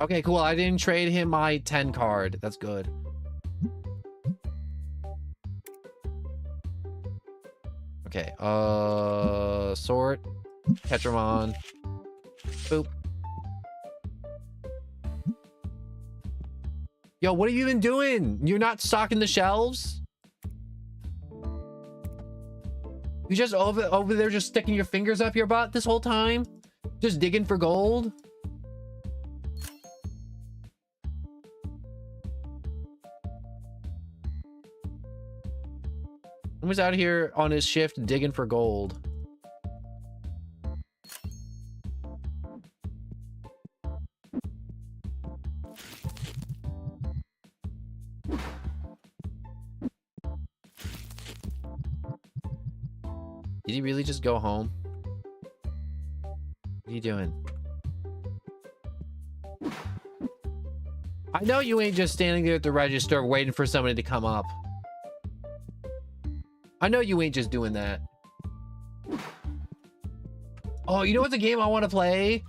Okay, cool. I didn't trade him my 10 card. That's good. Okay, sort, Tetramon, boop. Yo, what have you been doing? You're not stocking the shelves? You just over there just sticking your fingers up your butt this whole time? Just digging for gold? He was out here on his shift digging for gold. Did he really just go home? What are you doing? I know you ain't just standing there at the register waiting for somebody to come up. I know you ain't just doing that. Oh, you know what the game I want to play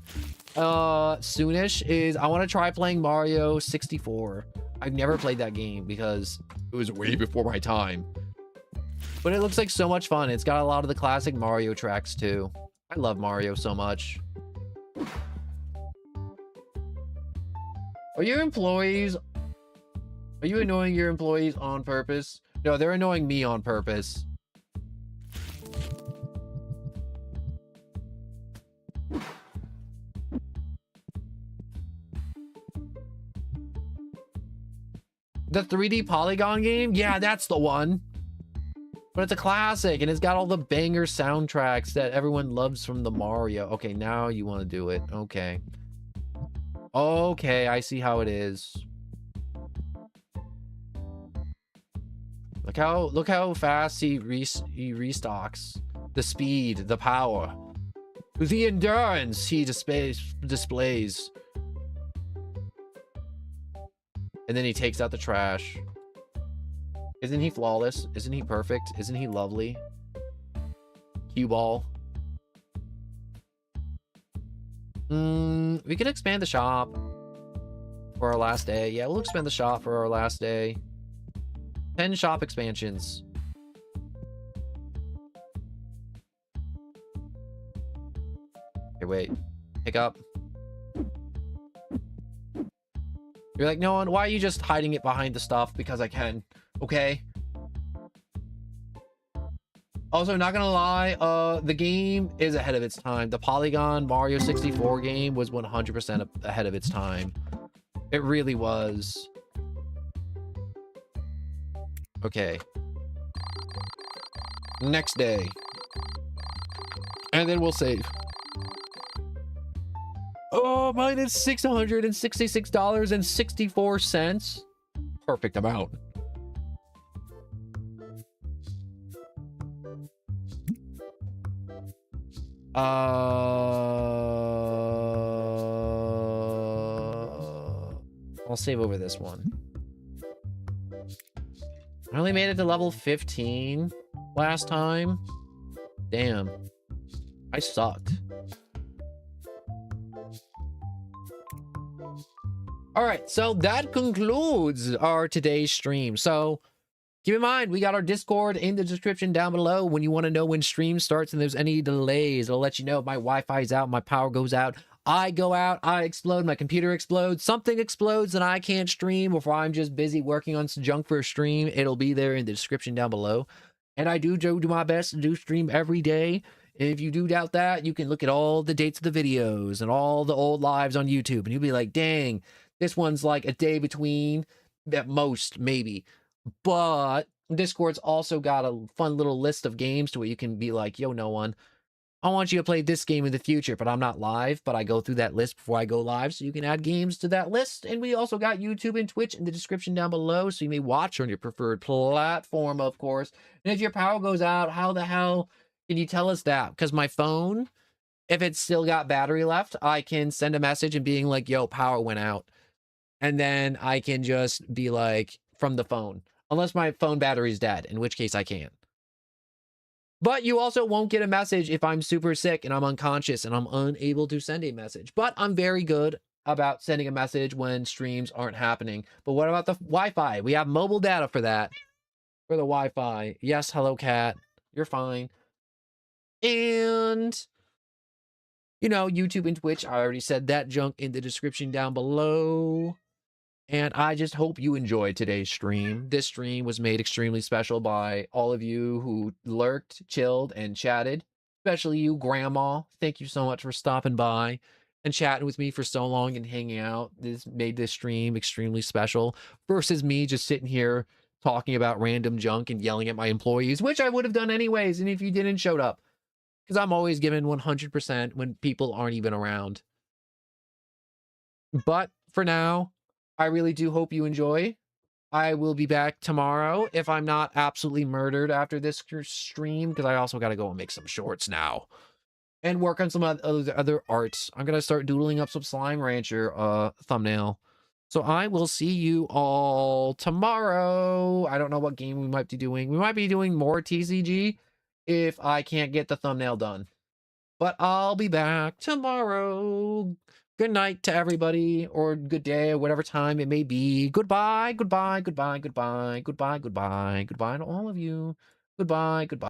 soonish is? I want to try playing Mario 64. I've never played that game because it was way before my time. But it looks like so much fun. It's got a lot of the classic Mario tracks too. I love Mario so much. Are your employees... Are you annoying your employees on purpose? No, they're annoying me on purpose. The 3D polygon game? Yeah, that's the one. But it's a classic, and it's got all the banger soundtracks that everyone loves from the Mario. Okay, now you want to do it. Okay. Okay, I see how it is. Look how fast he restocks. The speed, the power, the endurance he displays. And then he takes out the trash. Isn't he flawless? Isn't he perfect? Isn't he lovely? Cue ball. We could expand the shop for our last day. Yeah, we'll expand the shop for our last day. 10 shop expansions. Okay, wait. Pick up. You're like, no one, why are you just hiding it behind the stuff? Because I can. Okay. Also, not gonna lie, the game is ahead of its time. The Polygon Mario 64 game was 100% ahead of its time. It really was. Okay. Next day. And then we'll save. Oh, mine is $666.64. Perfect amount. I'll save over this one. I only made it to level 15 last time. Damn. I sucked. All right, so that concludes our today's stream. So keep in mind, we got our Discord in the description down below. When you want to know when stream starts and there's any delays, it'll let you know if my Wi-Fi's out, my power goes out, I go out, I explode, my computer explodes, something explodes and I can't stream, or if I'm just busy working on some junk for a stream, it'll be there in the description down below. And I do my best to do stream every day. If you do doubt that, you can look at all the dates of the videos and all the old lives on YouTube, and you'll be like, dang, this one's like a day between, at most, maybe. But Discord's also got a fun little list of games to where you can be like, yo, no one, I want you to play this game in the future, but I'm not live, but I go through that list before I go live, so you can add games to that list. And we also got YouTube and Twitch in the description down below, so you may watch on your preferred platform, of course. And if your power goes out, how the hell can you tell us that? Because my phone, if it's still got battery left, I can send a message and being like, yo, power went out. And then I can just be like, from the phone. Unless my phone battery's dead, in which case I can't. But you also won't get a message if I'm super sick and I'm unconscious and I'm unable to send a message. But I'm very good about sending a message when streams aren't happening. But what about the Wi-Fi? We have mobile data for that. For the Wi-Fi. Yes, hello cat. You're fine. And YouTube and Twitch, I already said that junk in the description down below. And I just hope you enjoyed today's stream. This stream was made extremely special by all of you who lurked, chilled, and chatted. Especially you, Grandma. Thank you so much for stopping by and chatting with me for so long and hanging out. This made this stream extremely special versus me just sitting here talking about random junk and yelling at my employees, which I would have done anyways, and if you didn't showed up. Because I'm always giving 100% when people aren't even around. But for now, I really do hope you enjoy. I will be back tomorrow if I'm not absolutely murdered after this stream, because I also got to go and make some shorts now and work on some other arts. I'm gonna start doodling up some Slime Rancher thumbnail. So I will see you all tomorrow. I don't know what game we might be doing. We might be doing more TCG if I can't get the thumbnail done. But I'll be back tomorrow. Good night to everybody, or good day, or whatever time it may be. Goodbye, goodbye, goodbye, goodbye, goodbye, goodbye, goodbye to all of you. Goodbye, goodbye.